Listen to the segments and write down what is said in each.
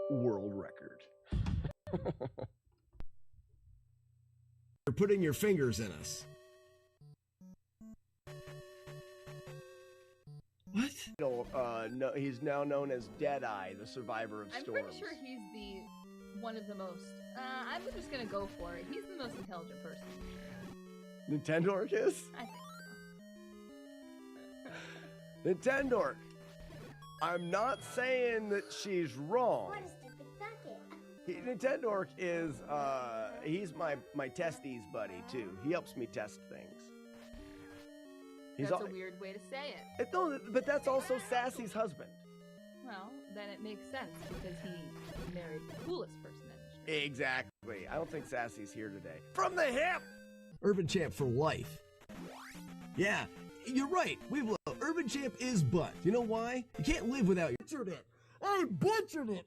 world record. You're putting your fingers in us. What? No, he's now known as Deadeye, the survivor of storms. I'm pretty sure he's one of the most. I'm just gonna go for it. He's the most intelligent person. Nintendork is? I think so. Nintendork. I'm not saying that she's wrong. What a stupid bucket. Nintendork is, he's my testes buddy, too. He helps me test things. That's a weird way to say it. No, but that's also Sassy's husband. Well, then it makes sense because he married the coolest person in the street. Exactly. I don't think Sassy's here today. From the hip! Urban Champ for life. Yeah, you're right. Urban Champ is butt. You know why? You can't live without your... Butchered it! I butchered it!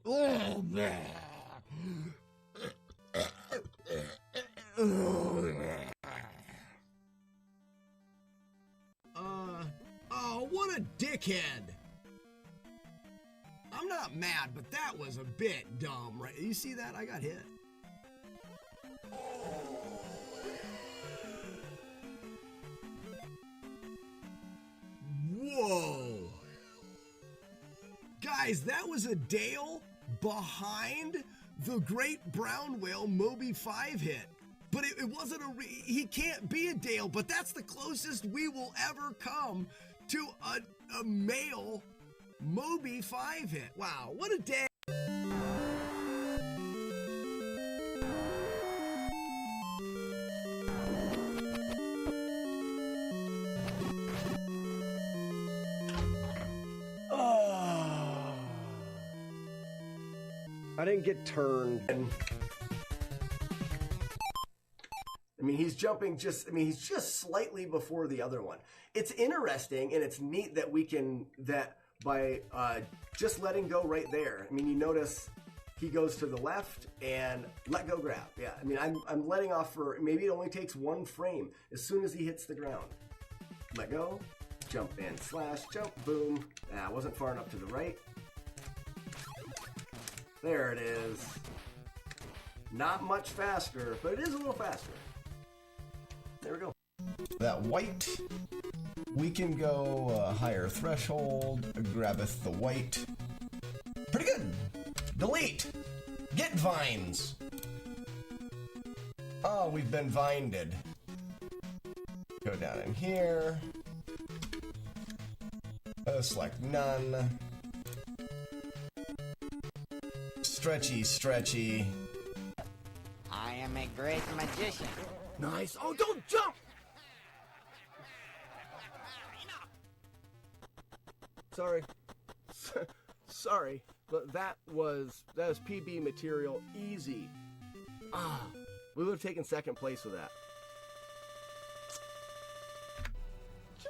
Oh, what a dickhead! I'm not mad, but that was a bit dumb, right? You see that? I got hit. Whoa! Guys, that was a Dale behind the great brown whale Moby 5 hit. But it wasn't he can't be a Dale, but that's the closest we will ever come to a male Moby 5 hit. Wow, what a day. Oh. I didn't get turned. I mean, he's just slightly before the other one. It's interesting and it's neat that by just letting go right there. I mean, you notice he goes to the left and let go grab. Yeah, I mean, I'm letting off for, maybe it only takes one frame as soon as he hits the ground. Let go, jump in, slash, jump, boom. Ah, wasn't far enough to the right. There it is. Not much faster, but it is a little faster. There we go. That white, we can go higher threshold, grabbeth the white. Pretty good. Delete. Get vines. Oh, we've been vinded. Go down in here. Select none. Stretchy, stretchy. I am a great magician. Nice. Oh, don't jump! Sorry. Sorry, but that was PB material. Easy. Ah, we would have taken second place with that.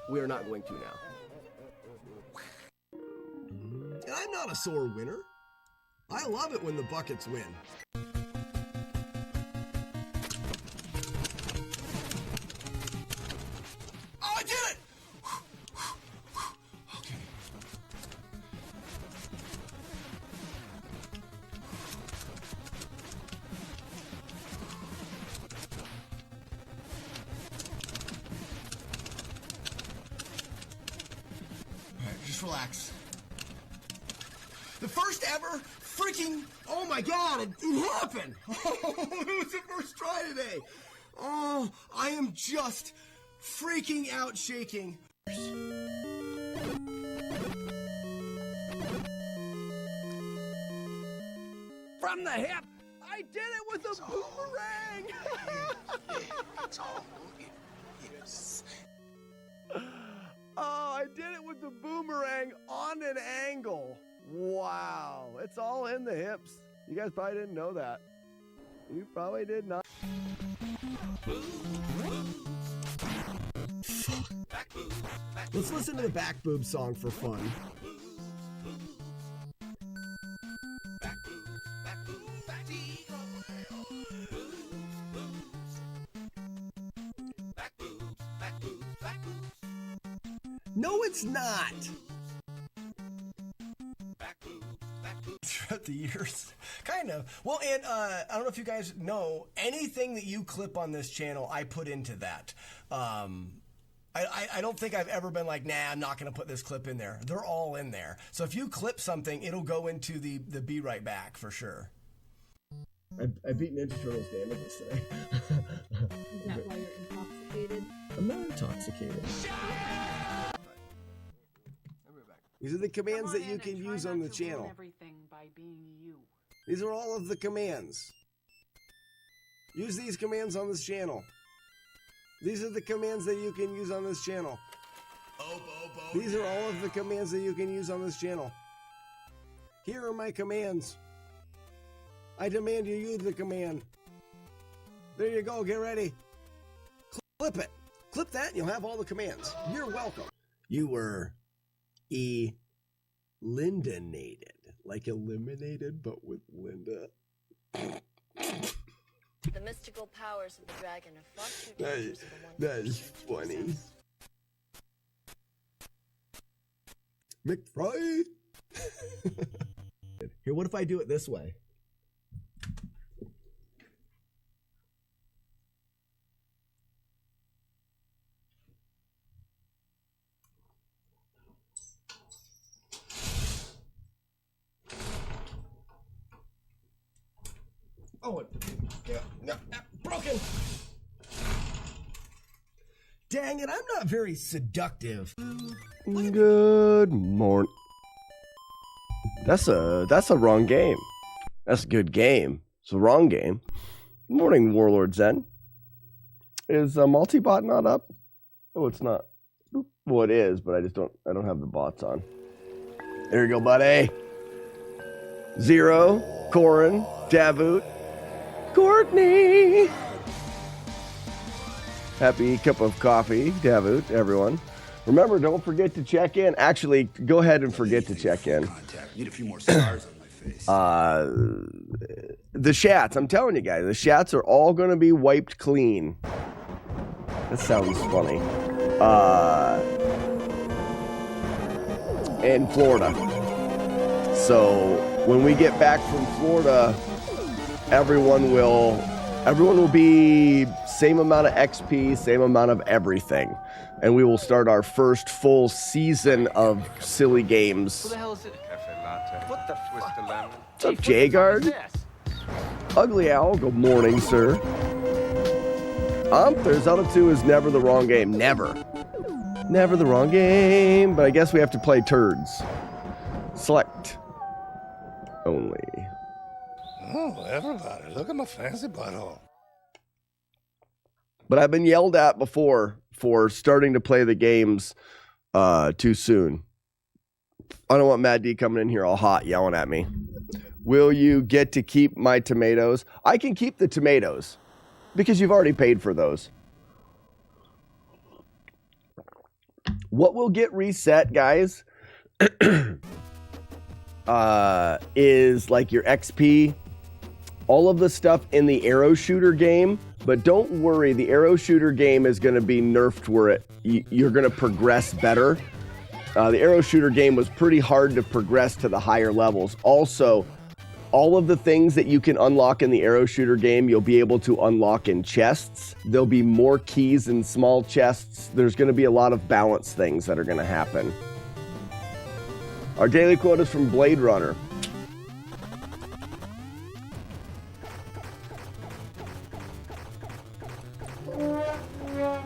We are not going to now. And I'm not a sore winner. I love it when the buckets win. Oh, I did it! Okay. All right, just relax. The first ever freaking, oh my God, it happened. Oh, it was the first try today. Oh, I am just freaking out shaking. From the hip, I did it with a boomerang. It's all yes. Oh, I did it with the boomerang on an angle. Wow, it's all in the hips. You guys probably didn't know that. You probably did not. Let's listen to the back boob song for fun. No, it's not. Throughout the years, kind of. Well, and I don't know if you guys know, anything that you clip on this channel, I put into that. I don't think I've ever been like, nah, I'm not going to put this clip in there. They're all in there. So if you clip something, it'll go into the Be Right Back for sure. I beat Ninja Turtles damages today. Is that why you're intoxicated? I'm not intoxicated. These are the commands that you can use on the channel. Everything by being you. These are all of the commands. Use these commands on this channel. These are the commands that you can use on this channel. These are all of the commands that you can use on this channel. Here are my commands. I demand you use the command. There you go, get ready. Clip it. Clip that and you'll have all the commands. You're welcome. You were Lindanated. Like eliminated, but with Linda. The mystical powers of the dragon are far too dangerous for one That is funny. McFry. Here, what if I do it this way? Oh, no, broken. Dang it, I'm not very seductive. Good morning. That's a wrong game. That's a good game. It's a wrong game. Good morning, Warlord Zen. Is multi-bot not up? Oh, it's not. Well, it is, but I don't have the bots on. There you go, buddy. Zero, Corin, Davut, Courtney. Happy cup of coffee, Davut, everyone. Remember, don't forget to check in. Actually, go ahead and forget to check in. Need a few more scars on my face. The chats, I'm telling you guys, the chats are all going to be wiped clean. That sounds funny. In Florida. So when we get back from Florida, everyone will be same amount of XP, same amount of everything. And we will start our first full season of silly games. Who the hell is it? What the fuck? What's up, Jagard? Ugly Owl, good morning, sir. Zelda 2 is never the wrong game. Never. Never the wrong game. But I guess we have to play turds. Select. Only. Oh, everybody, look at my fancy butthole. But I've been yelled at before for starting to play the games too soon. I don't want Mad D coming in here all hot yelling at me. Will you get to keep my tomatoes? I can keep the tomatoes because you've already paid for those. What will get reset, guys, is like your XP, all of the stuff in the arrow shooter game. But don't worry, the arrow shooter game is going to be nerfed where you're going to progress better. The arrow shooter game was pretty hard to progress to the higher levels. Also, all of the things that you can unlock in the arrow shooter game, you'll be able to unlock in chests. There'll be more keys in small chests. There's going to be a lot of balance things that are going to happen. Our daily quote is from Blade Runner.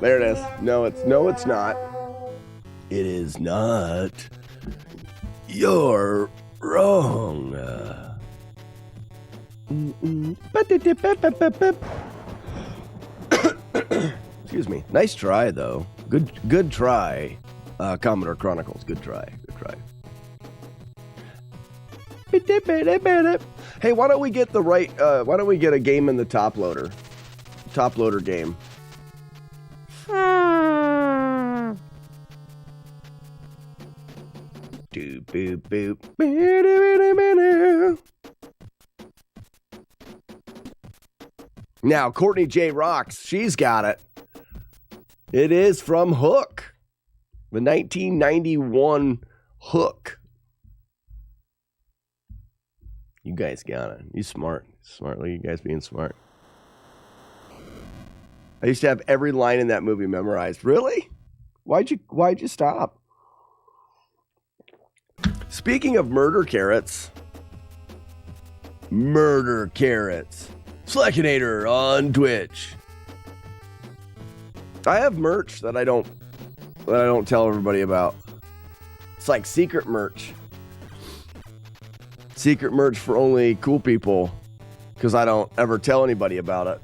There it is. No, it's not. It is not. You're wrong. Excuse me. Nice try, though. Good try. Commodore Chronicles. Good try. Hey, why don't we get the right? Why don't we get a game in the top loader? Top loader game. Doop boop boop. Now, Courtney J. Rocks, she's got it. It is from Hook. The 1991 Hook. You guys got it. You smart. Smartly, you guys being smart. I used to have every line in that movie memorized. Really? Why'd you stop? Speaking of murder carrots. Slackinator on Twitch. I have merch that I don't tell everybody about. It's like secret merch. Secret merch for only cool people, because I don't ever tell anybody about it.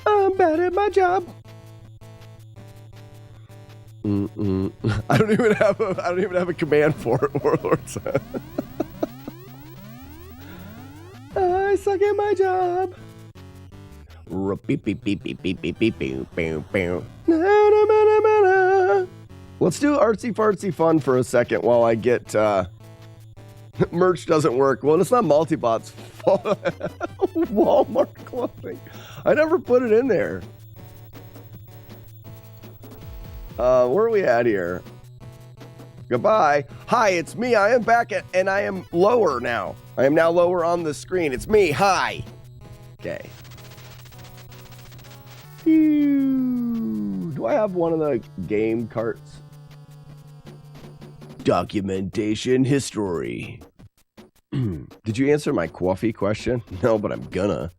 I'm bad at my job. I don't even have a command for it, Warlords. I suck at my job. Let's do artsy fartsy fun for a second while I get merch doesn't work. Well, it's not Multibot's fault. Walmart clothing. I never put it in there. Where are we at here? Goodbye. Hi, it's me. I am back and I am lower now. I am now lower on the screen. It's me. Hi. Okay. Do I have one of the game carts? Documentation history. Did you answer my coffee question? No, but I'm gonna.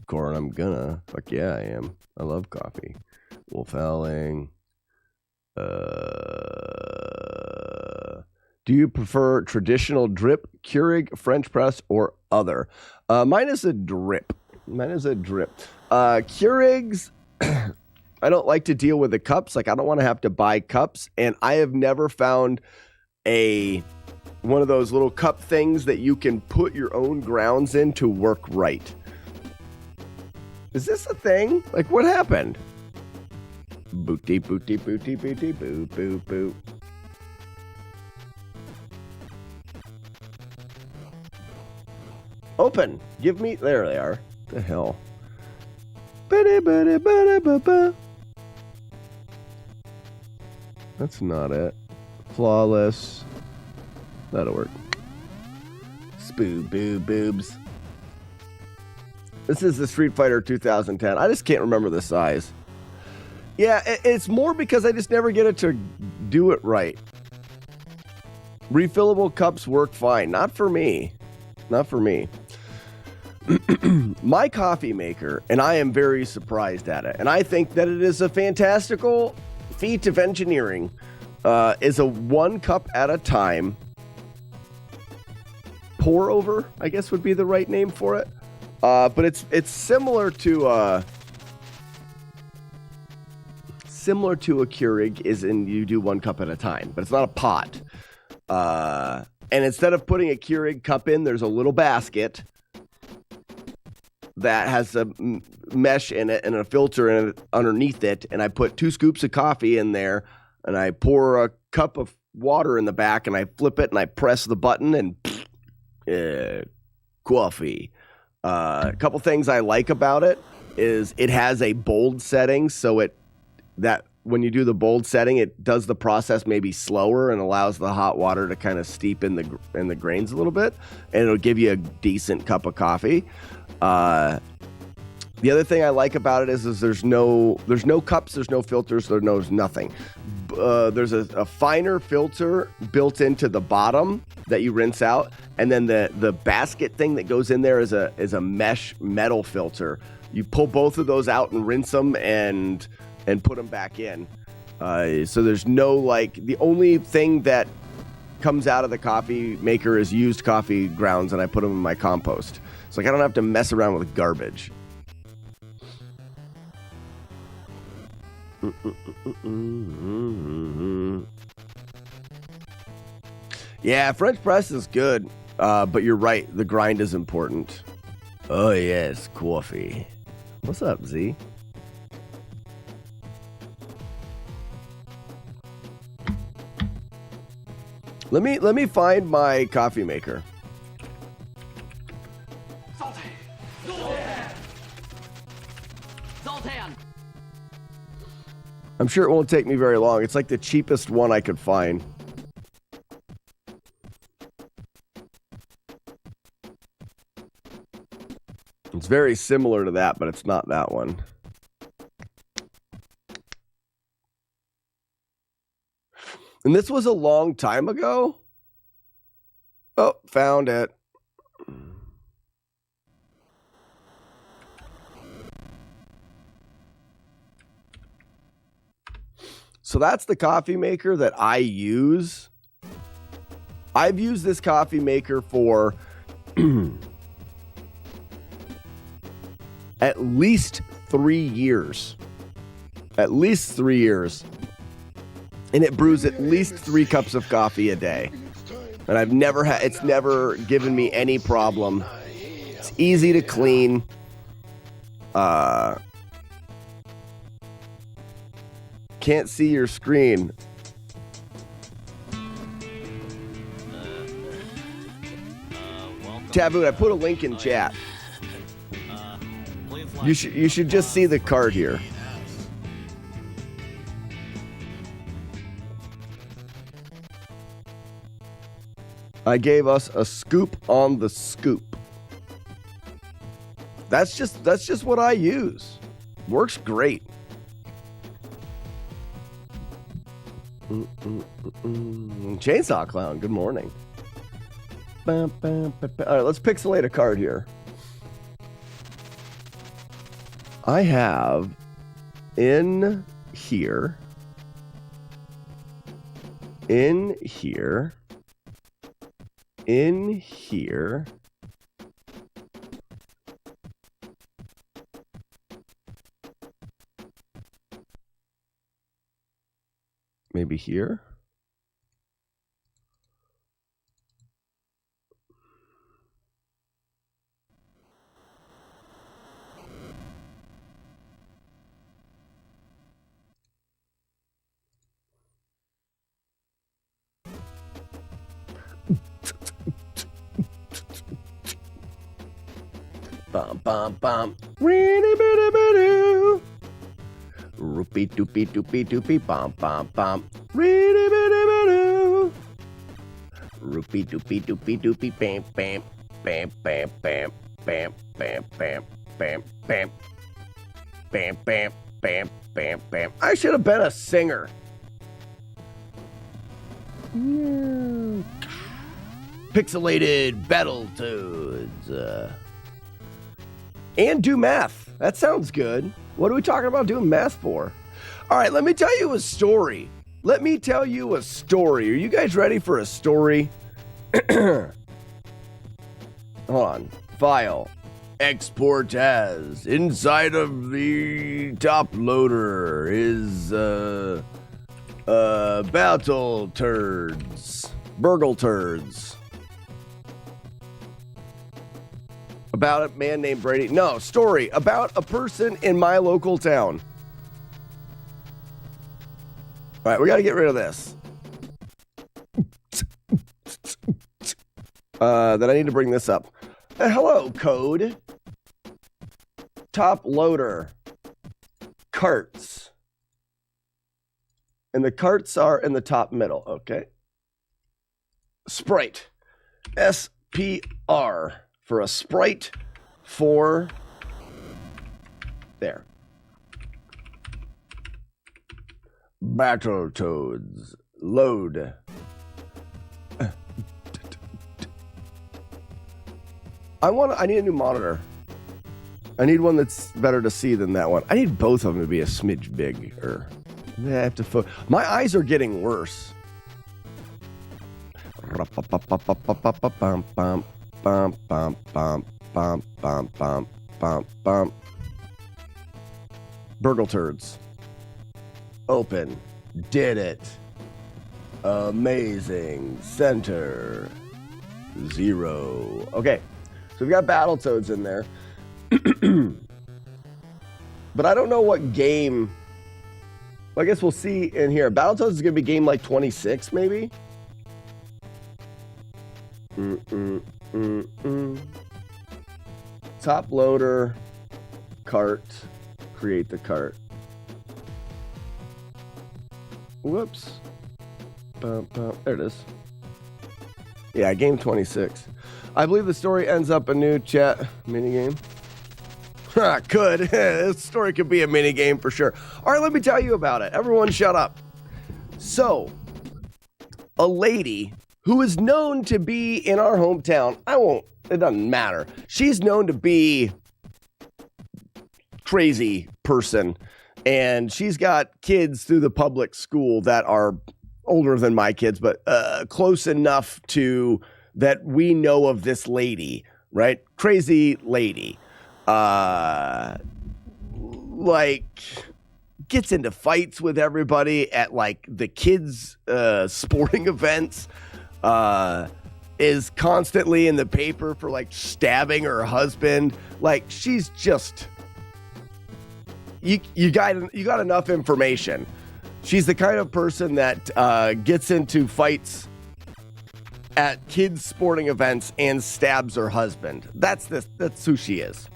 Corin, I'm gonna. Fuck yeah, I am. I love coffee. Wolf Howling. Do you prefer traditional drip, Keurig, French press, or other? Mine is a drip. Keurigs, I don't like to deal with the cups. Like, I don't want to have to buy cups. And I have never found one of those little cup things that you can put your own grounds in to work right. Is this a thing? Like, what happened? Booty, booty, booty, booty, boo, boo, boo. Open. Give me... There they are. The hell. That's not it. Flawless. That'll work. Spoo boo boobs. This is the Street Fighter 2010. I just can't remember the size. Yeah, it's more because I just never get it to do it right. Refillable cups work fine. Not for me. Not for me. My coffee maker, and I am very surprised at it, and I think that it is a fantastical feat of engineering, is a 1 cup at a time pour over, I guess would be the right name for it. But it's similar to a Keurig, is in you do 1 cup at a time, but it's not a pot. And instead of putting a Keurig cup in, there's a little basket that has a mesh in it and a filter in it underneath it. And I put 2 scoops of coffee in there, and I pour a cup of water in the back, and I flip it and I press the button and coffee. A couple things I like about it is it has a bold setting, so that when you do the bold setting, it does the process maybe slower and allows the hot water to kind of steep in the grains a little bit, and it'll give you a decent cup of coffee. The other thing I like about it is there's no cups, there's no filters, there's nothing. There's a finer filter built into the bottom that you rinse out, and then the basket thing that goes in there is a mesh metal filter. You pull both of those out and rinse them and put them back in. So there's no, like, the only thing that comes out of the coffee maker is used coffee grounds, and I put them in my compost. It's like I don't have to mess around with garbage. Yeah, French press is good, but you're right. The grind is important. Oh yes, coffee. What's up, Z? Let me find my coffee maker. I'm sure it won't take me very long. It's like the cheapest one I could find. It's very similar to that, but it's not that one. And this was a long time ago. Oh, found it. So that's the coffee maker that I use. I've used this coffee maker for at least 3 years. At least 3 years. And it brews at least 3 cups of coffee a day. And I've never had, it's never given me any problem. It's easy to clean. Can't see your screen. Taboo, I put a link in chat. You should just see the card here. I gave us a scoop on the scoop. That's just what I use. Works great. Chainsaw Clown, good morning. All right, let's pixelate a card here. I have in here, in here, in here, maybe here. Bum bum bum. Weeny bitty bitty. Roopy doopy doopy doopy bum bum bum. Weeny bitty bitty. Roopy doopy doopy doopy bam bam bam bam bam bam bam bam bam bam bam bam bam bam bam. I should have been a singer. Pixelated Battletoads. And do math. That sounds good. What are we talking about doing math for? All right, let me tell you a story. Let me tell you a story. Are you guys ready for a story? Hold on. File. Export as. Inside of the top loader is battle turds. Burgle turds. About a man named Brady. No, story about a person in my local town. All right, we got to get rid of this. Then I need to bring this up. Hello, code. Top loader. Carts. And the carts are in the top middle. Okay. Sprite. SPR. For a sprite for there. Battletoads load. I need a new monitor. I need one that's better to see than that one. I need both of them to be a smidge bigger. I have to my eyes are getting worse. Bum, bum, bum, bum, bum, bum, bum, bum. Burgle turds. Open. Did it. Amazing. Center. 0. Okay. So we've got Battletoads in there. But I don't know what game. Well, I guess we'll see in here. Battletoads is going to be game like 26, maybe? Top loader, cart, create the cart. Whoops. There it is. Yeah, game 26. I believe the story ends up a new chat minigame. Could. This story could be a mini game for sure. All right, let me tell you about it. Everyone shut up. So, a lady who is known to be in our hometown, it doesn't matter. She's known to be crazy person, and she's got kids through the public school that are older than my kids, but close enough to that we know of this lady, right? Crazy lady. Like gets into fights with everybody at like the kids' sporting events, is constantly in the paper for like stabbing her husband. Like she's just, you got enough information. She's the kind of person that gets into fights at kids' sporting events and stabs her husband. That's who she is.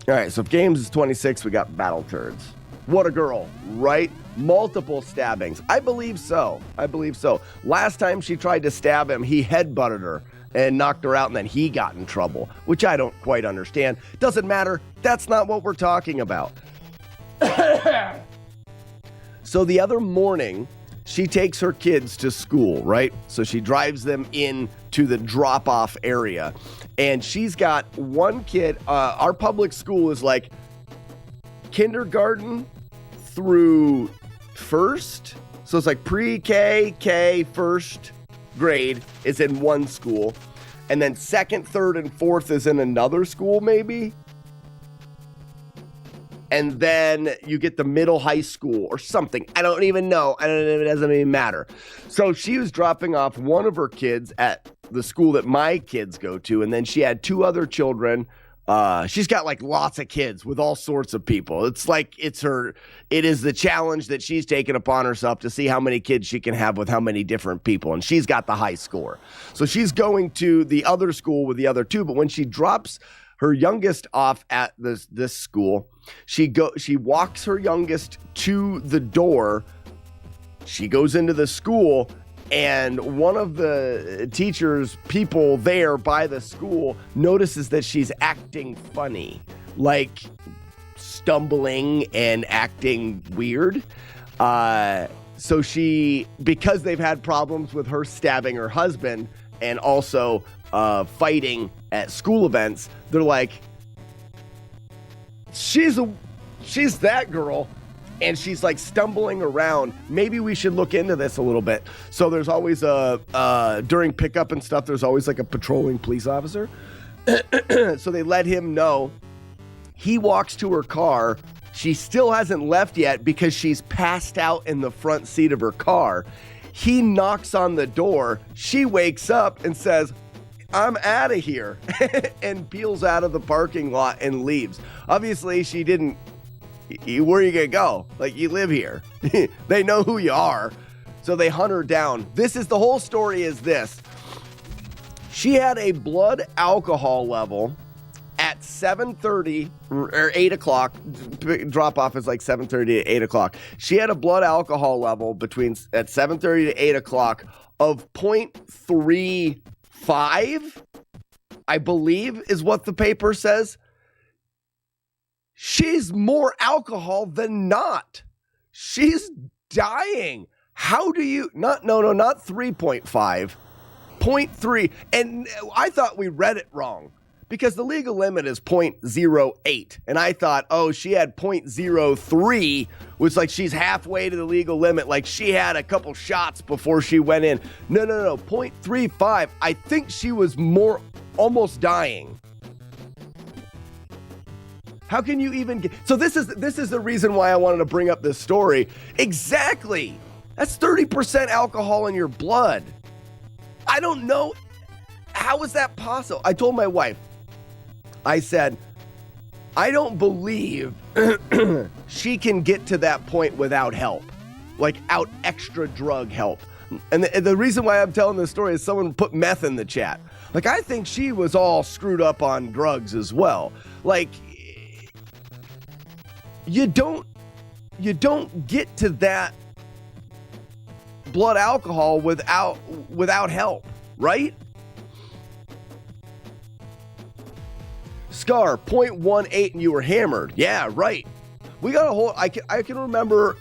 All right, so if games is 26, we got Battletoads. What a girl, right? Multiple stabbings. I believe so. Last time she tried to stab him, he headbutted her and knocked her out, and then he got in trouble, which I don't quite understand. Doesn't matter. That's not what we're talking about. So the other morning, she takes her kids to school, right? So she drives them in to the drop-off area, and she's got one kid. Our public school is like kindergarten through first. So it's like pre-K, K, first grade is in one school. And then second, third, and fourth is in another school, maybe. And then you get the middle high school or something. I don't even know. It doesn't even matter. So she was dropping off one of her kids at the school that my kids go to. And then she had two other children. She's got like lots of kids with all sorts of people. It's like it is the challenge that she's taken upon herself to see how many kids she can have with how many different people. And she's got the high score. So she's going to the other school with the other two. But when she drops her youngest off at this school, she walks her youngest to the door. She goes into the school, and one of the teachers, people there by the school, notices that she's acting funny, like stumbling and acting weird. So because they've had problems with her stabbing her husband and also fighting at school events, they're like, she's that girl, and she's like stumbling around. Maybe we should look into this a little bit. So there's always during pickup and stuff, there's always like a patrolling police officer. So they let him know. He walks to her car. She still hasn't left yet because she's passed out in the front seat of her car. He knocks on the door. She wakes up and says, "I'm out of here," and peels out of the parking lot and leaves. Obviously, she didn't. Where are you going to go? Like, you live here. They know who you are. So they hunt her down. The whole story is this. She had a blood alcohol level at 7:30 or 8 o'clock. Drop off is like 7:30 to 8 o'clock. She had a blood alcohol level at 7:30 to 8 o'clock of 0.35, I believe is what the paper says. She's more alcohol than not. She's dying. How do you not 3.5, 0.3. And I thought we read it wrong because the legal limit is 0.08. And I thought, she had 0.03, which like she's halfway to the legal limit. Like she had a couple shots before she went in. No, 0.35. I think she was almost dying. How can you even get... So this is the reason why I wanted to bring up this story. Exactly. That's 30% alcohol in your blood. I don't know. How is that possible? I told my wife, I said, I don't believe she can get to that point without help, like out extra drug help. And the reason why I'm telling this story is someone put meth in the chat. Like, I think she was all screwed up on drugs as well. Like, you don't get to that blood alcohol without help, right? Scar, 0.18, and you were hammered. Yeah, right. We got a whole, I can remember,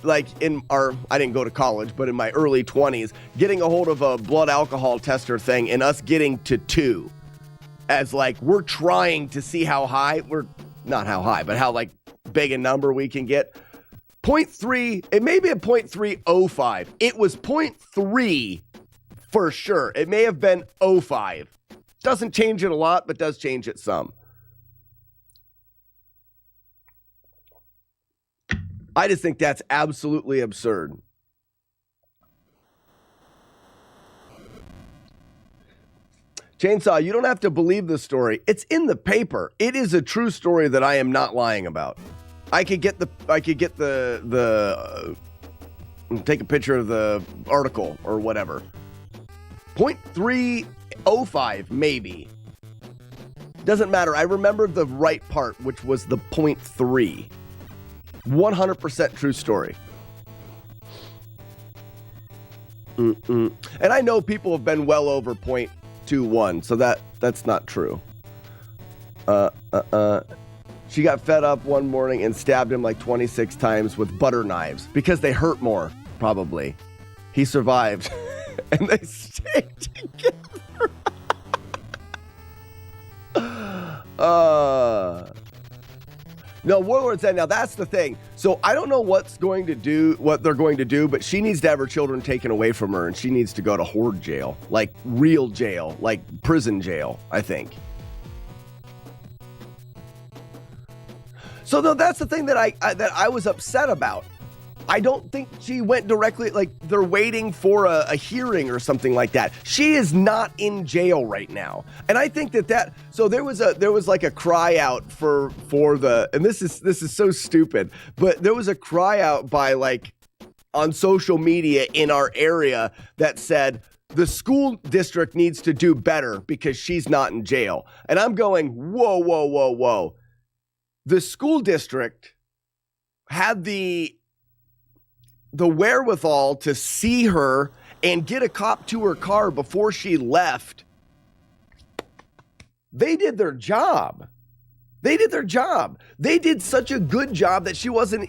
like in our, I didn't go to college, but in my early 20s, getting a hold of a blood alcohol tester thing and us getting to 2 as like, we're trying to see how high, not how high, but how like big a number we can get. 0.3, it may be a 0.305. It was 0.3 for sure. It may have been 0.05. Doesn't change it a lot, but does change it some. I just think that's absolutely absurd. Chainsaw, you don't have to believe the story. It's in the paper. It is a true story that I am not lying about. I could get the take a picture of the article or whatever. 0.305 maybe. Doesn't matter. I remember the right part, which was the 0.3. 100% true story. And I know people have been well over 0.21, so that's not true. She got fed up one morning and stabbed him like 26 times with butter knives because they hurt more, probably. He survived, and they stayed together. No, Warlord's End. Now that's the thing. So I don't know what they're going to do, but she needs to have her children taken away from her, and she needs to go to Horde jail, like real jail, like prison jail, I think. So no, that's the thing that I was upset about. I don't think she went directly, like they're waiting for a hearing or something like that. She is not in jail right now. And I think so there was like a cry out for the, and this is so stupid, but there was a cry out by like on social media in our area that said the school district needs to do better because she's not in jail. And I'm going, whoa. The school district had the wherewithal to see her and get a cop to her car before she left. They did their job. They did such a good job that she wasn't,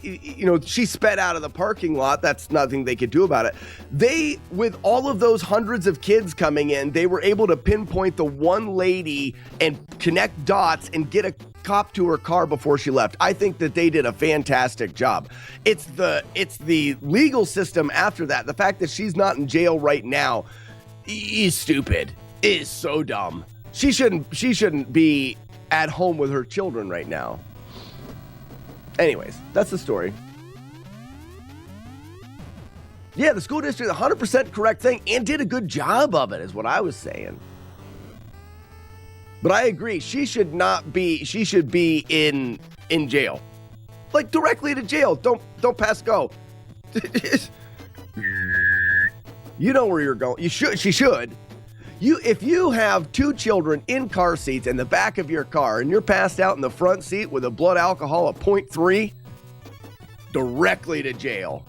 she sped out of the parking lot. That's nothing they could do about it. With all of those hundreds of kids coming in, they were able to pinpoint the one lady and connect dots and get a cop to her car before she left. I think that they did a fantastic job. It's the legal system after that. The fact that she's not in jail right now is stupid. Is so dumb. She shouldn't be at home with her children right now. Anyways, that's the story. Yeah, the school district, 100% correct thing, and did a good job of it, is what I was saying. But I agree, she should be in jail. Like directly to jail. Don't pass go. You know where you're going. She should. If you have 2 children in car seats in the back of your car and you're passed out in the front seat with a blood alcohol of 0.3, directly to jail.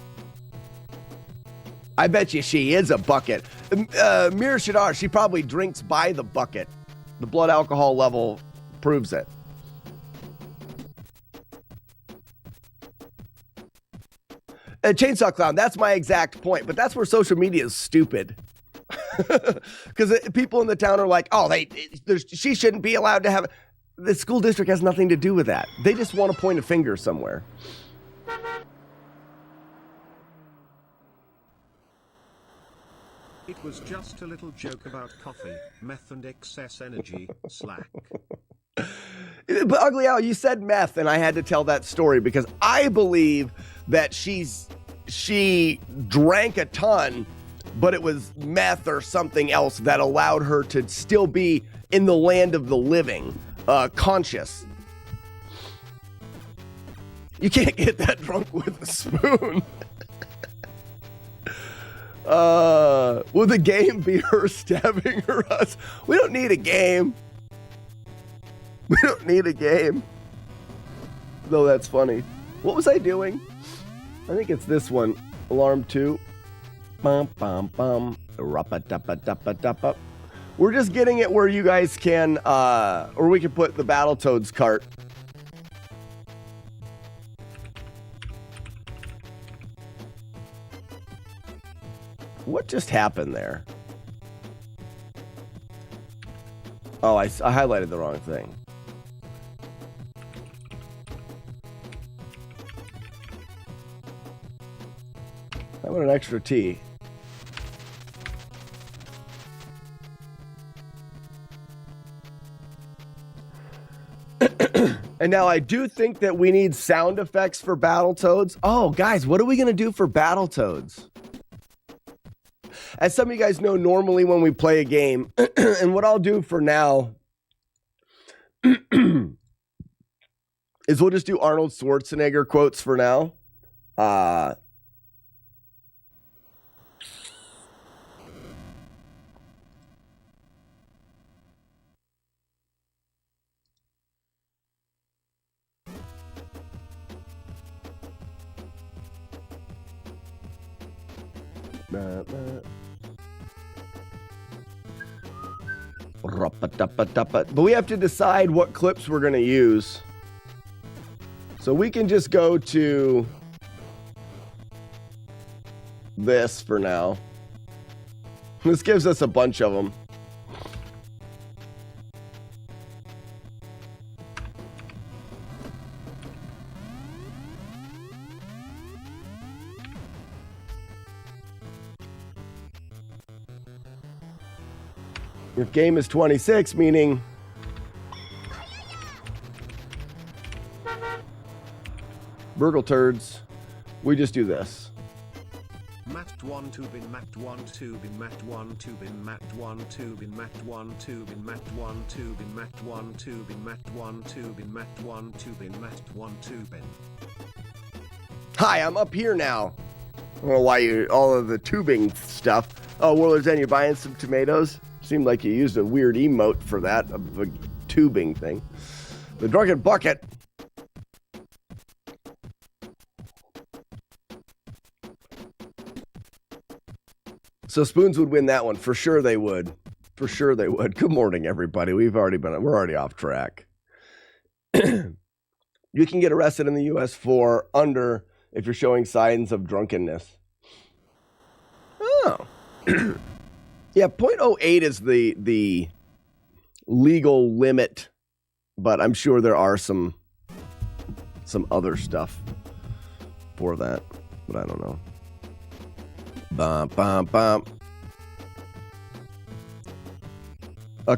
I bet you she is a bucket. Mir Shadar, she probably drinks by the bucket. The blood alcohol level proves it. Chainsaw Clown, that's my exact point, but that's where social media is stupid. Because people in the town are like, she shouldn't be allowed to have it. The school district has nothing to do with that. They just want to point a finger somewhere. It was just a little joke about coffee, meth, and excess energy, slack. But Ugly Al, you said meth, and I had to tell that story because I believe that she drank a ton, but it was meth or something else that allowed her to still be in the land of the living, conscious. You can't get that drunk with a spoon. Will the game be her stabbing her us? We don't need a game. We don't need a game. Though that's funny. What was I doing? I think it's this one. Alarm 2. Bum, bum, bum. Rappa-dappa-dappa-dappa. We're just getting it where you guys can, or we can put the Battletoads cart. What just happened there? Oh, I highlighted the wrong thing. I want an extra T. And now I do think that we need sound effects for Battletoads. Oh, guys, what are we going to do for Battletoads? As some of you guys know, normally when we play a game, and what I'll do for now is we'll just do Arnold Schwarzenegger quotes for now. But we have to decide what clips we're going to use. So we can just go to this for now. This gives us a bunch of them. If game is 26, meaning Burgle Turds, we just do this. Mat 1 tubin, mat 1 tubin, mat 1 tubin, mat 1 tubin, mat 1 tubin, mat 1 tubin, mat 1 tubin, mat 1 tubin, mat 1 tubin, mat 1 tubin. Hi, I'm up here now. I don't know why you all of the tubing stuff. Oh, Whirlers, then you're buying some tomatoes? Seemed like you used a weird emote for that, a tubing thing. The Drunken Bucket. So Spoons would win that one. For sure they would. For sure they would. Good morning, everybody. We're already off track. You can get arrested in the U.S. for under if you're showing signs of drunkenness. Oh. Yeah, 0.08 is the legal limit, but I'm sure there are some other stuff for that, but I don't know. Bum, bum, bum.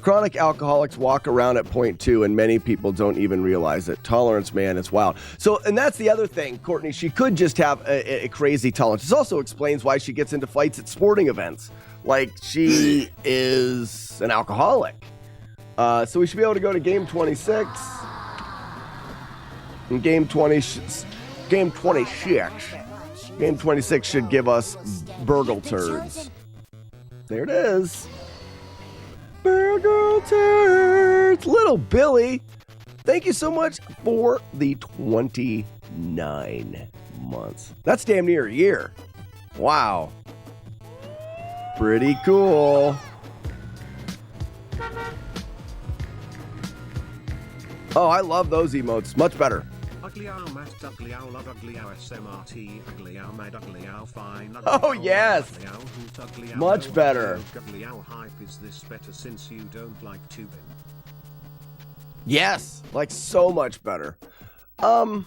Chronic alcoholics walk around at 0.2, and many people don't even realize it. Tolerance, man, it's wild. So, and that's the other thing, Courtney. She could just have a crazy tolerance. This also explains why she gets into fights at sporting events. Like, she is an alcoholic. So we should be able to go to game 26. And game 26 should give us Burgle Turds. There it is. Burgle Turds. Little Billy, thank you so much for the 29 months. That's damn near a year. Wow. Pretty cool. Oh, I love those emotes. Much better. Ugly owl mat, ugly owl love, ugly owl SMRT, ugly owl mad, ugly owl fine. Oh, yes. Ugly owl hoot, ugly owl much better. Ugly owl hype. Is this better since you don't like tubing? Yes, like so much better. I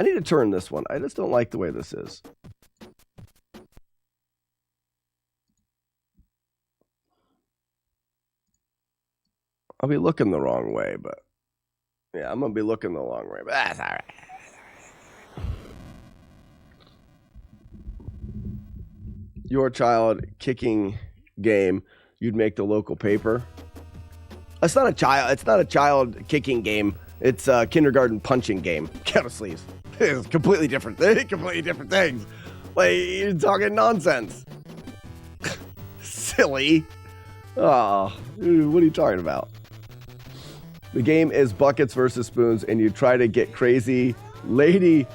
need to turn this one. I just don't like the way this is. I'll be looking the wrong way, but yeah, I'm going to be looking the wrong way, but that's all right. Your child kicking game, you'd make the local paper. It's not a child kicking game. It's a kindergarten punching game. Kettle sleeves. It's completely different. Completely different things. Like, you're talking nonsense. Silly. Oh, what are you talking about? The game is buckets versus spoons, and you try to get crazy lady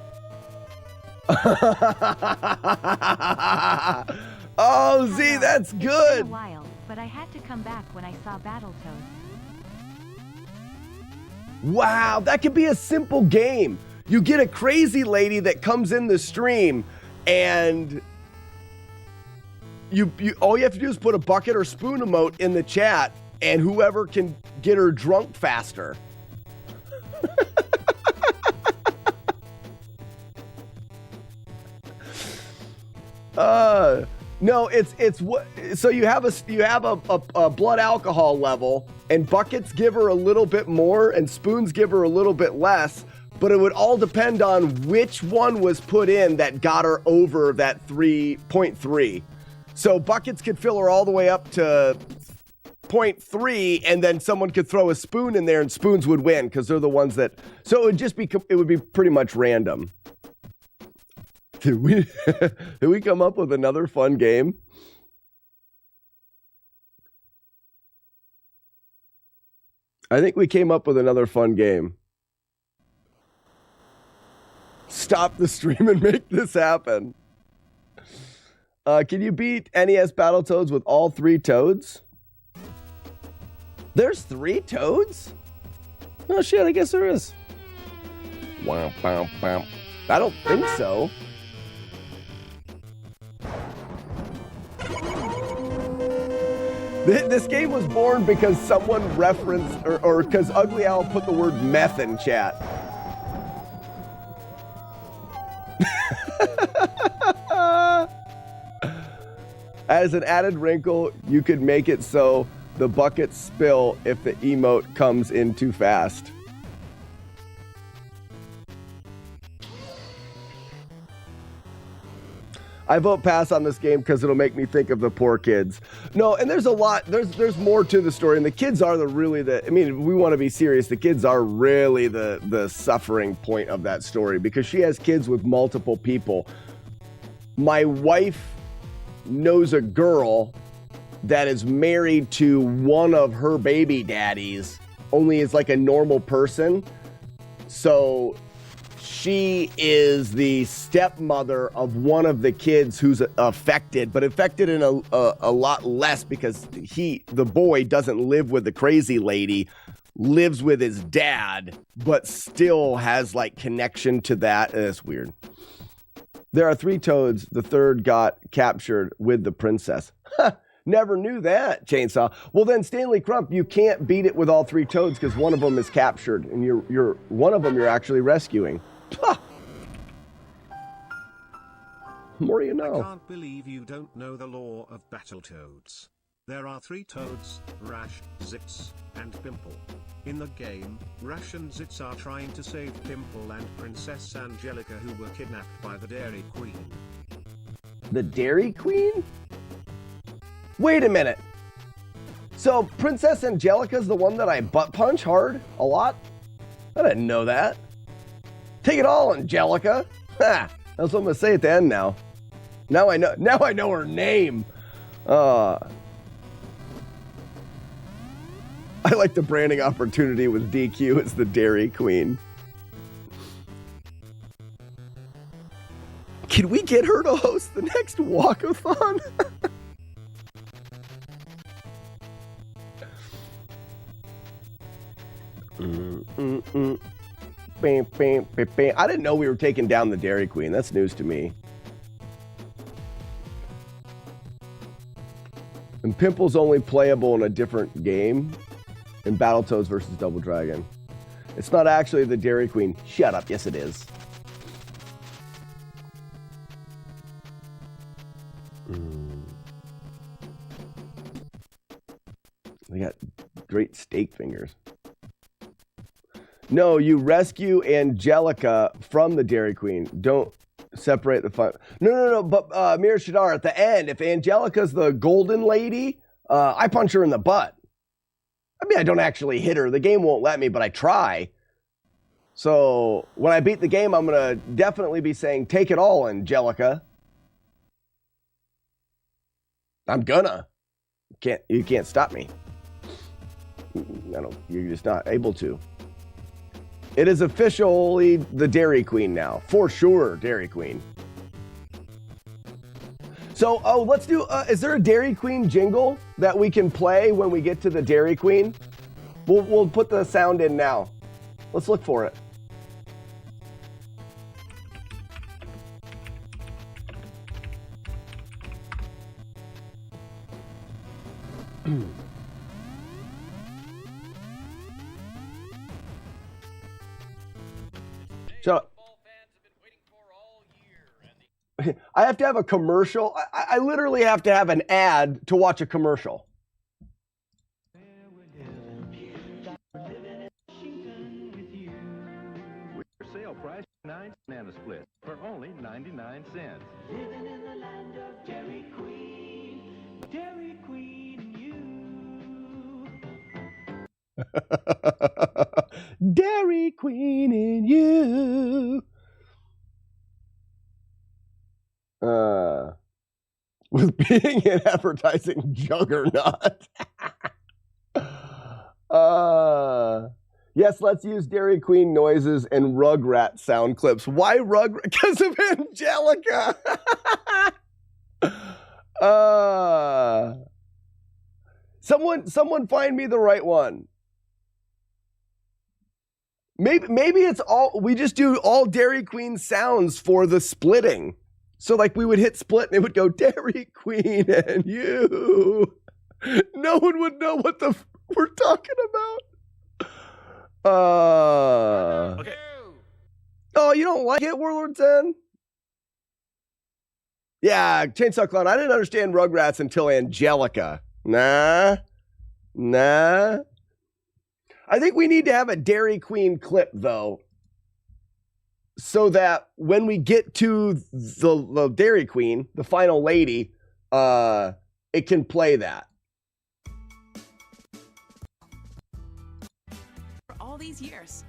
Oh, Z, that's It's good. been a while, but I had to come back when I saw Battletoads. Wow, that could be a simple game. You get a crazy lady that comes in the stream, and you all you have to do is put a bucket or spoon emote in the chat, and whoever can get her drunk faster. No, it's what. So you have a blood alcohol level, and buckets give her a little bit more, and spoons give her a little bit less. But it would all depend on which one was put in that got her over that 3.3. So buckets could fill her all the way up to 0.3, and then someone could throw a spoon in there, and spoons would win because they're the ones that. So it would be pretty much random. Did we come up with another fun game? I think we came up with another fun game. Stop the stream and make this happen. Can you beat NES Battletoads with all 3 toads? There's 3 toads? Oh shit, I guess there is. Wow, bam, bam. I don't think so. This game was born because someone referenced, or because Ugly Owl put the word meth in chat. As an added wrinkle, you could make it so the buckets spill if the emote comes in too fast. I vote pass on this game because it'll make me think of the poor kids. No, and there's a lot, there's more to the story, and the kids are I mean, we want to be serious, the kids are really the suffering point of that story, because she has kids with multiple people. My wife knows a girl that is married to one of her baby daddies, only is like a normal person. So she is the stepmother of one of the kids who's affected, but affected in a lot less, because the boy doesn't live with the crazy lady, lives with his dad, but still has like connection to that. It's weird. There are 3 toads. The third got captured with the princess. Never knew that, Chainsaw. Well, then, Stanley Crump, you can't beat it with all 3 toads because one of them is captured, and you're one of them you're actually rescuing. More you know. I can't believe you don't know the lore of Battletoads. There are 3 toads, Rash, Zitz, and Pimple. In the game, Rash and Zitz are trying to save Pimple and Princess Angelica, who were kidnapped by the Dairy Queen. The Dairy Queen? Wait a minute. So Princess Angelica's the one that I butt punch hard a lot? I didn't know that. Take it all, Angelica. Ha! That's what I'm gonna say at the end now. Now I know her name. I like the branding opportunity with DQ as the Dairy Queen. Can we get her to host the next walkathon? I didn't know we were taking down the Dairy Queen. That's news to me. And Pimple's only playable in a different game. In Battletoads versus Double Dragon. It's not actually the Dairy Queen. Shut up. Yes, it is. They got great steak fingers. No, you rescue Angelica from the Dairy Queen. Don't separate the fun. No. But Mir Shadar, at the end, if Angelica's the golden lady, I punch her in the butt. I mean, I don't actually hit her. The game won't let me, but I try. So when I beat the game, I'm going to definitely be saying, take it all, Angelica. I'm gonna. You can't stop me. You're just not able to. It is officially the Dairy Queen now. For sure, Dairy Queen. So, let's do, is there a Dairy Queen jingle that we can play when we get to the Dairy Queen? We'll put the sound in now. Let's look for it. Shut up. I have to have a commercial. I literally have to have an ad to watch a commercial. Sale price 9 banana split for only 99 cents. Living in the land of Dairy Queen and you. Dairy Queen and you. With being an advertising juggernaut. Yes, let's use Dairy Queen noises and Rugrat sound clips. Why Rugrat? Because of Angelica. Someone find me the right one. Maybe it's all, we just do all Dairy Queen sounds for the splitting. So like we would hit split and it would go Dairy Queen and you. No one would know what we're talking about. Okay. Oh, you don't like it, Warlord 10? Yeah, Chainsaw Clown. I didn't understand Rugrats until Angelica. Nah. I think we need to have a Dairy Queen clip, though, so that when we get to the Dairy Queen, the final lady, it can play that. For all these years.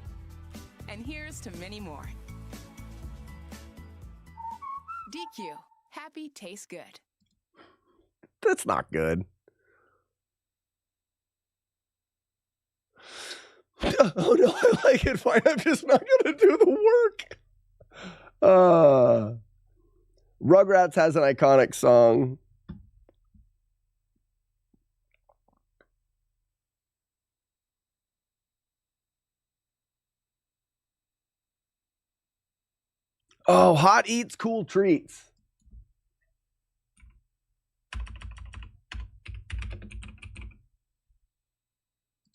And here's to many more. DQ. Happy tastes good. That's not good. Oh no, I like it. Fine, I'm just not gonna do the work. Rugrats has an iconic song. Oh, Hot Eats, Cool Treats.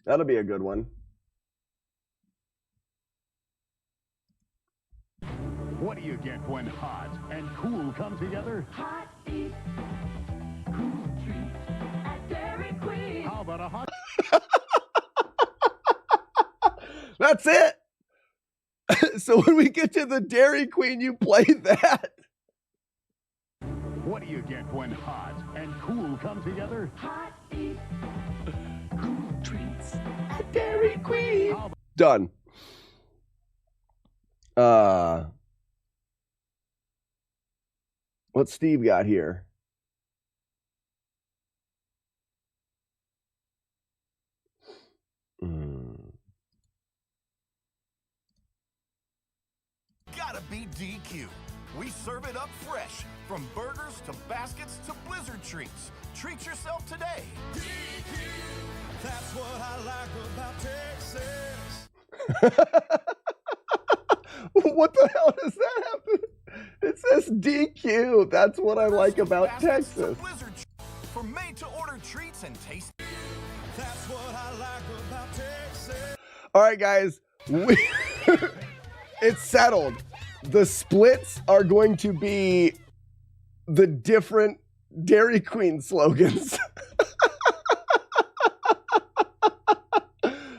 That'll be a good one. What do you get when hot and cool come together? Hot Eats. Cool treats at Dairy Queen. How about a hot... That's it. So when we get to the Dairy Queen, you play that. What do you get when hot and cool come together? Hot Eats. Cool treats at Dairy Queen. Done. What's Steve got here? Gotta be DQ. We serve it up fresh, from burgers to baskets to blizzard treats. Treat yourself today. DQ, that's what I like about Texas. What the hell does that have to... It says DQ. That's what I like about Texas. For made-to-order treats and taste. That's what I like about Texas. All right, guys. It's settled. The splits are going to be the different Dairy Queen slogans.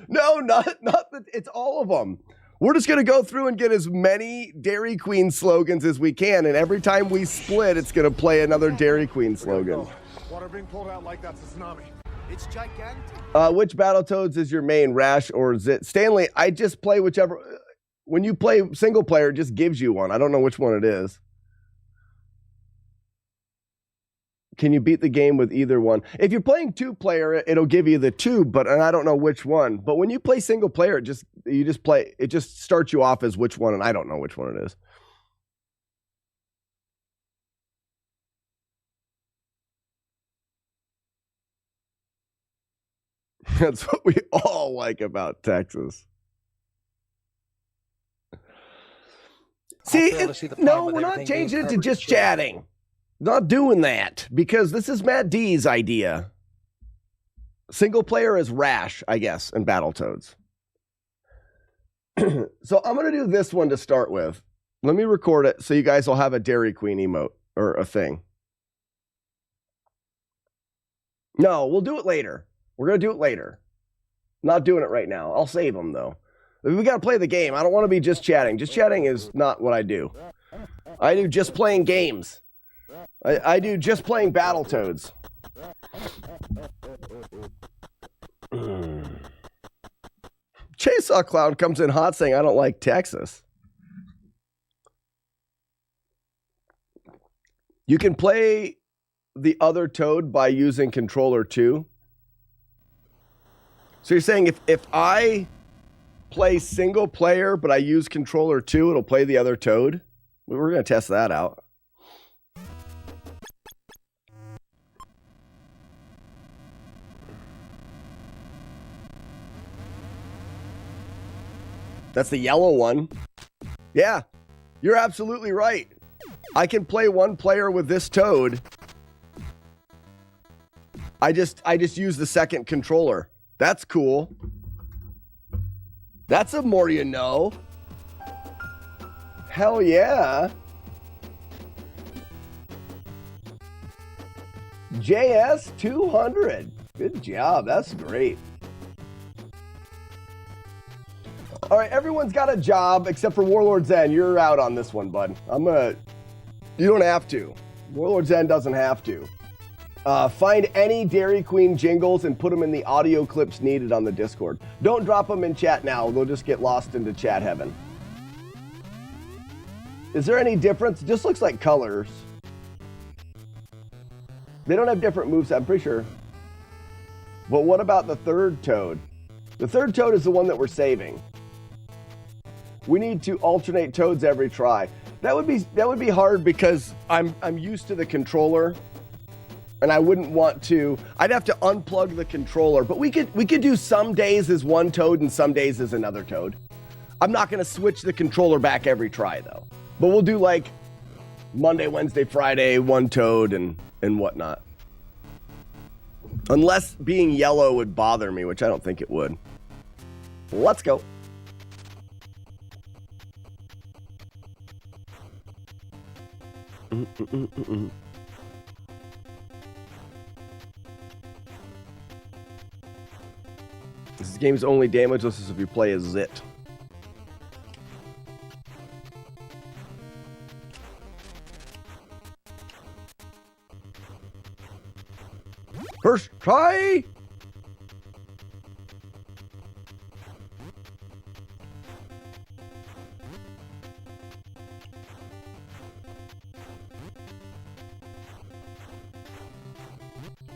No, not the, it's all of them. We're just going to go through and get as many Dairy Queen slogans as we can, and every time we split, it's going to play another Dairy Queen slogan. Water being pulled out like that's a tsunami. It's gigantic. Which Battletoads is your main, Rash or Zit? Stanley, I just play whichever. When you play single player, it just gives you one. I don't know which one it is. can you beat the game with either one? If you're playing 2-player, it'll give you the 2, but and I don't know which one. But when you play single player, it just starts you off as which one, and I don't know which one it is. That's what we all like about Texas. See, no, we're not changing it to just chatting. Not doing that, because this is Matt D's idea. Single player is Rash, I guess, in Battletoads. So I'm going to do this one to start with. Let me record it so you guys will have a Dairy Queen emote or a thing. No, we'll do it later. We're going to do it later. Not doing it right now. I'll save them, though. We got to play the game. I don't want to be just chatting. Just chatting is not what I do. I do just playing games. I do just playing Battletoads. Chainsaw Clown comes in hot saying, I don't like Texas. You can play the other Toad by using controller 2. So you're saying if I play single player, but I use controller 2, it'll play the other Toad? We're going to test that out. That's the yellow one. Yeah, you're absolutely right. I can play 1 player with this Toad. I just use the second controller. That's cool. That's a more you know. Hell yeah. JS 200. Good job. That's great. All right, everyone's got a job except for Warlord Zen. You're out on this one, bud. You don't have to. Warlord Zen doesn't have to. Find any Dairy Queen jingles and put them in the audio clips needed on the Discord. Don't drop them in chat now. They'll just get lost into chat heaven. Is there any difference? It just looks like colors. They don't have different moves, I'm pretty sure. But what about the third Toad? The third Toad is the one that we're saving. We need to alternate Toads every try. That would be hard because I'm used to the controller. And I wouldn't want to. I'd have to unplug the controller, but we could do some days as one Toad and some days as another Toad. I'm not going to switch the controller back every try though. But we'll do like Monday, Wednesday, Friday, one Toad and whatnot. Unless being yellow would bother me, which I don't think it would. Let's go. This game's only damageless is if you play as Zit. First try!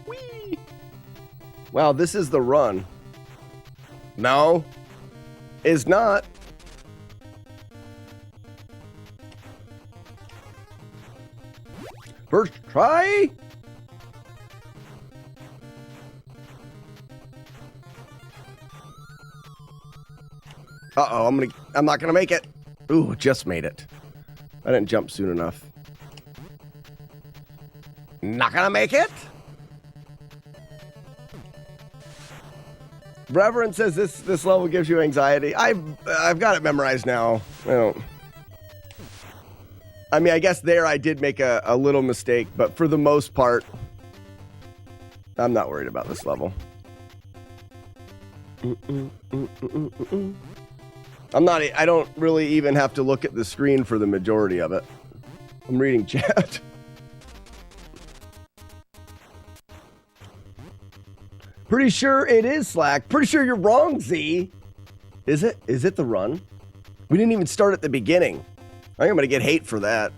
Whee! Wow, this is the run. No, is not. First try. Uh-oh, I'm not gonna make it. Ooh, just made it. I didn't jump soon enough. Not gonna make it. Reverend says this level gives you anxiety. I've got it memorized now. I mean, I guess there I did make a little mistake, but for the most part, I'm not worried about this level. I don't really even have to look at the screen for the majority of it. I'm reading chat. Pretty sure it is Slack. Pretty sure you're wrong, Z. Is it? Is it the run? We didn't even start at the beginning. I think I'm going to get hate for that.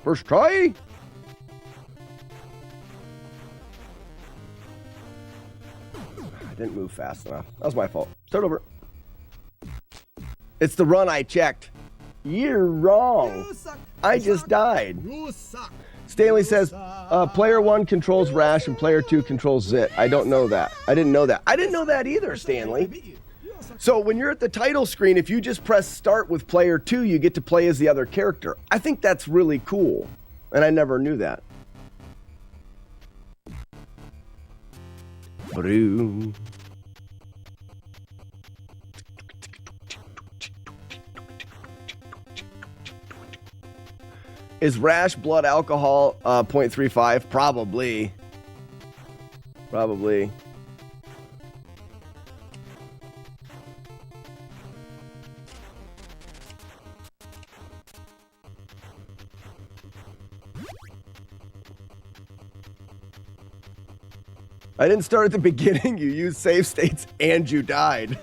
First try. I didn't move fast enough. That was my fault. Start over. It's the run I checked. You're wrong. I just died. Stanley says, player 1 controls Rash and player 2 controls Zit. I don't know that. I didn't know that. I didn't know that either, Stanley. So when you're at the title screen, if you just press start with player 2, you get to play as the other character. I think that's really cool. And I never knew that. Brew. Is Rash blood alcohol 0.35? Probably. Probably. I didn't start at the beginning. You used save states and you died.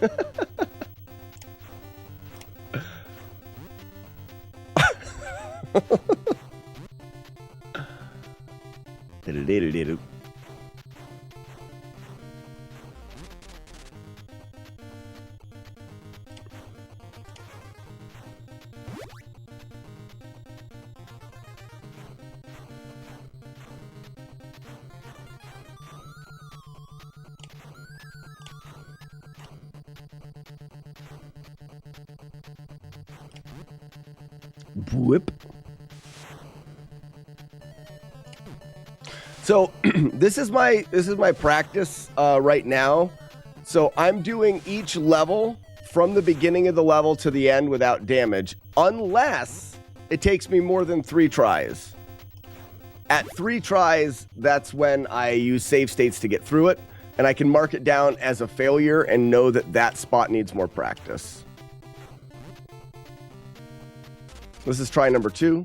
Whip. So this is my practice right now. So I'm doing each level from the beginning of the level to the end without damage, unless it takes me more than 3 tries. At 3 tries, that's when I use save states to get through it, and I can mark it down as a failure and know that that spot needs more practice. This is try number 2.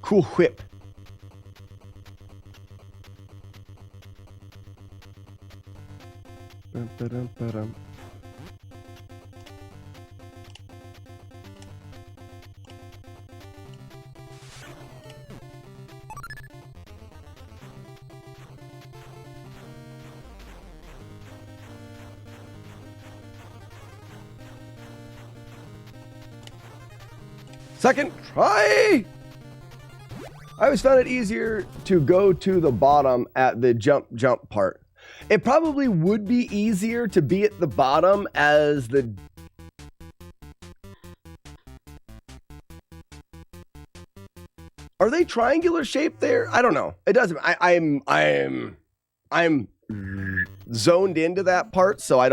Cool whip. Ba-dum-ba-dum. Second try. I always found it easier to go to the bottom at the jump part. It probably would be easier to be at the bottom as the... Are they triangular shaped there? I don't know. It doesn't. I'm zoned into that part, so I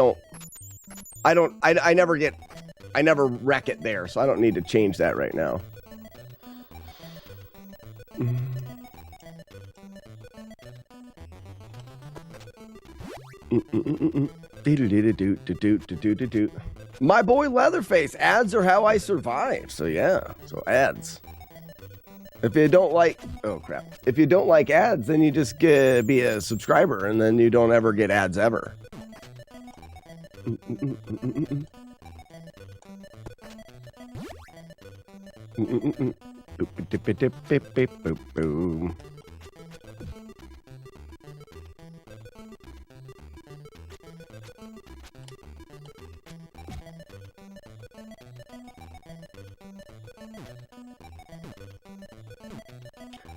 never wreck it there, so I don't need to change that right now. My boy Leatherface, ads are how I survive. So yeah, so ads. If you don't like, oh crap. If you don't like ads, then you just be a subscriber and then you don't ever get ads ever.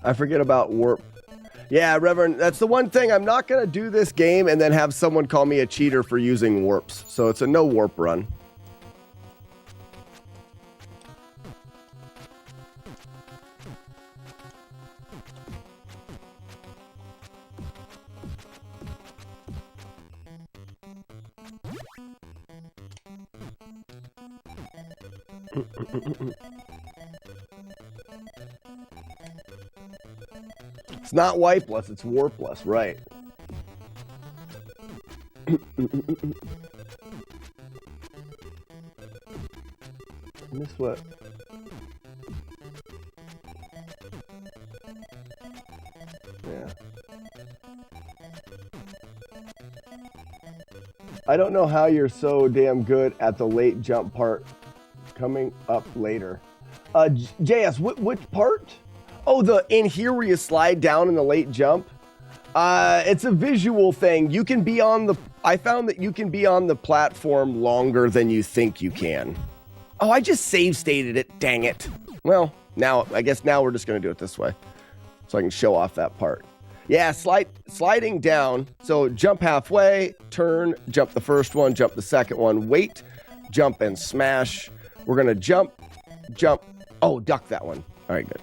I forget about warp. Yeah, Reverend, that's the one thing. I'm not going to do this game and then have someone call me a cheater for using warps. So it's a no warp run. It's not wipeless, it's warpless, right? This what? Yeah. I don't know how you're so damn good at the late jump part coming up later. JS, which part? Oh, the in here where you slide down in the late jump. It's a visual thing. You can be on the. I found that you can be on the platform longer than you think you can. Oh, I just save stated it. Dang it. Well, I guess we're just gonna do it this way, so I can show off that part. Yeah, sliding down. So jump halfway, turn, jump the first one, jump the second one, wait, jump and smash. We're gonna jump. Oh, duck that one. All right, good.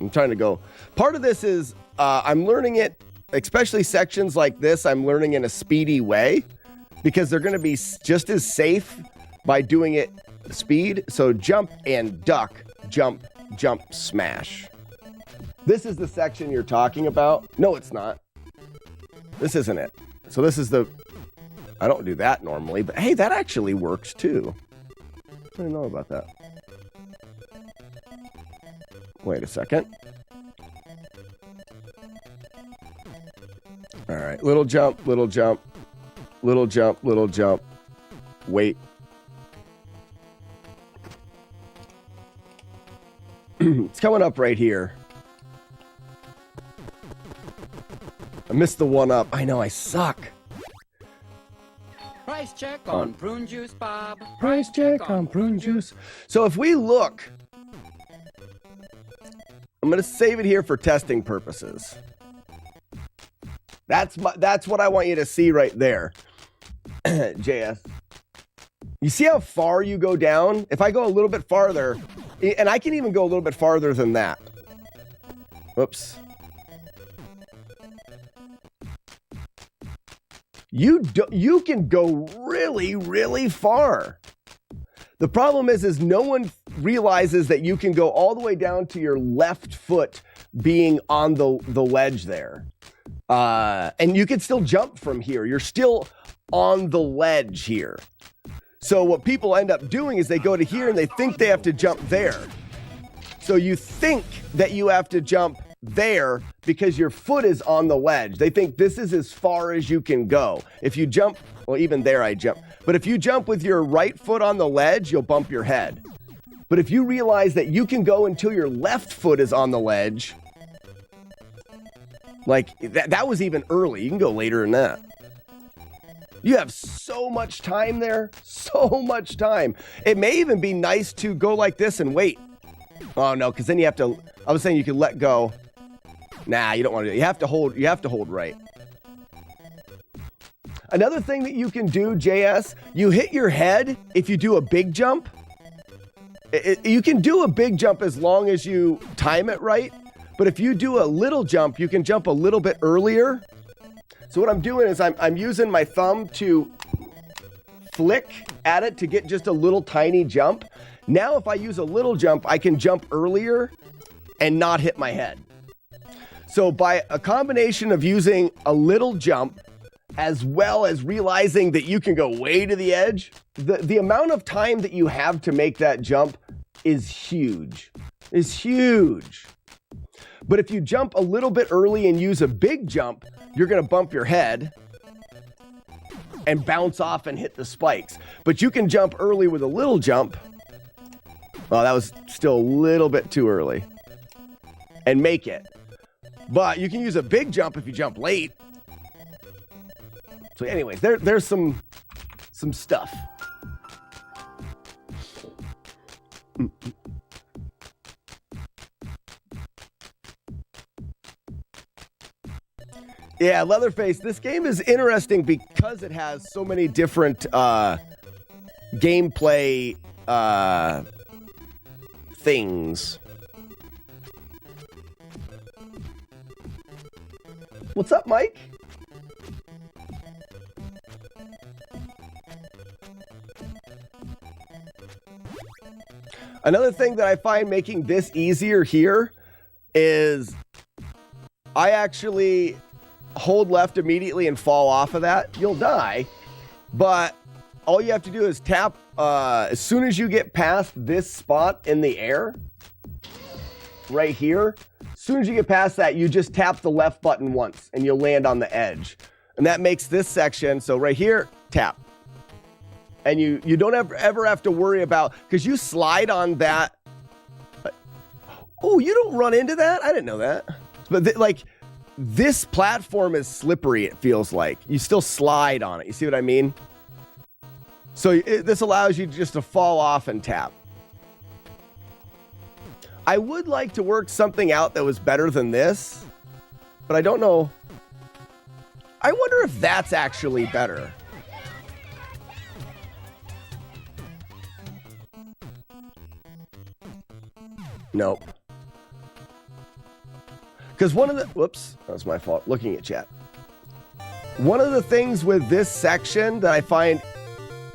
I'm trying to go. Part of this is I'm learning it, especially sections like this, I'm learning in a speedy way because they're going to be just as safe by doing it speed. So jump and duck, jump, smash. This is the section you're talking about. No, it's not. This isn't it. So this is I don't do that normally, but hey, that actually works too. I didn't know about that. Wait a second. All right, little jump, little jump, little jump, little jump. Wait. It's coming up right here. I missed the one up. I know, I suck. Price check on prune juice, Bob. Price check on prune juice. So if we look, I'm going to save it here for testing purposes. That's what I want you to see right there. JS. You see how far you go down? If I go a little bit farther, and I can even go a little bit farther than that. Whoops. You can go really, really far. The problem is no one realizes that you can go all the way down to your left foot being on the ledge there. And you can still jump from here. You're still on the ledge here. So what people end up doing is they go to here and they think they have to jump there. So you think that you have to jump there because your foot is on the ledge. They think this is as far as you can go. If you jump, well, even there I jump. But if you jump with your right foot on the ledge, you'll bump your head. But if you realize that you can go until your left foot is on the ledge, like that was even early. You can go later than that. You have so much time there, so much time. It may even be nice to go like this and wait. Oh no, because then you have to, I was saying you can let go. Nah, you don't want to do it. You have to hold right. Another thing that you can do, JS, you hit your head if you do a big jump. You can do a big jump as long as you time it right. But if you do a little jump, you can jump a little bit earlier. So what I'm doing is I'm using my thumb to flick at it to get just a little tiny jump. Now if I use a little jump, I can jump earlier and not hit my head. So by a combination of using a little jump as well as realizing that you can go way to the edge, the amount of time that you have to make that jump is huge. But if you jump a little bit early and use a big jump, you're going to bump your head and bounce off and hit the spikes. But you can jump early with a little jump. Well, that was still a little bit too early. And make it. But you can use a big jump if you jump late. So anyways, there's some stuff. Yeah, Leatherface, this game is interesting because it has so many different gameplay things. What's up, Mike? Another thing that I find making this easier here is I actually hold left immediately and fall off of that. You'll die, but all you have to do is tap as soon as you get past this spot in the air right here. As soon as you get past that, you just tap the left button once and you'll land on the edge. And that makes this section, so right here, tap. And you don't ever have to worry about, because you slide on that Oh, you don't run into that? I didn't know that. But like, this platform is slippery, it feels like. You still slide on it. You see what I mean? So this allows you just to fall off and tap. I would like to work something out that was better than this, but I don't know. I wonder if that's actually better. Nope. Because one of the, whoops, that was my fault, looking at chat. One of the things with this section that I find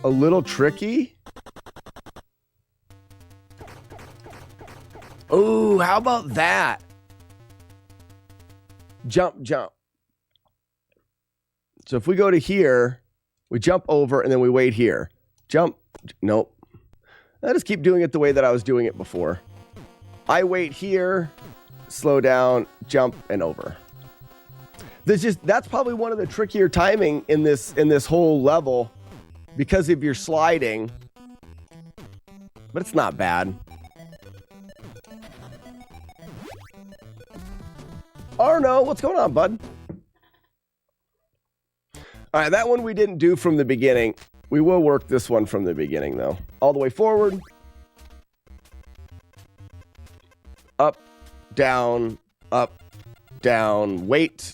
a little tricky. Oh, how about that? Jump, jump. So if we go to here, we jump over and then we wait here. Jump, nope. I just keep doing it the way that I was doing it before. I wait here, slow down, jump, and over. That's probably one of the trickier timing in this whole level because of your sliding. But it's not bad. Arno, what's going on, bud? All right, that one we didn't do from the beginning. We will work this one from the beginning, though. All the way forward. Up, down, wait,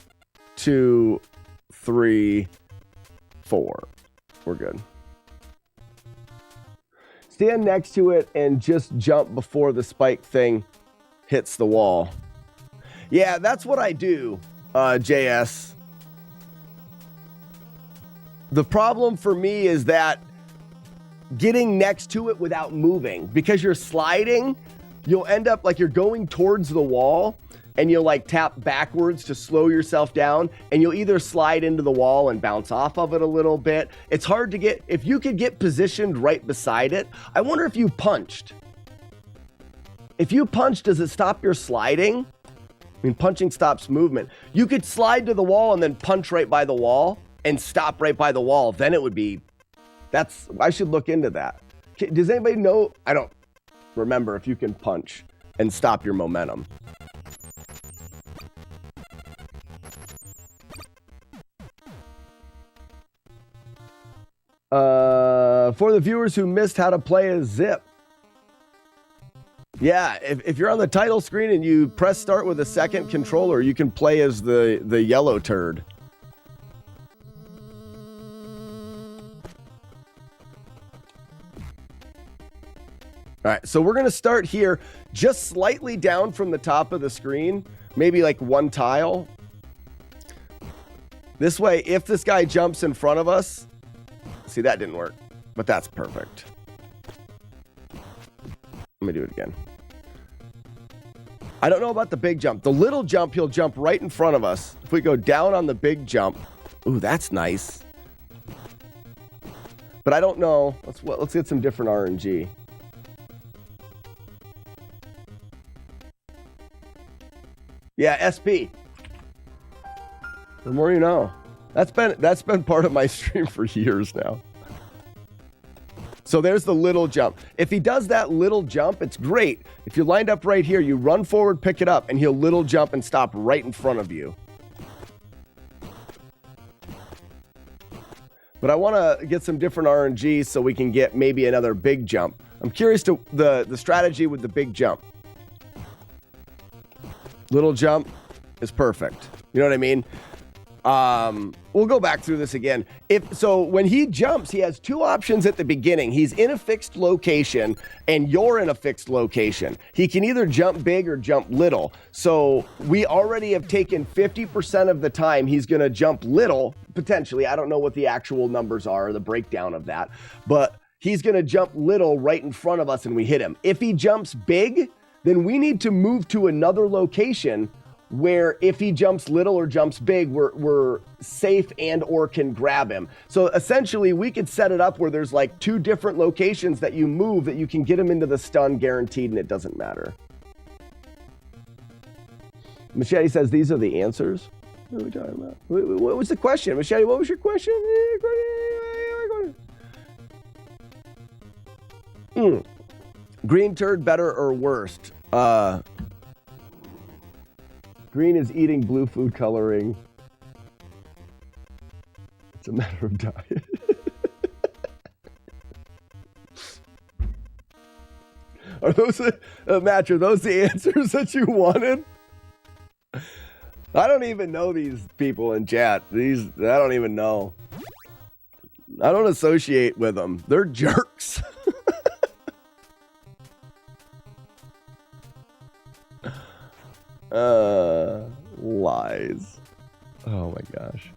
2, 3, 4. We're good. Stand next to it and just jump before the spike thing hits the wall. Yeah, that's what I do, JS. The problem for me is that getting next to it without moving, because you're sliding, you'll end up like you're going towards the wall and you'll like tap backwards to slow yourself down, and you'll either slide into the wall and bounce off of it a little bit. It's hard to get, if you could get positioned right beside it. I wonder if you punched. If you punch, does it stop your sliding? I mean, punching stops movement. You could slide to the wall and then punch right by the wall and stop right by the wall. Then it would be, I should look into that. Does anybody know? I don't remember if you can punch and stop your momentum. For the viewers who missed how to play a zip. Yeah, if you're on the title screen and you press start with a second controller, you can play as the yellow turd. All right, so we're going to start here just slightly down from the top of the screen, maybe like one tile. This way, if this guy jumps in front of us, see, that didn't work, but that's perfect. Let me do it again. I don't know about the big jump. The little jump, he'll jump right in front of us. If we go down on the big jump, ooh, that's nice. But I don't know. Let's get some different RNG. Yeah, SP. The more you know. That's been part of my stream for years now. So there's the little jump. If he does that little jump, it's great. If you're lined up right here, you run forward, pick it up, and he'll little jump and stop right in front of you. But I want to get some different RNG so we can get maybe another big jump. I'm curious to the strategy with the big jump. Little jump is perfect. You know what I mean? We'll go back through this again. So when he jumps, he has two options at the beginning. He's in a fixed location and you're in a fixed location. He can either jump big or jump little. So we already have taken 50% of the time he's going to jump little, potentially. I don't know what the actual numbers are, the breakdown of that, but he's going to jump little right in front of us and we hit him. If he jumps big, then we need to move to another location where if he jumps little or jumps big, we're safe and or can grab him. So essentially, we could set it up where there's like two different locations that you move that you can get him into the stun guaranteed, and it doesn't matter. Machete says these are the answers. What are we talking about? What was the question? Machete, what was your question? Green turd, better or worst? Green is eating blue food coloring. It's a matter of diet. Are those Match, are those the answers that you wanted? I don't even know these people in chat. I don't even know. I don't associate with them. They're jerks. Lies. Oh my gosh.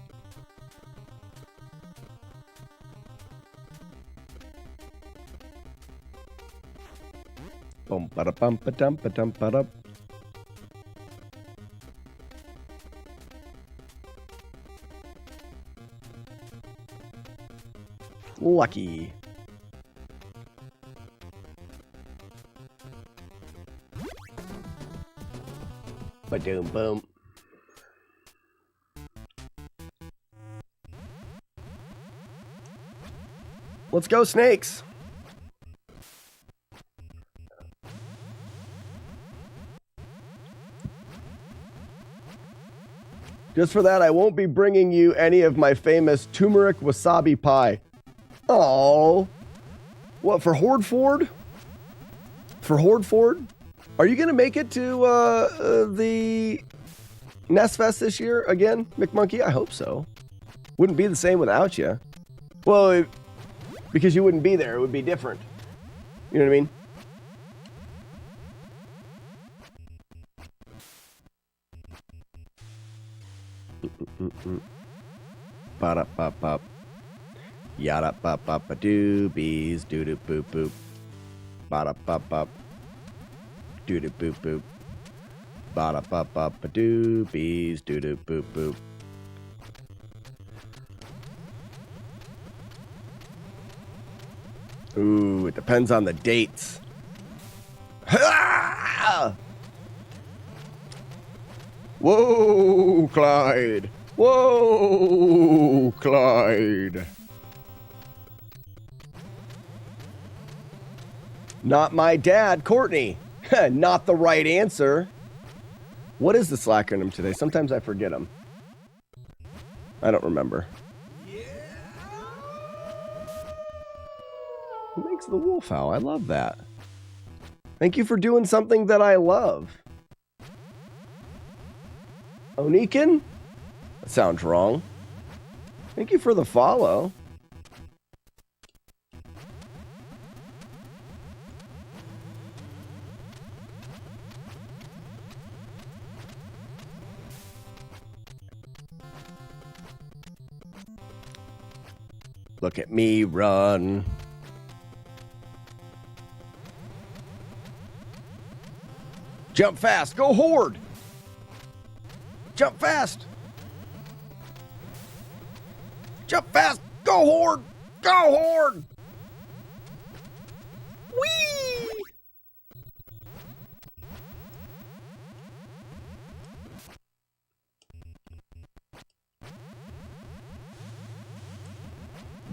Bum ba da bum ba dum ba dum ba da. Lucky. Ba-doom boom. Let's go, snakes. Just for that, I won't be bringing you any of my famous turmeric wasabi pie. Oh, what, for Horde Ford? For Horde Ford? Are you going to make it to the NES Fest this year again, McMonkey? I hope so. Wouldn't be the same without you. Well, because you wouldn't be there, it would be different. You know what I mean? Ba-da-ba-ba. Yada-ba-ba-ba-doo-bees, doo-doo-boop-boop. Ba-da-ba-ba. Doo-doo-boop-boop. Ba-da-ba-ba-ba-doo-bees, doo-doo-boop-boop. Ooh, it depends on the dates. Ha! Whoa, Clyde. Whoa, Clyde. Not my dad, Courtney. Not the right answer. What is the Slack acronym today? Sometimes I forget them. I don't remember. Who makes the wolf owl? I love that. Thank you for doing something that I love. Onikin? That sounds wrong. Thank you for the follow. Look at me run. Jump fast. Go Horde. Jump fast. Jump fast. Go Horde. Go Horde. Whee!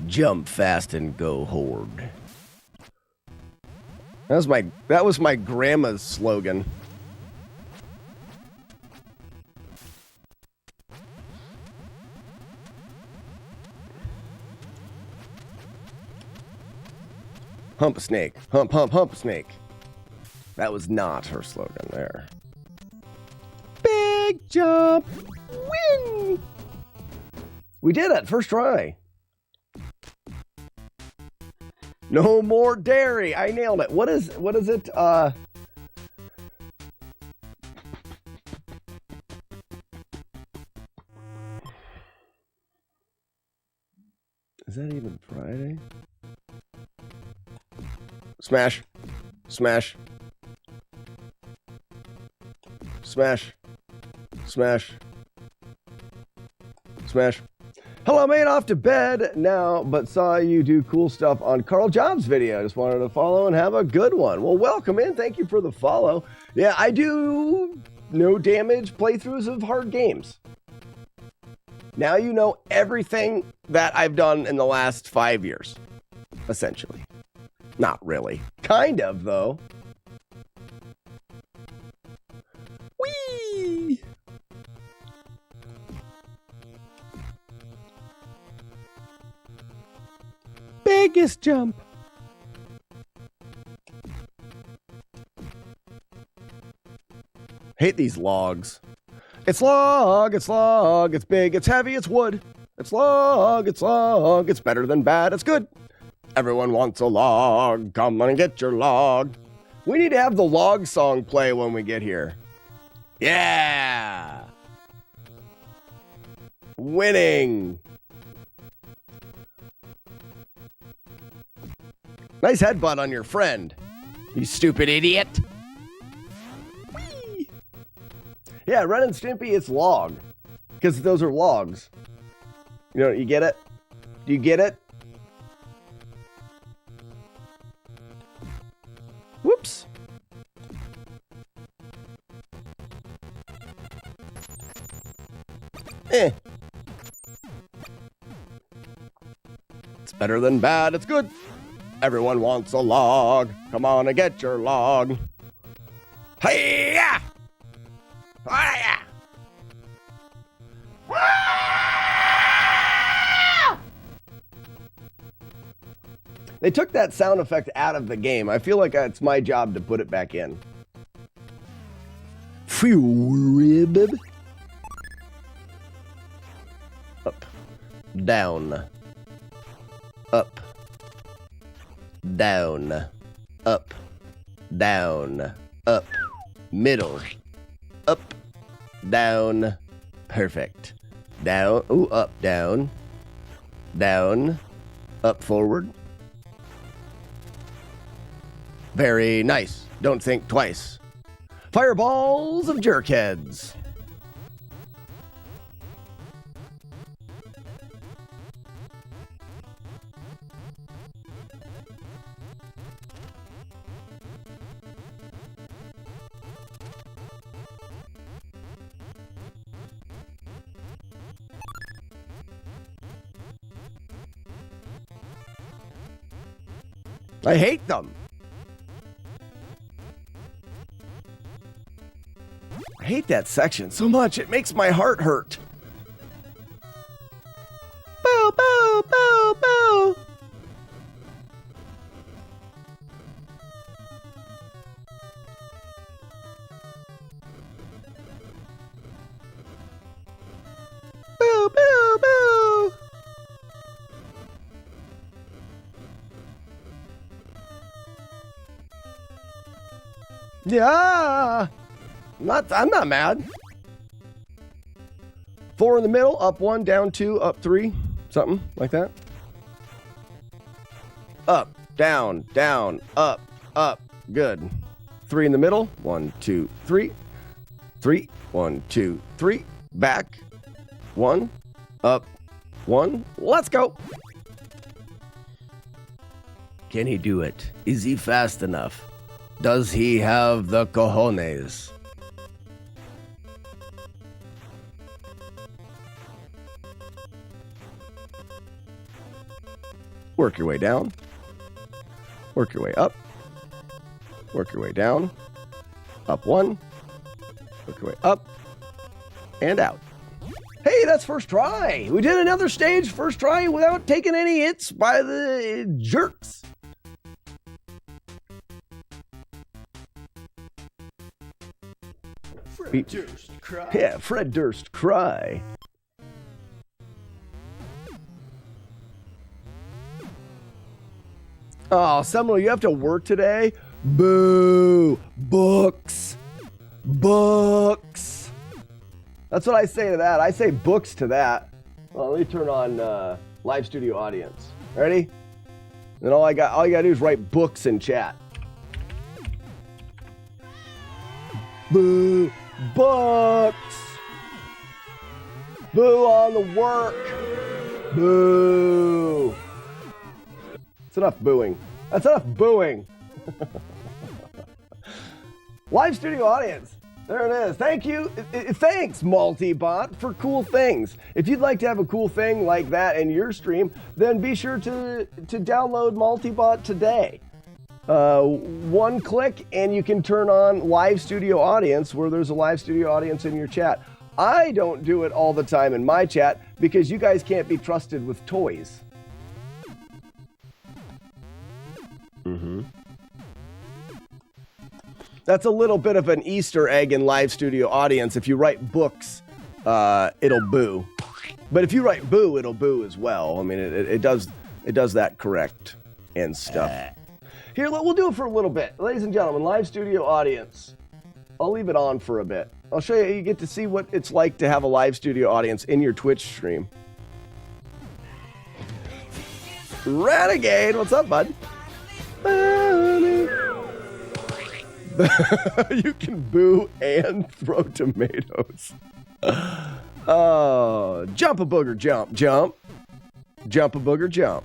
Jump fast and go Horde. That was my grandma's slogan. Hump a snake. Hump, hump, hump a snake. That was not her slogan there. Big jump. Win. We did it. First try. No more dairy. I nailed it. What is it? Is that even Friday? Smash. Smash. Smash. Smash. Smash. Hello, made off to bed now, but saw you do cool stuff on Carl Jobs' video. Just wanted to follow and have a good one. Well, welcome in. Thank you for the follow. Yeah, I do no damage playthroughs of hard games. Now you know everything that I've done in the last 5 years, essentially. Not really. Kind of, though. Whee! biggest jump. Hate these logs. It's log, it's log, it's big, it's heavy, it's wood. It's log, it's better than bad, it's good. Everyone wants a log, come on and get your log. We need to have the log song play when we get here. Yeah! Winning! Nice headbutt on your friend, you stupid idiot. Whee! Yeah, Ren and Stimpy, it's log. Because those are logs. You know, you get it? Do you get it? Whoops. It's better than bad, it's good. Everyone wants a log. Come on and get your log. Hey-ya! Hi-ya! They took that sound effect out of the game. I feel like it's my job to put it back in. Rib. Up. Down. Up. Down. Up. Down. Up. Middle. Up. Down. Perfect. Down. Ooh, up, down. Down. Up, forward. Very nice. Don't think twice. Fireballs of jerkheads. I hate them. I hate that section so much, it makes my heart hurt. Boo, boo, boo, boo. Boo, boo, boo. Yeah. I'm not mad. 4 in the middle, up 1, down 2, up 3, something like that. Up, down, up, up. Good. 3 in the middle. 1, 2, 3. 3. 1, 2, 3. Back. 1. Up. 1. Let's go. Can he do it? Is he fast enough? Does he have the cojones? Work your way down. Work your way up. Work your way down. Up 1. Work your way up. And out. Hey, that's first try. We did another stage first try without taking any hits by the jerks. Fred Durst cry. Yeah, Fred Durst cry. Oh, Seminole, you have to work today? Boo! Books! Books! That's what I say to that. I say books to that. Well, let me turn on live studio audience. Ready? Then all you gotta do is write books in chat. Boo! Books! Boo on the work! Boo! That's enough booing. That's enough booing. Live studio audience. There it is. Thank you. Thanks, Multibot, for cool things. If you'd like to have a cool thing like that in your stream, then be sure to download Multibot today. 1 click and you can turn on live studio audience where there's a live studio audience in your chat. I don't do it all the time in my chat because you guys can't be trusted with toys. That's a little bit of an Easter egg in Live Studio Audience. If you write books, it'll boo. But if you write boo, it'll boo as well. I mean, it does that correct and stuff. Here, we'll do it for a little bit. Ladies and gentlemen, Live Studio Audience. I'll leave it on for a bit. I'll show you. You get to see what it's like to have a Live Studio Audience in your Twitch stream. Renegade, what's up, bud? You can boo and throw tomatoes. Oh, jump a booger, jump, jump. Jump a booger, jump.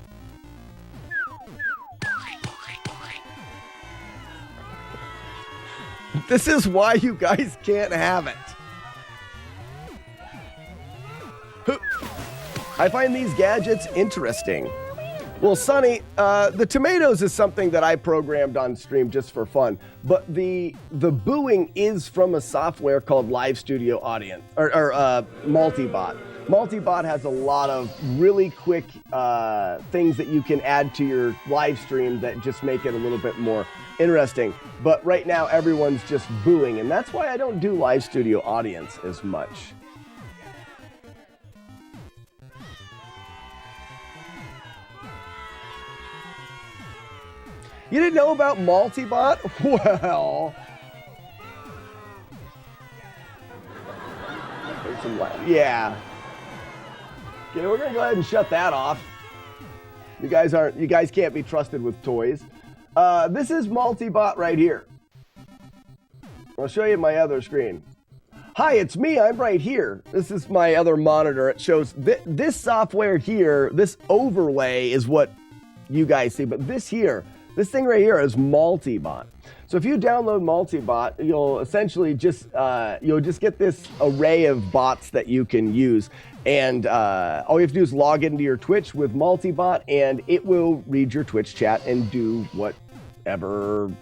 This is why you guys can't have it. I find these gadgets interesting. Well, Sonny, the tomatoes is something that I programmed on stream just for fun, but the booing is from a software called Live Studio Audience, or Multibot. Multibot has a lot of really quick things that you can add to your live stream that just make it a little bit more interesting. But right now, everyone's just booing, and that's why I don't do Live Studio Audience as much. You didn't know about Multibot? Well, yeah. Okay, we're gonna go ahead and shut that off. You guys can't be trusted with toys. This is Multibot right here. I'll show you my other screen. Hi, it's me. I'm right here. This is my other monitor. It shows this software here. This overlay is what you guys see, but this thing right here is Multibot. So if you download Multibot, you'll essentially just get this array of bots that you can use. And all you have to do is log into your Twitch with Multibot, and it will read your Twitch chat and do whatever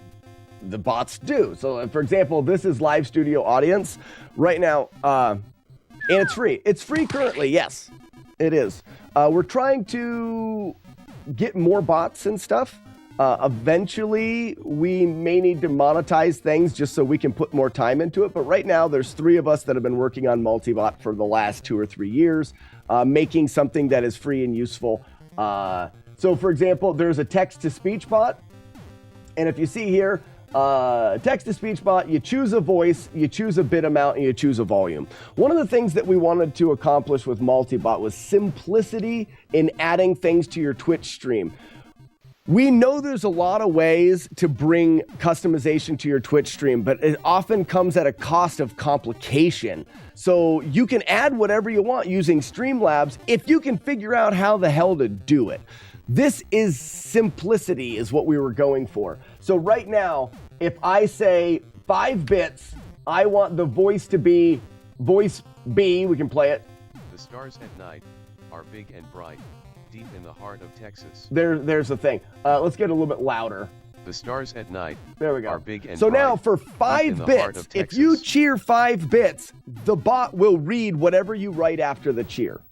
the bots do. So for example, this is Live Studio Audience right now, and it's free. It's free currently, yes, it is. We're trying to get more bots and stuff. Eventually, we may need to monetize things just so we can put more time into it. But right now, there's 3 of us that have been working on Multibot for the last 2 or 3 years, making something that is free and useful. So, for example, there's a text-to-speech bot. And if you see here, text-to-speech bot, you choose a voice, you choose a bit amount, and you choose a volume. One of the things that we wanted to accomplish with Multibot was simplicity in adding things to your Twitch stream. We know there's a lot of ways to bring customization to your Twitch stream, but it often comes at a cost of complication. So you can add whatever you want using Streamlabs if you can figure out how the hell to do it. This is simplicity is what we were going for. So right now, if I say 5 bits, I want the voice to be voice B, we can play it. The stars at night are big and bright. Deep in the heart of Texas. There's the thing. Let's get a little bit louder. The stars at night there we go. Are big and so bright, now for 5 bits, if you cheer 5 bits, the bot will read whatever you write after the cheer.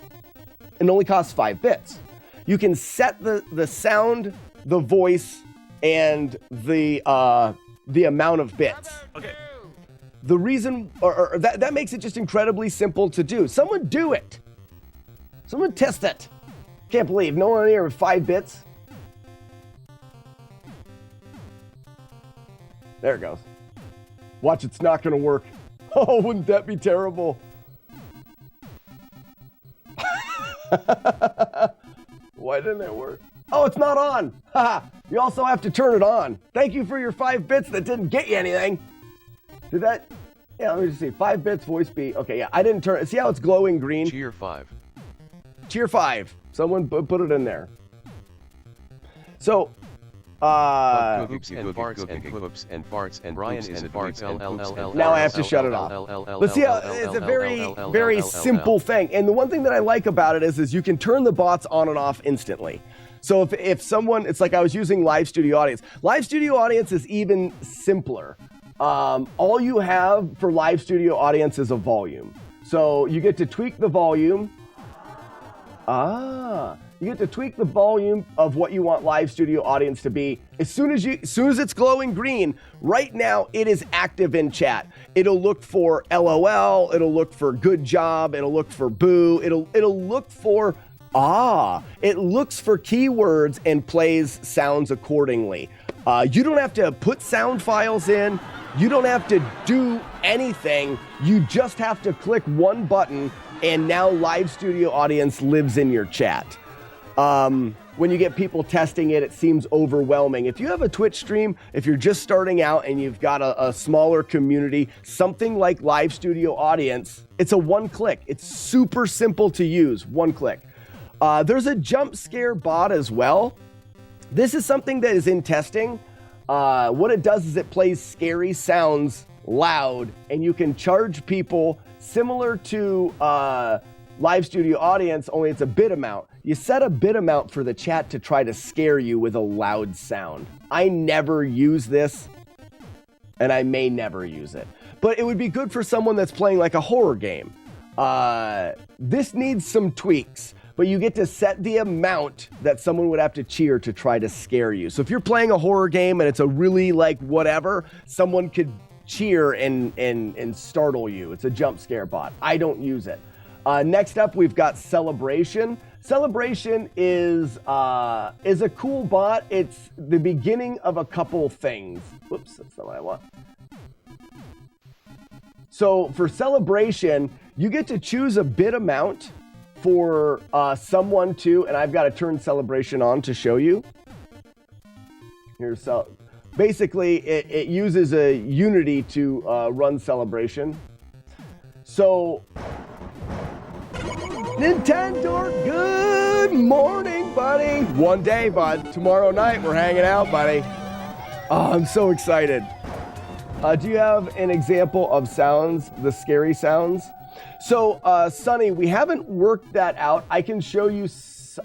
It only costs 5 bits. You can set the sound, the voice, and the amount of bits. Okay. The reason, or that makes it just incredibly simple to do. Someone do it. Someone test it. Can't believe no one here with 5 bits. There it goes. Watch, it's not going to work. Oh, wouldn't that be terrible? Why didn't it work? Oh, it's not on. Haha. You also have to turn it on. Thank you for your 5 bits that didn't get you anything. Did that? Yeah, let me just see. 5 bits, voice beat. Okay, yeah, I didn't turn it. See how it's glowing green? Cheer 5. Cheer 5. Someone put it in there. So, Oops and farts and whoops and farts and Brian is it farts and now I have to shut it off. Let's see how it's a very simple thing. And the one thing that I like about it is you can turn the bots on and off instantly. So if someone, it's like I was using Live Studio Audience. Live Studio Audience is even simpler. All you have for Live Studio Audience is a volume. So you get to tweak the volume. You get to tweak the volume of what you want live studio audience to be. As soon as it's glowing green, right now it is active in chat. It'll look for LOL, it'll look for good job, it'll look for boo, it'll look for it looks for keywords and plays sounds accordingly. You don't have to put sound files in. You don't have to do anything. You just have to click one button and now live studio audience lives in your chat. When you get people testing it, it seems overwhelming. If you have a Twitch stream, if you're just starting out and you've got a smaller community, something like live studio audience, it's a one click. It's super simple to use, one click. There's a jump scare bot as well. This is something that is in testing. What it does is it plays scary sounds loud, and you can charge people similar to live studio audience, only it's a bit amount. You set a bit amount for the chat to try to scare you with a loud sound. I never use this, and I may never use it. But it would be good for someone that's playing like a horror game. This needs some tweaks, but you get to set the amount that someone would have to cheer to try to scare you. So if you're playing a horror game and it's a really like whatever, someone could cheer and startle you. It's a jump scare bot. I don't use it. Next up, we've got Celebration. Celebration is a cool bot. It's the beginning of a couple things. Whoops, that's not what I want. So for Celebration, you get to choose a bit amount for someone to, and I've got to turn Celebration on to show you. Here's basically it uses a Unity to run Celebration. So Nintendo, good morning, buddy. One day, bud. Tomorrow night, we're hanging out, buddy. Oh, I'm so excited. Do you have an example of sounds, the scary sounds? So, Sonny, we haven't worked that out. I can show you,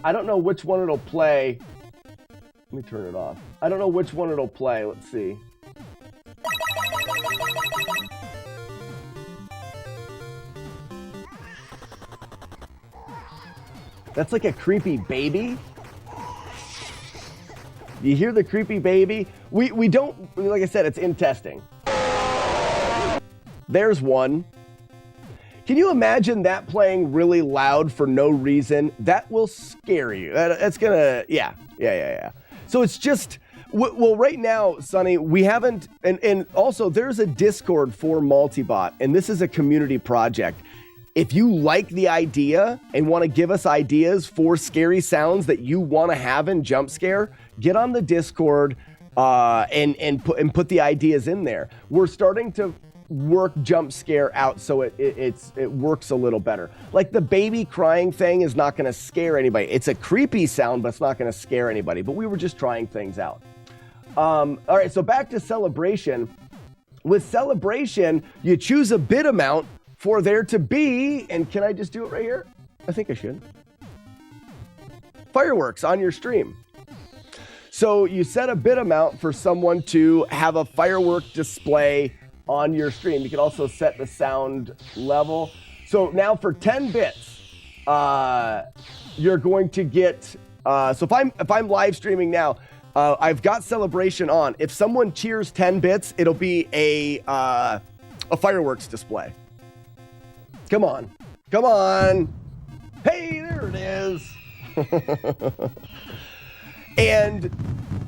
I don't know which one it'll play. Let me turn it off. I don't know which one it'll play. Let's see. That's like a creepy baby. You hear the creepy baby? We don't, like I said, it's in testing. There's one. Can you imagine that playing really loud for no reason? That will scare you. That's gonna, yeah. So it's just, well, right now, Sonny, we haven't, and also there's a Discord for Multibot, and this is a community project. If you like the idea and want to give us ideas for scary sounds that you want to have in Jump Scare, get on the Discord and put the ideas in there. We're starting to work Jump Scare out so it works a little better. Like the baby crying thing is not going to scare anybody. It's a creepy sound, but it's not going to scare anybody. But we were just trying things out. All right, so back to Celebration. With Celebration, you choose a bit amount for there to be, and can I just do it right here? I think I should. Fireworks on your stream. So you set a bit amount for someone to have a firework display on your stream. You can also set the sound level. So now for 10 bits, you're going to get, so if I'm live streaming now, I've got Celebration on. If someone cheers 10 bits, it'll be a fireworks display. Come on. Hey, there it is. And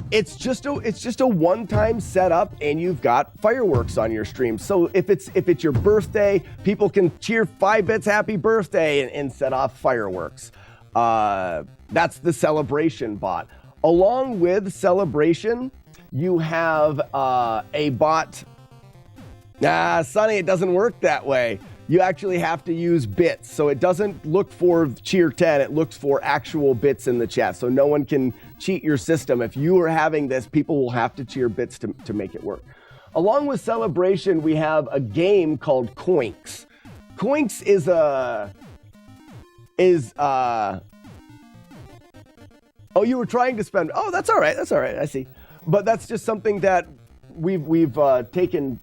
it's just a one-time setup, and you've got fireworks on your stream. So if it's your birthday, people can cheer 5 bits happy birthday and set off fireworks. That's the Celebration bot. Along with Celebration, you have a bot. Sonny, it doesn't work that way. You actually have to use bits. So it doesn't look for cheer 10, it looks for actual bits in the chat. So no one can cheat your system. If you are having this, people will have to cheer bits to make it work. Along with Celebration, we have a game called Coinks. Coinks is oh, you were trying to spend, oh, that's all right, I see. But that's just something that we've taken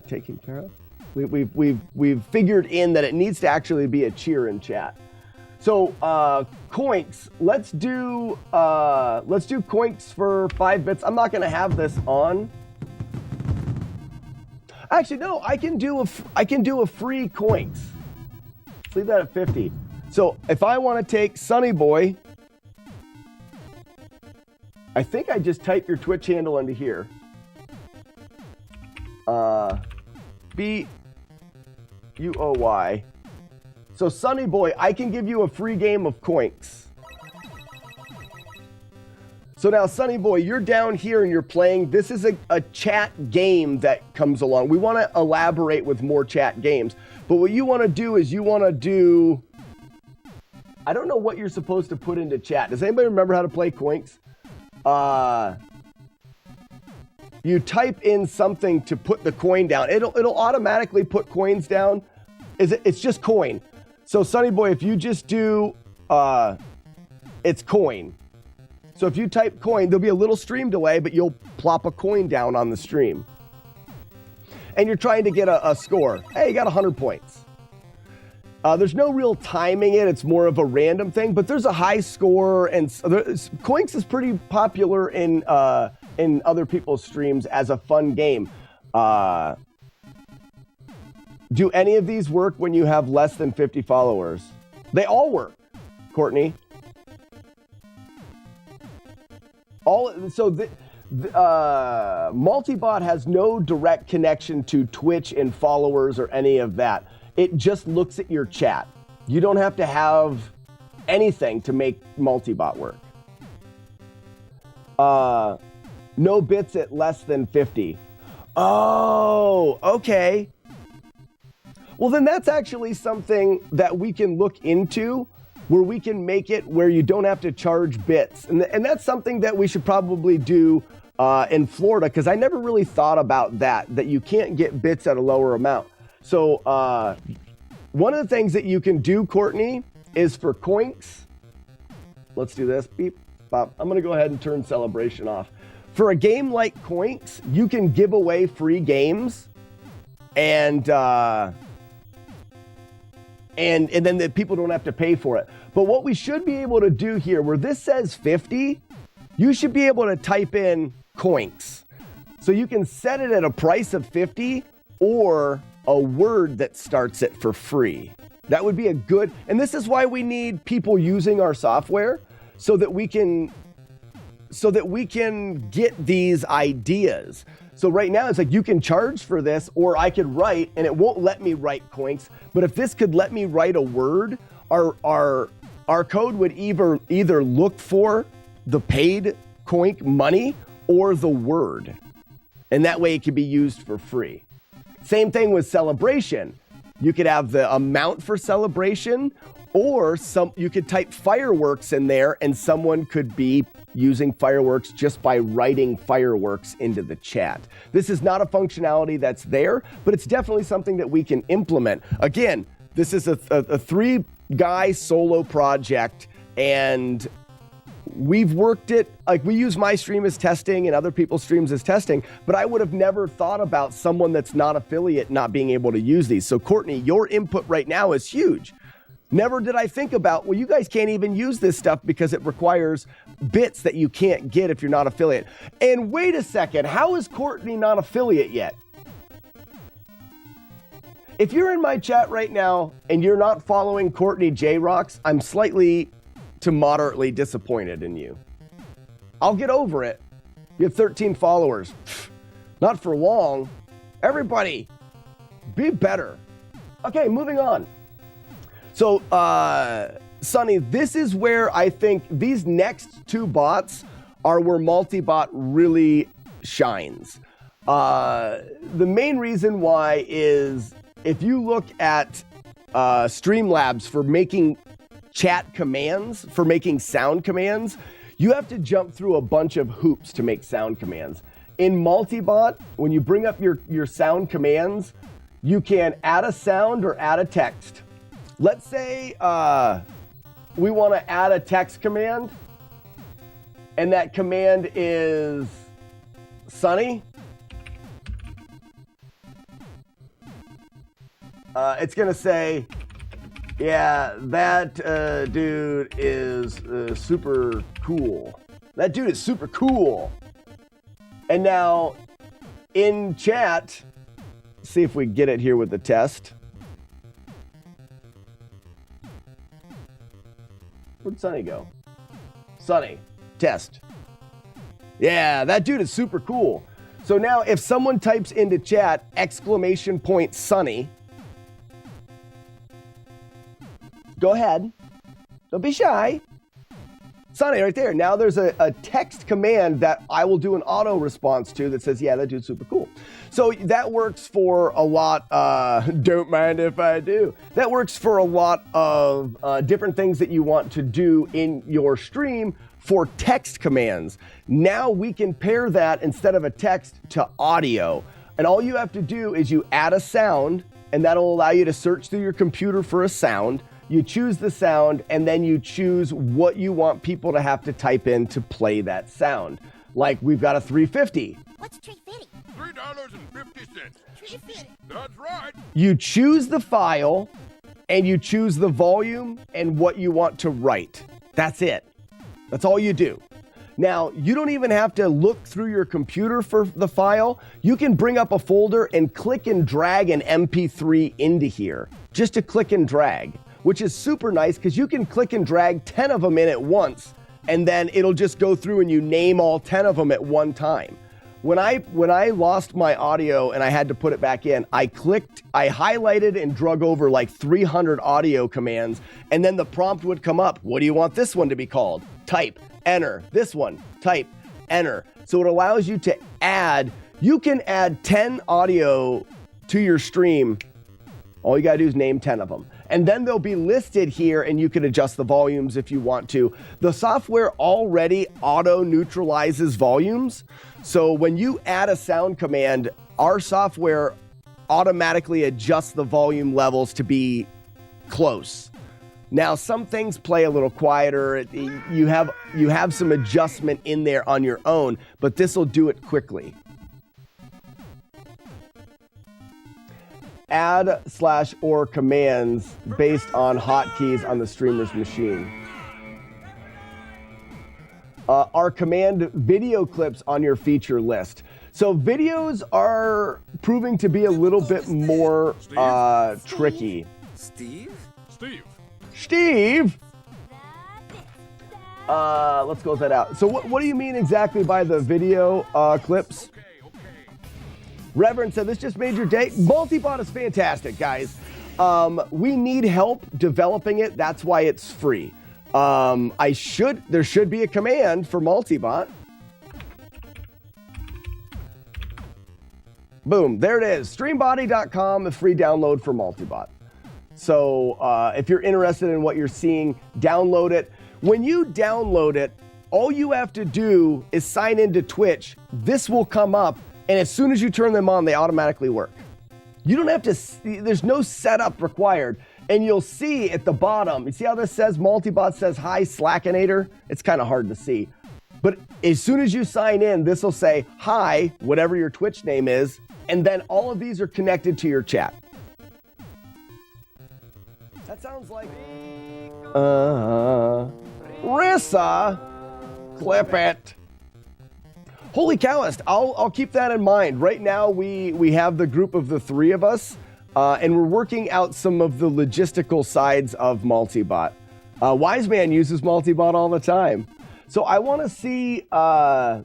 care of. We've figured in that it needs to actually be a cheer in chat. So coinks, let's do coinks for 5 bits. I'm not gonna have this on. Actually, no, I can do a free coinks. Let's leave that at 50. So if I want to take Sunny Boy, I think I just type your Twitch handle into here. B-U-O-Y. So Sunny Boy, I can give you a free game of coinks. So now, Sunny Boy, you're down here and you're playing. This is a chat game that comes along. We want to elaborate with more chat games. But what you want to do is you want to do... I don't know what you're supposed to put into chat. Does anybody remember how to play coinks? You type in something to put the coin down. It'll automatically put coins down. It's just coin. So Sunny Boy, if you just do... it's coin. So if you type coin, there'll be a little stream delay, but you'll plop a coin down on the stream. And you're trying to get a score. Hey, you got 100 points. There's no real timing it. It's more of a random thing, but there's a high score, and coinks is pretty popular in other people's streams as a fun game. Do any of these work when you have less than 50 followers? They all work, Courtney. Multibot has no direct connection to Twitch and followers or any of that. It just looks at your chat. You don't have to have anything to make Multibot work. No bits at less than 50. Oh, okay. Well, then that's actually something that we can look into, where we can make it where you don't have to charge bits. And that's something that we should probably do in Florida, because I never really thought about that you can't get bits at a lower amount. So one of the things that you can do, Courtney, is for coinks. Let's do this. Beep, bop. I'm going to go ahead and turn celebration off. For a game like coinks, you can give away free games, and then the people don't have to pay for it. But what we should be able to do here, where this says 50, you should be able to type in coinks. So you can set it at a price of 50 or a word that starts it for free. That would be a good, and this is why we need people using our software so that we can get these ideas. So right now it's like you can charge for this, or I could write, and it won't let me write coinks. But if this could let me write a word, our code would either look for the paid coink money or the word. And that way it could be used for free. Same thing with celebration. You could have the amount for celebration, or you could type fireworks in there and someone could be using fireworks just by writing fireworks into the chat. This is not a functionality that's there, but it's definitely something that we can implement. Again, this is a 3-guy solo project, and we've worked it, like we use my stream as testing and other people's streams as testing, but I would have never thought about someone that's not affiliate not being able to use these. So Courtney, your input right now is huge. Never did I think about, well, you guys can't even use this stuff because it requires bits that you can't get if you're not affiliate. And wait a second, how is Courtney not affiliate yet? If you're in my chat right now and you're not following Courtney J Rocks, I'm slightly to moderately disappointed in you. I'll get over it. You have 13 followers. Not for long. Everybody, be better. Okay, moving on. So, Sonny, this is where I think these next 2 bots are where Multibot really shines. The main reason why is if you look at Streamlabs for making chat commands, for making sound commands, you have to jump through a bunch of hoops to make sound commands. In Multibot, when you bring up your sound commands, you can add a sound or add a text. Let's say we want to add a text command, and that command is Sunny. It's going to say, Yeah, that dude is super cool. That dude is super cool. And now, in chat, see if we get it here with the test. Where'd Sonny go? Sonny, test. Yeah, that dude is super cool. So now if someone types into chat, !Sonny, go ahead. Don't be shy. Sonny, right there. Now there's a text command that I will do an auto response to that says, yeah, that dude's super cool. So that works for a lot, don't mind if I do. That works for a lot of different things that you want to do in your stream for text commands. Now we can pair that instead of a text to audio. And all you have to do is you add a sound, and that'll allow you to search through your computer for a sound. You choose the sound, and then you choose what you want people to have to type in to play that sound. Like, we've got a 350. What's $3.50? $3.50. That's right. You choose the file, and you choose the volume and what you want to write. That's it. That's all you do. Now, you don't even have to look through your computer for the file. You can bring up a folder and click and drag an MP3 into here. Just to click and drag, which is super nice because you can click and drag 10 of them in at once, and then it'll just go through and you name all 10 of them at one time. When I lost my audio and I had to put it back in, I highlighted and drug over like 300 audio commands, and then the prompt would come up. What do you want this one to be called? Type, enter. This one, type, enter. So it allows you to you can add 10 audio to your stream. All you gotta do is name 10 of them. And then they'll be listed here, and you can adjust the volumes if you want to. The software already auto-neutralizes volumes. So when you add a sound command, our software automatically adjusts the volume levels to be close. Now, some things play a little quieter. You have some adjustment in there on your own, but this will do it quickly. Add/or commands based on hotkeys on the streamer's machine. Are command video clips on your feature list. So videos are proving to be a little bit more tricky. Steve? Let's close that out. So what do you mean exactly by the video clips? Reverend said, this just made your day. Multibot is fantastic, guys. We need help developing it. That's why it's free. There should be a command for Multibot. Boom, there it is. Streambody.com, a free download for Multibot. So if you're interested in what you're seeing, download it. When you download it, all you have to do is sign into Twitch. This will come up, and as soon as you turn them on, they automatically work. You don't have to, there's no setup required. And you'll see at the bottom, you see how this says, Multibot says, hi, Slackinator? It's kind of hard to see. But as soon as you sign in, this will say, hi, whatever your Twitch name is, and then all of these are connected to your chat. That sounds like... Rissa, clip it. Holy Cowist, I'll keep that in mind. Right now, we have the group of the three of us, and we're working out some of the logistical sides of Multibot. Wise Man uses Multibot all the time. So I want to see, McMonkey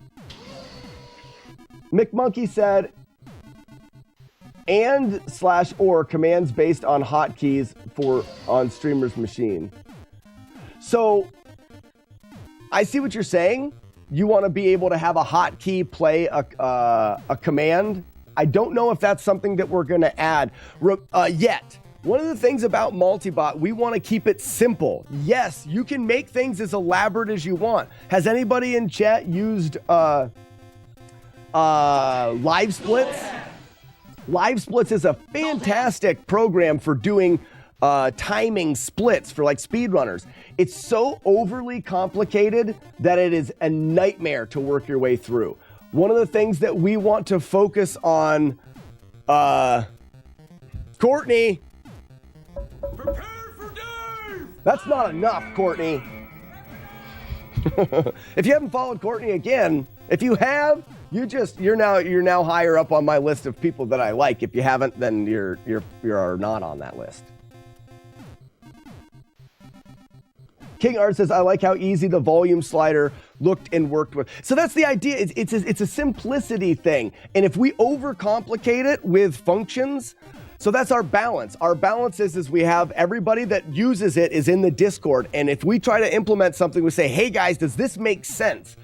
said, and/or commands based on hotkeys on streamer's machine. So I see what you're saying. You want to be able to have a hotkey play a command. I don't know if that's something that we're going to add yet. One of the things about Multibot, we want to keep it simple. Yes, you can make things as elaborate as you want. Has anybody in chat used live splits? Live splits is a fantastic program for doing timing splits for like speedrunners. It's so overly complicated that it is a nightmare to work your way through. One of the things that we want to focus on, Courtney. Prepare for death! That's not enough, Courtney. If you haven't followed Courtney again, if you have, you're now higher up on my list of people that I like. If you haven't, then you're not on that list. King Art says, I like how easy the volume slider looked and worked with. So that's the idea. It's a simplicity thing. And if we overcomplicate it with functions, so that's our balance. Our balance is we have everybody that uses it is in the Discord. And if we try to implement something, we say, hey guys, does this make sense?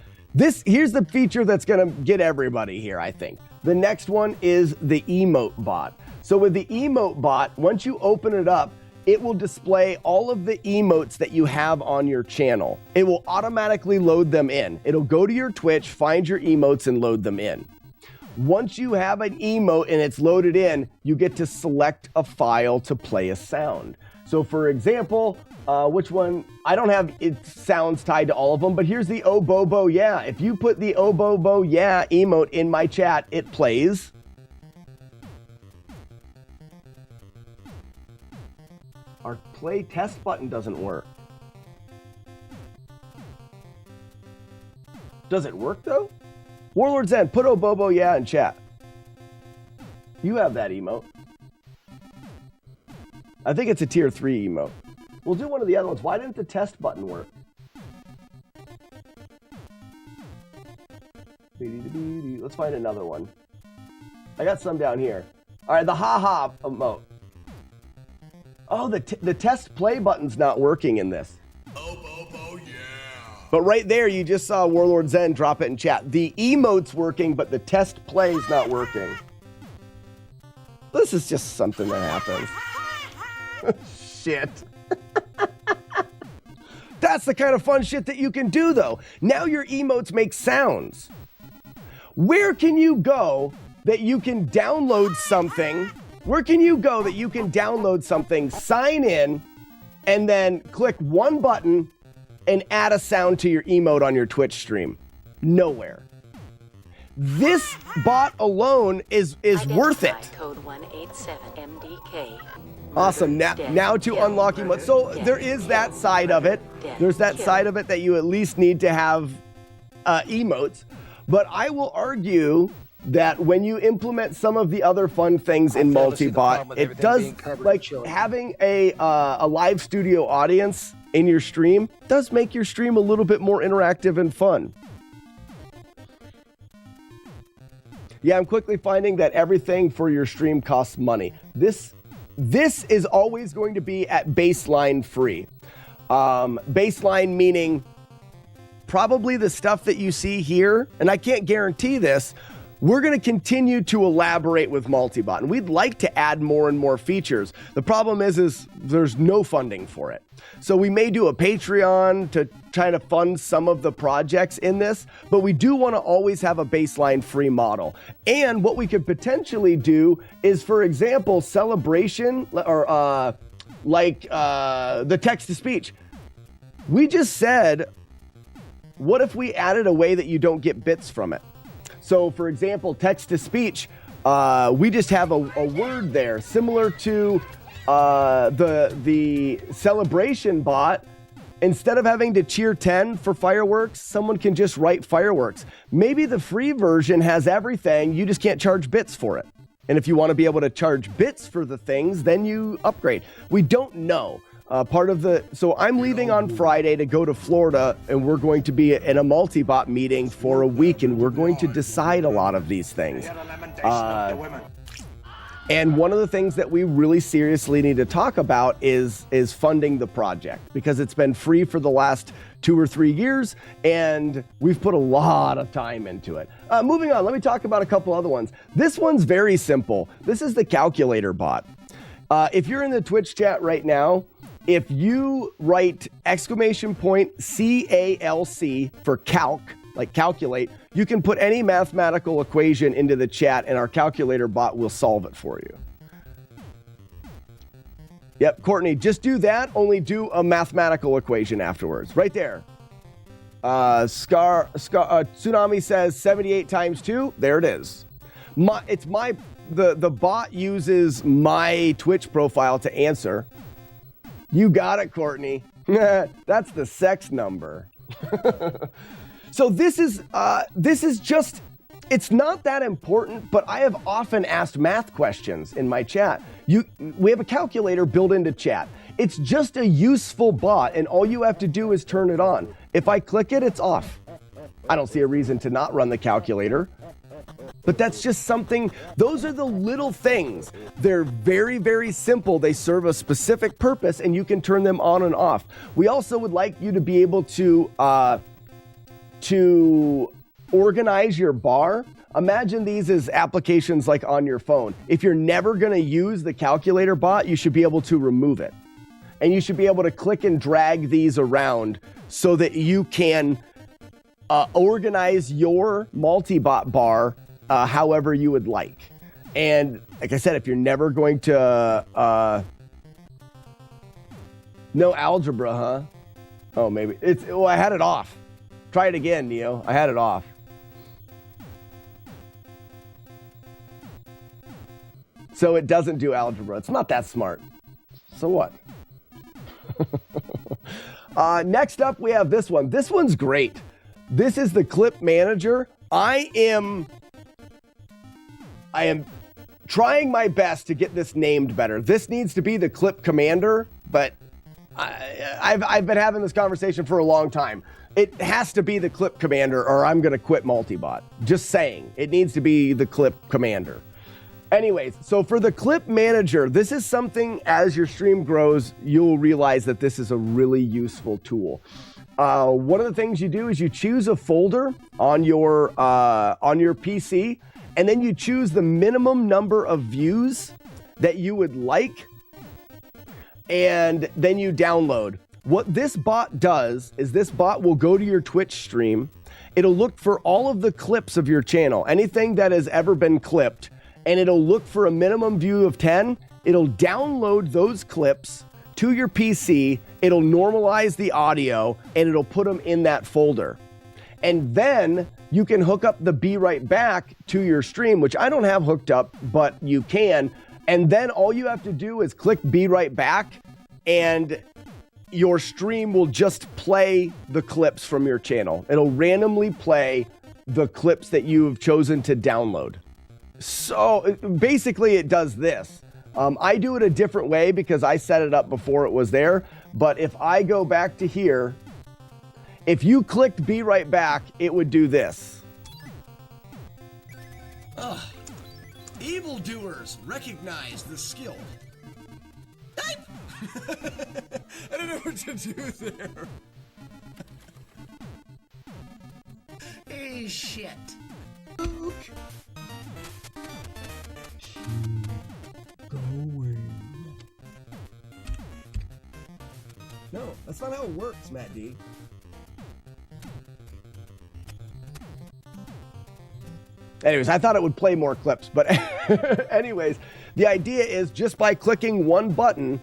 Here's the feature that's going to get everybody here, I think. The next one is the emote bot. So with the emote bot, once you open it up, it will display all of the emotes that you have on your channel. It will automatically load them in. It'll go to your Twitch, find your emotes, and load them in. Once you have an emote and it's loaded in, you get to select a file to play a sound. So for example, which one? I don't have sounds tied to all of them, but here's the Oh Bobo Yeah. If you put the Oh Bobo Yeah emote in my chat, it plays. Our play test button doesn't work. Does it work though? Warlord Zen, put Oh Bobo Yeah in chat. You have that emote. I think it's a tier 3 emote. We'll do one of the other ones. Why didn't the test button work? Let's find another one. I got some down here. All right, the haha emote. Oh, the test play button's not working in this. Oh, yeah. But right there, you just saw Warlord Zen drop it in chat. The emote's working, but the test play's not working. This is just something that happens. Shit. That's the kind of fun shit that you can do, though. Now your emotes make sounds. Where can you go that you can download something? Where can you go that you can download something, sign in, and then click one button and add a sound to your emote on your Twitch stream? Nowhere. This bot alone is worth it. Code 187MDK. Awesome. Now to unlock emotes. So there is that side of it. There's that side of it that you at least need to have emotes. But I will argue that when you implement some of the other fun things in multi-bot, it does, like having a live studio audience in your stream does make your stream a little bit more interactive and fun. Yeah, I'm quickly finding that everything for your stream costs money. This is always going to be at baseline free. Baseline meaning probably the stuff that you see here, and I can't guarantee this, we're going to continue to elaborate with multi-bot, and we'd like to add more and more features. The problem is there's no funding for it. So we may do a Patreon to try to fund some of the projects in this, but we do want to always have a baseline free model. And what we could potentially do is, for example, celebration or the text-to-speech. We just said, what if we added a way that you don't get bits from it? So, for example, text-to-speech, we just have a word there, similar to the celebration bot. Instead of having to cheer 10 for fireworks, someone can just write fireworks. Maybe the free version has everything, you just can't charge bits for it. And if you want to be able to charge bits for the things, then you upgrade. We don't know. So I'm leaving on Friday to go to Florida, and we're going to be in a multi-bot meeting for a week, and we're going to decide a lot of these things. And one of the things that we really seriously need to talk about is funding the project, because it's been free for the last 2 or 3 years, and we've put a lot of time into it. Moving on, let me talk about a couple other ones. This one's very simple. This is the calculator bot. If you're in the Twitch chat right now, if you write exclamation point CALC for calc, like calculate, you can put any mathematical equation into the chat and our calculator bot will solve it for you. Yep, Courtney, just do that, only do a mathematical equation afterwards. Right there. Tsunami says 78 times 2. There it is. The bot uses my Twitch profile to answer. You got it, Courtney. That's the sex number. So this is just, it's not that important, but I have often asked math questions in my chat. We have a calculator built into chat. It's just a useful bot, and all you have to do is turn it on. If I click it, it's off. I don't see a reason to not run the calculator. But that's just something, those are the little things. They're very, very simple. They serve a specific purpose, and you can turn them on and off. We also would like you to be able to organize your bar. Imagine these as applications like on your phone. If you're never going to use the calculator bot, you should be able to remove it. And you should be able to click and drag these around so that you can organize your multi-bot bar however you would like. And like I said, if you're never going to no algebra, huh? Oh, maybe I had it off. Try it again, Neo. I had it off. So it doesn't do algebra. It's not that smart. So what? Next up, we have this one. This one's great. This is the clip manager. I am trying my best to get this named better. This needs to be the clip commander, but I've been having this conversation for a long time. It has to be the clip commander or I'm going to quit multibot. Just saying. It needs to be the clip commander. Anyways, so for the clip manager, this is something as your stream grows, you'll realize that this is a really useful tool. One of the things you do is you choose a folder on your PC, and then you choose the minimum number of views that you would like, and then you download. What this bot does is this bot will go to your Twitch stream. It'll look for all of the clips of your channel, anything that has ever been clipped, and it'll look for a minimum view of 10. It'll download those clips to your PC. It'll normalize the audio, and it'll put them in that folder. And then you can hook up the Be Right Back to your stream, which I don't have hooked up, but you can. And then all you have to do is click Be Right Back, and your stream will just play the clips from your channel. It'll randomly play the clips that you've chosen to download. So basically it does this. I do it a different way because I set it up before it was there. But if I go back to here, if you clicked Be Right Back, it would do this. Evildoers recognize the skill. I don't know what to do there. Hey, shit. No, that's not how it works, Matt D. Anyways, I thought it would play more clips, but anyways, the idea is just by clicking one button,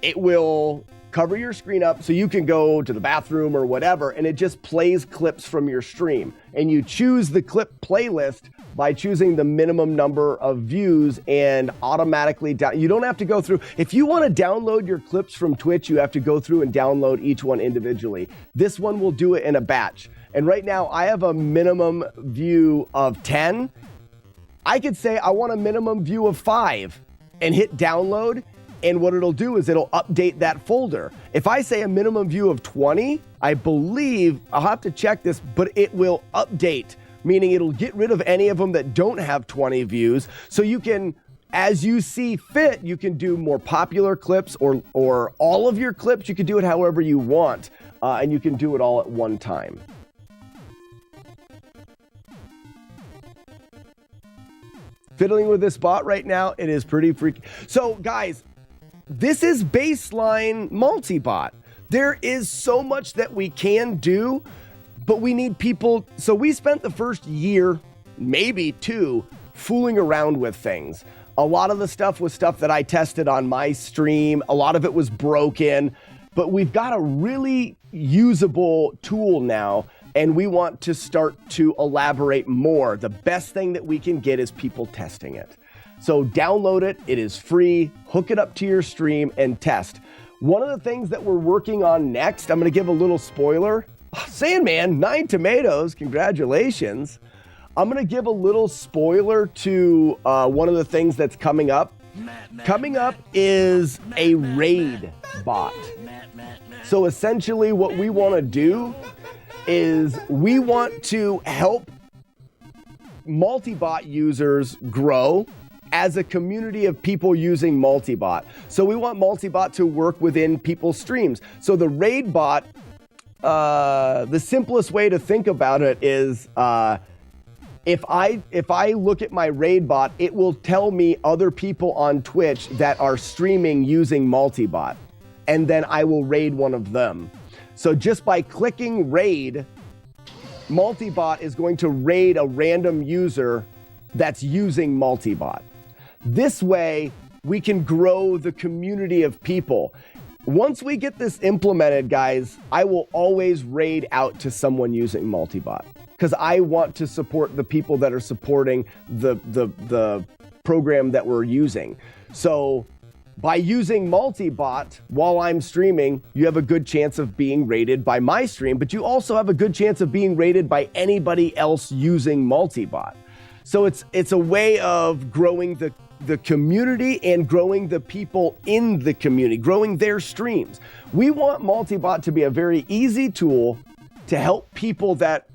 it will cover your screen up so you can go to the bathroom or whatever, and it just plays clips from your stream. And you choose the clip playlist by choosing the minimum number of views and automatically you don't have to go through. If you want to download your clips from Twitch, you have to go through and download each one individually. This one will do it in a batch. And right now I have a minimum view of 10. I could say I want a minimum view of 5 and hit download. And what it'll do is it'll update that folder. If I say a minimum view of 20, I believe, I'll have to check this, but it will update, meaning it'll get rid of any of them that don't have 20 views. So you can, as you see fit, you can do more popular clips or all of your clips. You can do it however you want, and you can do it all at one time. Fiddling with this bot right now, it is pretty freaky. So guys, this is baseline multi-bot. There is so much that we can do, but we need people. So we spent the first year, maybe 2, fooling around with things. A lot of the stuff was stuff that I tested on my stream. A lot of it was broken, but we've got a really usable tool now, and we want to start to elaborate more. The best thing that we can get is people testing it. So download it. It is free. Hook it up to your stream and test. One of the things that we're working on next, I'm going to give a little spoiler. Sandman, 9 tomatoes, congratulations. I'm going to give a little spoiler to one of the things that's coming up. Coming up is a raid bot. So essentially what we want to do is we want to help multi-bot users grow as a community of people using multi-bot. So we want multi-bot to work within people's streams. So the raid bot, the simplest way to think about it is if I look at my raid bot, it will tell me other people on Twitch that are streaming using multi-bot, and then I will raid one of them. So just by clicking raid, multi-bot is going to raid a random user that's using multi-bot. This way, we can grow the community of people. Once we get this implemented, guys, I will always raid out to someone using multi-bot because I want to support the people that are supporting the program that we're using. So by using multi-bot while I'm streaming, you have a good chance of being rated by my stream, but you also have a good chance of being rated by anybody else using multi-bot. So it's a way of growing the community and growing the people in the community, growing their streams. We want multi-bot to be a very easy tool to help people that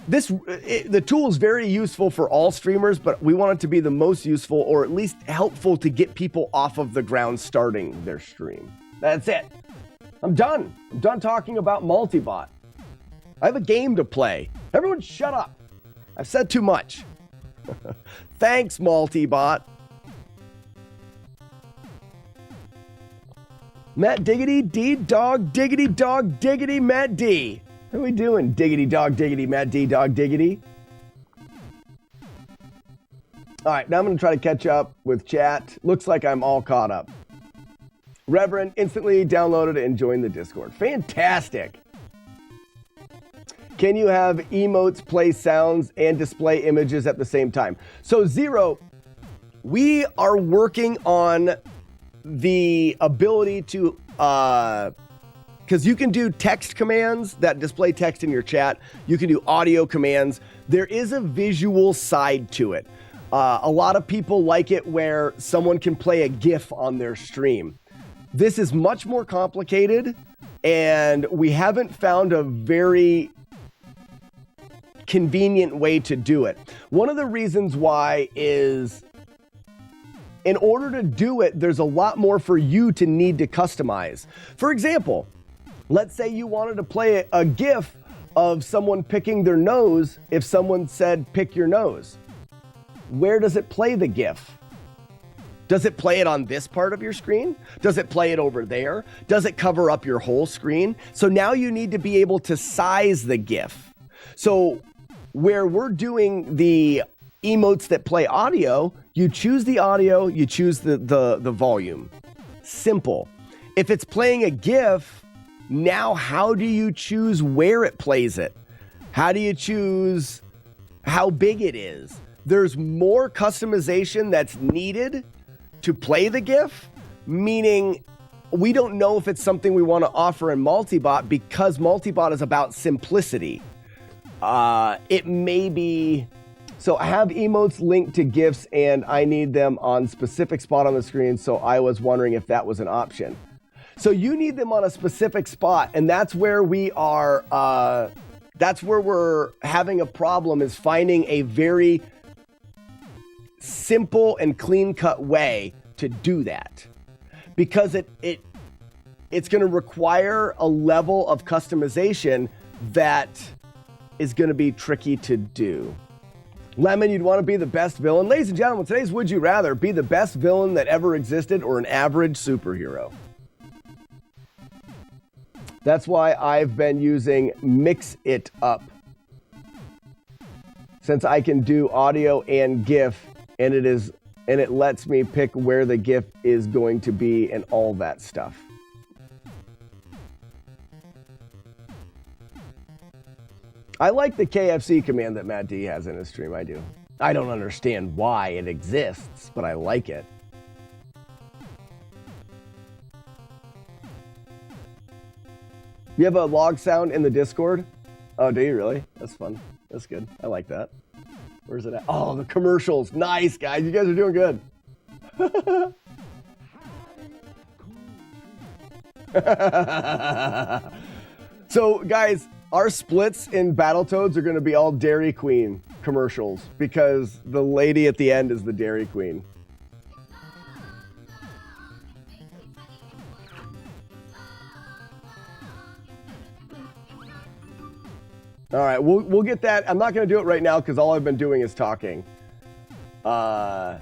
the tool is very useful for all streamers, but we want it to be the most useful or at least helpful to get people off of the ground starting their stream. That's it. I'm done. I'm done talking about multi-bot. I have a game to play. Everyone shut up. I've said too much. Thanks, multi-bot. Matt Diggity, D Dog Diggity, Dog Diggity, Matt D. How are we doing? Diggity, Dog Diggity, Matt D, Dog Diggity. All right, now I'm going to try to catch up with chat. Looks like I'm all caught up. Reverend instantly downloaded and joined the Discord. Fantastic. Can you have emotes play sounds and display images at the same time? So Zero, we are working on the ability to, because you can do text commands that display text in your chat. You can do audio commands. There is a visual side to it. A lot of people like it where someone can play a GIF on their stream. This is much more complicated, and we haven't found a very convenient way to do it. One of the reasons why is in order to do it, there's a lot more for you to need to customize. For example, let's say you wanted to play a GIF of someone picking their nose. If someone said, pick your nose, where does it play the GIF? Does it play it on this part of your screen? Does it play it over there? Does it cover up your whole screen? So now you need to be able to size the GIF. So where we're doing the emotes that play audio, you choose the audio, you choose the volume. Simple. If it's playing a GIF, now how do you choose where it plays it? How do you choose how big it is? There's more customization that's needed to play the GIF, meaning we don't know if it's something we want to offer in multi-bot because multi-bot is about simplicity. It may be, so I have emotes linked to GIFs and I need them on specific spot on the screen. So I was wondering if that was an option. So you need them on a specific spot, and that's where we are, that's where we're having a problem, is finding a very simple and clean-cut way to do that. Because it's going to require a level of customization that is going to be tricky to do. Lemon, you'd want to be the best villain. Ladies and gentlemen, today's Would You Rather, be the best villain that ever existed or an average superhero? That's why I've been using Mix It Up. Since I can do audio and GIF, and it lets me pick where the GIF is going to be and all that stuff. I like the KFC command that Matt D has in his stream. I do. I don't understand why it exists, but I like it. You have a log sound in the Discord? Oh, do you really? That's fun. That's good. I like that. Where's it at? Oh, the commercials. Nice, guys. You guys are doing good. So, guys, our splits in Battletoads are going to be all Dairy Queen commercials because the lady at the end is the Dairy Queen. All right, we'll get that. I'm not going to do it right now because all I've been doing is talking. All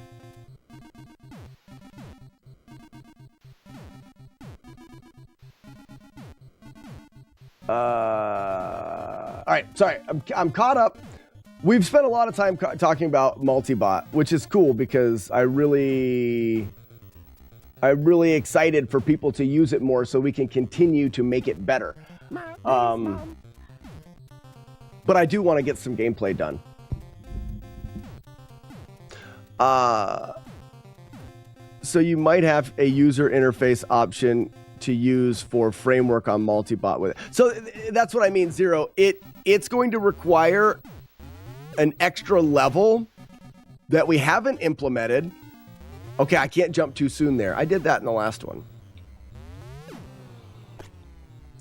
right, sorry, I'm caught up. We've spent a lot of time talking about multi-bot, which is cool because I'm really excited for people to use it more so we can continue to make it better. But I do want to get some gameplay done. So you might have a user interface option to use for framework on multi-bot with it. So that's what I mean, Zero. It's going to require an extra level that we haven't implemented. Okay, I can't jump too soon there. I did that in the last one.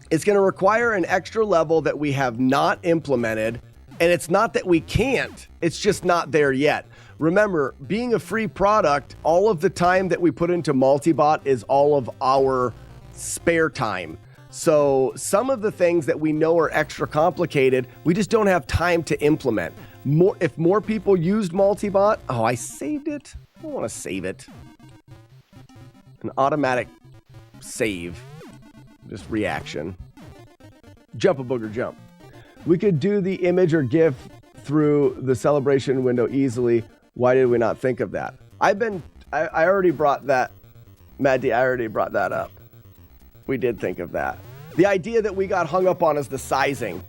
It's going to require an extra level that we have not implemented, and it's not that we can't, it's just not there yet. Remember, being a free product, all of the time that we put into multi-bot is all of our spare time. So some of the things that we know are extra complicated, we just don't have time to implement. If more people used multi-bot, oh, I saved it. I don't want to save it. An automatic save. Just reaction. Jump a booger jump. We could do the image or GIF through the celebration window easily. Why did we not think of that? I already brought that, Maddie, I already brought that up. We did think of that. The idea that we got hung up on is the sizing.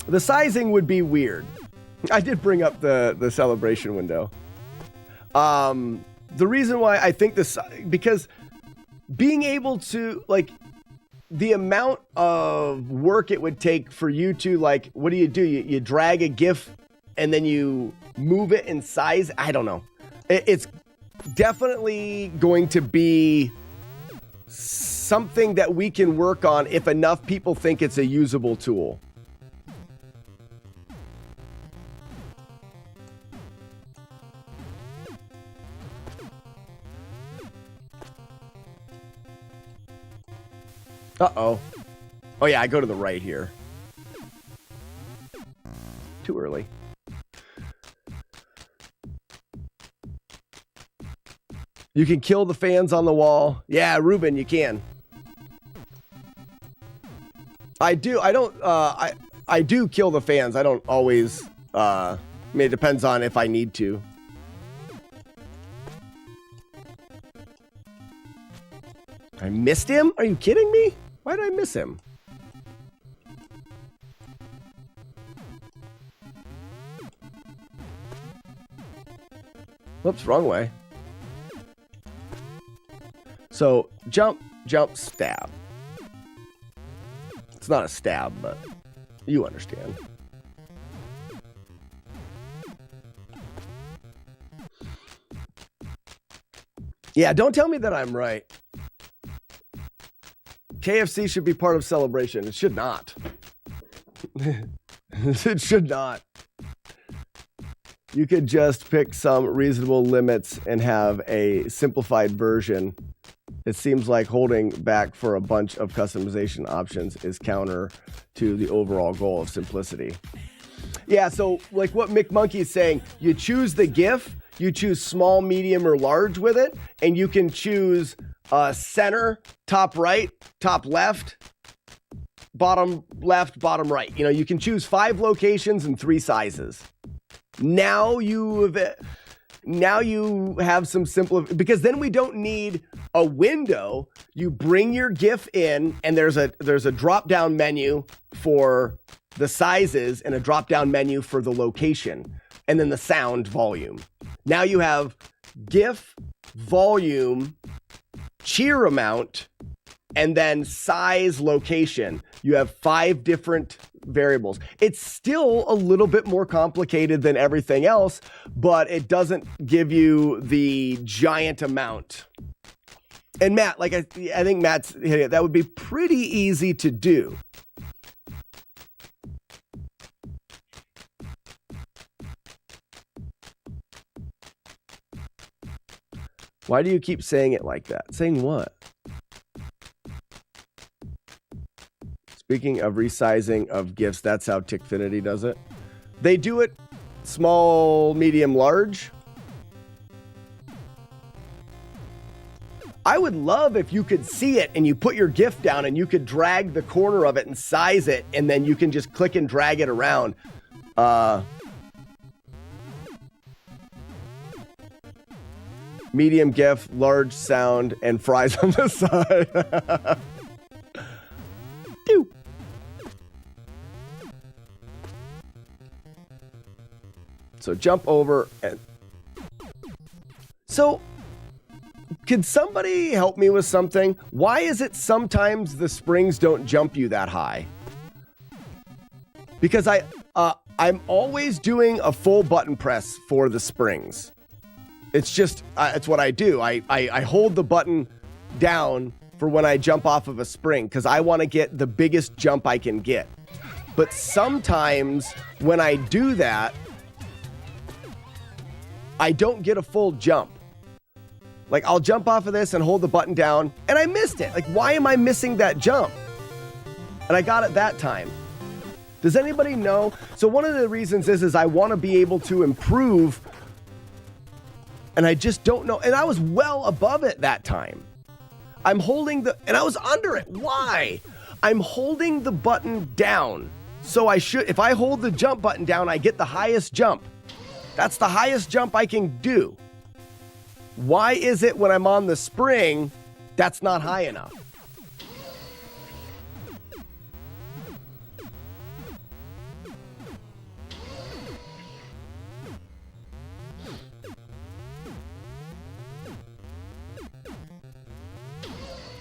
The sizing would be weird. I did bring up the celebration window. The reason why I think this, because being able to, like, the amount of work it would take for you to, like, what do? You drag a GIF and then you move it in size. I don't know. It's definitely going to be something that we can work on if enough people think it's a usable tool. Uh-oh. Oh yeah, I go to the right here. Too early. You can kill the fans on the wall. Yeah, Ruben, you can. I do kill the fans. I don't always, I mean, it depends on if I need to. I missed him? Are you kidding me? Why did I miss him? Whoops, wrong way. So, jump, stab. It's not a stab, but you understand. Yeah, don't tell me that I'm right. KFC should be part of celebration. It should not. It should not. You could just pick some reasonable limits and have a simplified version. It seems like holding back for a bunch of customization options is counter to the overall goal of simplicity. Yeah, so like what McMonkey is saying, you choose the GIF, you choose small, medium, or large with it, and you can choose center, top right, top left, bottom left, bottom right. You know, you can choose 5 locations and 3 sizes. Now you have some simple, because then we don't need a window. You bring your GIF in, and there's a drop down menu for the sizes and a drop down menu for the location, and then the sound volume. Now you have GIF, volume, cheer amount, and then size, location. You have 5 different variables. It's still a little bit more complicated than everything else, but it doesn't give you the giant amount. And Matt, like I think Matt's hit it. That would be pretty easy to do. Why do you keep saying it like that? Saying what? Speaking of resizing of gifts, that's how Tickfinity does it. They do it small, medium, large. I would love if you could see it and you put your gift down and you could drag the corner of it and size it, and then you can just click and drag it around. Medium GIF, large sound, and fries on the side. So jump over and... So, could somebody help me with something? Why is it sometimes the springs don't jump you that high? Because I'm always doing a full button press for the springs. It's just, it's what I do. I hold the button down for when I jump off of a spring because I want to get the biggest jump I can get. But sometimes when I do that, I don't get a full jump. Like, I'll jump off of this and hold the button down, and I missed it. Like, why am I missing that jump? And I got it that time. Does anybody know? So one of the reasons is I want to be able to improve, and I just don't know. And I was well above it that time. I'm holding and I was under it. Why? I'm holding the button down. So if I hold the jump button down, I get the highest jump. That's the highest jump I can do. Why is it when I'm on the spring, that's not high enough?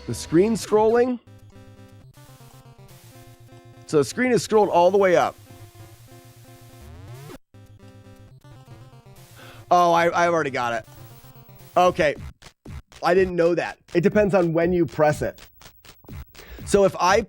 The screen scrolling. So the screen is scrolled all the way up. Oh, I've already got it. Okay. I didn't know that. It depends on when you press it. So if I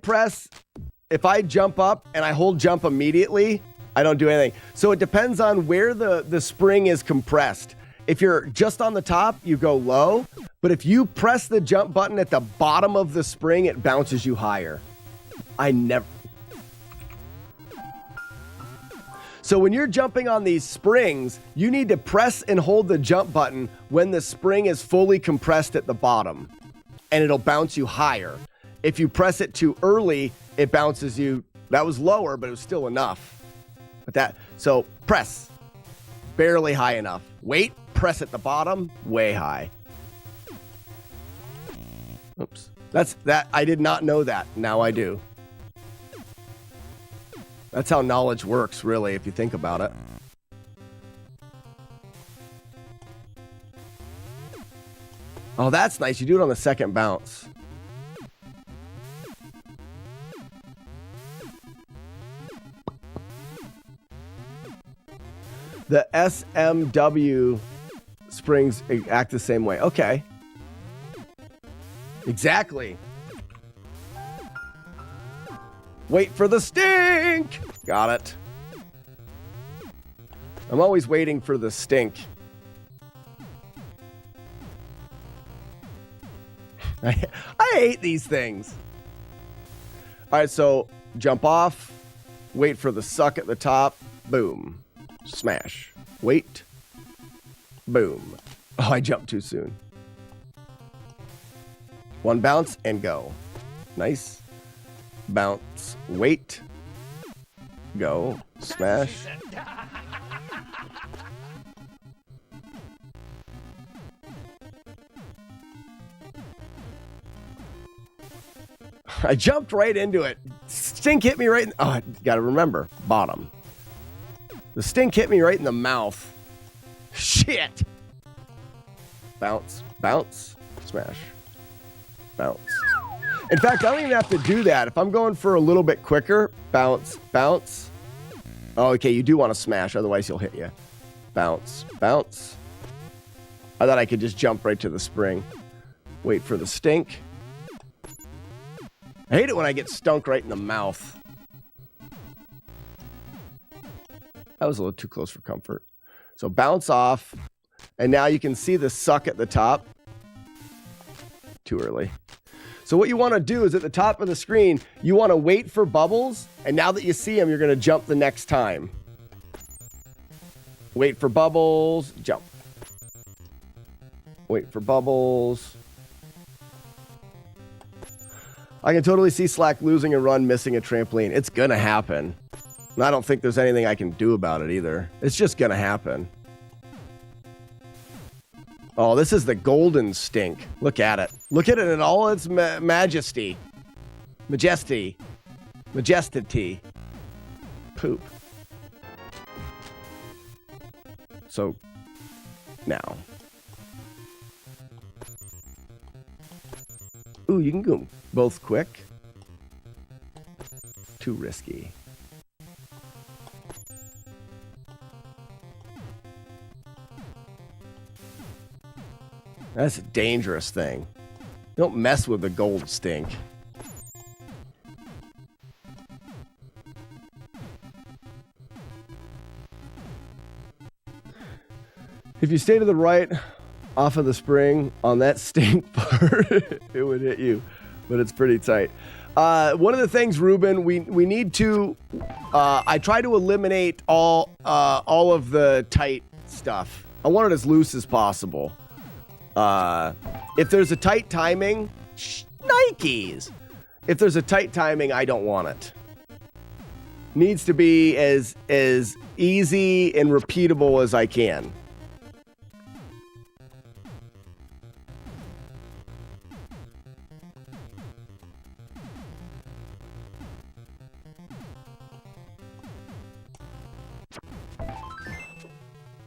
jump up and I hold jump immediately, I don't do anything. So it depends on where the spring is compressed. If you're just on the top, you go low. But if you press the jump button at the bottom of the spring, it bounces you higher. So when you're jumping on these springs, you need to press and hold the jump button when the spring is fully compressed at the bottom, and it'll bounce you higher. If you press it too early, it bounces you. That was lower, but it was still enough. So press, barely high enough. Wait, press at the bottom, way high. Oops, I did not know that. Now I do. That's how knowledge works, really, if you think about it. Oh, that's nice. You do it on the second bounce. The SMW springs act the same way. Okay. Exactly. Wait for the stink! Got it. I'm always waiting for the stink. I hate these things. All right, so jump off. Wait for the suck at the top. Boom. Smash. Wait. Boom. Oh, I jumped too soon. One bounce and go. Nice. Bounce, wait, go, smash. I jumped right into it. Stink hit me right in... Oh, gotta remember, bottom. The stink hit me right in the mouth. Shit. Bounce, bounce, smash. Bounce. In fact, I don't even have to do that. If I'm going for a little bit quicker, bounce, bounce. Oh, okay, you do want to smash, otherwise he'll hit you. Bounce, bounce. I thought I could just jump right to the spring. Wait for the stink. I hate it when I get stunk right in the mouth. That was a little too close for comfort. So bounce off. And now you can see the suck at the top. Too early. So what you want to do is at the top of the screen, you want to wait for bubbles. And now that you see them, you're going to jump the next time. Wait for bubbles, jump. Wait for bubbles. I can totally see Slack losing a run, missing a trampoline. It's going to happen. And I don't think there's anything I can do about it either. It's just going to happen. Oh, this is the golden stink. Look at it. Look at it in all its majesty. Majesty. Majesty. Poop. So, now. Ooh, you can go both quick. Too risky. That's a dangerous thing. Don't mess with the gold stink. If you stay to the right off of the spring on that stink part, it would hit you, but it's pretty tight. One of the things, Ruben, we need to, I try to eliminate all of the tight stuff. I want it as loose as possible. If there's a tight timing, Nikes. If there's a tight timing, I don't want it. Needs to be as easy and repeatable as I can.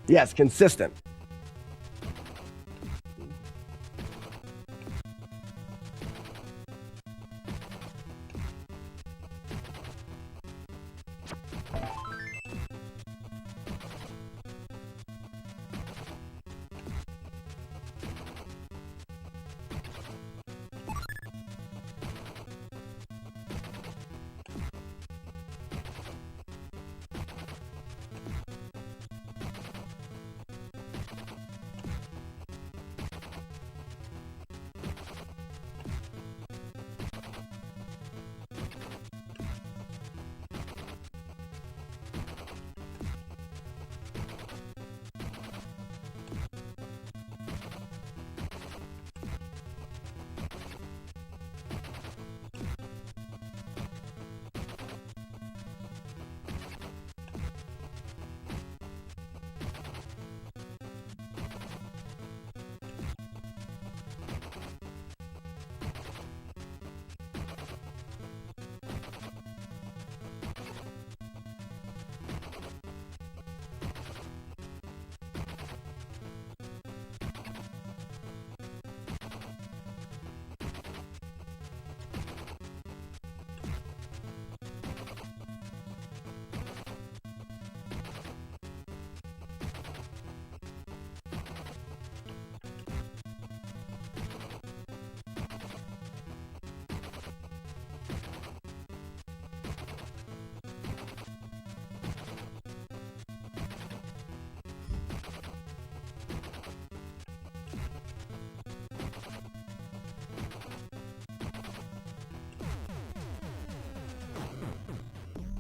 Yes, consistent.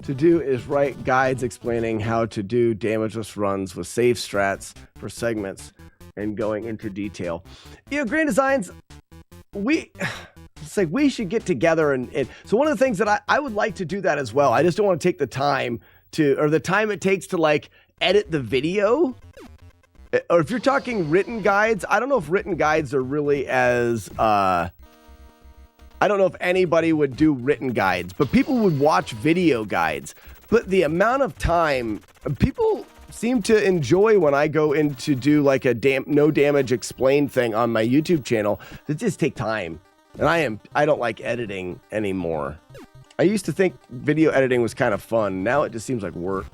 To do is write guides explaining how to do damageless runs with safe strats for segments and going into detail. You know, Grand Designs, it's like we should get together and so one of the things that I would like to do that as well. I just don't want to take the time or the time it takes to like edit the video. Or if you're talking written guides, I don't know if written guides are really as I don't know if anybody would do written guides, but people would watch video guides. But the amount of time, people seem to enjoy when I go in to do like a no damage explain thing on my YouTube channel. It just take time. And I don't like editing anymore. I used to think video editing was kind of fun. Now it just seems like work.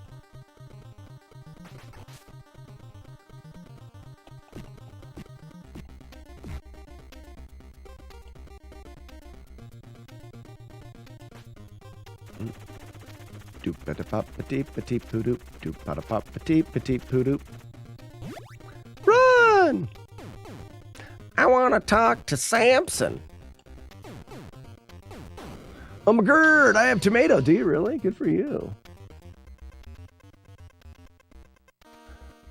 Run! I want to talk to Samson. Oh my god, I have tomato. Do you really? Good for you.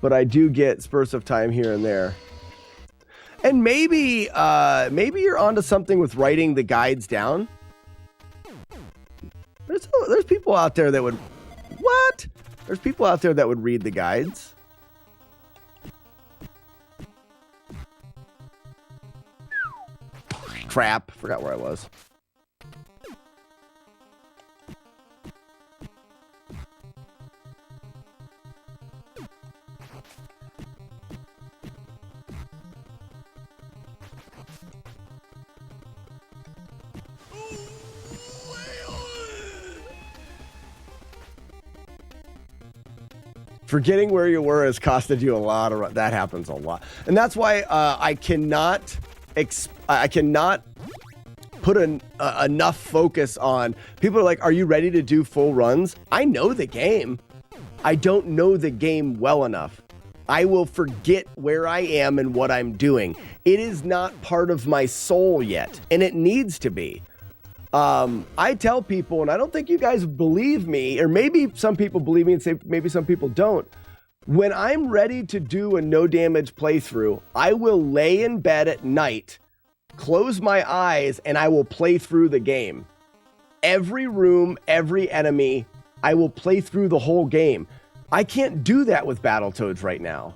But I do get spurts of time here and there. And maybe you're onto something with writing the guides down. There's people out there that would... What? There's people out there that would read the guides. Crap. Forgot where I was. Forgetting where you were has costed you a lot of... That happens a lot. And that's why I cannot put enough focus on... People are like, are you ready to do full runs? I know the game. I don't know the game well enough. I will forget where I am and what I'm doing. It is not part of my soul yet, and it needs to be. I tell people, and I don't think you guys believe me, or maybe some people believe me and say maybe some people don't. When I'm ready to do a no damage playthrough, I will lay in bed at night, close my eyes, and I will play through the game. Every room, every enemy, I will play through the whole game. I can't do that with Battletoads right now.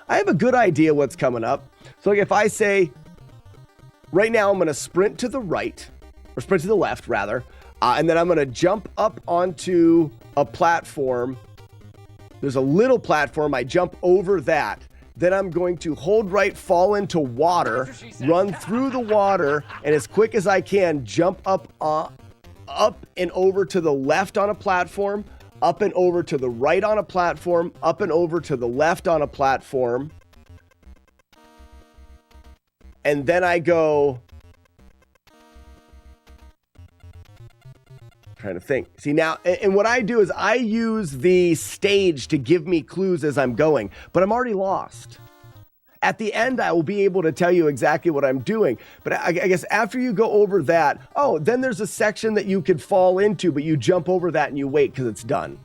I have a good idea what's coming up. So like if I say, right now I'm going to sprint to the right, or sprint to the left, rather. And then I'm going to jump up onto a platform. There's a little platform. I jump over that. Then I'm going to hold right, fall into water, run through the water, and as quick as I can, jump up and over to the left on a platform, up and over to the right on a platform, up and over to the left on a platform. And then I go... Trying to think. See now, and what I do is I use the stage to give me clues as I'm going, but I'm already lost. At the end, I will be able to tell you exactly what I'm doing. But I guess after you go over that, then there's a section that you could fall into, but you jump over that and you wait because it's done.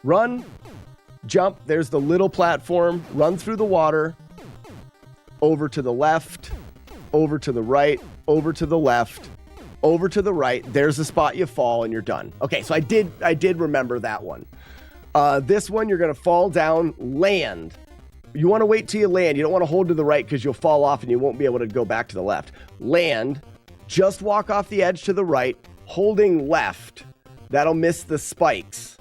Run, jump, there's the little platform, run through the water, over to the left, over to the right, over to the left, over to the right, there's the spot you fall and you're done. Okay, so I did remember that one. This one, you're gonna fall down, land. You wanna wait till you land. You don't wanna hold to the right because you'll fall off and you won't be able to go back to the left. Land, just walk off the edge to the right, holding left. That'll miss the spikes.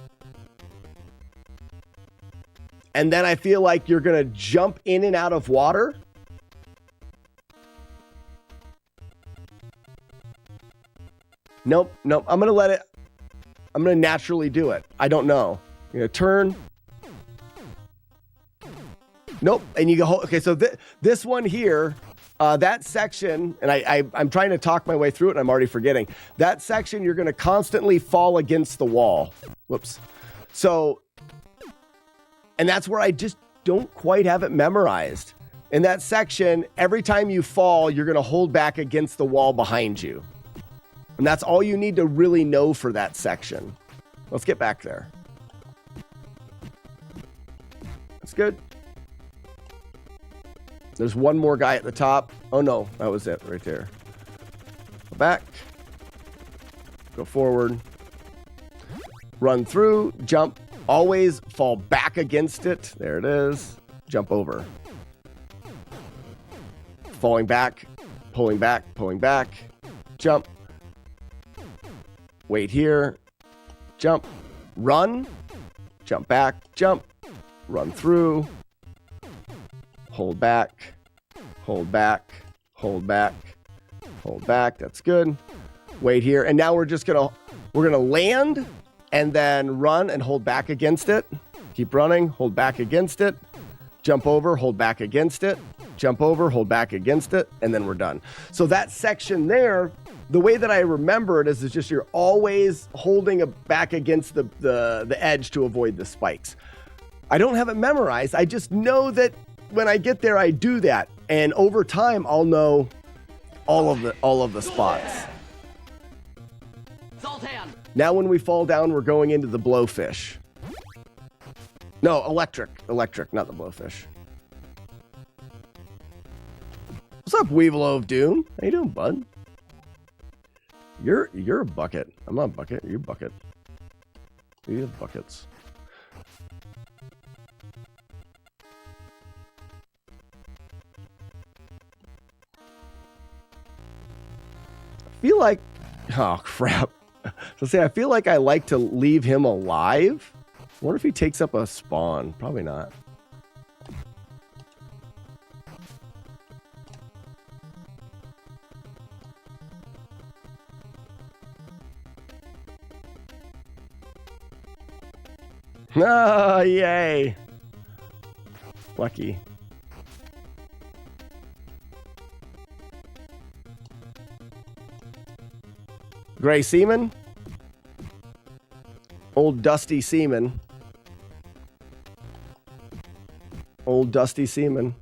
And then I feel like you're gonna jump in and out of water. Nope. I'm going to naturally do it. I don't know. You're going to turn. Nope. And you go, okay, so this one here, that section, and I'm trying to talk my way through it and I'm already forgetting. That section, you're going to constantly fall against the wall. Whoops. So, and that's where I just don't quite have it memorized. In that section, every time you fall, you're going to hold back against the wall behind you. And that's all you need to really know for that section. Let's get back there. That's good. There's one more guy at the top. Oh no, that was it right there. Go back. Go forward. Run through, jump. Always fall back against it. There it is. Jump over. Falling back, pulling back, jump. Wait here, jump, run, jump back, jump, run through, hold back, Hold back. That's good. Wait here. And now we're gonna land and then run and hold back against it. Keep running, hold back against it. Jump over, hold back against it. Jump over, hold back against it, and then we're done. So that section there, the way that I remember it is it's just you're always holding it back against the edge to avoid the spikes. I don't have it memorized. I just know that when I get there, I do that. And over time, I'll know all of the spots. Now when we fall down, we're going into the blowfish. No, electric, not the blowfish. What's up, Weevil of Doom? How you doing, bud? You're a bucket. I'm not a bucket. You're a bucket. You have buckets. I feel like, oh crap. So I feel like I like to leave him alive. I wonder if he takes up a spawn. Probably not. Oh, yay. Lucky. Gray Seaman. Old Dusty Seaman. Old Dusty Seaman.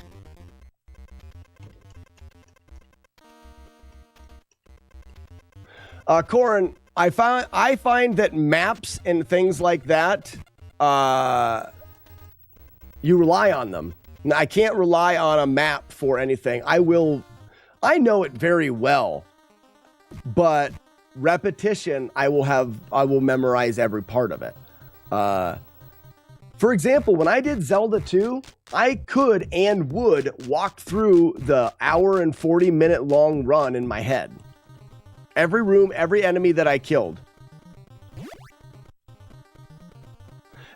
Corin, I find that maps and things like that, you rely on them. I can't rely on a map for anything. I know it very well, but repetition, I will memorize every part of it. For example, when I did Zelda 2, I could and would walk through the hour and 40-minute long run in my head. Every room, every enemy that I killed.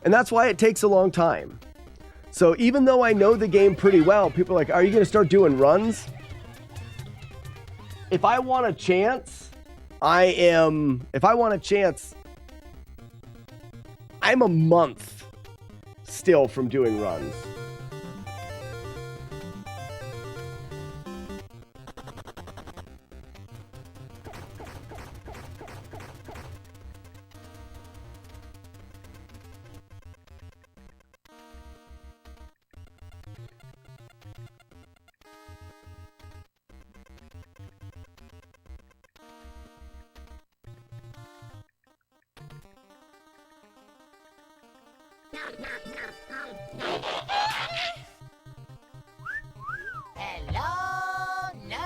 And that's why it takes a long time. So even though I know the game pretty well, people are like, are you going to start doing runs? If I want a chance, I'm a month still from doing runs.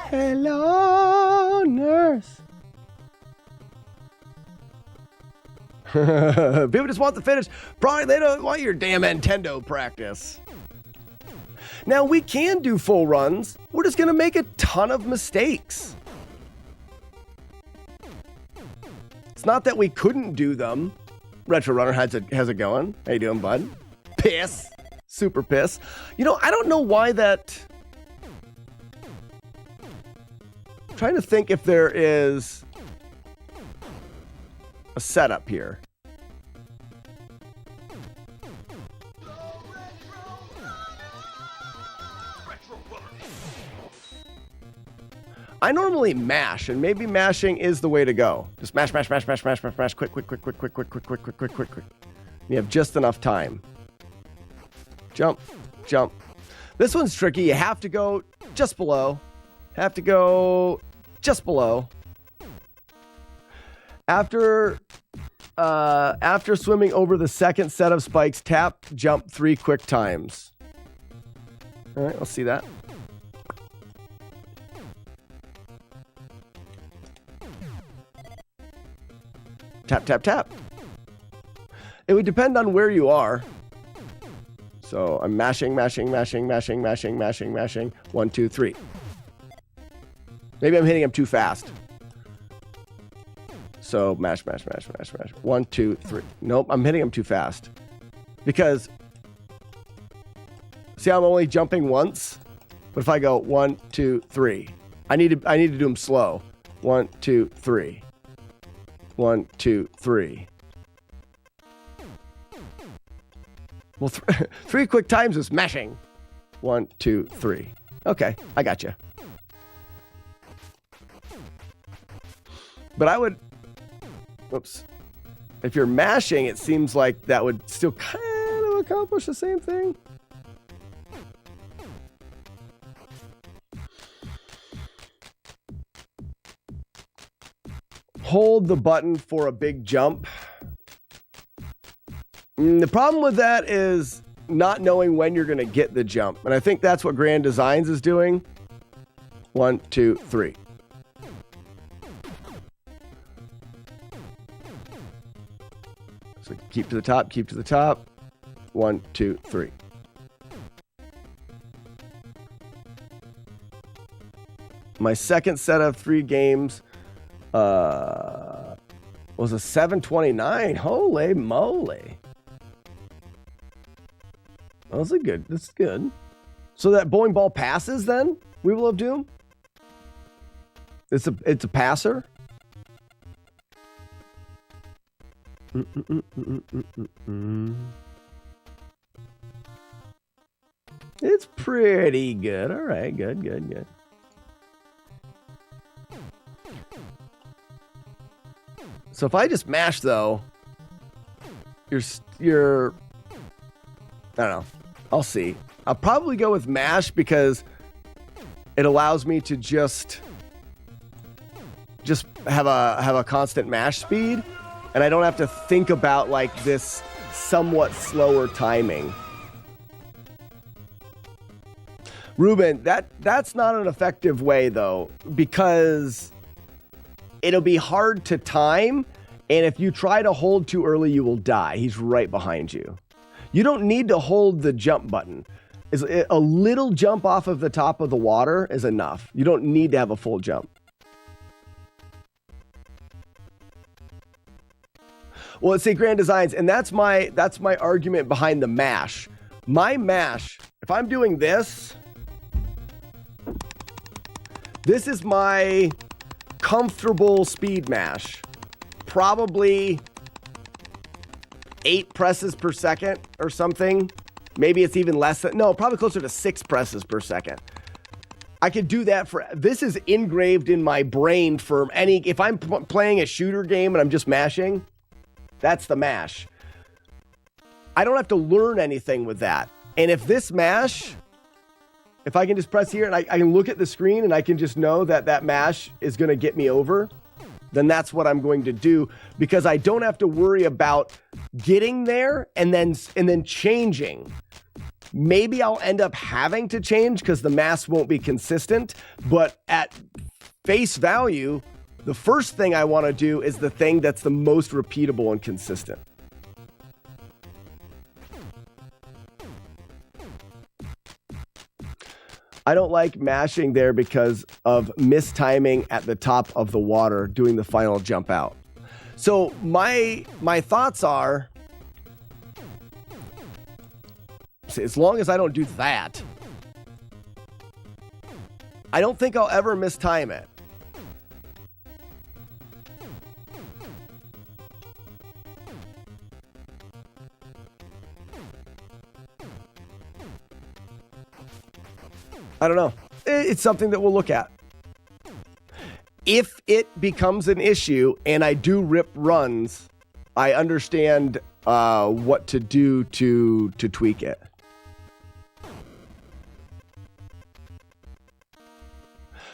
Hello, nurse. People just want the finish. Probably they don't want your damn Nintendo practice. Now we can do full runs. We're just gonna make a ton of mistakes. It's not that we couldn't do them. Retro Runner has it going. How you doing, bud? Piss. Super piss. You know, I don't know why that... I'm trying to think if there is a setup here. I normally mash, and maybe mashing is the way to go. Just mash, mash, mash, mash, mash, mash, mash, quick. You have just enough time. Jump, jump. This one's tricky. You have to go just below. Have to go just below. After swimming over the second set of spikes, tap, jump 3 quick times. All right, let's see that. Tap, tap, tap. It would depend on where you are. So I'm mashing. 1, 2, 3. Maybe I'm hitting him too fast. So mash. 1, 2, 3. Nope, I'm hitting him too fast. Because, see, I'm only jumping once. But if I go 1, 2, 3, I need to do them slow. 1, 2, 3. 1, 2, 3. Well, 3 quick times is mashing. 1, 2, 3. Okay, I got you. But I would... Whoops. If you're mashing, it seems like that would still kind of accomplish the same thing. Hold the button for a big jump. The problem with that is not knowing when you're going to get the jump. And I think that's what Grand Designs is doing. 1, 2, 3. So keep to the top, keep to the top. 1, 2, 3. My second set of 3 games was a 729. Holy moly. That was a good. That's good. So that bowling ball passes then? We Will of Doom? It's a passer? It's pretty good. All right, good. So if I just mash though, you're I don't know. I'll see. I'll probably go with mash because it allows me to just have a constant mash speed, and I don't have to think about like this somewhat slower timing. Ruben, that's not an effective way though, because it'll be hard to time, and if you try to hold too early, you will die. He's right behind you. You don't need to hold the jump button. A little jump off of the top of the water is enough. You don't need to have a full jump. Well, let's say Grand Designs, and that's my argument behind the mash. My mash, if I'm doing this is my comfortable speed mash. Probably 8 presses per second or something. Maybe it's even less than, no, probably closer to 6 presses per second. I could do that this is engraved in my brain for if I'm playing a shooter game and I'm just mashing, that's the mash. I don't have to learn anything with that. And if this mash, if I can just press here and I can look at the screen and I can just know that mash is going to get me over, then that's what I'm going to do, because I don't have to worry about getting there and then changing. Maybe I'll end up having to change because the mass won't be consistent, but at face value, the first thing I want to do is the thing that's the most repeatable and consistent. I don't like mashing there because of mistiming at the top of the water doing the final jump out. So my thoughts are, as long as I don't do that, I don't think I'll ever mistime it. I don't know. It's something that we'll look at. If it becomes an issue and I do rip runs, I understand what to do to tweak it.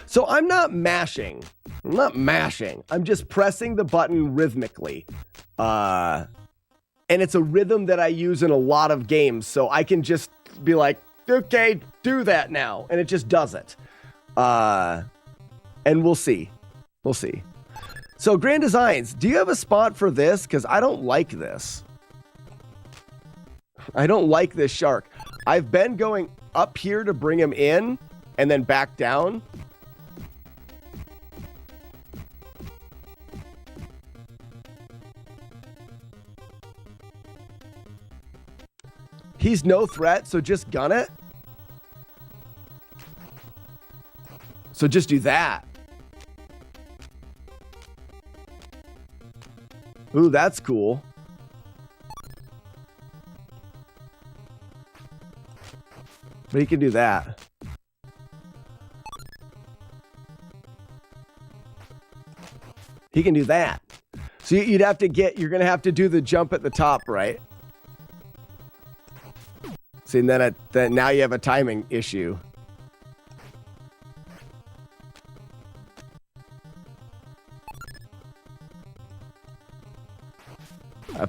So I'm not mashing. I'm just pressing the button rhythmically. And it's a rhythm that I use in a lot of games. So I can just be like, okay, do that now. And it just does it. And we'll see. We'll see. So Grand Designs, do you have a spot for this? Because I don't like this. I don't like this shark. I've been going up here to bring him in and then back down. He's no threat, so just gun it. So just do that. Ooh, that's cool. But he can do that. He can do that. So you're going to have to do the jump at the top, right? See, and then now you have a timing issue.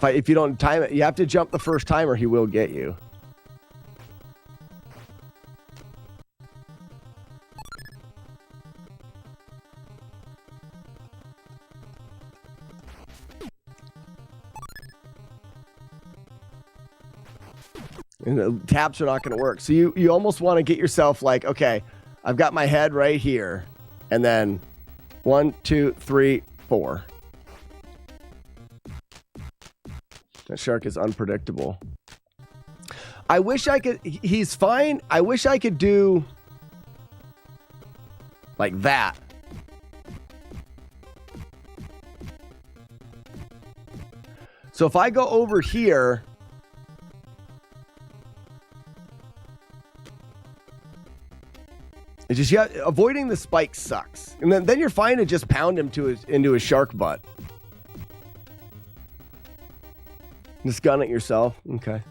If you don't time it, you have to jump the first time or he will get you. And the taps are not going to work. So you almost want to get yourself like, okay, I've got my head right here. And then 1, 2, 3, 4. That shark is unpredictable. I wish I could, he's fine. I wish I could do like that. So if I go over here, it's just avoiding the spike sucks. And then you're fine to just pound him into his shark butt. Just gun it yourself. Okay.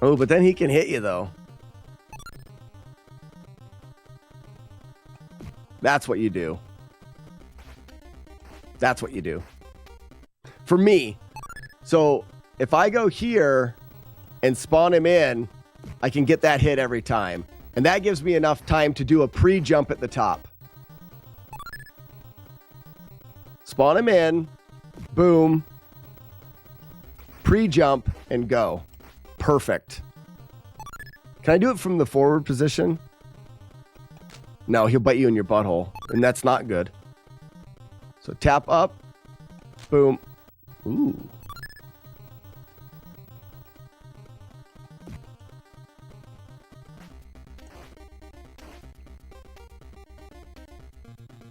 Oh, but then he can hit you though. That's what you do. That's what you do. For me. So if I go here and spawn him in, I can get that hit every time. And that gives me enough time to do a pre-jump at the top. Spawn him in. Boom. Pre-jump and go. Perfect. Can I do it from the forward position? No, he'll bite you in your butthole. And that's not good. So tap up. Boom. Ooh.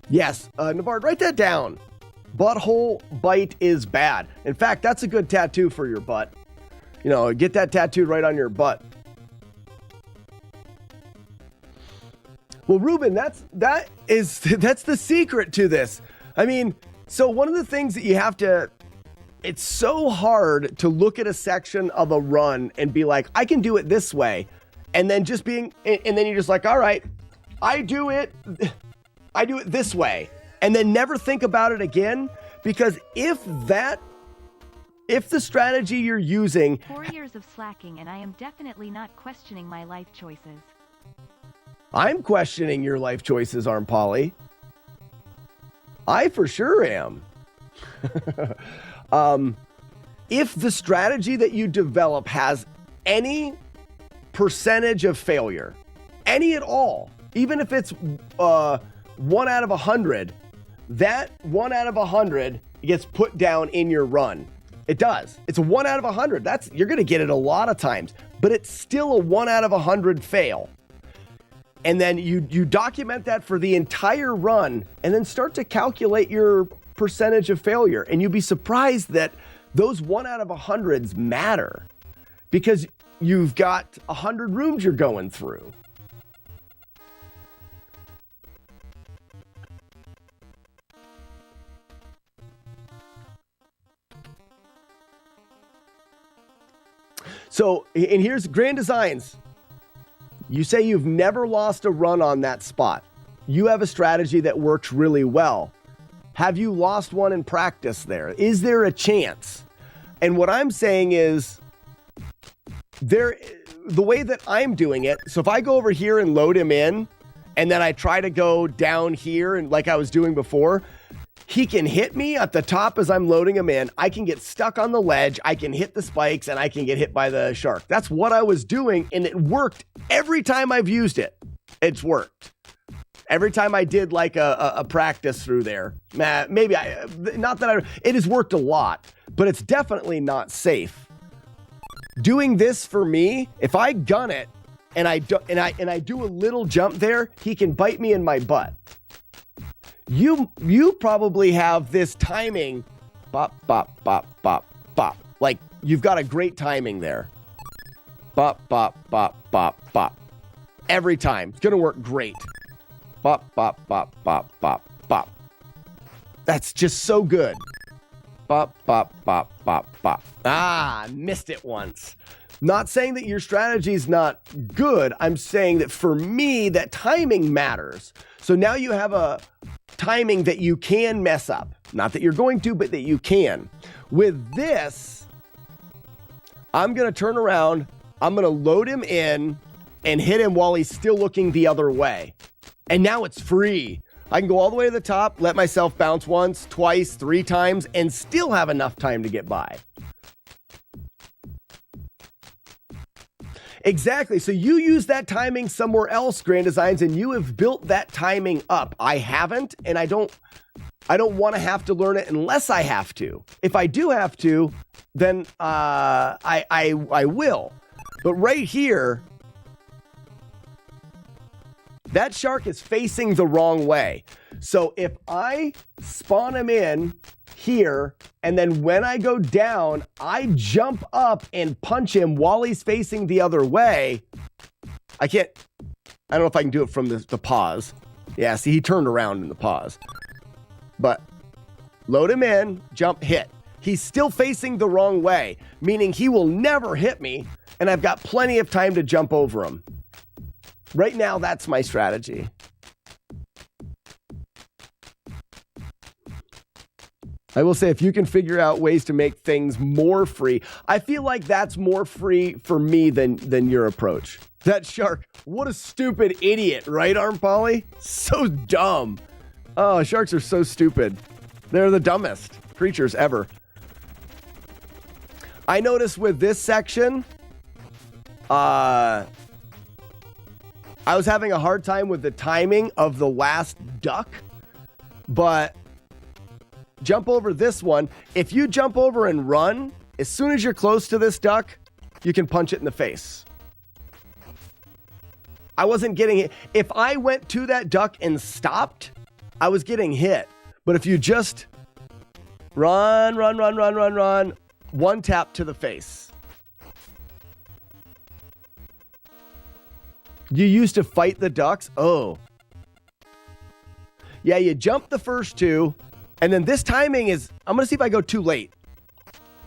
Yes, Navard, write that down. Butthole bite is bad. In fact, that's a good tattoo for your butt. You know, get that tattooed right on your butt. Well, Ruben, that's the secret to this. I mean, so one of the things that you have to, it's so hard to look at a section of a run and be like, I can do it this way. And then and then you're just like, all right, I do it this way, and then never think about it again, because if the strategy you're using... 4 years of slacking, and I am definitely not questioning my life choices. I'm questioning your life choices, Arm Polly. I for sure am. If the strategy that you develop has any percentage of failure, any at all, even if it's 1 out of 100, that 1 out of 100 gets put down in your run. It does. It's a 1 out of 100. You're going to get it a lot of times, but it's still a 1 out of 100 fail. And then you document that for the entire run, and then start to calculate your percentage of failure. And you'll be surprised that those 1 out of 100s matter, because you've got 100 rooms you're going through. So, and here's Grand Designs. You say you've never lost a run on that spot. You have a strategy that works really well. Have you lost one in practice there? Is there a chance? And what I'm saying is, the way that I'm doing it, so if I go over here and load him in, and then I try to go down here, and like I was doing before, he can hit me at the top as I'm loading him in. I can get stuck on the ledge. I can hit the spikes, and I can get hit by the shark. That's what I was doing, and it worked every time I've used it. It's worked. Every time I did like a practice through there. It has worked a lot, but it's definitely not safe. doing this for me, if I gun it and I do a little jump there, he can bite me in my butt. You probably have this timing, bop, bop, bop, bop, bop. Like, you've got a great timing there. Bop, bop, bop, bop, bop. Every time. It's going to work great. Bop, bop, bop, bop, bop, bop. That's just so good. Bop, bop, bop, bop, bop. Ah, missed it once. Not saying that your strategy is not good. I'm saying that for me, that timing matters. So now you have a timing that you can mess up. Not that you're going to, but that you can. With this, I'm going to turn around. I'm going to load him in and hit him while he's still looking the other way. And now it's free. I can go all the way to the top, let myself bounce once, twice, 3 times, and still have enough time to get by. Exactly. So you use that timing somewhere else, Grand Designs, and you have built that timing up. I haven't, and I don't want to have to learn it unless I have to. If I do have to, then I will. But right here, that shark is facing the wrong way. So if I spawn him in here, and then when I go down, I jump up and punch him while he's facing the other way. I don't know if I can do it from the pause. Yeah, see, he turned around in the pause. But load him in, jump, hit. He's still facing the wrong way, meaning he will never hit me, and I've got plenty of time to jump over him. Right now, that's my strategy. I will say, if you can figure out ways to make things more free, I feel like that's more free for me than your approach. That shark, what a stupid idiot, right, Arm Polly? So dumb. Oh, sharks are so stupid. They're the dumbest creatures ever. I noticed with this section, I was having a hard time with the timing of the last duck, but jump over this one. If you jump over and run, as soon as you're close to this duck, you can punch it in the face. I wasn't getting hit. If I went to that duck and stopped, I was getting hit. But if you just run, one tap to the face. You used to fight the ducks? Oh. Yeah, you jump the first 2, and then this timing is, I'm going to see if I go too late.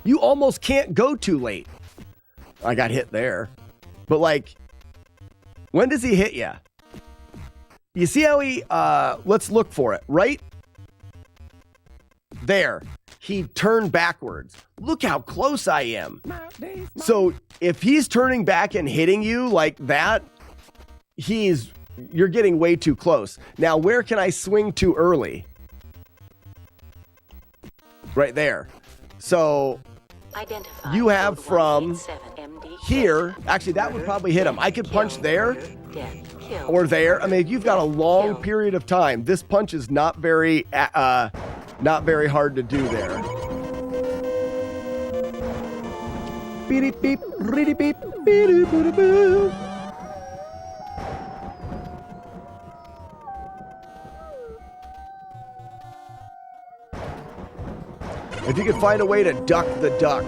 You almost can't go too late. I got hit there. But like, when does he hit you? You see how he, let's look for it, right? There. He turned backwards. Look how close I am. So if he's turning back and hitting you like that, you're getting way too close. Now, where can I swing too early? Right there. So you have from here, actually that would probably hit him. I could punch there or there. I mean, you've got a long period of time. This punch is not very hard to do there. Beep beep, beep beep, beep beep, beep. If you can find a way to duck the duck.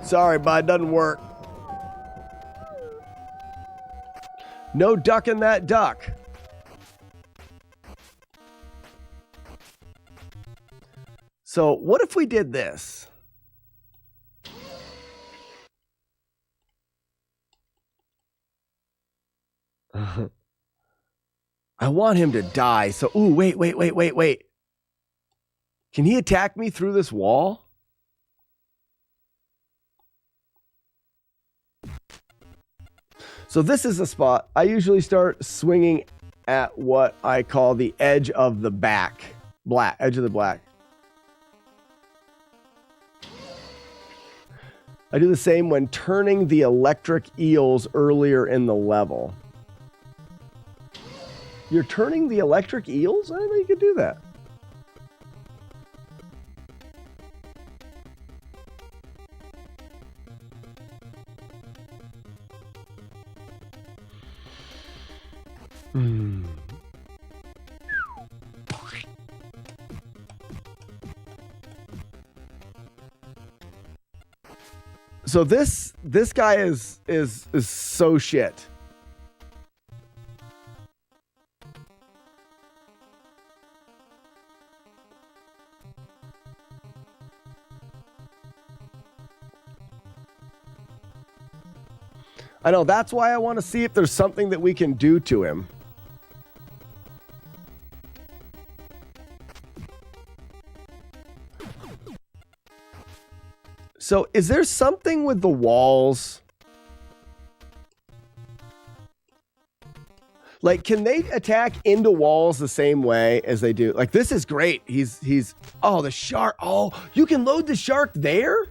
Sorry, bud, doesn't work. No ducking that duck. So what if we did this? I want him to die. So, ooh, wait. Can he attack me through this wall? So this is a spot. I usually start swinging at what I call the edge of the edge of the black. I do the same when turning the electric eels earlier in the level. You're turning the electric eels? I didn't know you could do that. So this guy is so shit. I know, that's why I want to see if there's something that we can do to him. So, is there something with the walls? Like, can they attack into walls the same way as they do? Like, this is great. He's, oh, the shark. Oh, you can load the shark there?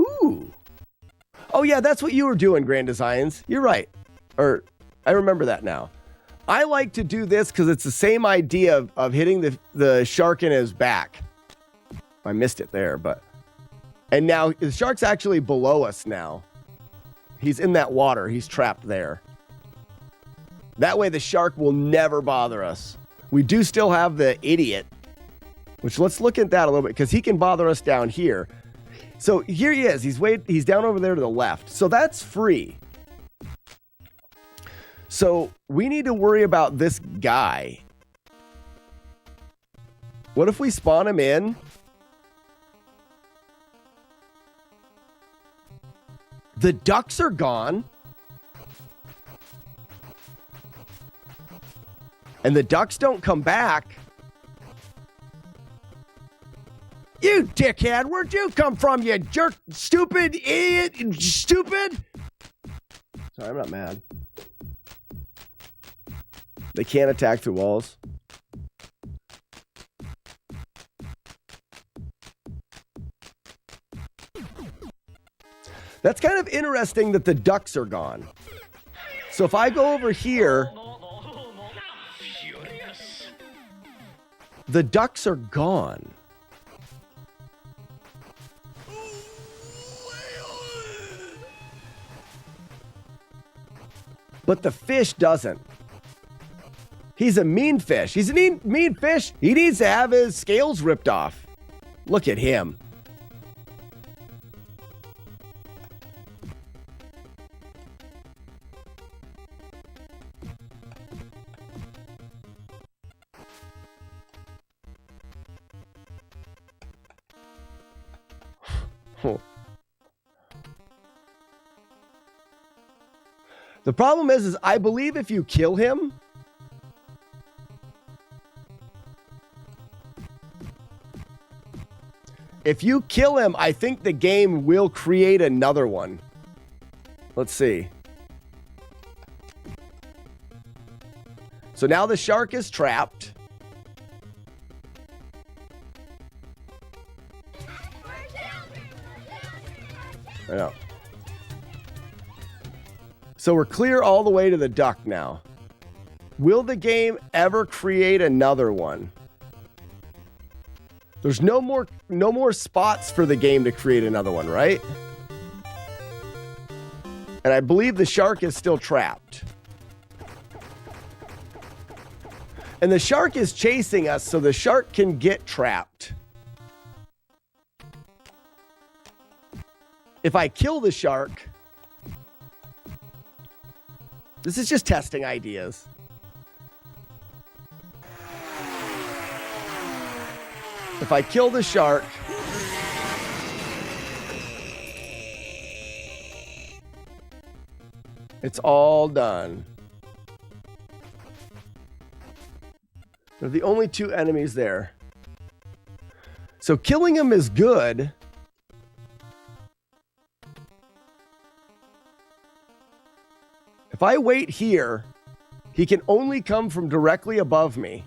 Ooh. Oh, yeah, that's what you were doing, Grand Designs. You're right. Or, I remember that now. I like to do this because it's the same idea of hitting the shark in his back. I missed it there, but... And now, the shark's actually below us now. He's in that water. He's trapped there. That way, the shark will never bother us. We do still have the idiot, which let's look at that a little bit, because he can bother us down here. So here he is. He's down over there to the left. So that's free. So we need to worry about this guy. What if we spawn him in? The ducks are gone. And the ducks don't come back. You dickhead, where'd you come from, you jerk, stupid, idiot, stupid? Sorry, I'm not mad. They can't attack through walls. That's kind of interesting that the ducks are gone. So if I go over here, the ducks are gone. But the fish doesn't. He's a mean fish. He's a mean fish. He needs to have his scales ripped off. Look at him. The problem is I believe if you kill him, I think the game will create another one. Let's see. So now the shark is trapped. I know. So we're clear all the way to the duck now. Will the game ever create another one? There's no more spots for the game to create another one, right? And I believe the shark is still trapped. And the shark is chasing us, so the shark can get trapped. If I kill the shark... This is just testing ideas. If I kill the shark, it's all done. They're the only two enemies there. So killing him is good. If I wait here, he can only come from directly above me.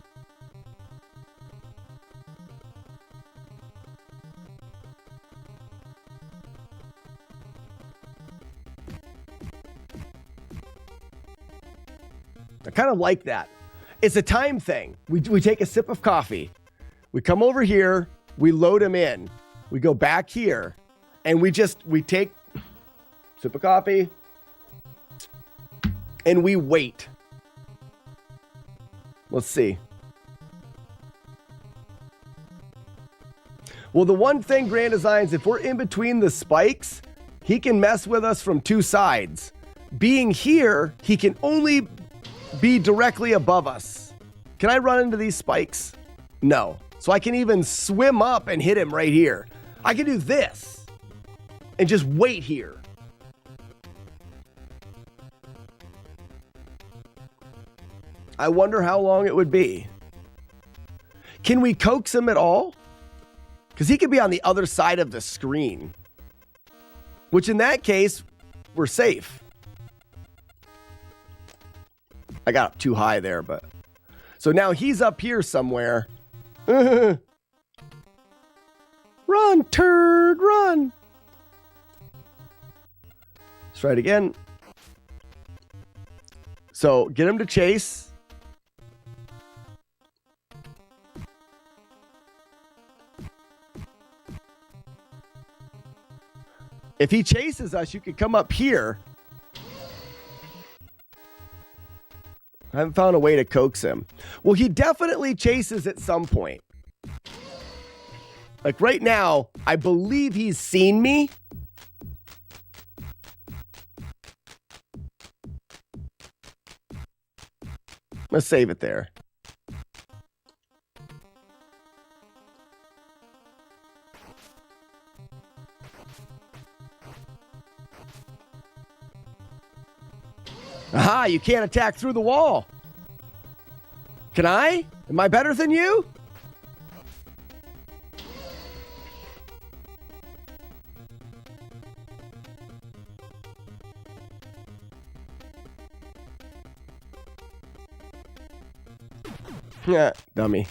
I kind of like that. It's a time thing. We take a sip of coffee. We come over here. We load him in. We go back here. And we take a sip of coffee. And we wait. Let's see. Well, the one thing, Grand Designs, if we're in between the spikes, he can mess with us from two sides. Being here, he can only be directly above us. Can I run into these spikes? No. So I can even swim up and hit him right here. I can do this and just wait here. I wonder how long it would be. Can we coax him at all? Because he could be on the other side of the screen. Which in that case, we're safe. I got up too high there, but... So now he's up here somewhere. Run, turd, run. Let's try it again. So get him to chase. If he chases us, you could come up here. I haven't found a way to coax him. Well, he definitely chases at some point. Like right now, I believe he's seen me. Let's save it there. Aha, you can't attack through the wall. Can I? Am I better than you? Yeah, dummy.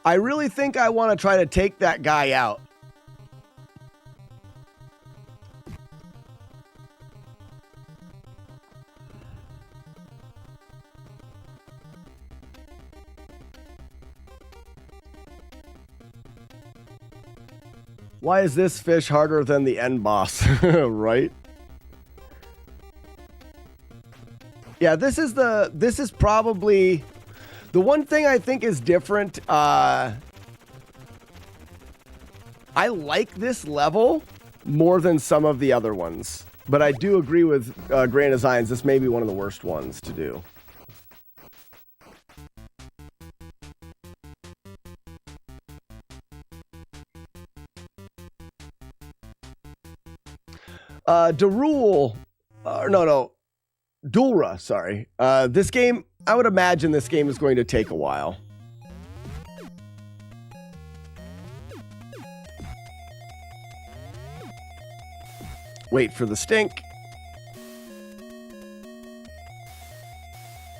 I really think I want to try to take that guy out. Why is this fish harder than the end boss? Right? Yeah, this is probably the one thing I think is different. I like this level more than some of the other ones, but I do agree with Grand Designs. This may be one of the worst ones to do. Dulra, sorry. This game, I would imagine this game is going to take a while. Wait for the stink.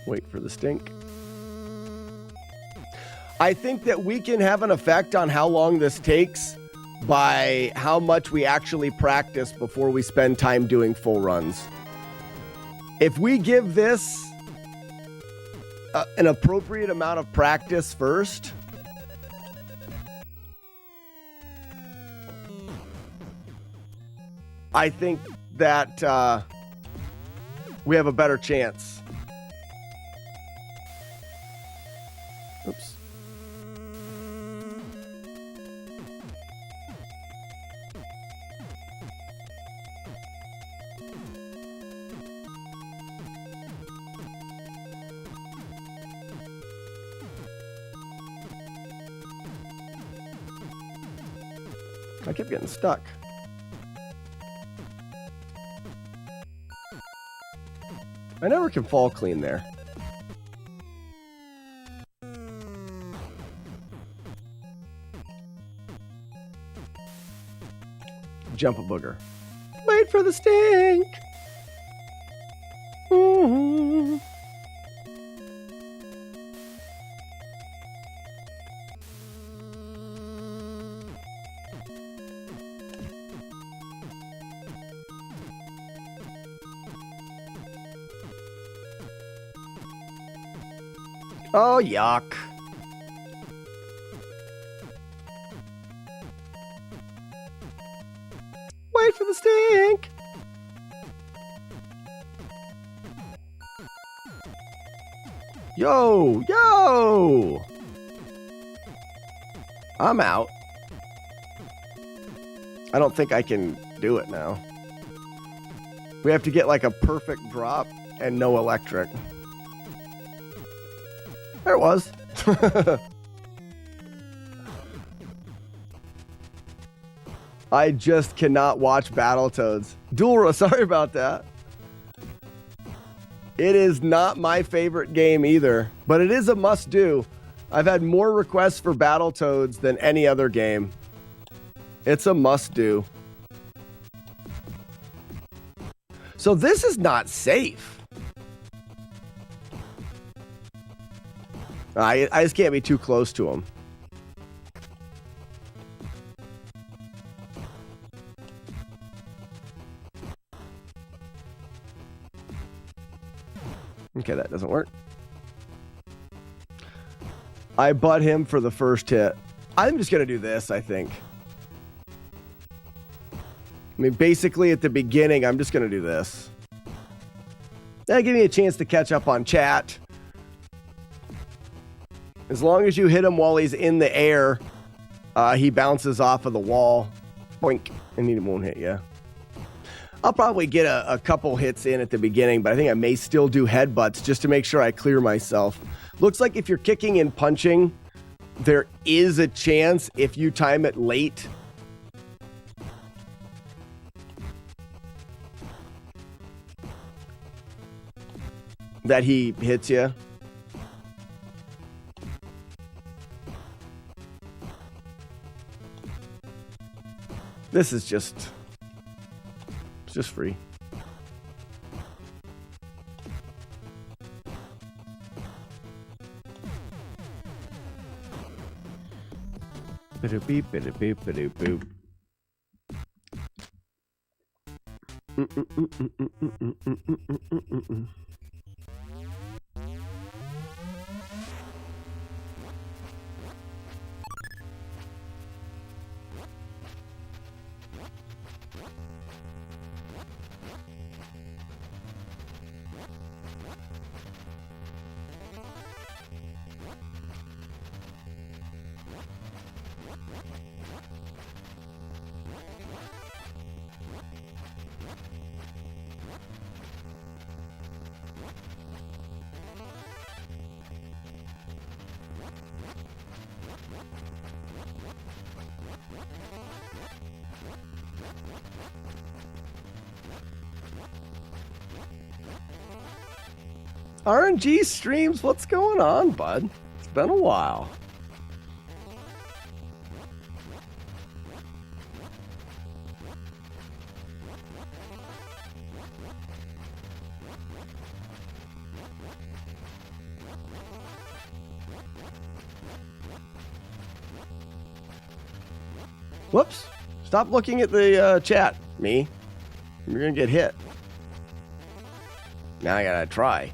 Wait for the stink. I think that we can have an effect on how long this takes by how much we actually practice before we spend time doing full runs. If we give this an appropriate amount of practice first, I think that we have a better chance. Oops. I kept getting stuck. I never can fall clean there. Jump a booger. Wait for the stink. Oh, yuck. Wait for the stink. Yo, yo. I'm out. I don't think I can do it now. We have to get like a perfect drop and no electric. There it was. I just cannot watch Battletoads. Dulra, sorry about that. It is not my favorite game either, but it is a must-do. I've had more requests for Battletoads than any other game. It's a must-do. So this is not safe. I just can't be too close to him. Okay, that doesn't work. I butt him for the first hit. I'm just going to do this, I think. I mean, basically at the beginning, I'm just going to do this. That'll give me a chance to catch up on chat. As long as you hit him while he's in the air, he bounces off of the wall. Boink. And he won't hit you. I'll probably get a couple hits in at the beginning, but I think I may still do headbutts just to make sure I clear myself. Looks like if you're kicking and punching, there is a chance if you time it late. That he hits you. This is just... It's just free. Bida-beep, bida-beep, bida-boop. RNG streams, what's going on, bud? It's been a while. Whoops. Stop looking at the chat, me. You're gonna get hit. Now I gotta try.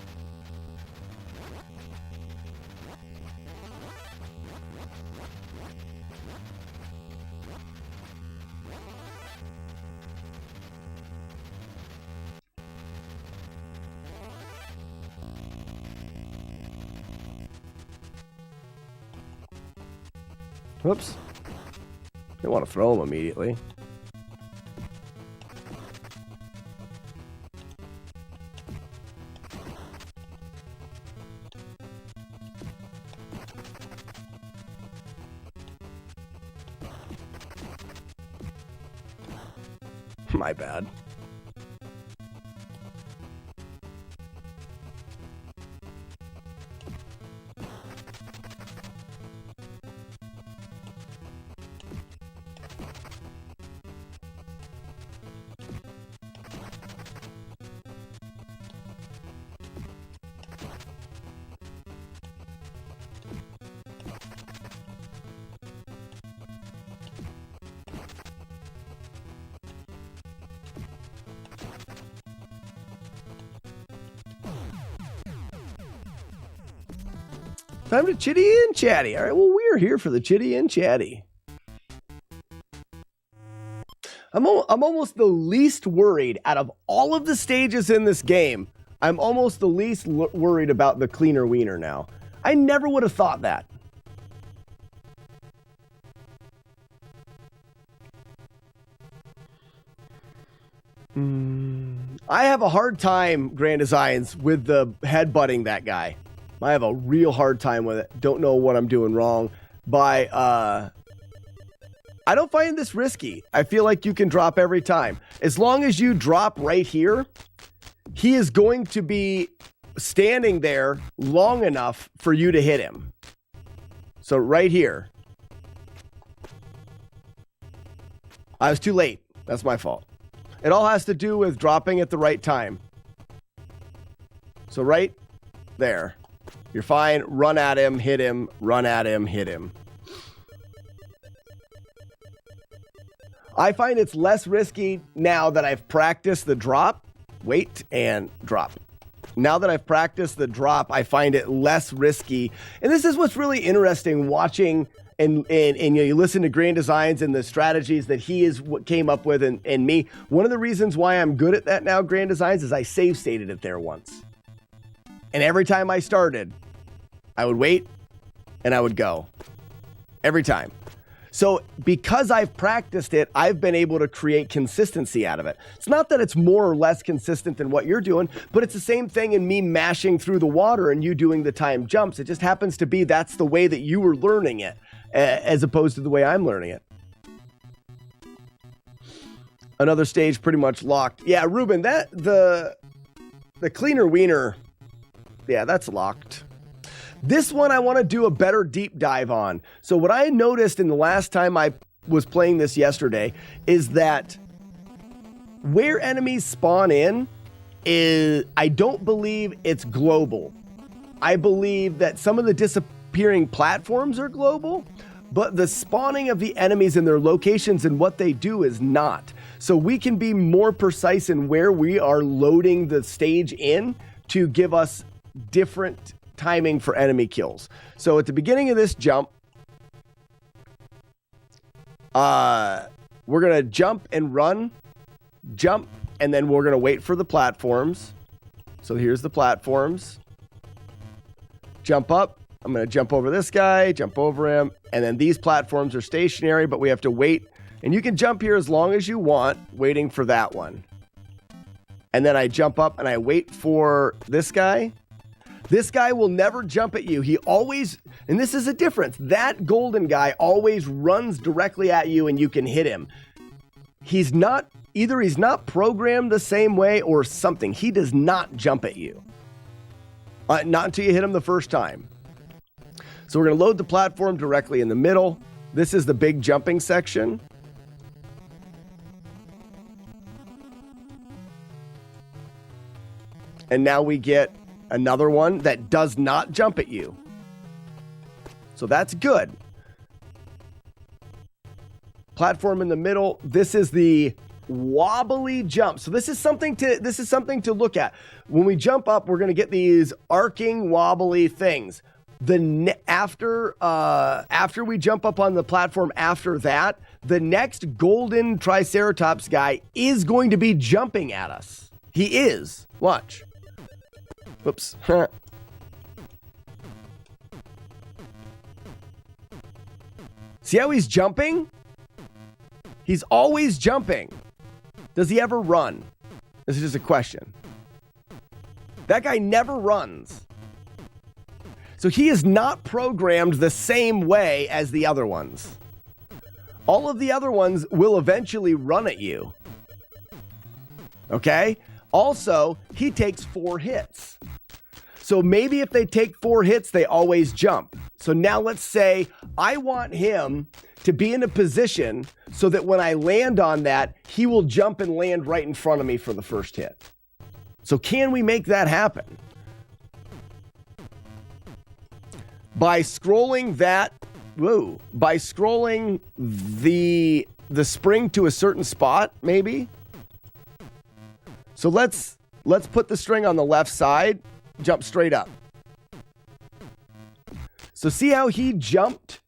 Whoops. Didn't want to throw him immediately. My bad. Time to chitty and chatty. All right, well, we're here for the chitty and chatty. I'm almost the least worried out of all of the stages in this game. I'm almost the least worried about the cleaner wiener now. I never would have thought that. I have a hard time, Grand Designs, with the headbutting that guy. I have a real hard time with it. Don't know what I'm doing wrong. I don't find this risky. I feel like you can drop every time. As long as you drop right here, he is going to be standing there long enough for you to hit him. So right here. I was too late. That's my fault. It all has to do with dropping at the right time. So right there. You're fine. Run at him, hit him, run at him, hit him. I find it's less risky now that I've practiced the drop, wait, and drop. Now that I've practiced the drop, I find it less risky. And this is what's really interesting watching and you listen to Grand Designs and the strategies that he is what came up with and me. One of the reasons why I'm good at that now, Grand Designs, is I save stated it there once. And every time I started, I would wait and I would go. Every time. So because I've practiced it, I've been able to create consistency out of it. It's not that it's more or less consistent than what you're doing, but it's the same thing in me mashing through the water and you doing the time jumps. It just happens to be that's the way that you were learning it, as opposed to the way I'm learning it. Another stage pretty much locked. Yeah, Ruben, that the cleaner wiener, yeah, that's locked. This one I want to do a better deep dive on. So what I noticed in the last time I was playing this yesterday is that where enemies spawn in is, I don't believe it's global. I believe that some of the disappearing platforms are global, but the spawning of the enemies and their locations and what they do is not. So we can be more precise in where we are loading the stage in to give us different timing for enemy kills. So at the beginning of this jump, we're going to jump and run, jump, and then we're going to wait for the platforms. So here's the platforms. Jump up. I'm going to jump over this guy, jump over him, and then these platforms are stationary, but we have to wait. And you can jump here as long as you want, waiting for that one. And then I jump up and I wait for this guy. This guy will never jump at you. He always, and this is a difference, that golden guy always runs directly at you and you can hit him. He's not programmed the same way or something. He does not jump at you. Not until you hit him the first time. So we're going to load the platform directly in the middle. This is the big jumping section. And now we get another one that does not jump at you. So that's good. Platform in the middle. This is the wobbly jump. So this is something to look at. When we jump up, we're going to get these arcing wobbly things. After we jump up on the platform after that, the next golden Triceratops guy is going to be jumping at us. He is. Watch. Whoops. See how he's jumping? He's always jumping. Does he ever run? This is just a question. That guy never runs. So he is not programmed the same way as the other ones. All of the other ones will eventually run at you. Okay? Also, he takes 4 hits. So maybe if they take 4 hits, they always jump. So now let's say I want him to be in a position so that when I land on that, he will jump and land right in front of me for the first hit. So can we make that happen? By scrolling the spring to a certain spot, maybe? So let's put the string on the left side, jump straight up. So see how he jumped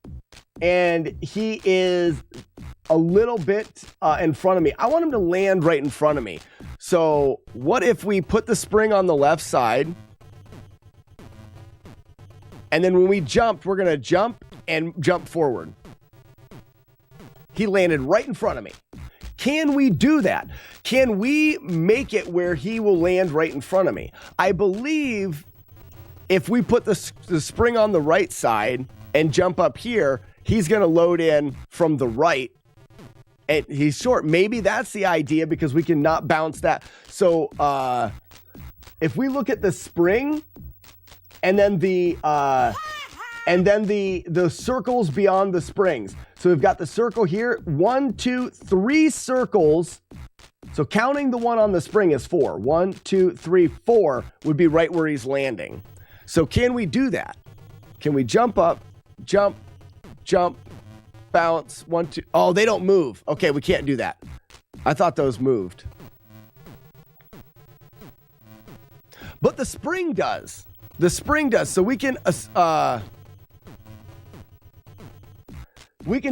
and he is a little bit in front of me. I want him to land right in front of me. So what if we put the spring on the left side? And then when we jumped, we're going to jump and jump forward. He landed right in front of me. Can we do that? Can we make it where he will land right in front of me? I believe if we put the spring on the right side and jump up here, he's going to load in from the right. And he's short. Maybe that's the idea because we cannot bounce that. So if we look at the spring and then the circles beyond the springs. So we've got the circle here. 1, 2, 3 circles. So counting the one on the spring is 4. 1, 2, 3, 4 would be right where he's landing. So can we do that? Can we jump up, jump, bounce, 1, 2. Oh, they don't move. Okay, we can't do that. I thought those moved. But the spring does. The spring does. So we can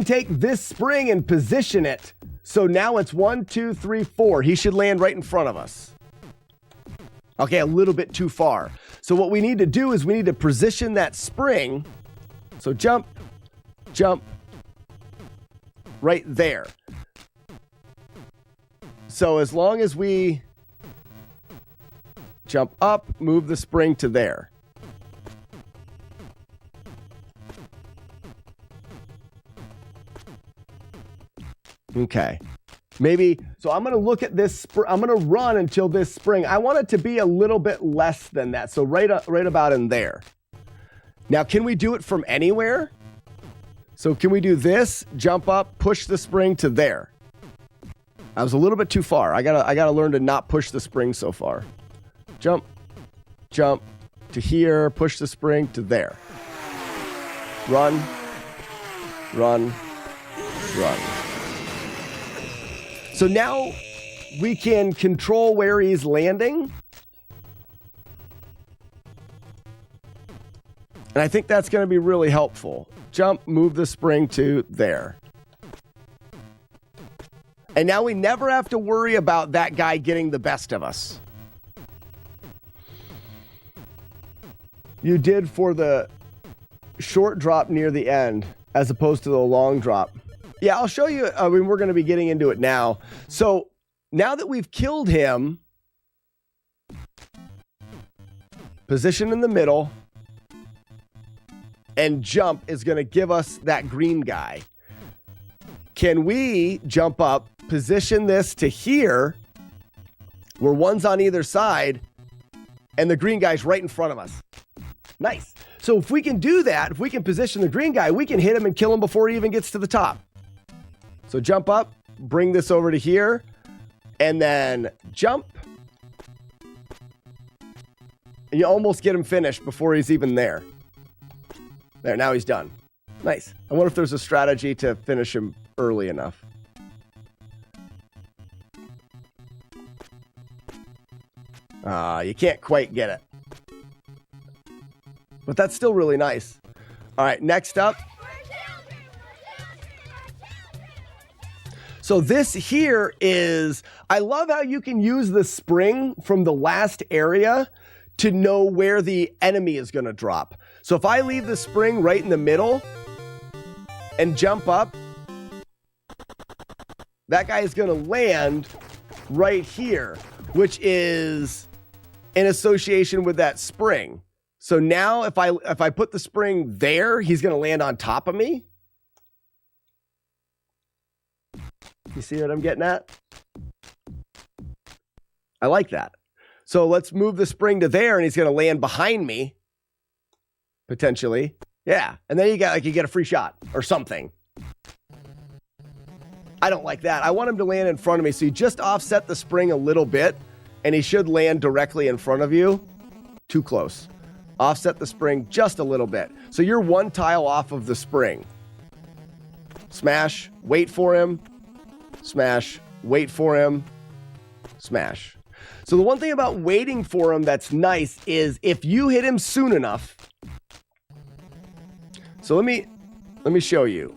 take this spring and position it. So now it's 1, 2, 3, 4. He should land right in front of us. Okay, a little bit too far. So what we need to do is we need to position that spring. So jump, right there. So as long as we jump up, move the spring to there. Okay. Maybe, so I'm going to look at this, I'm going to run until this spring. I want it to be a little bit less than that. So right about in there. Now, can we do it from anywhere? So can we do this, jump up, push the spring to there? I was a little bit too far. I gotta learn to not push the spring so far. Jump to here, push the spring to there. Run. So now we can control where he's landing. And I think that's going to be really helpful. Jump, move the spring to there. And now we never have to worry about that guy getting the best of us. You did for the short drop near the end as opposed to the long drop. Yeah, I'll show you. I mean, we're going to be getting into it now. So now that we've killed him, position in the middle, and jump is going to give us that green guy. Can we jump up, position this to here, where one's on either side, and the green guy's right in front of us? Nice. So if we can do that, if we can position the green guy, we can hit him and kill him before he even gets to the top. So jump up, bring this over to here, and then jump. And you almost get him finished before he's even there. There, now he's done. Nice. I wonder if there's a strategy to finish him early enough. You can't quite get it. But that's still really nice. All right, next up. So this here is, I love how you can use the spring from the last area to know where the enemy is going to drop. So if I leave the spring right in the middle and jump up, that guy is going to land right here, which is in association with that spring. So now if I put the spring there, he's going to land on top of me. You see what I'm getting at? I like that. So let's move the spring to there and he's going to land behind me. Potentially. Yeah. And then you get a free shot or something. I don't like that. I want him to land in front of me. So you just offset the spring a little bit and he should land directly in front of you. Too close. Offset the spring just a little bit. So you're one tile off of the spring. Smash. Wait for him. Smash. Wait for him. Smash. So the one thing about waiting for him that's nice is if you hit him soon enough, So let me show you.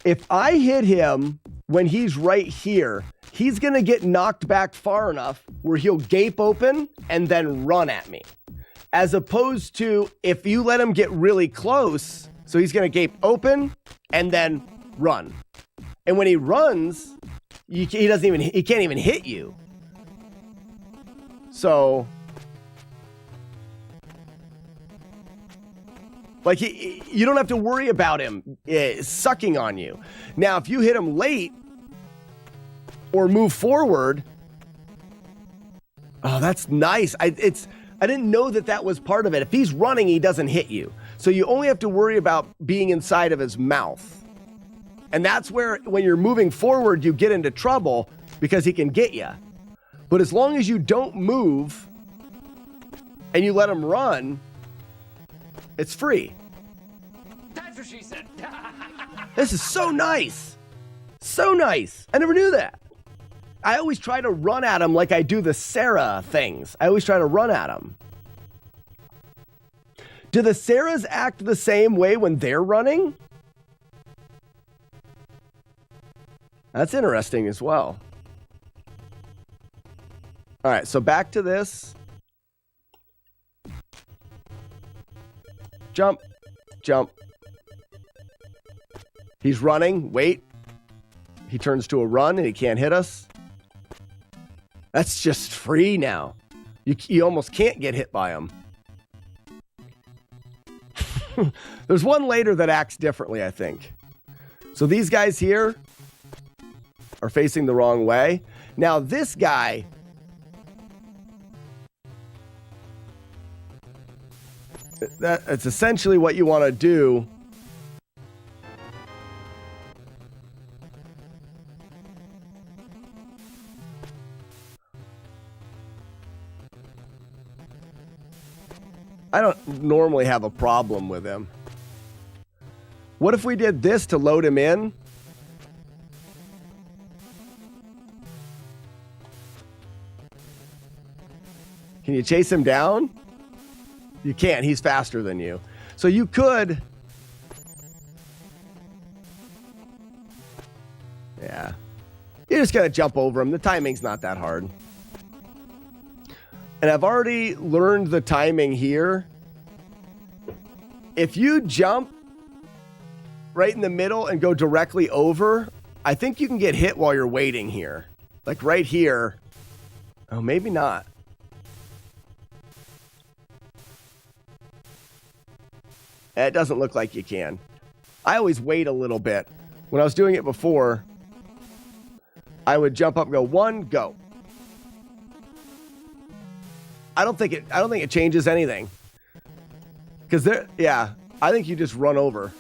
If I hit him when he's right here, he's going to get knocked back far enough where he'll gape open and then run at me. As opposed to if you let him get really close, so he's going to gape open and then run. And when he runs, he can't even hit you. So like you don't have to worry about him sucking on you. Now, if you hit him late or move forward, oh, that's nice. I didn't know that was part of it. If he's running, he doesn't hit you. So you only have to worry about being inside of his mouth. And that's where, when you're moving forward, you get into trouble because he can get you. But as long as you don't move and you let him run, it's free. That's what she said. This is so nice. So nice. I never knew that. I always try to run at him like I do the Sarah things. I always try to run at him. Do the Sarahs act the same way when they're running? That's interesting as well. All right, so back to this. Jump, jump. He's running. Wait. He turns to a run and he can't hit us. That's just free now. You almost can't get hit by him. There's one later that acts differently, I think. So these guys here are facing the wrong way. Now this guy, that's essentially what you want to do. I don't normally have a problem with him. What if we did this to load him in? Can you chase him down? You can't. He's faster than you. So you could. Yeah. You just got to jump over him. The timing's not that hard. And I've already learned the timing here. If you jump right in the middle and go directly over, I think you can get hit while you're waiting here. Like right here. Oh, maybe not. It doesn't look like you can. I always wait a little bit. When I was doing it before, I would jump up and go, 1, go. I don't think it changes anything. Because I think you just run over.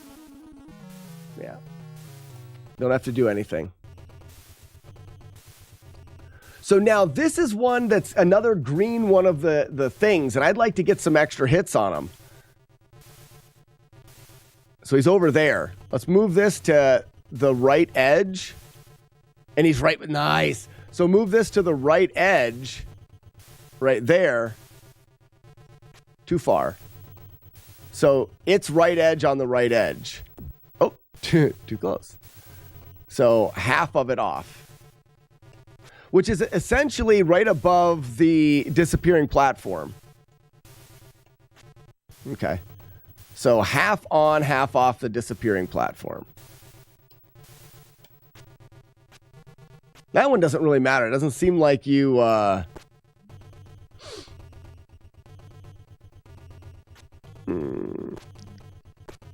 Yeah. Don't have to do anything. So now this is one that's another green one of the things, and I'd like to get some extra hits on him. So he's over there. Let's move this to the right edge. And he's right. Nice. So move this to the right edge. Right there. Too far. So it's right edge on the right edge. Oh, too close. So half of it off. Which is essentially right above the disappearing platform. Okay. So half on, half off the disappearing platform. That one doesn't really matter. It doesn't seem like you...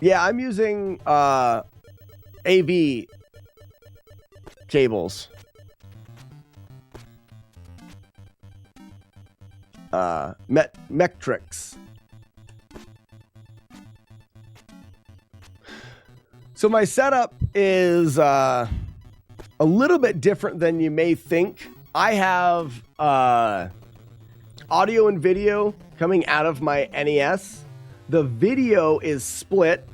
Yeah, I'm using AV cables. Metrics. So my setup is a little bit different than you may think. I have audio and video coming out of my NES. The video is split.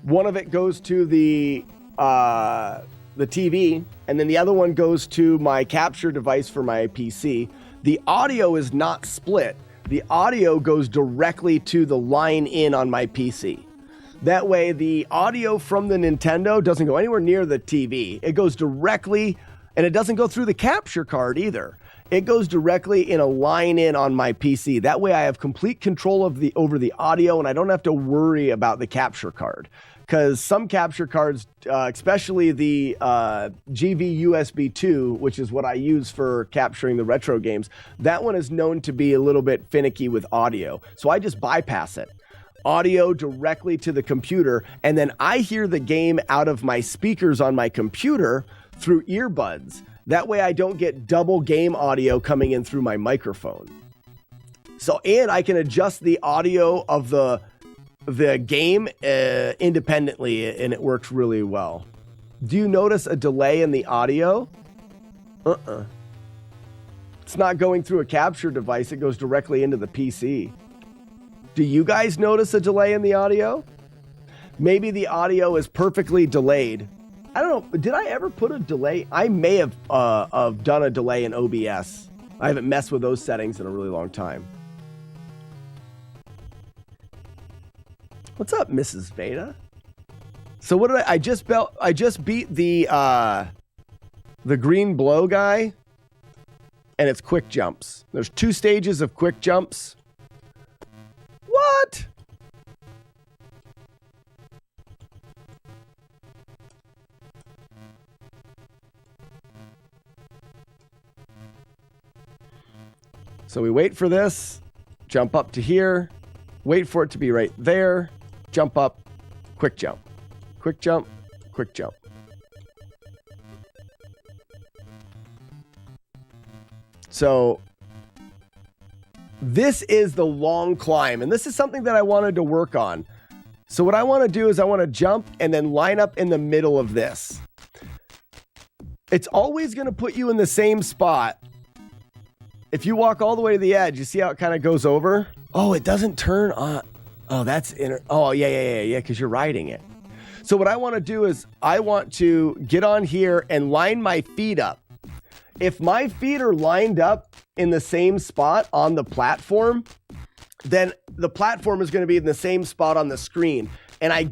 One of it goes to the TV, and then the other one goes to my capture device for my PC. The audio is not split. the audio goes directly to the line in on my PC. That way, the audio from the Nintendo doesn't go anywhere near the TV. It goes directly, and it doesn't go through the capture card either. It goes directly in a line in on my PC. That way, I have complete control of over the audio, and I don't have to worry about the capture card. Because some capture cards, especially the GV USB 2, which is what I use for capturing the retro games, that one is known to be a little bit finicky with audio. So I just bypass it. Audio directly to the computer, and then I hear the game out of my speakers on my computer through earbuds. That way I don't get double game audio coming in through my microphone. So, and I can adjust the audio of the game independently, and it works really well. Do you notice a delay in the audio? It's not going through a capture device. It goes directly into the PC. Do you guys notice a delay in the audio? Maybe the audio is perfectly delayed. I don't know. Did I ever put a delay? I may have done a delay in OBS. I haven't messed with those settings in a really long time. What's up, Mrs. Veda? So what did I just beat the green blow guy, and it's quick jumps. There's 2 stages of quick jumps. What? So we wait for this, jump up to here, wait for it to be right there, jump up, quick jump, quick jump, quick jump. So this is the long climb, and this is something that I wanted to work on. So what I want to do is I want to jump and then line up in the middle of this. It's always going to put you in the same spot. If you walk all the way to the edge, you see how it kind of goes over? Oh, it doesn't turn on. Oh, that's inner. Oh, yeah, because you're riding it. So what I want to do is I want to get on here and line my feet up. If my feet are lined up in the same spot on the platform, then the platform is going to be in the same spot on the screen. And I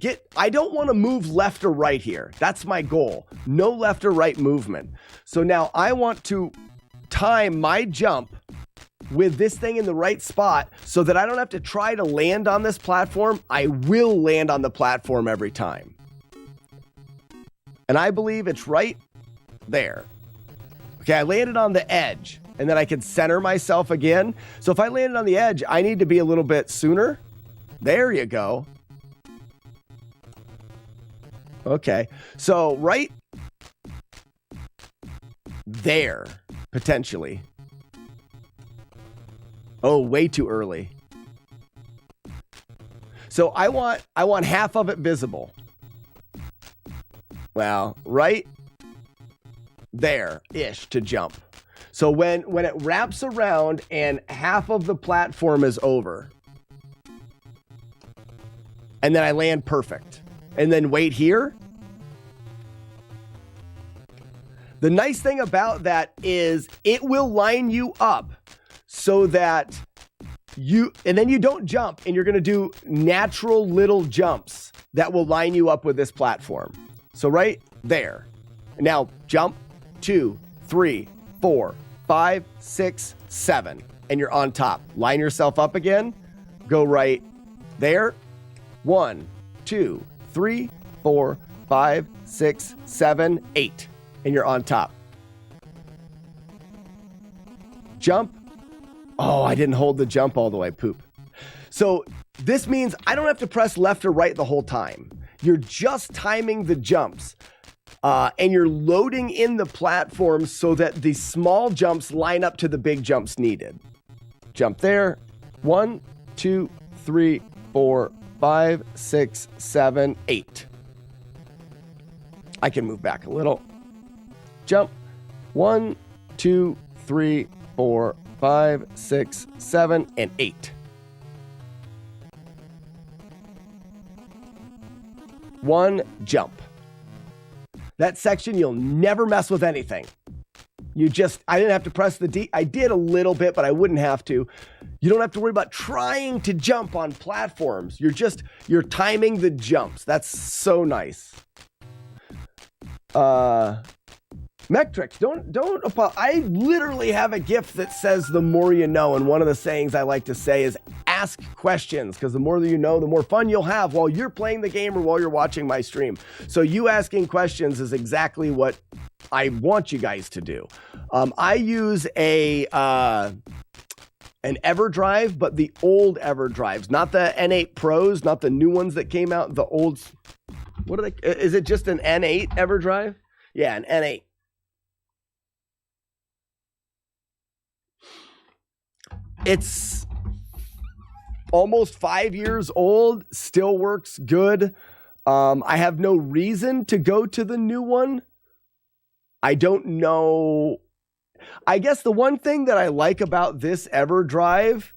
don't want to move left or right here. That's my goal. No left or right movement. So now I want to time my jump with this thing in the right spot so that I don't have to try to land on this platform. I will land on the platform every time. And I believe it's right there. Okay, I landed on the edge, and then I can center myself again. So if I landed on the edge, I need to be a little bit sooner. There you go. Okay, so right there, potentially. Oh, way too early. So I want half of it visible. Well, right there-ish to jump. So when it wraps around and half of the platform is over, and then I land perfect, and then wait here. The nice thing about that is it will line you up so that and then you don't jump, and you're going to do natural little jumps that will line you up with this platform. So right there. Now jump 2, 3, 4, 5, 6, 7, and you're on top. Line yourself up again. Go right there. 1, 2, 3, 4, 5, 6, 7, 8, and you're on top. Jump. Oh, I didn't hold the jump all the way. Poop. So this means I don't have to press left or right the whole time. You're just timing the jumps. And you're loading in the platform so that the small jumps line up to the big jumps needed. Jump there. 1, 2, 3, 4, 5, 6, 7, 8. I can move back a little. Jump. 1, 2, 3, 4, 5, 6, 7, and 8. 1 jump. That section, you'll never mess with anything. I didn't have to press the D. I did a little bit, but I wouldn't have to. You don't have to worry about trying to jump on platforms. You're timing the jumps. That's so nice. Mectrix, I literally have a gift that says the more you know, and one of the sayings I like to say is ask questions, because the more that you know, the more fun you'll have while you're playing the game or while you're watching my stream. So you asking questions is exactly what I want you guys to do. I use an EverDrive, but the old EverDrives, not the N8 Pros, not the new ones that came out, the old, what are they, is it just an N8 EverDrive? Yeah, an N8. It's almost 5 years old, still works good. I have no reason to go to the new one. I don't know. I guess the one thing that I like about this EverDrive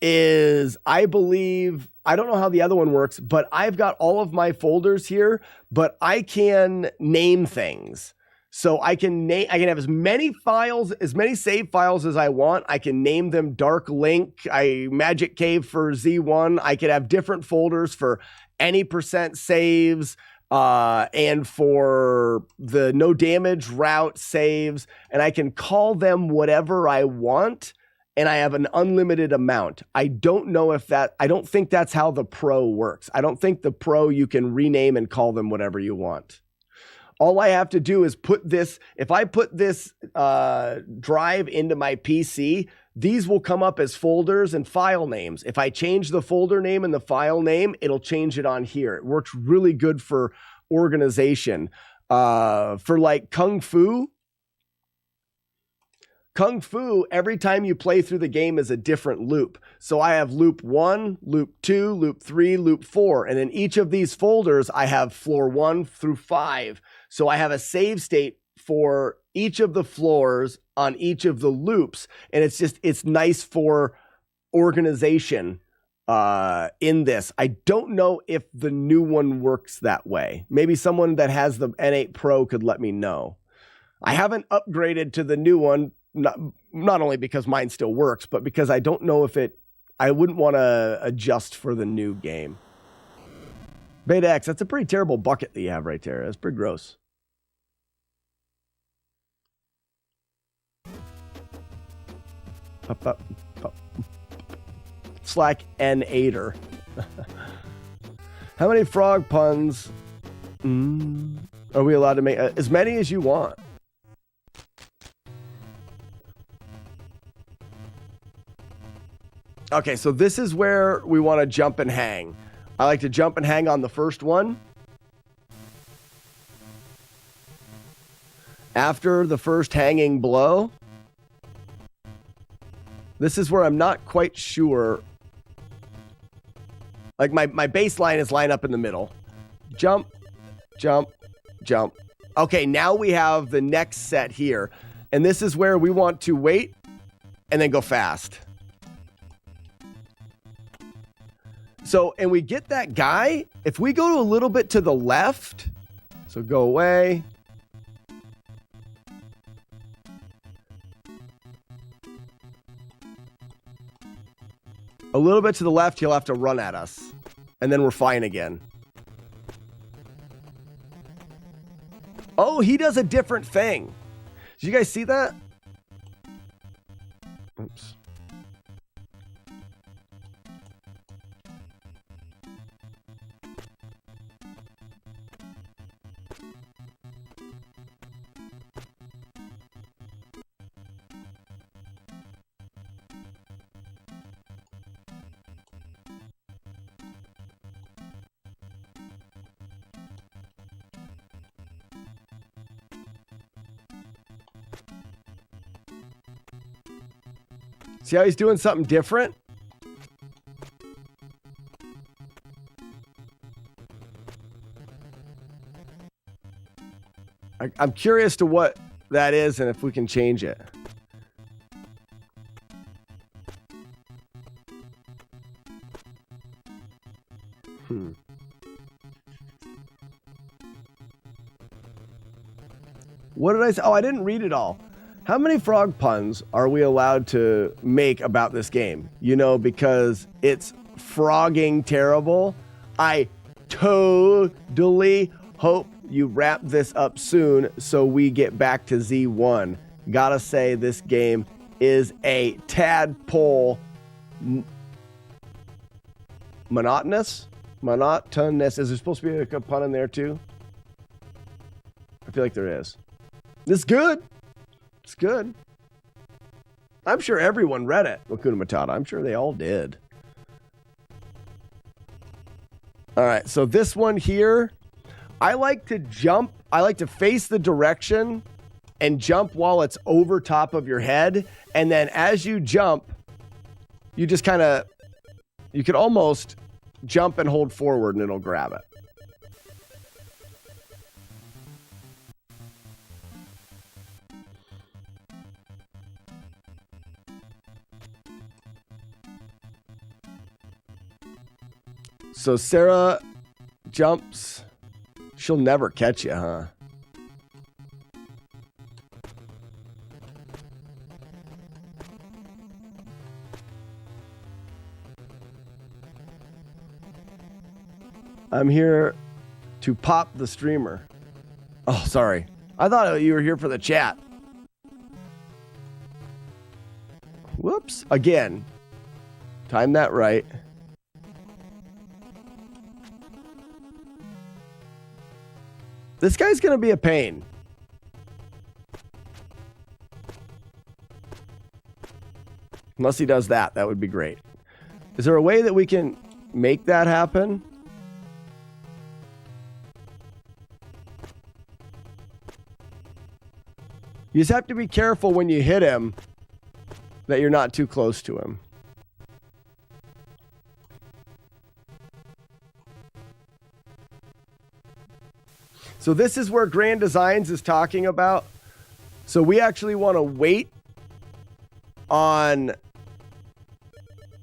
is I believe, I don't know how the other one works, but I've got all of my folders here, but I can name things. So I can have as many files, as many save files as I want. I can name them Dark Link, Magic Cave for Z1. I could have different folders for any % saves, and for the no damage route saves, and I can call them whatever I want, and I have an unlimited amount. I don't think that's how the Pro works. I don't think the Pro you can rename and call them whatever you want. All I have to do is if I put this drive into my PC, these will come up as folders and file names. If I change the folder name and the file name, it'll change it on here. It works really good for organization. For like Kung Fu, every time you play through the game is a different loop. So I have loop 1, loop 2, loop 3, loop 4. And in each of these folders, I have floor 1 through 5. So I have a save state for each of the floors on each of the loops. And it's nice for organization in this. I don't know if the new one works that way. Maybe someone that has the N8 Pro could let me know. I haven't upgraded to the new one, not only because mine still works, but because I don't know if I wouldn't want to adjust for the new game. Beta X, that's a pretty terrible bucket that you have right there. That's pretty gross. Up. Slack N8er. How many frog puns are we allowed to make? As many as you want. Okay, so this is where we want to jump and hang. I like to jump and hang on the first one. After the first hanging blow, this is where I'm not quite sure. Like my baseline is lined up in the middle. Jump, jump, jump. Okay, now we have the next set here. And this is where we want to wait and then go fast. So, and we get that guy. If we go a little bit to the left, so go away. A little bit to the left, he'll have to run at us. And then we're fine again. Oh, he does a different thing. Did you guys see that? Oops. See how he's doing something different? I'm curious to what that is and if we can change it. What did I say? Oh, I didn't read it all. How many frog puns are we allowed to make about this game? You know, because it's frogging terrible. I totally hope you wrap this up soon so we get back to Z1. Gotta say, this game is a tadpole monotonous. Is there supposed to be a pun in there too? I feel like there is. It's good. It's good. I'm sure everyone read it, Hakuna Matata. I'm sure they all did. All right, so this one here, I like to jump. I like to face the direction and jump while it's over top of your head. And then as you jump, you just kind of, you could almost jump and hold forward and it'll grab it. So Sarah jumps. She'll never catch you, huh? I'm here to pop the streamer. Oh, sorry. I thought you were here for the chat. Whoops. Again. Time that right. This guy's going to be a pain. Unless he does that. That would be great. Is there a way that we can make that happen? You just have to be careful when you hit him that you're not too close to him. So this is where Grand Designs is talking about. So we actually want to wait on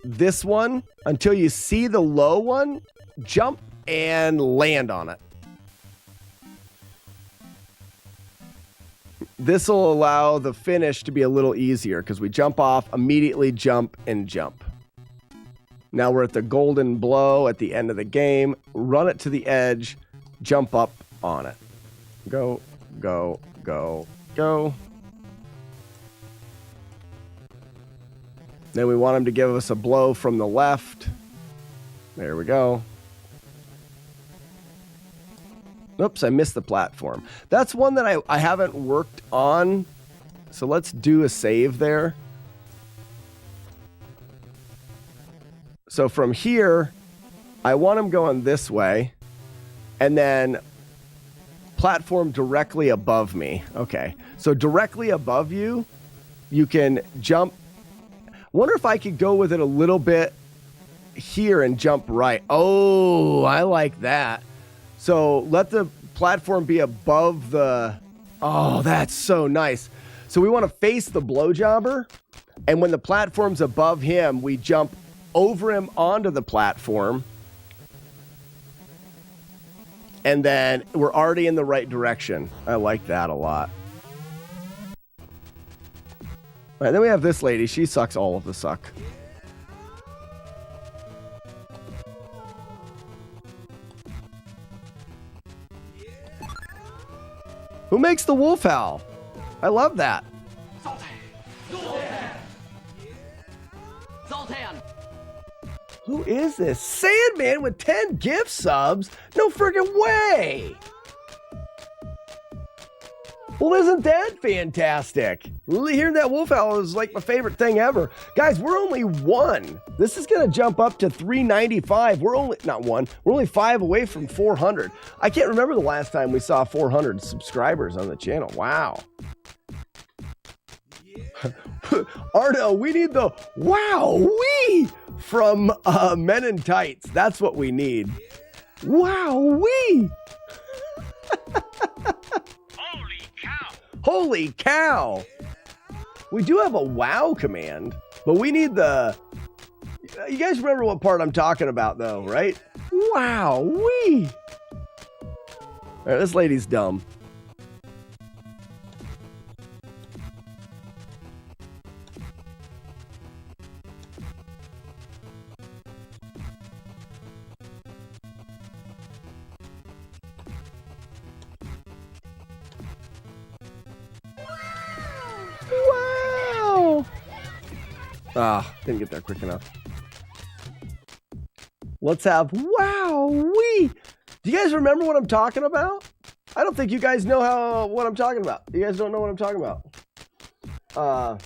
this one until you see the low one, jump and land on it. This will allow the finish to be a little easier because we jump off, immediately jump and jump. Now we're at the golden blow at the end of the game. Run it to the edge, jump up on it. Go, go, go, go. Then we want him to give us a blow from the left. There we go. Oops, I missed the platform. That's one that I haven't worked on. So let's do a save there. So from here, I want him going this way. And then platform directly above me. Okay. So directly above you, you can jump. Wonder if I could go with it a little bit here and jump right. Oh, I like that. So let the platform be above the... Oh, that's so nice. So we want to face the blowjobber. And when the platform's above him, we jump over him onto the platform. And then we're already in the right direction. I like that a lot. All right, then we have this lady. She sucks all of the suck. Who makes the wolf howl? I love that. Zoltan! Who is this? Sandman with 10 gift subs? No friggin' way! Well, isn't that fantastic? Hearing that wolf howl is like my favorite thing ever. Guys, we're only one. This is going to jump up to 395. We're only, not one, we're only 5 away from 400. I can't remember the last time we saw 400 subscribers on the channel. Wow. Arno, we need the wow-wee from Men in Tights. That's what we need. Wow-wee. Holy cow. We do have a wow command, but we need the... You guys remember what part I'm talking about, though, right? Wow-wee. All right, this lady's dumb. Ah, didn't get there quick enough. Let's have Wowee. Do you guys remember what I'm talking about? I don't think you guys know what I'm talking about. You guys don't know what I'm talking about. Wowee.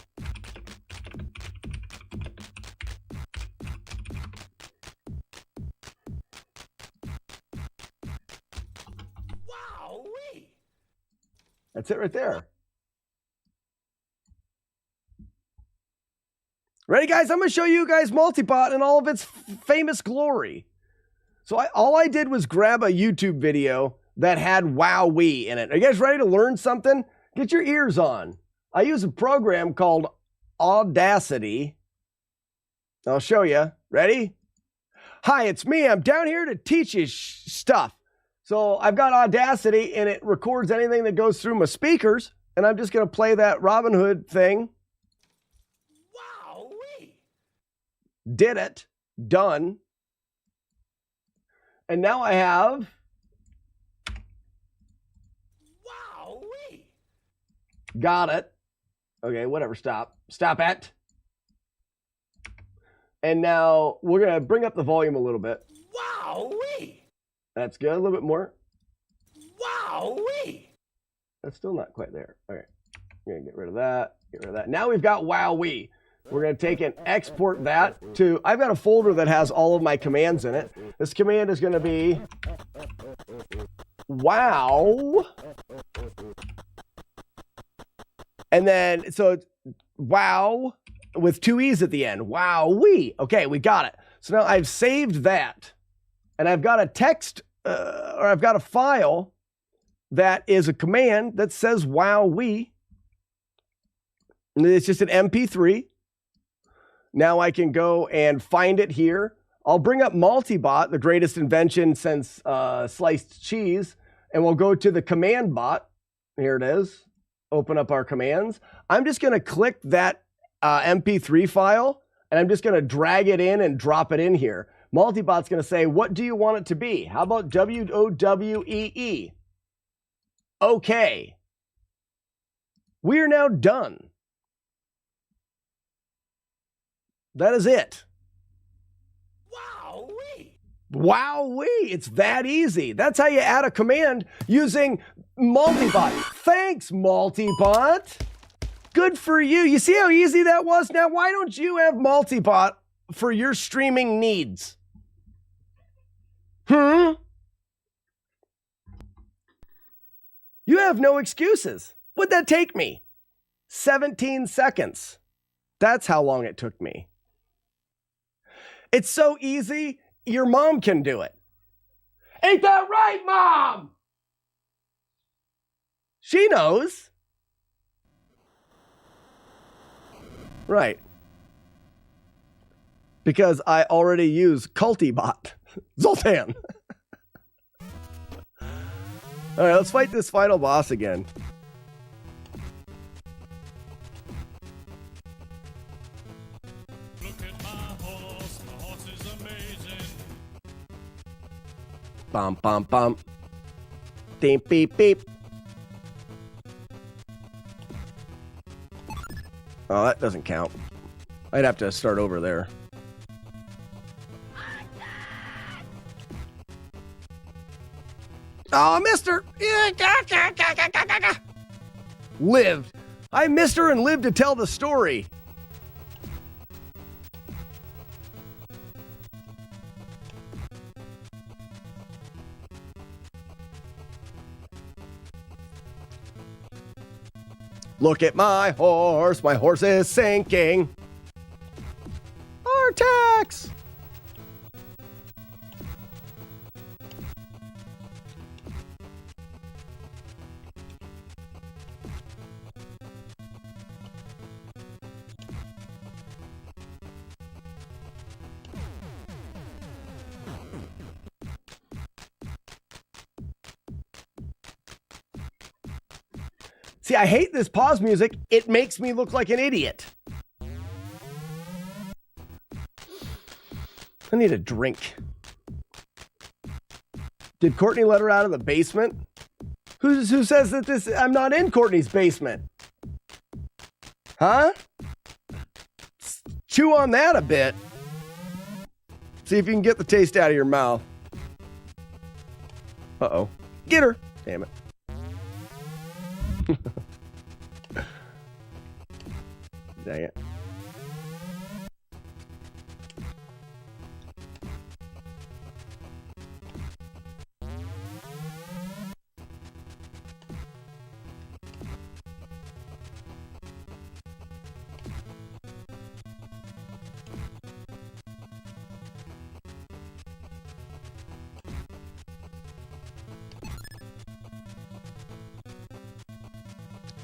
That's it right there. Ready, guys? I'm going to show you guys Multibot in all of its famous glory. So all I did was grab a YouTube video that had Wowee in it. Are you guys ready to learn something? Get your ears on. I use a program called Audacity. I'll show you. Ready? Hi, it's me. I'm down here to teach you stuff. So I've got Audacity, and it records anything that goes through my speakers. And I'm just going to play that Robin Hood thing. Did it. Done. And now I have. Wowee. Got it. Okay, whatever. Stop. Stop it. And now we're going to bring up the volume a little bit. Wowee. That's good. A little bit more. Wowee. That's still not quite there. All right. We're going to get rid of that. Get rid of that. Now we've got Wowee. We're going to take and export that to, I've got a folder that has all of my commands in it. This command is going to be wow. And then, so it's wow with two E's at the end. Wowee. Okay, we got it. So now I've saved that. And I've got a text, or I've got a file that is a command that says wowee. And it's just an MP3. Now I can go and find it here. I'll bring up Multibot, the greatest invention since sliced cheese, and we'll go to the command bot. Here it is. Open up our commands. I'm just going to click that MP3 file, and I'm just going to drag it in and drop it in here. Multibot's going to say, what do you want it to be? How about WOWEE? Okay. We are now done. That is it. Wowee. Wowee. It's that easy. That's how you add a command using Multibot. Thanks, Multibot. Good for you. You see how easy that was? Now, why don't you have Multibot for your streaming needs? You have no excuses. What'd that take me? 17 seconds. That's how long it took me. It's so easy, your mom can do it. Ain't that right, Mom? She knows. Right. Because I already use Cultibot. Zoltan. All right, let's fight this final boss again. Bum, bum, bum. Beep, beep, beep. Oh, that doesn't count. I'd have to start over there. Oh, I missed her. Lived. I missed her and lived to tell the story. Look at my horse is sinking. Artax! See, I hate this pause music. It makes me look like an idiot. I need a drink. Did Courtney let her out of the basement? Who says that I'm not in Courtney's basement? Huh? chew on that a bit. See if you can get the taste out of your mouth. Uh-oh. Get her. Damn it. Dang it.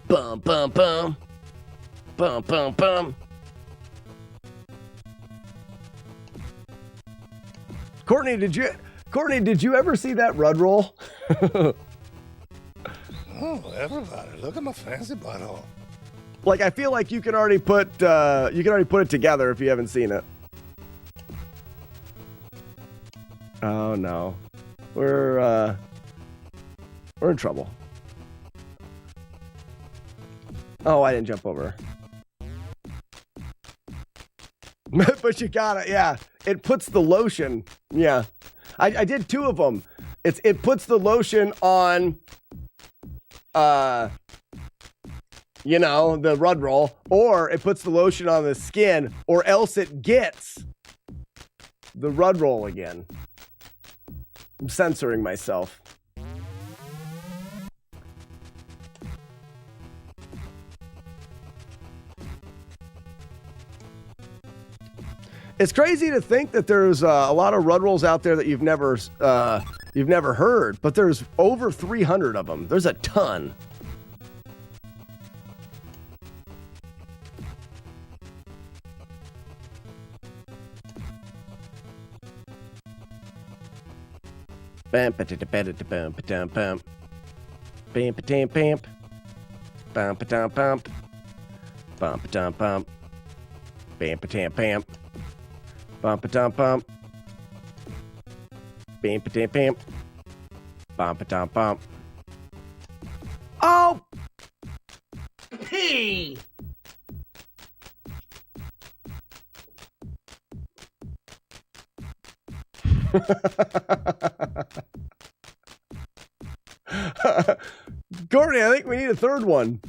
Bum, bum, bum. Bum, bum, bum. Courtney, did you ever see that Rud roll? Oh, everybody, look at my fancy butthole. Like, I feel like you can already put it together if you haven't seen it. Oh no. We're in trouble. Oh, I didn't jump over. But you got it, yeah. It puts the lotion. Yeah. I did 2 of them. It puts the lotion on you know, the Rud roll, or it puts the lotion on the skin, or else it gets the Rud roll again. I'm censoring myself. It's crazy to think that there's a lot of Rud rolls out there that you've never heard, but there's over 300 of them. There's a ton. Bam, ba-da-da, ba-da-da, bam, ba-dum, bam. Bam, ba-dam, bam. Bam, ba-dum, bam. Bam, ba-dum, bam. Bam, ba-dam, bam. Bam, ba-dum, bam. Bam, ba-dam, bam. Bam, ba-dum, bam. Oh! P! Courtney, I think we need a third one.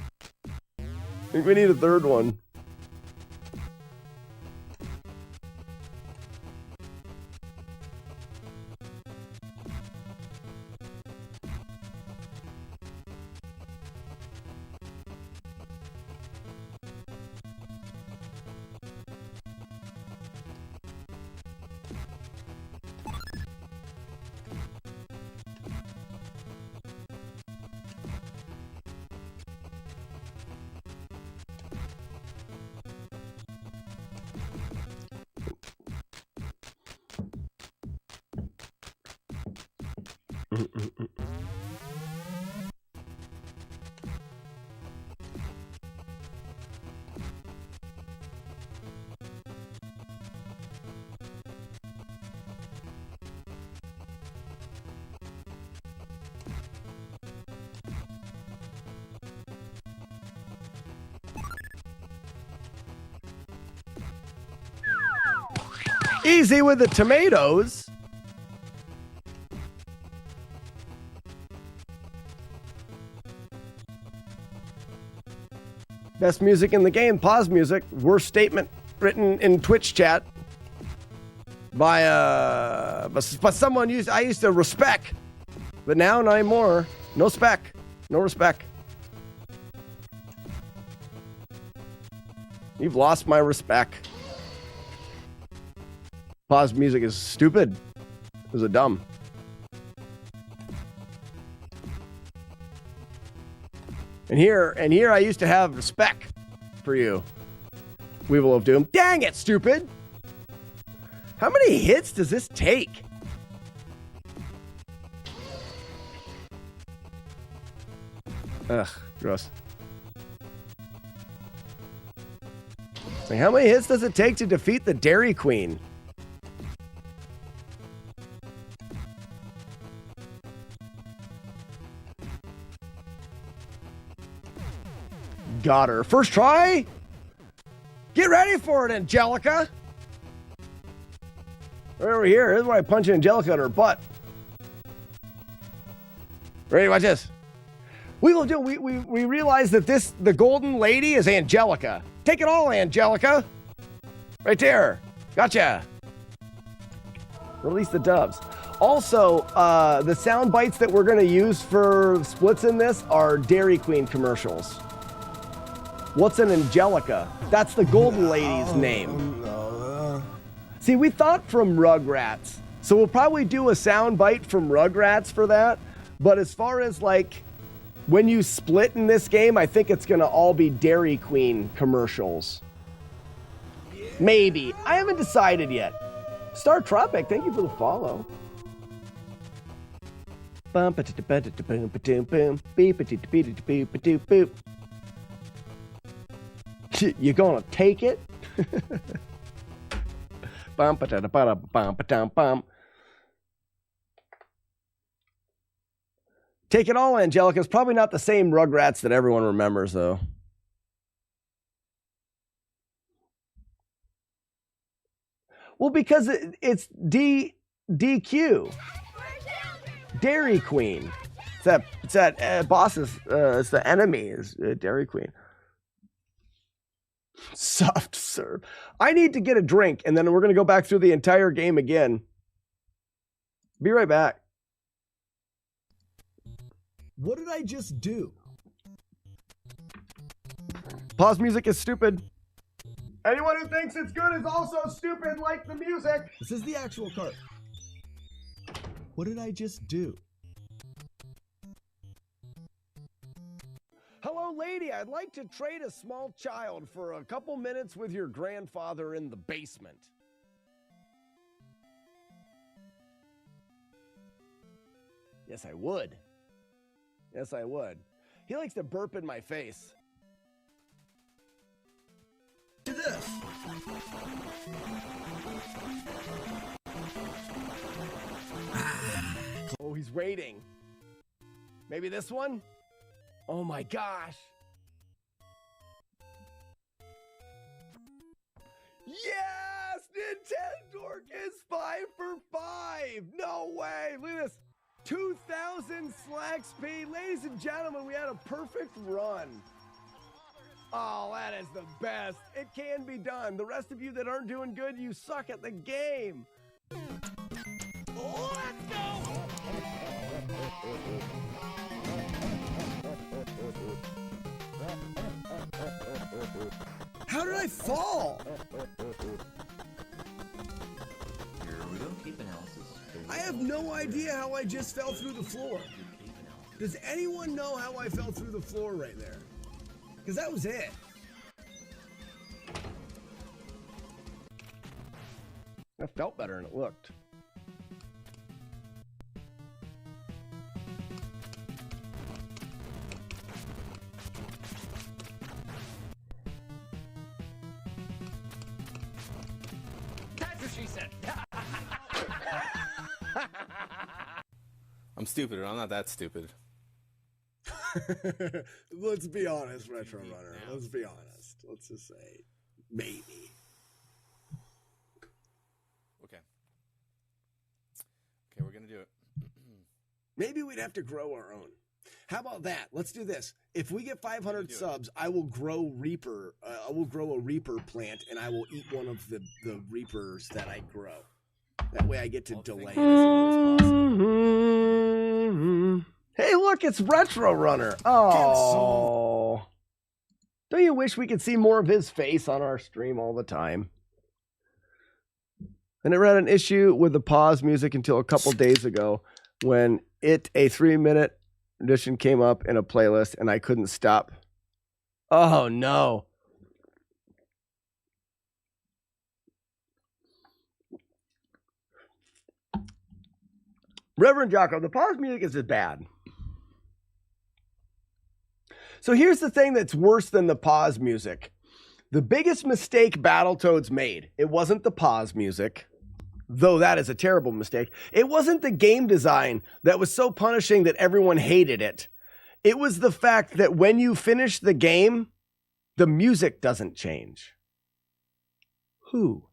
Easy with the tomatoes. Best music in the game, pause music. Worst statement written in Twitch chat by someone I used to respect, but now not anymore. No spec, no respect. You've lost my respect. Pause music is stupid. Is it dumb? And here I used to have respect for you. Weevil of Doom. Dang it, stupid! How many hits does this take? Ugh, gross. Like, how many hits does it take to defeat the Dairy Queen? Got her. First try? Get ready for it, Angelica. Right over here. Here's where I punch Angelica in her butt. Ready? Watch this. We will do. We realize that the golden lady is Angelica. Take it all, Angelica. Right there. Gotcha. Release the doves. Also, the sound bites that we're going to use for splits in this are Dairy Queen commercials. What's an Angelica? That's the golden lady's name. See, we thought from Rugrats. So we'll probably do a sound bite from Rugrats for that. But as far as like when you split in this game, I think it's going to all be Dairy Queen commercials. Maybe. I haven't decided yet. Star Tropic, thank you for the follow. You gonna take it? Take it all, Angelica. It's probably not the same Rugrats that everyone remembers, though. Well, because it's DQ. Dairy Queen. It's that boss's, it's the enemy is Dairy Queen. Soft serve. I need to get a drink, and then we're going to go back through the entire game again. Be right back. What did I just do? Pause music is stupid. Anyone who thinks it's good is also stupid, like the music. This is the actual card. What did I just do? Hello, lady. I'd like to trade a small child for a couple minutes with your grandfather in the basement. Yes, I would. Yes, I would. He likes to burp in my face. Do this. Oh, he's waiting. Maybe this one? Oh my gosh. Yes! Nintendo is 5 for 5. No way. Look at this. 2,000 Slack speed. Ladies and gentlemen, we had a perfect run. Oh, that is the best. It can be done. The rest of you that aren't doing good, you suck at the game. Let's go! How did I fall? I have no idea how I just fell through the floor. Does anyone know how I fell through the floor right there? Because that was it. That felt better than it looked. That's what she said. I'm stupid, or I'm not that stupid. Let's be honest, Retro Runner. Let's be honest. Let's just say, maybe. Okay. Okay, we're gonna do it. Maybe we'd have to grow our own. How about that? Let's do this. If we get 500 subs, I will grow Reaper. I will grow a Reaper plant, and I will eat one of the Reapers that I grow. That way I get to delay it as long as possible. Hey, look, it's Retro Runner. Oh. Don't you wish we could see more of his face on our stream all the time? I never had an issue with the pause music until a couple days ago when a 3-minute edition came up in a playlist and I couldn't stop. Oh, no. Reverend Jocko, the pause music is bad. So here's the thing that's worse than the pause music. The biggest mistake Battletoads made, it wasn't the pause music, though that is a terrible mistake. It wasn't the game design that was so punishing that everyone hated it. It was the fact that when you finish the game, the music doesn't change. who.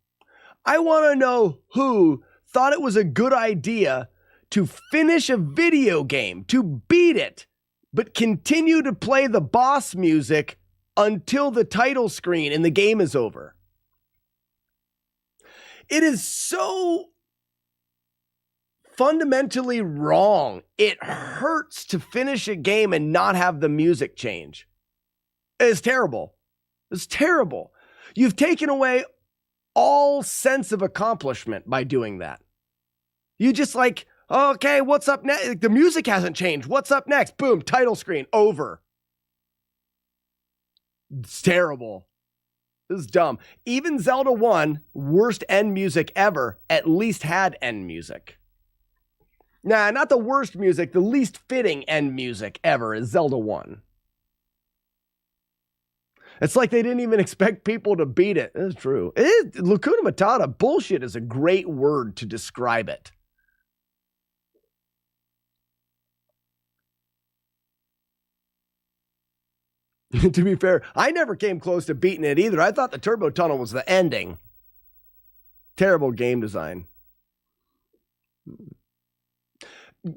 I want to know who thought it was a good idea to finish a video game, to beat it, but continue to play the boss music until the title screen and the game is over. It is so fundamentally wrong. It hurts to finish a game and not have the music change. It's terrible. It's terrible. You've taken away all sense of accomplishment by doing that. You just like, okay, what's up next? The music hasn't changed. What's up next? Boom, title screen, over. It's terrible. This is dumb. Even Zelda 1, worst end music ever, at least had end music. Nah, not the worst music, the least fitting end music ever is Zelda 1. It's like they didn't even expect people to beat it. That's true. Hakuna Matata, bullshit is a great word to describe it. To be fair, I never came close to beating it either. I thought the Turbo Tunnel was the ending. Terrible game design.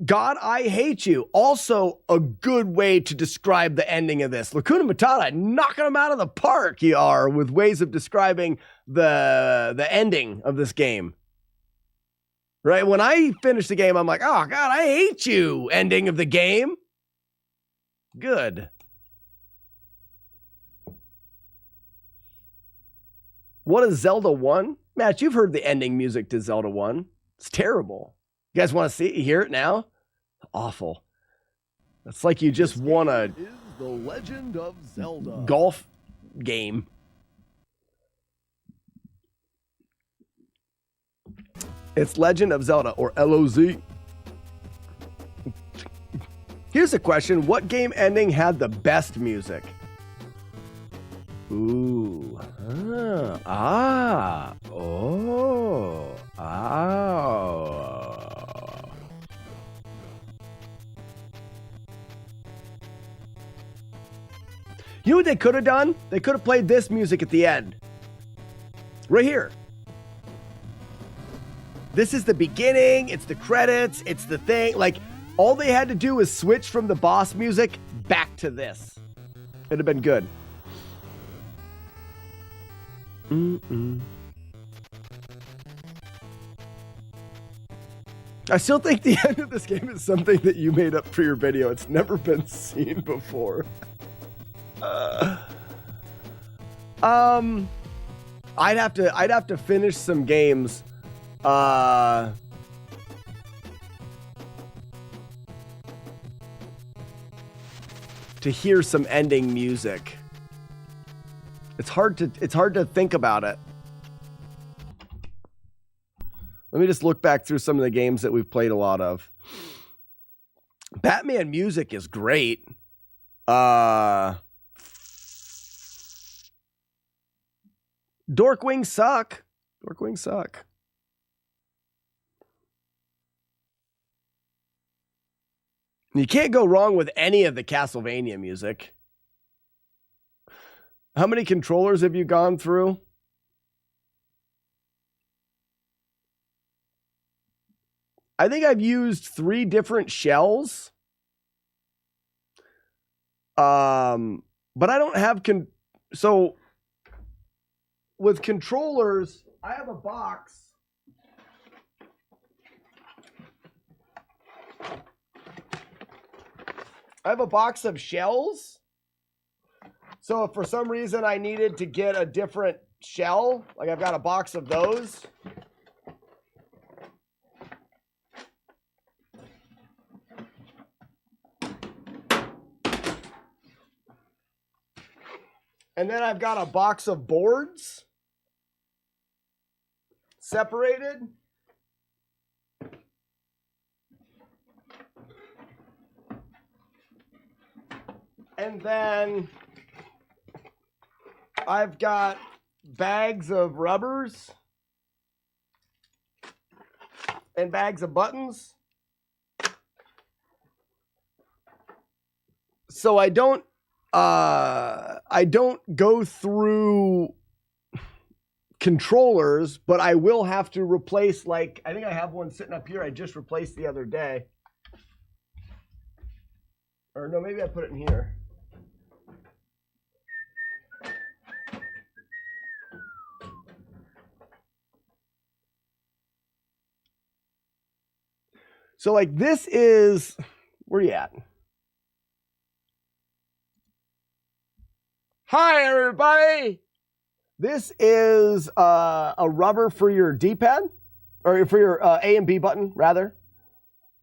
God, I Hate You. Also a good way to describe the ending of this. Hakuna Matata knocking them out of the park, you are, with ways of describing the ending of this game. Right? When I finish the game, I'm like, oh, God, I hate you. Ending of the game. Good. What is Zelda 1? Matt, you've heard the ending music to Zelda 1. It's terrible. You guys want to hear it now? Awful. It's like you just won a The Legend of Zelda golf game. It's Legend of Zelda, or LOZ. Here's a question. What game ending had the best music? Ooh. You know what they could have done? They could have played this music at the end. Right here. This is the beginning, it's the credits, it's the thing. Like, all they had to do was switch from the boss music back to this. It'd have been good. I still think the end of this game is something that you made up for your video. It's never been seen before. I'd have to finish some games. To hear some ending music. It's hard to think about it. Let me just look back through some of the games that we've played a lot of. Batman music is great. Dorkwing suck. Dorkwing suck. You can't go wrong with any of the Castlevania music. How many controllers have you gone through? I think I've used 3 different shells. But I don't have so with controllers, I have a box. I have a box of shells. So if for some reason I needed to get a different shell, like I've got a box of those. And then I've got a box of boards separated. And then I've got bags of rubbers and bags of buttons. So I don't go through controllers, but I will have to replace, like, I think I have one sitting up here I just replaced the other day. Or no, maybe I put it in here. So like this is, where you at? Hi everybody. This is a rubber for your D-pad, or for your A and B button rather.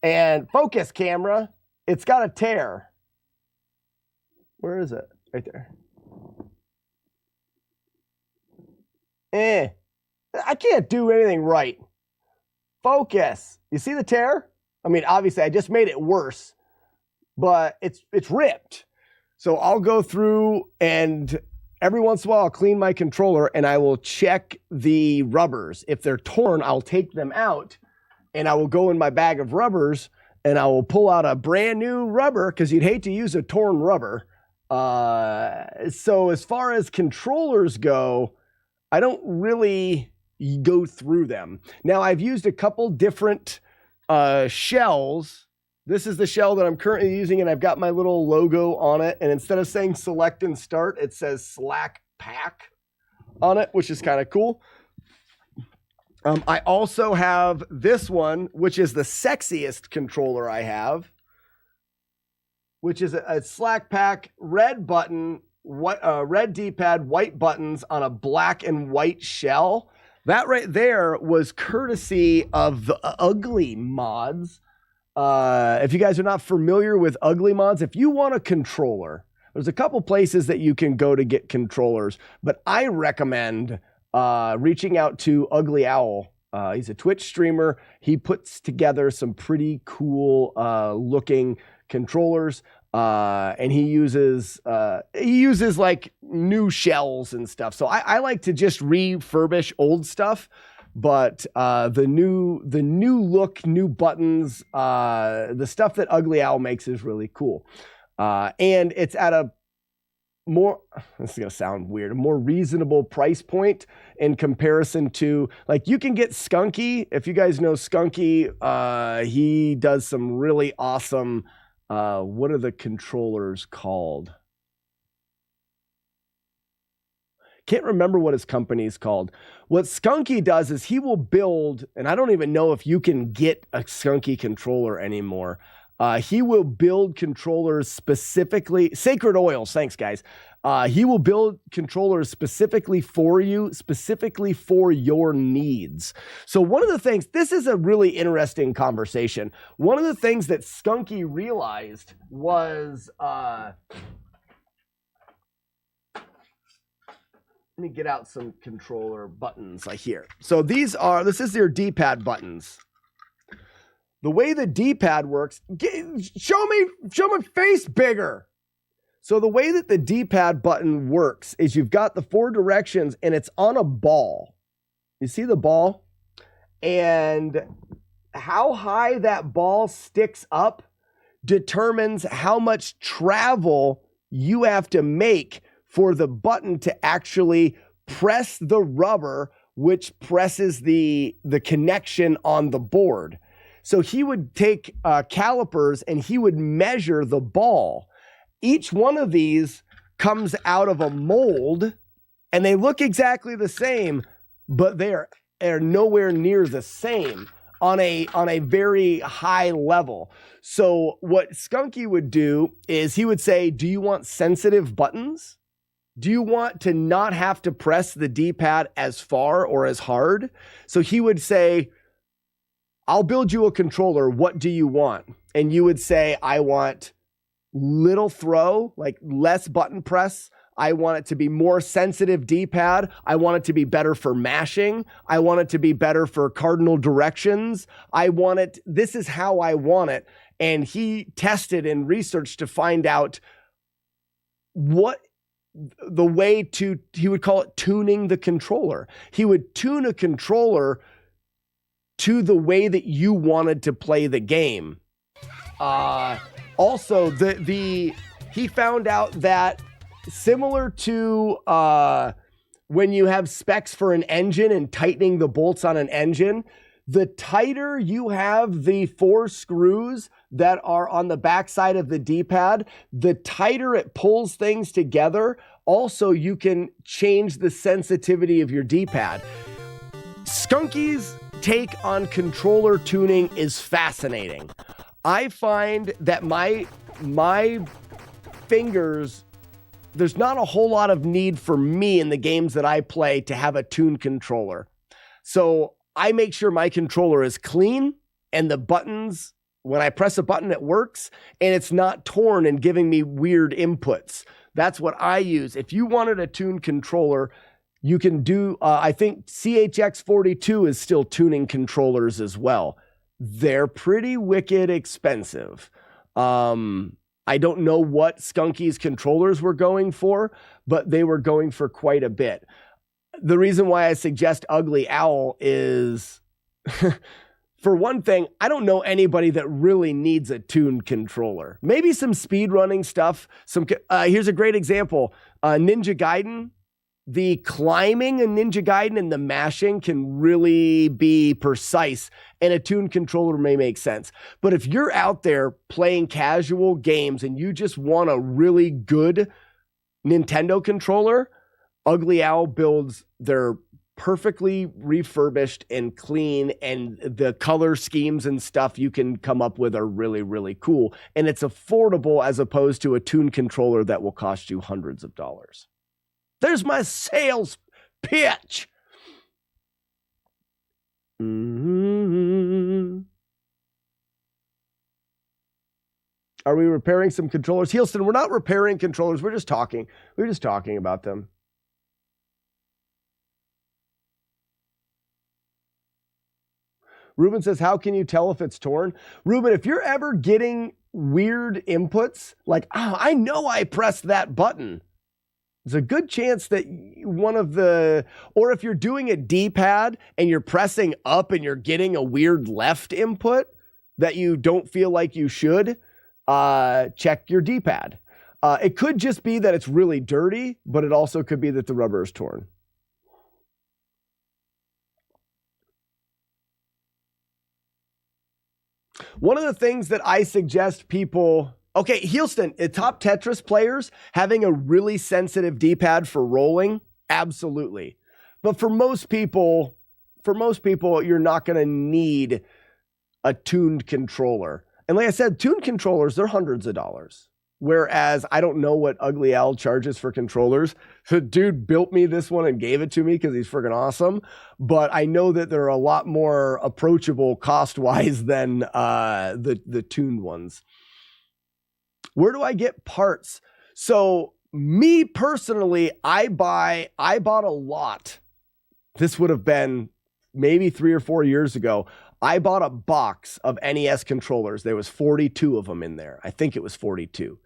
And focus camera, it's got a tear. Where is it? Right there. I can't do anything right. Focus. You see the tear? I mean, obviously, I just made it worse, but it's ripped. So I'll go through and every once in a while I'll clean my controller and I will check the rubbers. If they're torn, I'll take them out and I will go in my bag of rubbers and I will pull out a brand new rubber because you'd hate to use a torn rubber. So as far as controllers go, I don't really go through them. Now I've used a couple different shells. This is the shell that I'm currently using and I've got my little logo on it. And instead of saying select and start, it says Slack Pack on it, which is kind of cool. I also have this one, which is the sexiest controller I have, which is a Slack Pack red button, red D-pad, white buttons on a black and white shell. That right there was courtesy of the Ugly Mods. If you guys are not familiar with Ugly Mods, if you want a controller, there's a couple places that you can go to get controllers, but I recommend reaching out to Ugly Owl. He's a Twitch streamer. He puts together some pretty cool looking controllers. And he uses like new shells and stuff. So I like to just refurbish old stuff, but the new look, new buttons, the stuff that Ugly Owl makes is really cool. And it's at a more, this is gonna sound weird, a more reasonable price point in comparison to, like, you can get Skunky. If you guys know Skunky, he does some really awesome, what are the controllers called? Can't remember what his company is called. What Skunky does is he will build, and I don't even know if you can get a Skunky controller anymore. He will build controllers specifically, Sacred Oils, thanks guys. He will build controllers specifically for you, specifically for your needs. So one of the things, this is a really interesting conversation. One of the things that Skunky realized was, let me get out some controller buttons like here. So this is your D-pad buttons. The way the D-pad works, show my face bigger. So the way that the D-pad button works is you've got the 4 directions and it's on a ball. You see the ball? And how high that ball sticks up determines how much travel you have to make for the button to actually press the rubber, which presses the connection on the board. So he would take calipers and he would measure the ball. Each one of these comes out of a mold and they look exactly the same, but they're nowhere near the same on a very high level. So what Skunky would do is he would say, do you want sensitive buttons? Do you want to not have to press the D-pad as far or as hard? So he would say, I'll build you a controller. What do you want? And you would say, I want little throw, like less button press. I want it to be more sensitive D-pad. I want it to be better for mashing. I want it to be better for cardinal directions. This is how I want it. And he tested and researched to find out what the way to, he would call it tuning the controller. He would tune a controller to the way that you wanted to play the game. Also, he found out that similar to when you have specs for an engine and tightening the bolts on an engine, the tighter you have the 4 screws that are on the backside of the D-pad, the tighter it pulls things together. Also, you can change the sensitivity of your D-pad. Skunky's take on controller tuning is fascinating. I find that my fingers, there's not a whole lot of need for me in the games that I play to have a tuned controller. So I make sure my controller is clean and the buttons, when I press a button, it works and it's not torn and giving me weird inputs. That's what I use. If you wanted a tuned controller, you can do, I think CHX42 is still tuning controllers as well. They're pretty wicked expensive. I don't know what Skunky's controllers were going for, but they were going for quite a bit. The reason why I suggest Ugly Owl is, for one thing, I don't know anybody that really needs a tuned controller. Maybe some speedrunning stuff. Here's a great example. Ninja Gaiden. The climbing in Ninja Gaiden and the mashing can really be precise, and a tuned controller may make sense. But if you're out there playing casual games and you just want a really good Nintendo controller, Ugly Owl builds their perfectly refurbished and clean, and the color schemes and stuff you can come up with are really, really cool. And it's affordable as opposed to a tuned controller that will cost you hundreds of dollars. There's my sales pitch. Mm-hmm. Are we repairing some controllers? Heelston, we're not repairing controllers. We're just talking. We're just talking about them. Ruben says, how can you tell if it's torn? Ruben, if you're ever getting weird inputs, like, oh, I know I pressed that button. There's a good chance that or if you're doing a D-pad and you're pressing up and you're getting a weird left input that you don't feel like you should, check your D-pad. It could just be that it's really dirty, but it also could be that the rubber is torn. One of the things that I suggest people... Okay, Heelston, top Tetris players having a really sensitive D-pad for rolling, absolutely. But for most people, you're not going to need a tuned controller. And like I said, tuned controllers, they're hundreds of dollars. Whereas I don't know what Ugly Owl charges for controllers. The dude built me this one and gave it to me because he's freaking awesome. But I know that they're a lot more approachable cost-wise than the tuned ones. Where do I get parts? So me personally, I bought a lot. This would have been maybe 3 or 4 years ago. I bought a box of NES controllers. There was 42 of them in there. I think it was 42.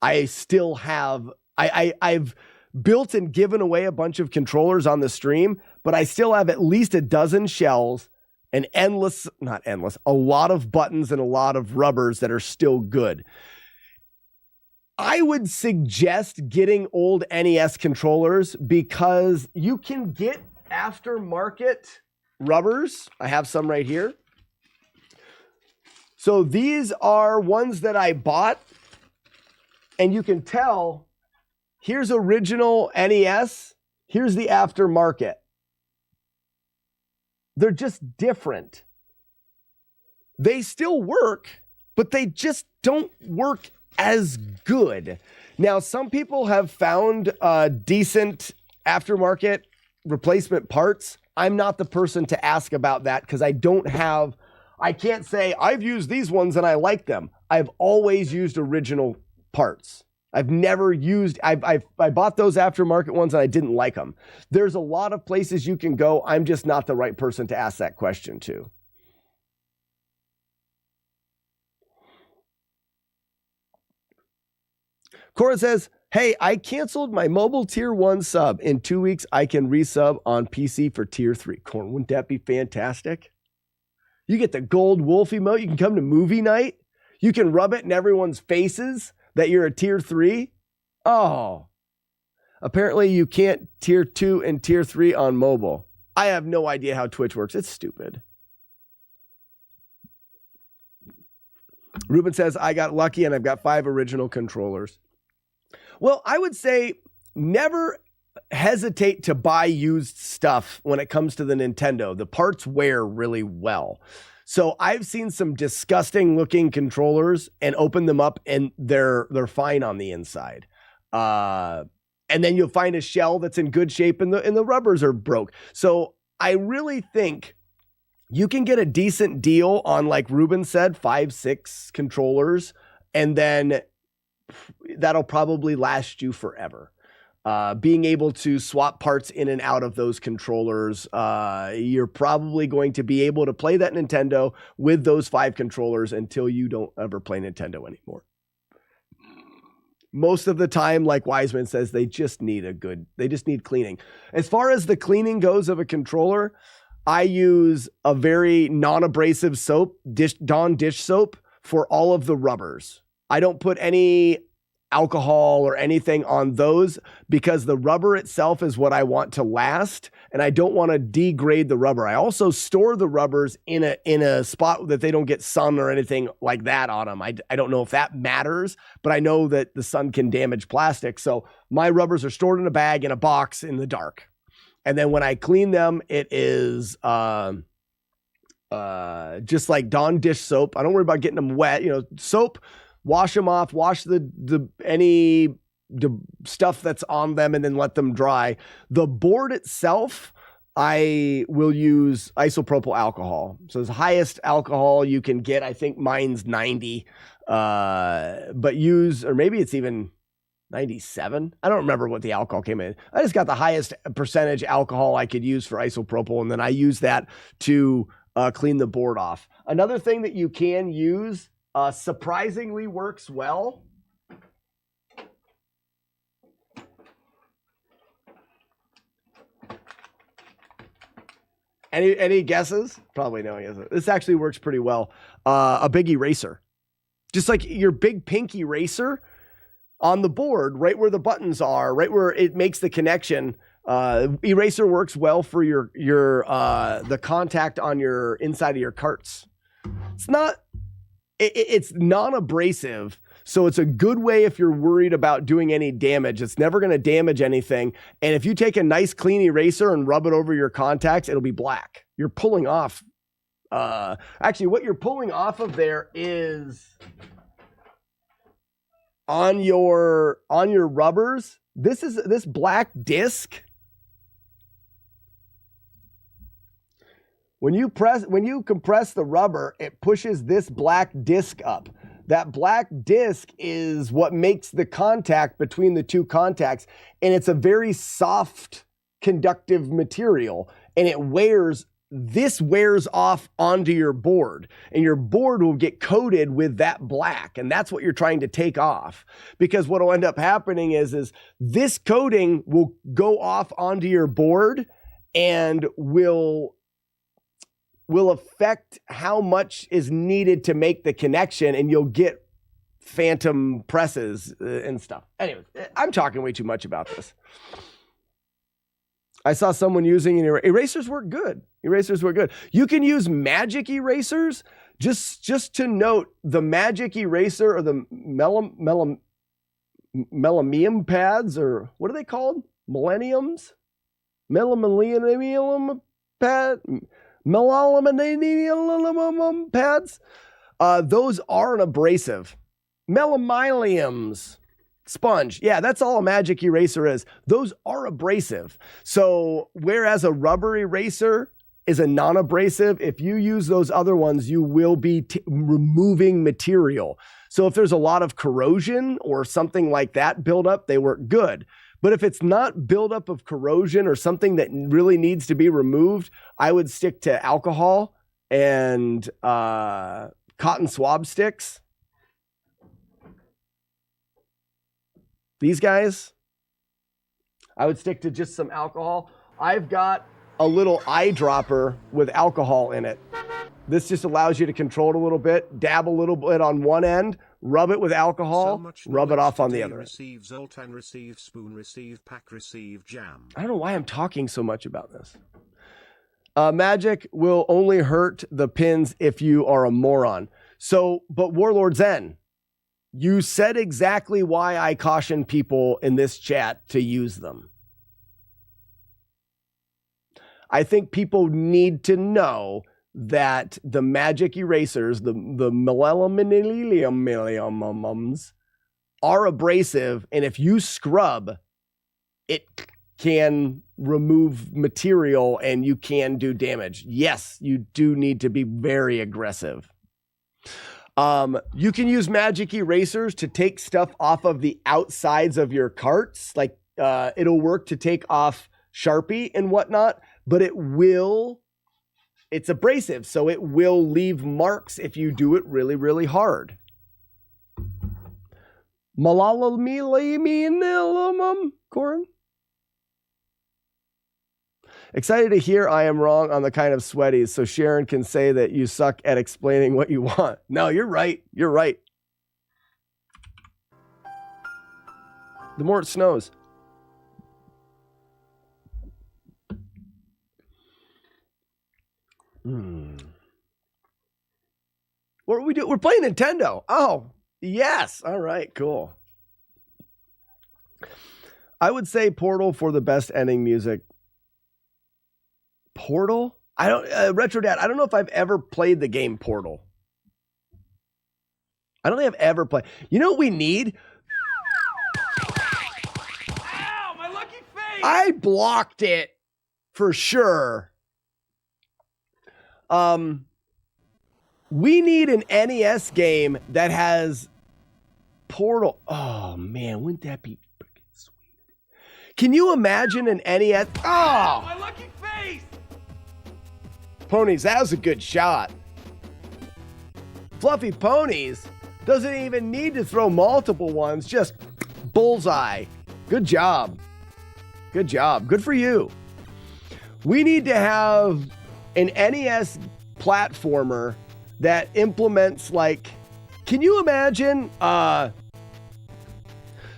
I still have, I've built and given away a bunch of controllers on the stream, but I still have at least a dozen shells and a lot of buttons and a lot of rubbers that are still good. I would suggest getting old NES controllers because you can get aftermarket rubbers. I have some right here. So these are ones that I bought, and you can tell, here's original NES, here's the aftermarket. They're just different. They still work, but they just don't work as good. Now, some people have found decent aftermarket replacement parts. I'm not the person to ask about that because I can't say I've used these ones and I like them. I've always used original parts. I've never used, I bought those aftermarket ones and I didn't like them. There's a lot of places you can go. I'm just not the right person to ask that question to. Cora says, hey, I canceled my mobile tier 1 sub. In 2 weeks, I can resub on PC for tier 3. Cora, wouldn't that be fantastic? You get the gold wolf emote. You can come to movie night. You can rub it in everyone's faces that you're a tier 3. Oh, Apparently you can't tier 2 and tier 3 on mobile. I have no idea how Twitch works. It's stupid. Ruben says, I got lucky and I've got 5 original controllers. Well, I would say never hesitate to buy used stuff when it comes to the Nintendo. The parts wear really well. So I've seen some disgusting looking controllers and open them up and they're fine on the inside. And then you'll find a shell that's in good shape and the rubbers are broke. So I really think you can get a decent deal on, like Ruben said, 5-6 controllers, and then that'll probably last you forever. Being able to swap parts in and out of those controllers, you're probably going to be able to play that Nintendo with those 5 controllers until you don't ever play Nintendo anymore. Most of the time, like Wiseman says, they just need cleaning. As far as the cleaning goes of a controller, I use a very non-abrasive soap, Dawn dish soap, for all of the rubbers. I don't put any alcohol or anything on those because the rubber itself is what I want to last, and I don't want to degrade the rubber. I also store the rubbers in a spot that they don't get sun or anything like that on them. I don't know if that matters, but I know that the sun can damage plastic. So my rubbers are stored in a bag in a box in the dark. And then when I clean them, it is just like Dawn dish soap. I don't worry about getting them wet. Soap, wash them off, wash any stuff that's on them, and then let them dry. The board itself, I will use isopropyl alcohol. So it's the highest alcohol you can get. I think mine's 90, but or maybe it's even 97. I don't remember what the alcohol came in. I just got the highest percentage alcohol I could use for isopropyl, and then I use that to clean the board off. Another thing that you can use surprisingly works well. Any guesses? Probably no guesses. This actually works pretty well. A big eraser. Just like your big pink eraser on the board, right where the buttons are, right where it makes the connection. Eraser works well for the contact on your inside of your carts. It's non-abrasive, so it's a good way if you're worried about doing any damage. It's never going to damage anything. And if you take a nice clean eraser and rub it over your contacts, it'll be black. You're pulling off. Actually, what you're pulling off of there is on your rubbers. This black disc. When you compress the rubber, it pushes this black disc up. That black disc is what makes the contact between the two contacts, and it's a very soft conductive material, and this wears off onto your board, and your board will get coated with that black, and that's what you're trying to take off. Because what will end up happening is this coating will go off onto your board and will affect how much is needed to make the connection, and you'll get phantom presses and stuff. Anyways, I'm talking way too much about this. I saw someone using erasers work good. Erasers work good. You can use magic erasers. Just to note, the magic eraser or the millennium pads, or what are they called? Millennium pad. Millennium pads. Those aren't abrasive. Millenniums. Sponge. Yeah, that's all a magic eraser is. Those are abrasive. So whereas a rubber eraser is a non-abrasive, if you use those other ones, you will be removing material. So if there's a lot of corrosion or something like that build up, they work good. But if it's not buildup of corrosion or something that really needs to be removed, I would stick to alcohol and cotton swab sticks. These guys, I would stick to just some alcohol. I've got a little eyedropper with alcohol in it. This just allows you to control it a little bit, dab a little bit on one end, rub it with alcohol, rub it off on the other end. Receive Zoltan, receive spoon, receive pack, receive jam. I don't know why I'm talking so much about this. Magic will only hurt the pins if you are a moron. So, but Warlord Zen, you said exactly why I caution people in this chat to use them. I think people need to know that the magic erasers, the millenniums, are abrasive, and if you scrub, it can remove material and you can do damage. Yes, you do need to be very aggressive. You can use magic erasers to take stuff off of the outsides of your carts. Like it'll work to take off Sharpie and whatnot, but it's abrasive, so it will leave marks if you do it really, really hard. Corin? Excited to hear I am wrong on the kind of sweaties, so Sharon can say that you suck at explaining what you want. No, you're right. You're right. The more it snows. What are we doing? We're playing Nintendo. Oh, yes. All right, cool. I would say Portal for the best ending music. Portal? I don't, Retro Dad, I don't know if I've ever played the game Portal. I don't think I've ever played. You know what we need? Ow, my lucky face! I blocked it for sure. We need an NES game that has Portal. Oh man, wouldn't that be freaking sweet? Can you imagine an NES? Oh, my lucky face! Ponies, that was a good shot. Fluffy Ponies doesn't even need to throw multiple ones, just bullseye. Good job. Good job. Good for you. We need to have an NES platformer that implements, like, can you imagine?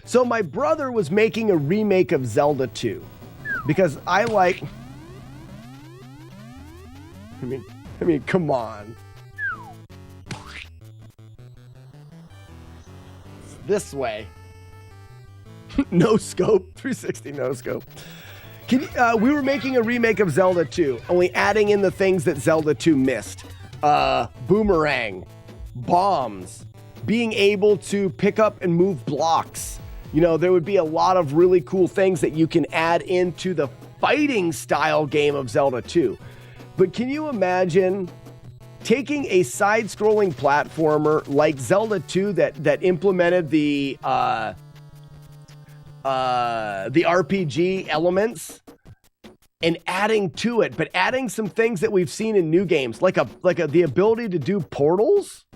So my brother was making a remake of Zelda 2 because I like, I mean, come on. This way. No scope, 360 no scope. We were making a remake of Zelda 2, only adding in the things that Zelda 2 missed. Boomerang, bombs, being able to pick up and move blocks. You know, there would be a lot of really cool things that you can add into the fighting style game of Zelda 2. But can you imagine taking a side-scrolling platformer like Zelda 2 that implemented the RPG elements and adding to it, but adding some things that we've seen in new games, like the ability to do portals?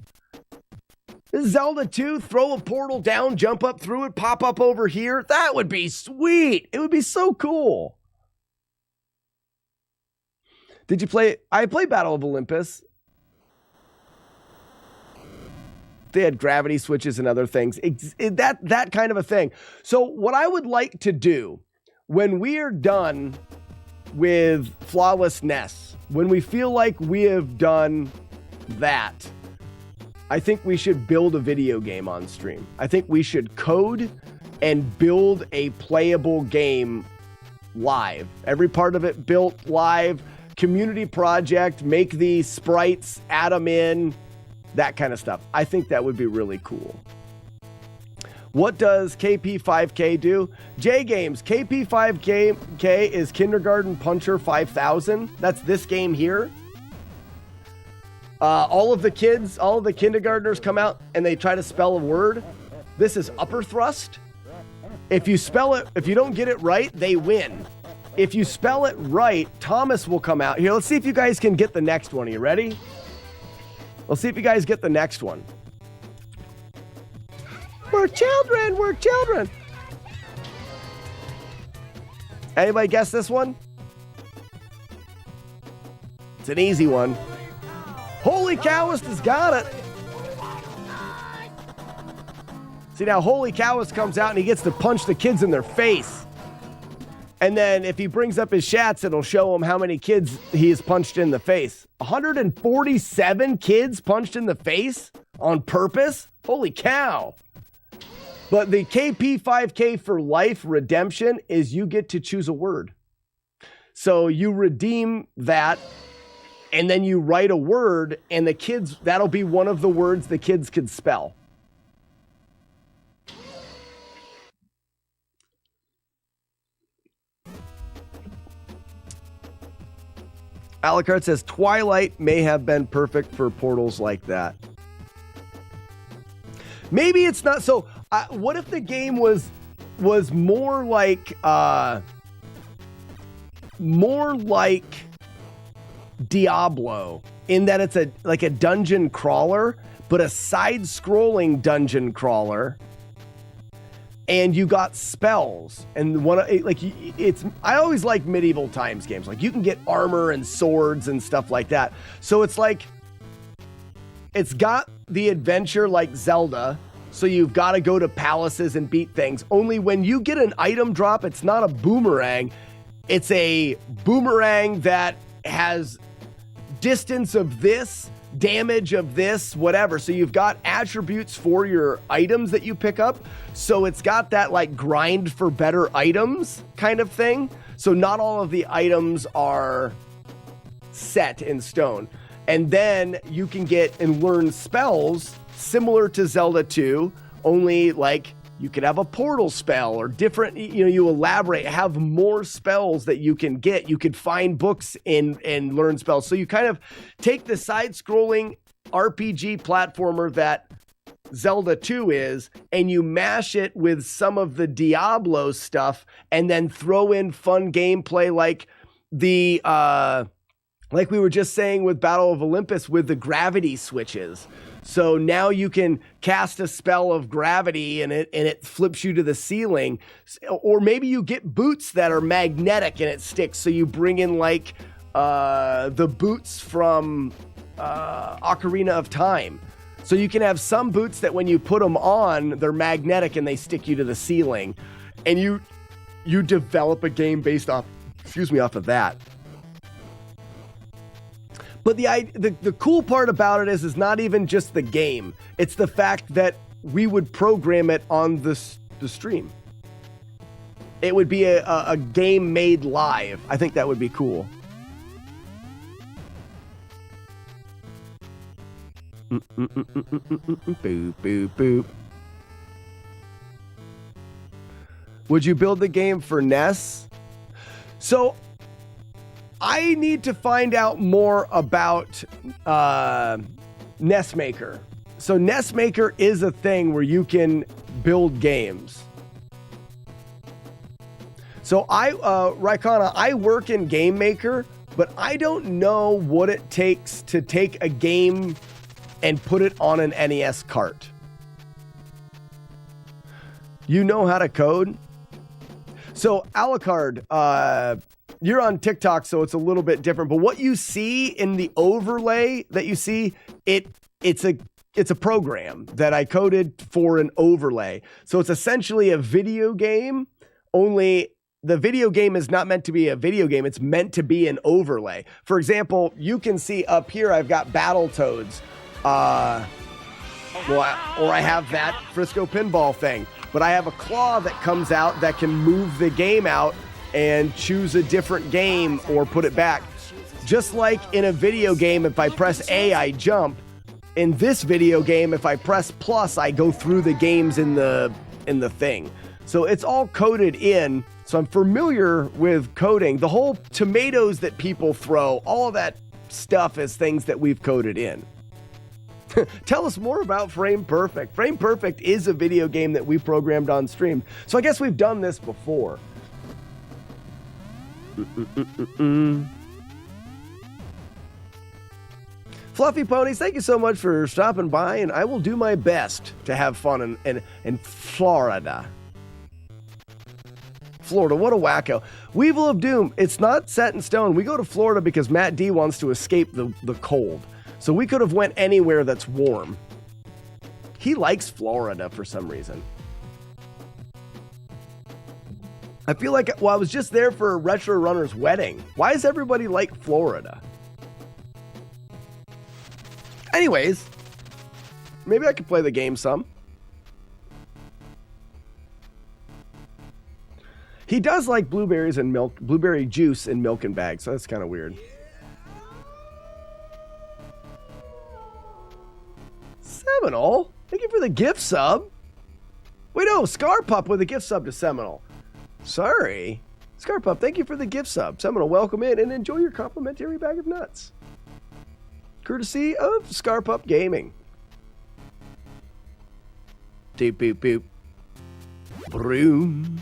Zelda 2, throw a portal down, jump up through it, pop up over here. That would be sweet. It would be so cool. Did you play it? I played Battle of Olympus. They had gravity switches and other things. That kind of a thing. So what I would like to do when we are done with FlawlessNES, when we feel like we have done that, I think we should build a video game on stream. I think we should code and build a playable game live. Every part of it built live, community project, make the sprites, add them in, that kind of stuff. I think that would be really cool. What does KP5K do? J-Games, KP5K is Kindergarten Puncher 5000. That's this game here. All of the kindergartners come out and they try to spell a word. This is upper thrust. If you spell it, if you don't get it right, they win. If you spell it right, Thomas will come out. Here, let's see if you guys can get the next one. Are you ready? Let's see if you guys get the next one. We're children. We're children. Anybody guess this one? It's an easy one. Holy Cowist has got it. See, now Holy Cows comes out and he gets to punch the kids in their face. And then if he brings up his chats, it'll show him how many kids he has punched in the face. 147 kids punched in the face on purpose? Holy cow. But the KP5K for life redemption is you get to choose a word. So you redeem that, and then you write a word, and the kids, that'll be one of the words the kids can spell. Alucard says Twilight may have been perfect for portals like that. Maybe it's not. So what if the game was more like Diablo, in that it's like a dungeon crawler, but a side-scrolling dungeon crawler, and you got spells, and I always like medieval times games. Like you can get armor and swords and stuff like that. So it's like it's got the adventure like Zelda. So you've got to go to palaces and beat things. Only when you get an item drop, it's not a boomerang. It's a boomerang that has distance of this, damage of this, whatever. So you've got attributes for your items that you pick up. So it's got that like grind for better items kind of thing. So not all of the items are set in stone. And then you can get and learn spells similar to Zelda 2, only like you could have a portal spell or different, you elaborate, have more spells that you can get. You could find books and learn spells. So you kind of take the side-scrolling RPG platformer that Zelda 2 is, and you mash it with some of the Diablo stuff, and then throw in fun gameplay like the, like we were just saying with Battle of Olympus with the gravity switches. So now you can cast a spell of gravity and it flips you to the ceiling. Or maybe you get boots that are magnetic and it sticks. So you bring in like the boots from Ocarina of Time. So you can have some boots that when you put them on, they're magnetic and they stick you to the ceiling. And you develop a game based off of that. But the cool part about it is not even just the game. It's the fact that we would program it on the stream. It would be a game made live. I think that would be cool. Boop, boop, boop. Would you build the game for NES? So I need to find out more about NES Maker. So NES Maker is a thing where you can build games. So Raikana, I work in Game Maker, but I don't know what it takes to take a game and put it on an NES cart. You know how to code? So Alucard, you're on TikTok, so it's a little bit different. But what you see in the overlay that you see, it's a program that I coded for an overlay. So it's essentially a video game, only the video game is not meant to be a video game. It's meant to be an overlay. For example, you can see up here, I've got Battletoads. Or I have that Frisco pinball thing. But I have a claw that comes out that can move the game out and choose a different game or put it back. Just like in a video game, if I press A, I jump. In this video game, if I press plus, I go through the games in the thing. So it's all coded in. So I'm familiar with coding. The whole tomatoes that people throw, all of that stuff is things that we've coded in. Tell us more about Frame Perfect. Frame Perfect is a video game that we programmed on stream. So I guess we've done this before. Fluffy Ponies, thank you so much for stopping by, and I will do my best to have fun in Florida. Florida, what a wacko. Weevil of Doom, it's not set in stone. We go to Florida because Matt D wants to escape the cold. So we could have went anywhere that's warm. He likes Florida for some reason. I feel like, well, I was just there for Retro Runner's wedding. Why does everybody like Florida? Anyways, maybe I could play the game some. He does like blueberries and milk, blueberry juice and milk and bags, so that's kind of weird. Seminole, thank you for the gift sub. Wait, no, Scarpup with a gift sub to Seminole. Sorry. Scarpup, thank you for the gift sub. Seminole, welcome in and enjoy your complimentary bag of nuts. Courtesy of Scarpup Gaming. Doop, boop, boop. Broom.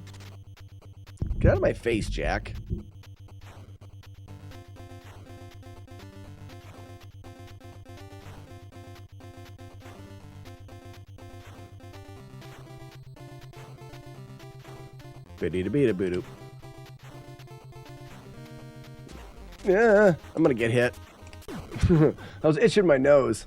Get out of my face, Jack. Biddy-da-bee-da-boo-doop. Yeah, I'm gonna get hit. I was itching my nose.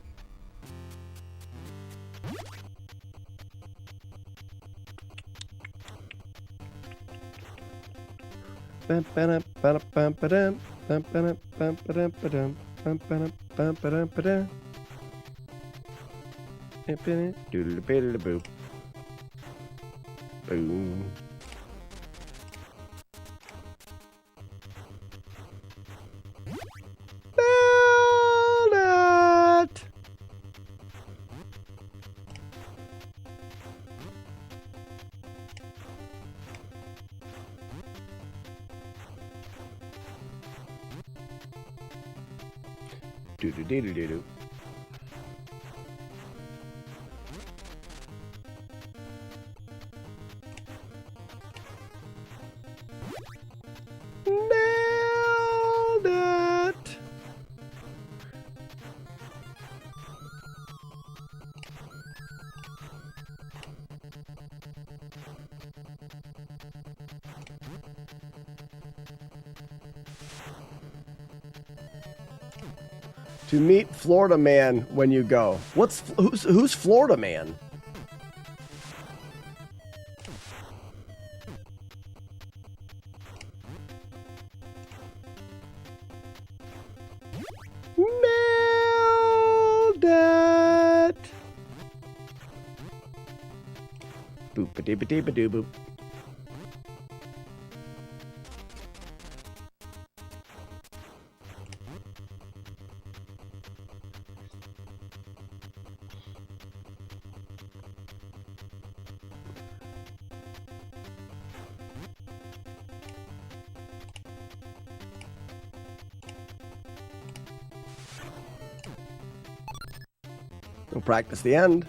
Boom. Do-do-do-do-do-do. Nailed it. To meet Florida Man when you go. Who's Florida Man? Nailed it. Boop-a-dee-ba-dee-ba-doo-boop. We'll practice the end.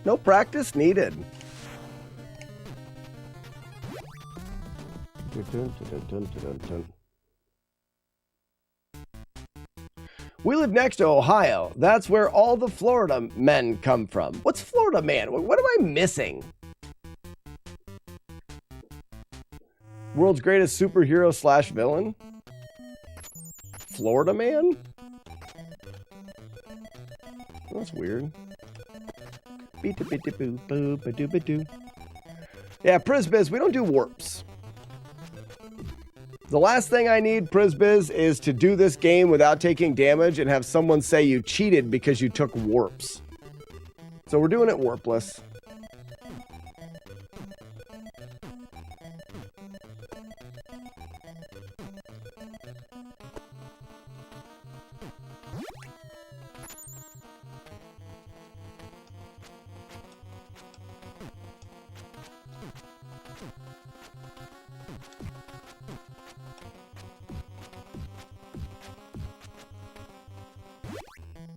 No practice needed. We live next to Ohio. That's where all the Florida men come from. What's Florida Man? What am I missing? World's greatest superhero slash villain? Florida Man? That's weird. Yeah, Prizbiz, we don't do warps. The last thing I need, Prizbiz, is to do this game without taking damage and have someone say you cheated because you took warps. So we're doing it warpless.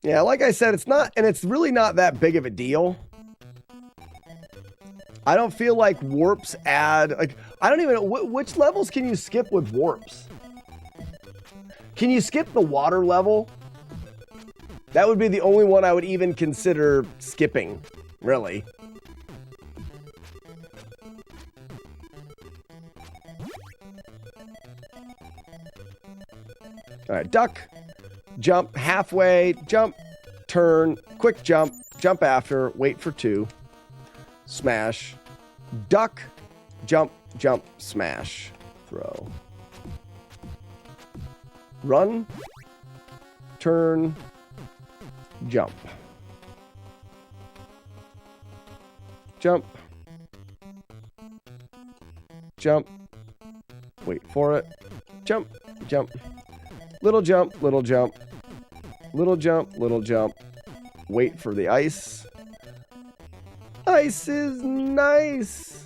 Yeah, like I said, it's not, and it's really not that big of a deal. I don't feel like warps add, like, I don't even know, which levels can you skip with warps? Can you skip the water level? That would be the only one I would even consider skipping, really. All right, duck, jump, halfway, jump, turn, quick jump, jump after, wait for 2, smash, duck, jump, jump, smash, throw. Run, turn, jump. Jump. Jump. Wait for it. Jump, jump. Little jump, little jump. Little jump, little jump. Wait for the ice. Ice is nice.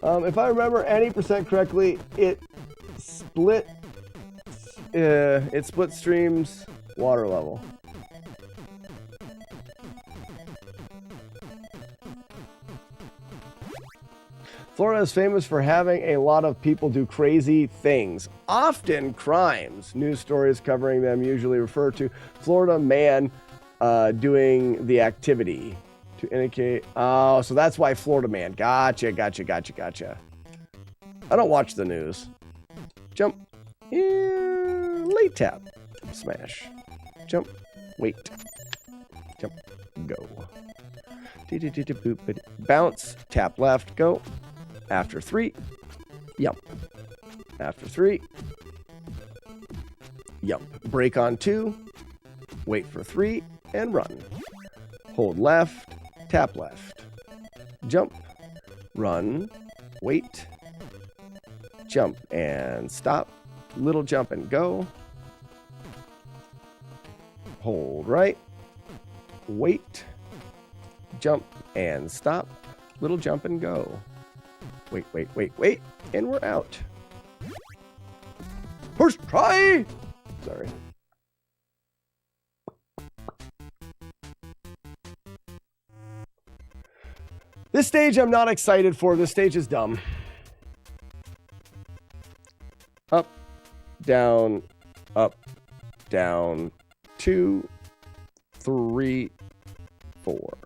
If I remember any percent correctly, it split streams water level. Florida is famous for having a lot of people do crazy things, often crimes. News stories covering them usually refer to Florida man doing the activity to indicate. Oh, so that's why Florida man. Gotcha. I don't watch the news. Jump. Late tap. Smash. Jump. Wait. Jump. Go. Bounce. Tap left. Go. After 3, yump. After 3, yump. Break on 2, wait for 3, and run. Hold left, tap left. Jump, run, wait, jump and stop. Little jump and go. Hold right, wait, jump and stop. Little jump and go. Wait, and we're out. First try! Sorry. This stage I'm not excited for. This stage is dumb. Up, down, 2, 3, 4.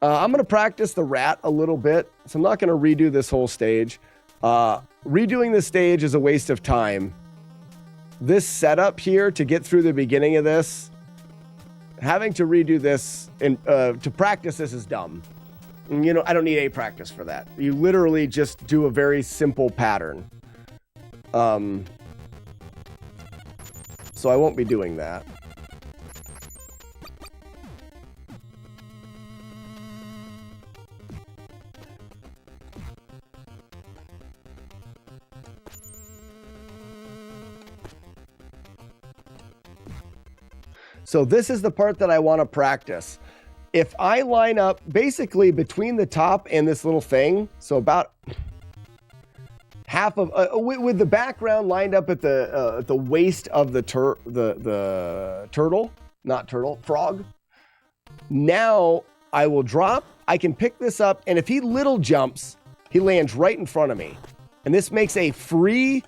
I'm going to practice the rat a little bit, so I'm not going to redo this whole stage. Redoing this stage is a waste of time. This setup here to get through the beginning of this, having to redo this and to practice this is dumb. You know, I don't need any practice for that. You literally just do a very simple pattern. So I won't be doing that. So this is the part that I want to practice. If I line up basically between the top and this little thing, so about half of with the background lined up at the waist of the frog. Now I will drop. I can pick this up, and if he little jumps, he lands right in front of me, and this makes a free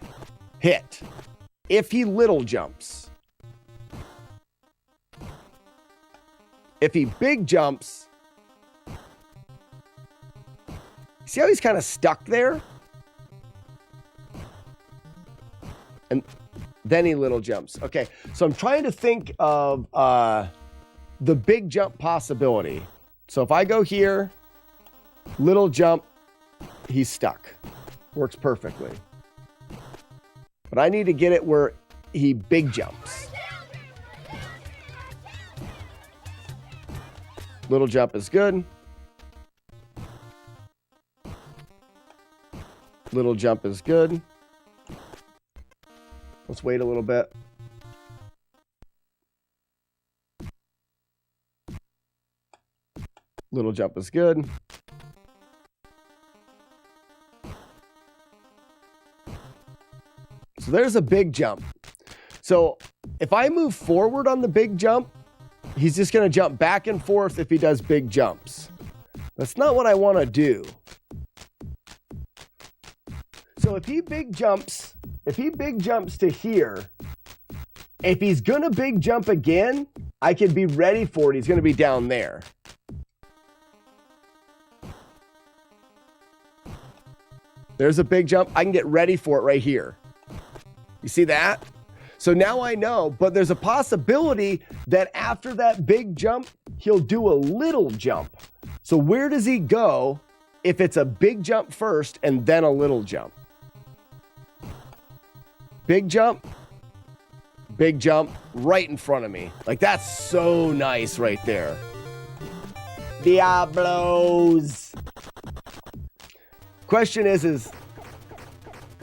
hit. If he little jumps. If he big jumps, see how he's kind of stuck there? And then he little jumps. Okay, so I'm trying to think of the big jump possibility. So if I go here, little jump, he's stuck. Works perfectly. But I need to get it where he big jumps. Little jump is good. Little jump is good. Let's wait a little bit. Little jump is good. So there's a big jump. So if I move forward on the big jump, he's just going to jump back and forth if he does big jumps. That's not what I want to do. So if he big jumps to here, if he's going to big jump again, I can be ready for it. He's going to be down there. There's a big jump. I can get ready for it right here. You see that? So now I know, but there's a possibility that after that big jump, he'll do a little jump. So where does he go if it's a big jump first and then a little jump? Big jump, right in front of me. Like, that's so nice right there. Diablos. Question is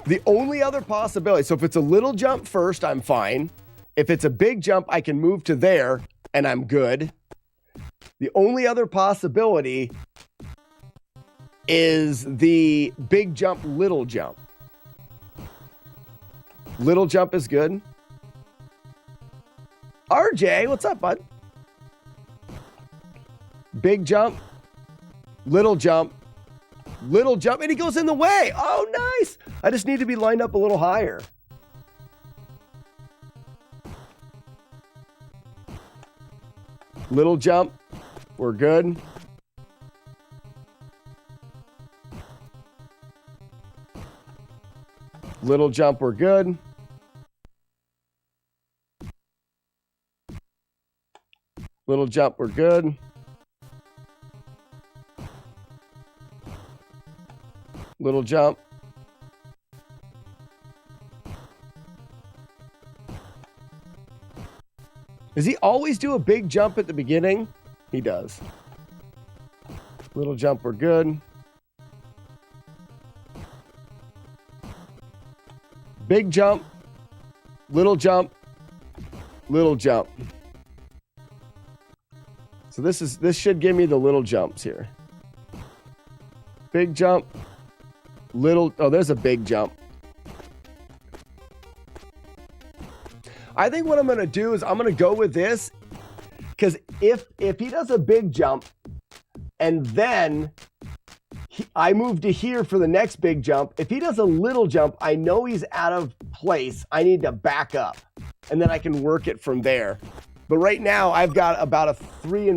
the only other possibility. So if it's a little jump first, I'm fine. If it's a big jump, I can move to there and I'm good. The only other possibility is the big jump, little jump. Little jump is good. RJ, what's up, bud? Big jump, little jump, and he goes in the way. Oh, nice. I just need to be lined up a little higher. Little jump, we're good. Little jump, we're good. Little jump, we're good. Little jump. Does he always do a big jump at the beginning? He does. Little jump, we're good. Big jump, little jump, little jump. So this should give me the little jumps here. Big jump, little, oh, there's a big jump. I think what I'm going to do is I'm going to go with this, because if he does a big jump and then I move to here for the next big jump, if he does a little jump, I know he's out of place. I need to back up and then I can work it from there. But right now I've got about a 3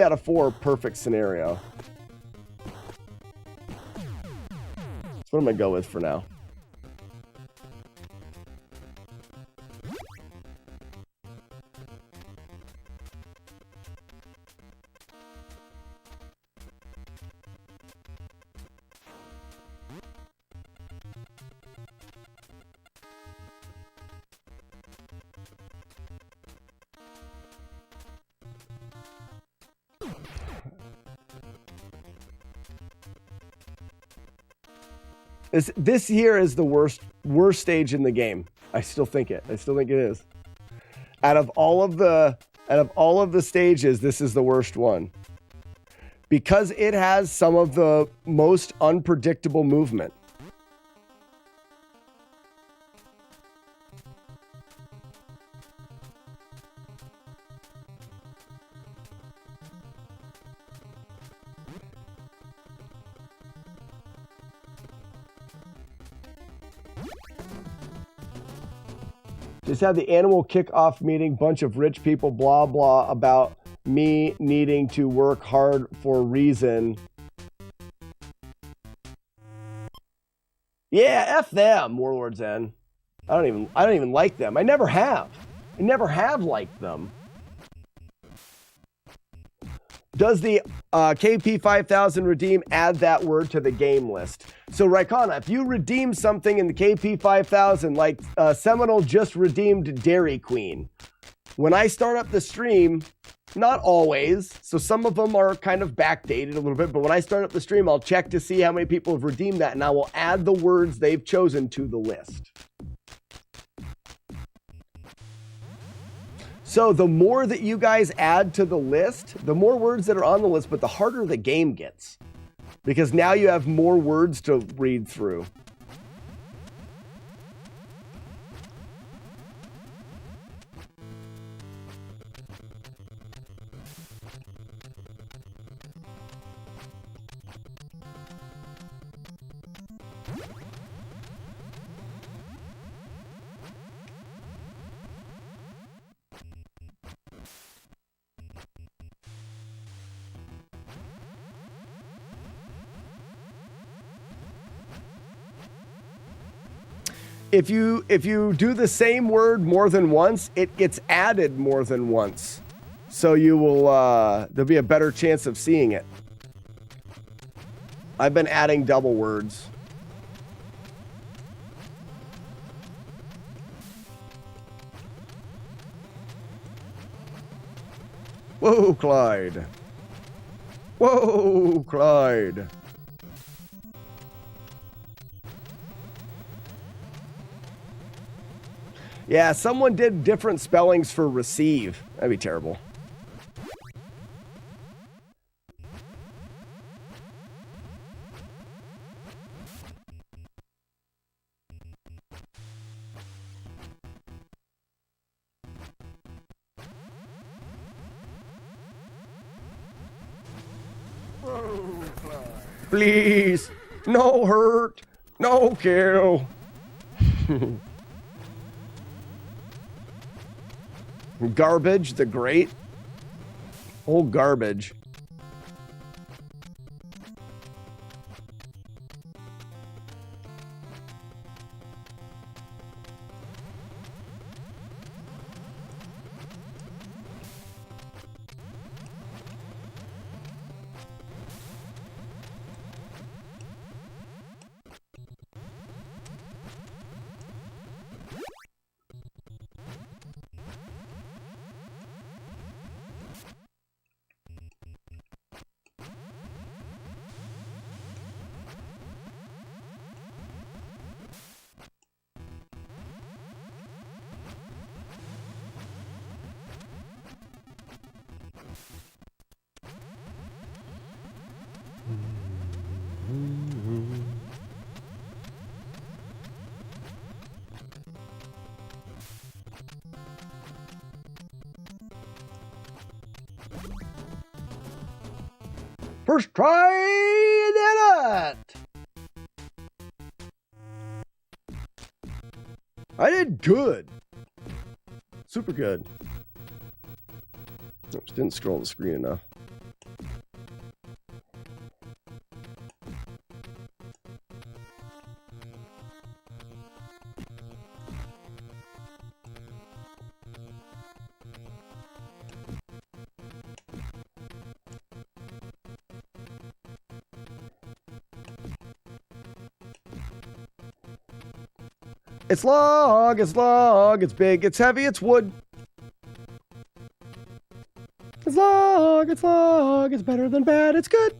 out of 4 perfect scenario. That's what I'm going to go with for now. This here is the worst stage in the game. I still think it is. Out of all of the stages, this is the worst one. Because it has some of the most unpredictable movement. Just had the animal kickoff meeting, bunch of rich people, blah, blah, about me needing to work hard for a reason. Yeah, F them, Warlord's End. I don't even like them. I never have liked them. Does the KP5000 redeem add that word to the game list? So Raikana, if you redeem something in the KP5000, like Seminole just redeemed Dairy Queen, when I start up the stream, not always, so some of them are kind of backdated a little bit, but when I start up the stream, I'll check to see how many people have redeemed that, and I will add the words they've chosen to the list. So the more that you guys add to the list, the more words that are on the list, but the harder the game gets. Because now you have more words to read through. if you do the same word more than once, it gets added more than once. So you will there'll be a better chance of seeing it. I've been adding double words. Whoa, Clyde. Whoa, Clyde. Yeah, someone did different spellings for receive. That'd be terrible. Please, no hurt, no kill. Garbage the Great. Old garbage. First try, you did it! I did good. Super good. Oops, didn't scroll the screen enough. It's log, it's big, it's heavy, it's wood. It's log, it's better than bad, it's good.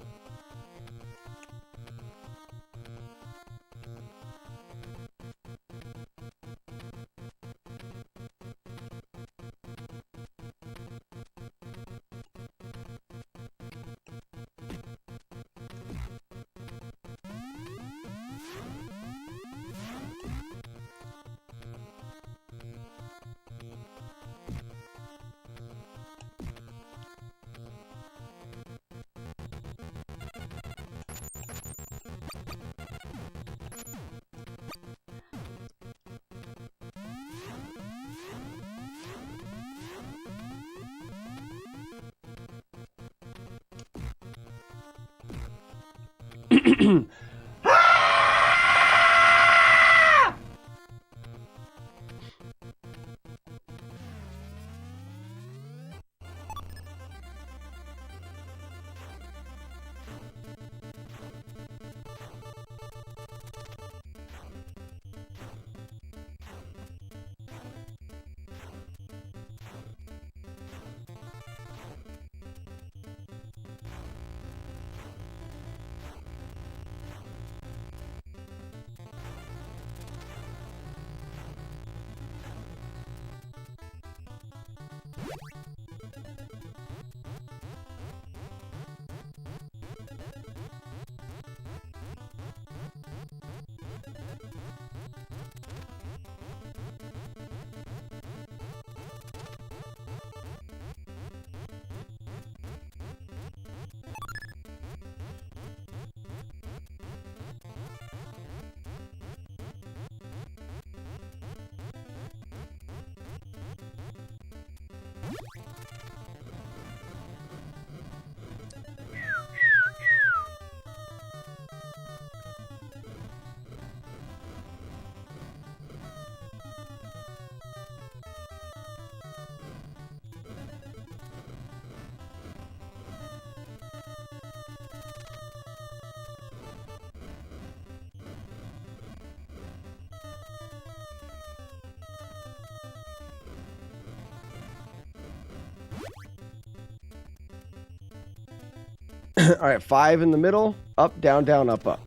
All right, 5 in the middle. Up, down, down, up, up.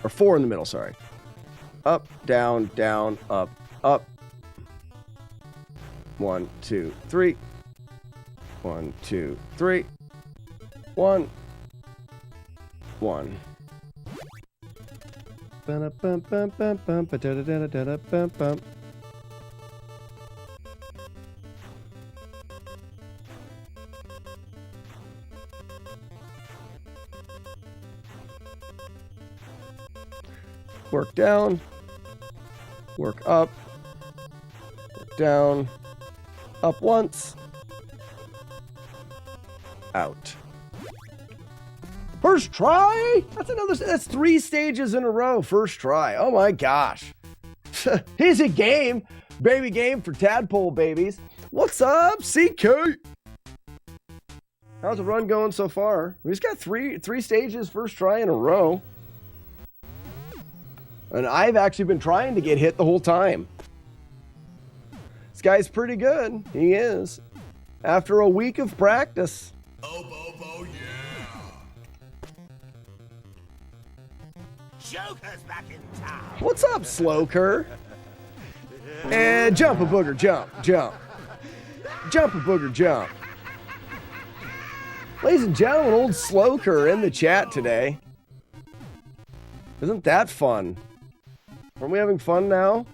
Or 4 in the middle, sorry. Up, down, down, up, up. 1, 2, 3. 1, 2, 3. 1. 1. Work down, work up, work down, up once, out. First try? That's 3 stages in a row. First try. Oh my gosh. Easy game. Baby game for tadpole babies. What's up, CK? How's the run going so far? We just got three stages first try in a row. And I've actually been trying to get hit the whole time. This guy's pretty good. He is. After a week of practice. Oh, Bobo, yeah. Joker's back in town. What's up, Slowker? And jump a booger, jump, jump. Jump a booger, jump. Ladies and gentlemen, old Slowker in the chat today. Isn't that fun? Aren't we having fun now?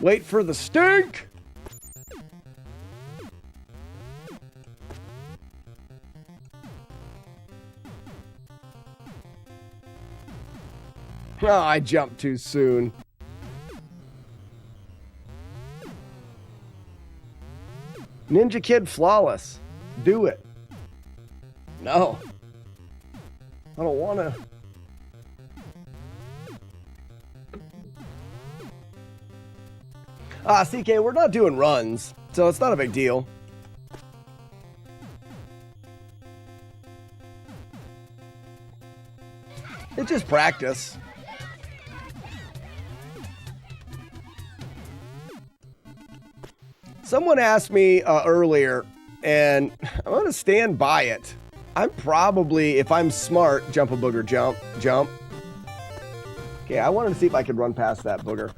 Wait for the stink! Oh, I jumped too soon. Ninja Kid Flawless. Do it. No. I don't want to. CK, we're not doing runs, so it's not a big deal. It's just practice. Someone asked me earlier, and I'm going to stand by it. I'm probably, if I'm smart, jump a booger, jump, jump. Okay, I wanted to see if I could run past that booger.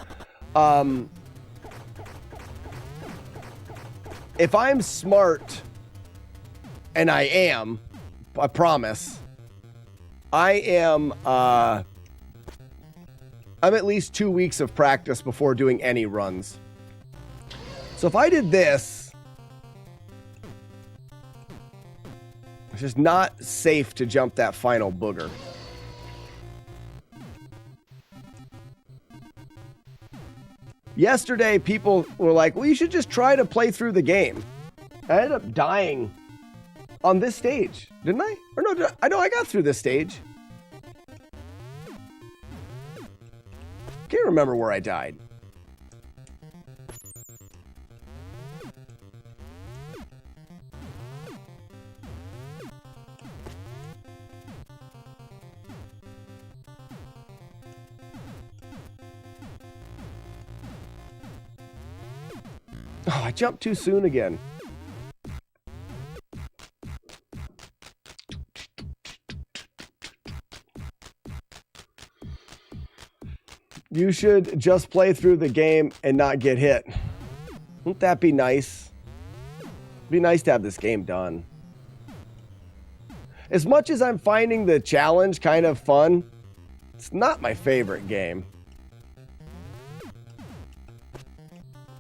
If I'm smart, and I am, I promise, I'm at least 2 weeks of practice before doing any runs. So if I did this, it's just not safe to jump that final booger. Yesterday, people were like, well, you should just try to play through the game. I ended up dying on this stage, didn't I? Or no, I know I got through this stage. Can't remember where I died. Oh, I jumped too soon again. You should just play through the game and not get hit. Wouldn't that be nice? It'd be nice to have this game done. As much as I'm finding the challenge kind of fun, it's not my favorite game.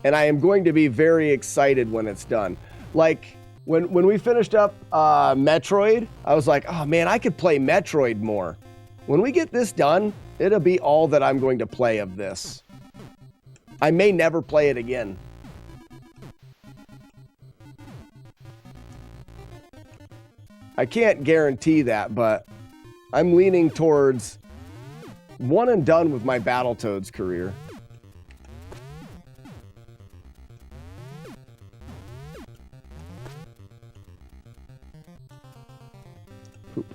And I am going to be very excited when it's done. Like, When we finished up Metroid, I was like, oh man, I could play Metroid more. When we get this done, it'll be all that I'm going to play of this. I may never play it again. I can't guarantee that, but I'm leaning towards one and done with my Battletoads career. Poop.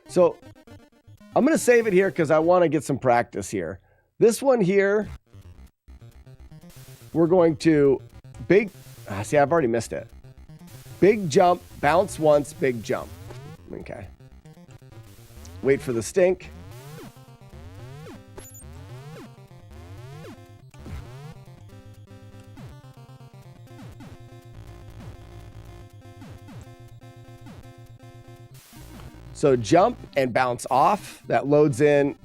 So I'm going to save it here because I want to get some practice here. This one here, we're going to big, see, I've already missed it. Big jump, bounce once, big jump. Okay. Wait for the stink. So jump and bounce off. That loads in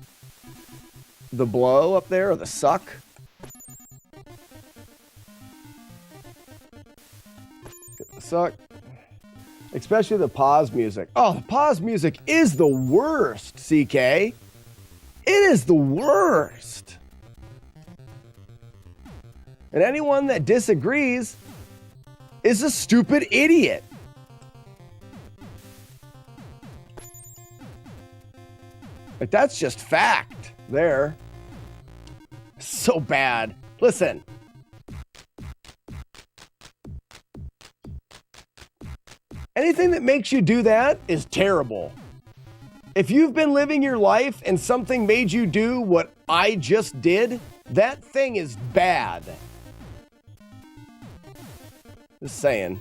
the blow up there, or the suck. Get the suck. Especially the pause music. Oh, the pause music is the worst, CK. It is the worst. And anyone that disagrees is a stupid idiot. Like, that's just fact there. So bad. Listen. Anything that makes you do that is terrible. If you've been living your life and something made you do what I just did, that thing is bad. Just saying.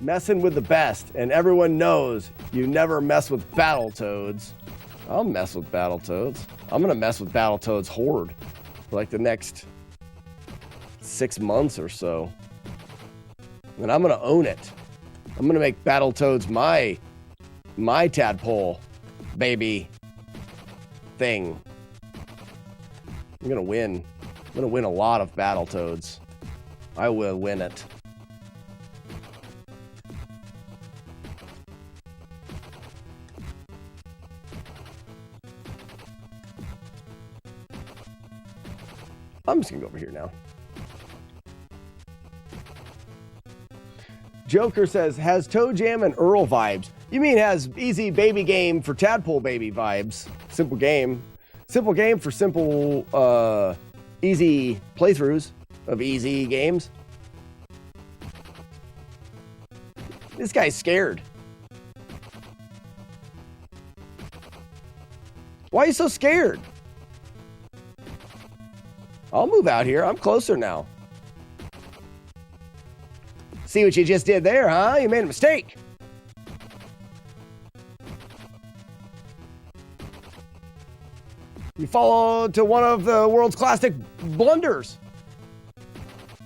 Messing with the best, and everyone knows you never mess with Battletoads. I'll mess with Battletoads. I'm gonna mess with Battletoads Horde for like the next 6 months or so. And I'm gonna own it. I'm gonna make Battletoads my tadpole baby thing. I'm gonna win. I'm gonna win a lot of Battletoads. I will win it. I'm just gonna go over here now. Joker says, has Toe Jam and Earl vibes? You mean has easy baby game for tadpole baby vibes? Simple game. Simple game for simple, easy playthroughs of easy games. This guy's scared. Why are you so scared? I'll move out here. I'm closer now. See what you just did there, huh? You made a mistake. You fall to one of the world's classic blunders.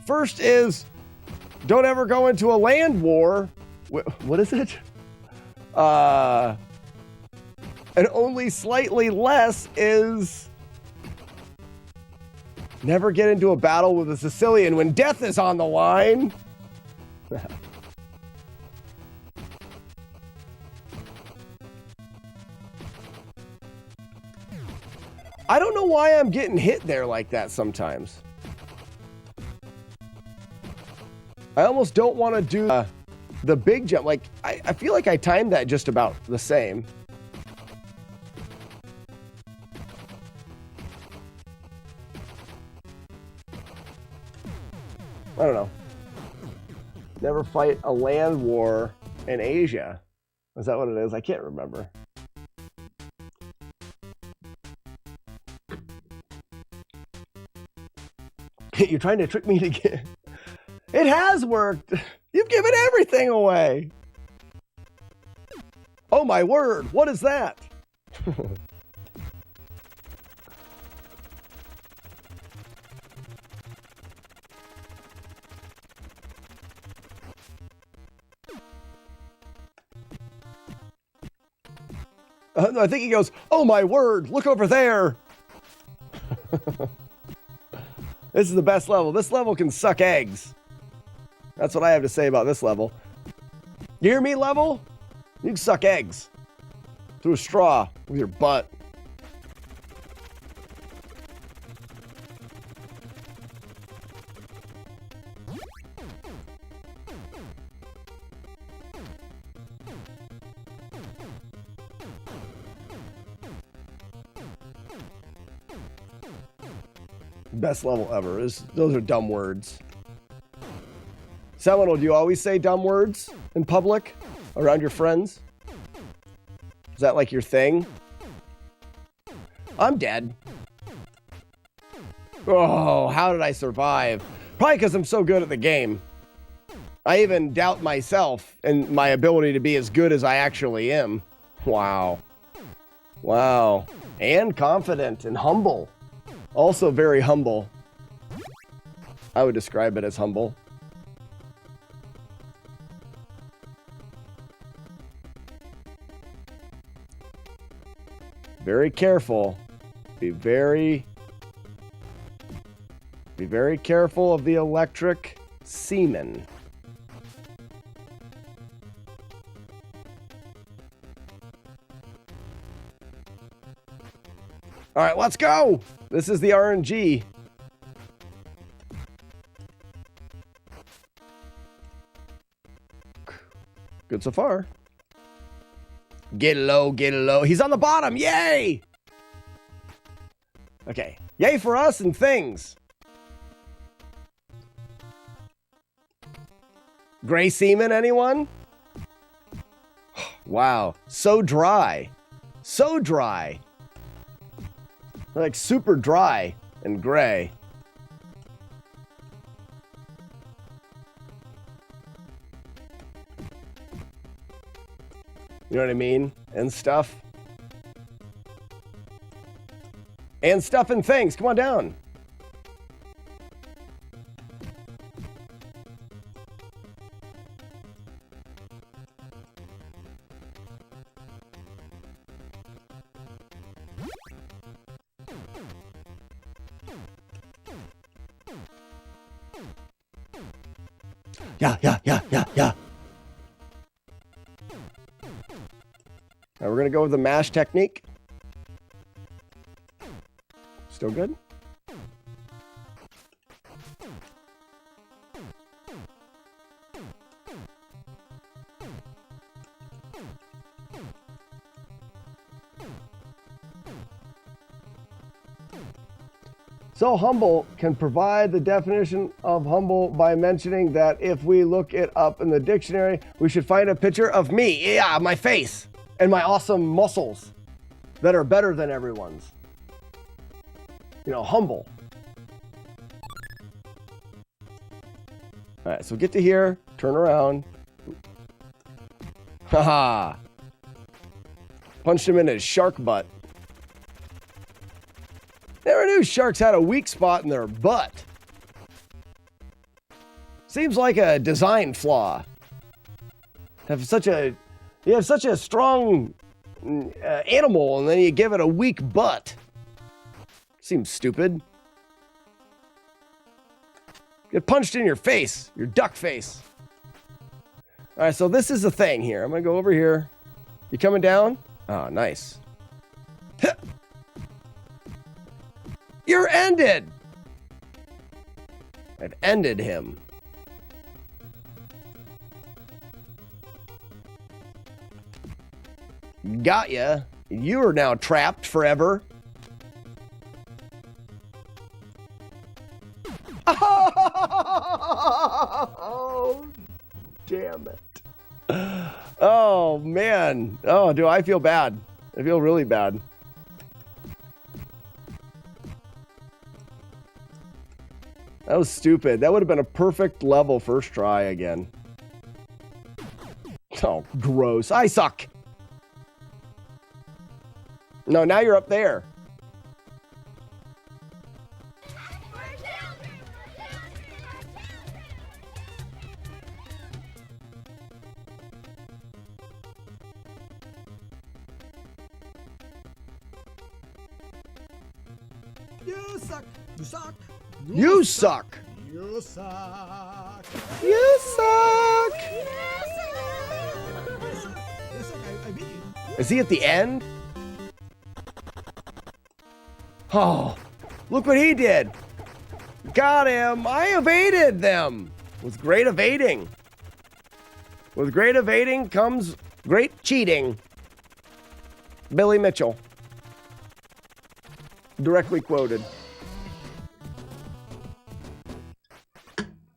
First is, don't ever go into a land war. What is it? And only slightly less is, never get into a battle with a Sicilian when death is on the line. I don't know why I'm getting hit there like that sometimes. I almost don't want to do the big jump. Like, I feel like I timed that just about the same. I don't know. Never fight a land war in Asia. Is that what it is? I can't remember. You're trying to trick me to get... It has worked! You've given everything away! Oh my word, what is that? I think he goes, oh my word, look over there! This is the best level. This level can suck eggs. That's what I have to say about this level. You hear me, level? You can suck eggs. Through a straw with your butt. Best level ever. Those are dumb words. Seminole, do you always say dumb words in public around your friends? Is that like your thing? I'm dead. Oh, how did I survive? Probably because I'm so good at the game. I even doubt myself and my ability to be as good as I actually am. Wow. Wow. And confident and humble. Also very humble. I would describe it as humble. Very careful. Be very careful of the electric semen. All right, let's go. This is the RNG. Good so far. Get low, get low. He's on the bottom. Yay! Okay. Yay for us and things. Gray semen, anyone? Wow. So dry. So dry. Like super dry and gray. You know what I mean? And stuff. And stuff and things. Come on down. Yeah. Now we're gonna go with the mash technique. Still good? So humble can provide the definition of humble by mentioning that if we look it up in the dictionary, we should find a picture of me. Yeah, my face and my awesome muscles that are better than everyone's. You know, humble. All right, so get to here, turn around. Haha. Punched him in his shark butt. Never knew sharks had a weak spot in their butt. Seems like a design flaw. You have such a strong animal, and then you give it a weak butt. Seems stupid. Get punched in your face, your duck face. All right, so this is the thing here. I'm gonna go over here. You coming down? Oh, nice. You're ended. I've ended him. Got ya. You are now trapped forever. Oh, damn it. Oh, man. Oh, do I feel bad? I feel really bad. That was stupid. That would have been a perfect level first try again. Oh, gross. I suck. No, now you're up there. You suck. You suck. You suck. You suck. You suck. I beat you. Is he at the end? Oh, look what he did. Got him. I evaded them with great evading. With great evading comes great cheating. Billy Mitchell. Directly quoted.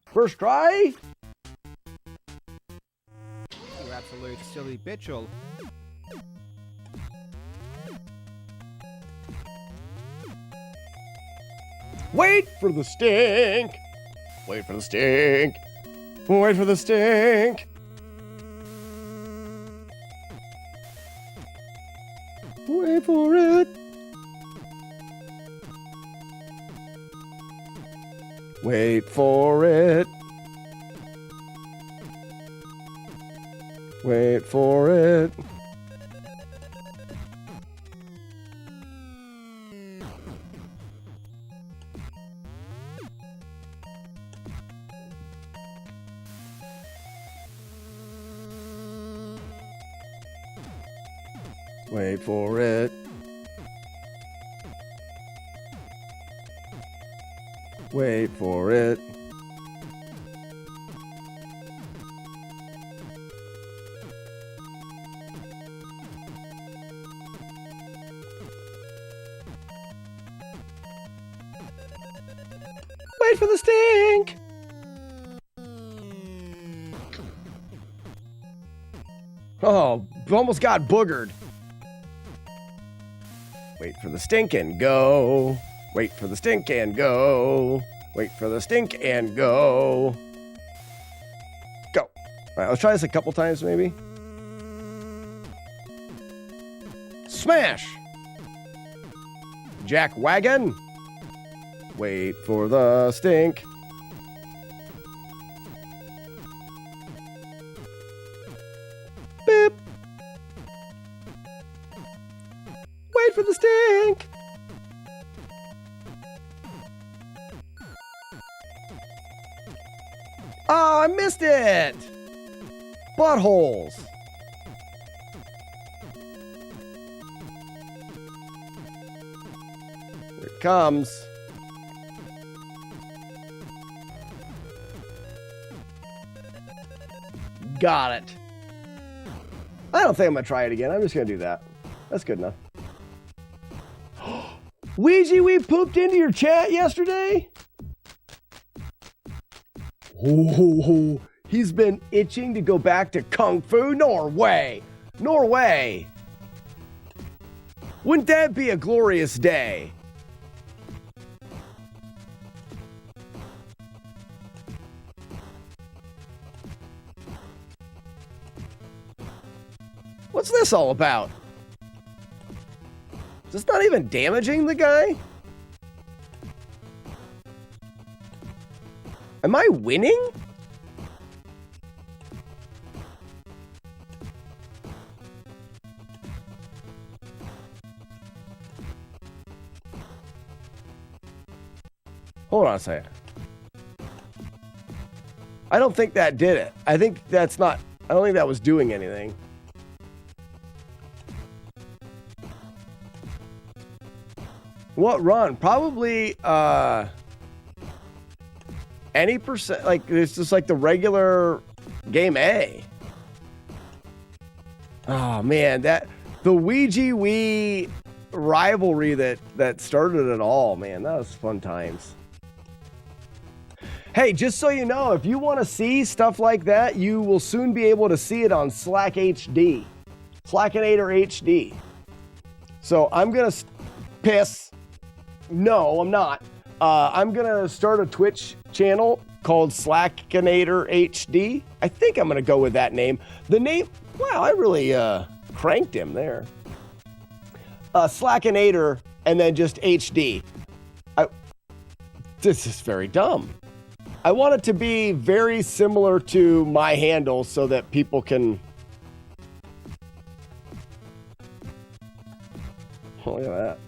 First try. You absolute silly bitchel. Wait for the stink. Wait for the stink. Wait for the stink. Wait for it. Wait for it. Wait for it. Wait for it. Wait for it. Wait for the stink. Oh, almost got boogered. Wait for the stink and go. Wait for the stink and go. Wait for the stink and go. Go. All right, let's try this a couple times maybe. Smash. Jack Wagon. Wait for the stink. Beep. Wait for the stink. Oh, I missed it. Buttholes. Here it comes. Got it. I don't think I'm going to try it again. I'm just going to do that. That's good enough. Ouija, we pooped into your chat yesterday? Oh, he's been itching to go back to Kung Fu Norway. Norway. Wouldn't that be a glorious day? What's this all about? Is this not even damaging the guy? Am I winning? Hold on a second. I don't think that did it. I think that's not... I don't think that was doing anything. What run? Probably, any percent, like, it's just like the regular game A. Oh, man, the Ouija Wii rivalry that started it all, man, that was fun times. Hey, just so you know, if you want to see stuff like that, you will soon be able to see it on Slack HD. Slackinator HD. So I'm going to piss. No, I'm not. I'm going to start a Twitch channel called Slackinator HD. I think I'm going to go with that name. The name, wow, I really cranked him there. Slackinator and then just HD. This is very dumb. I want it to be very similar to my handle so that people can... Oh, look at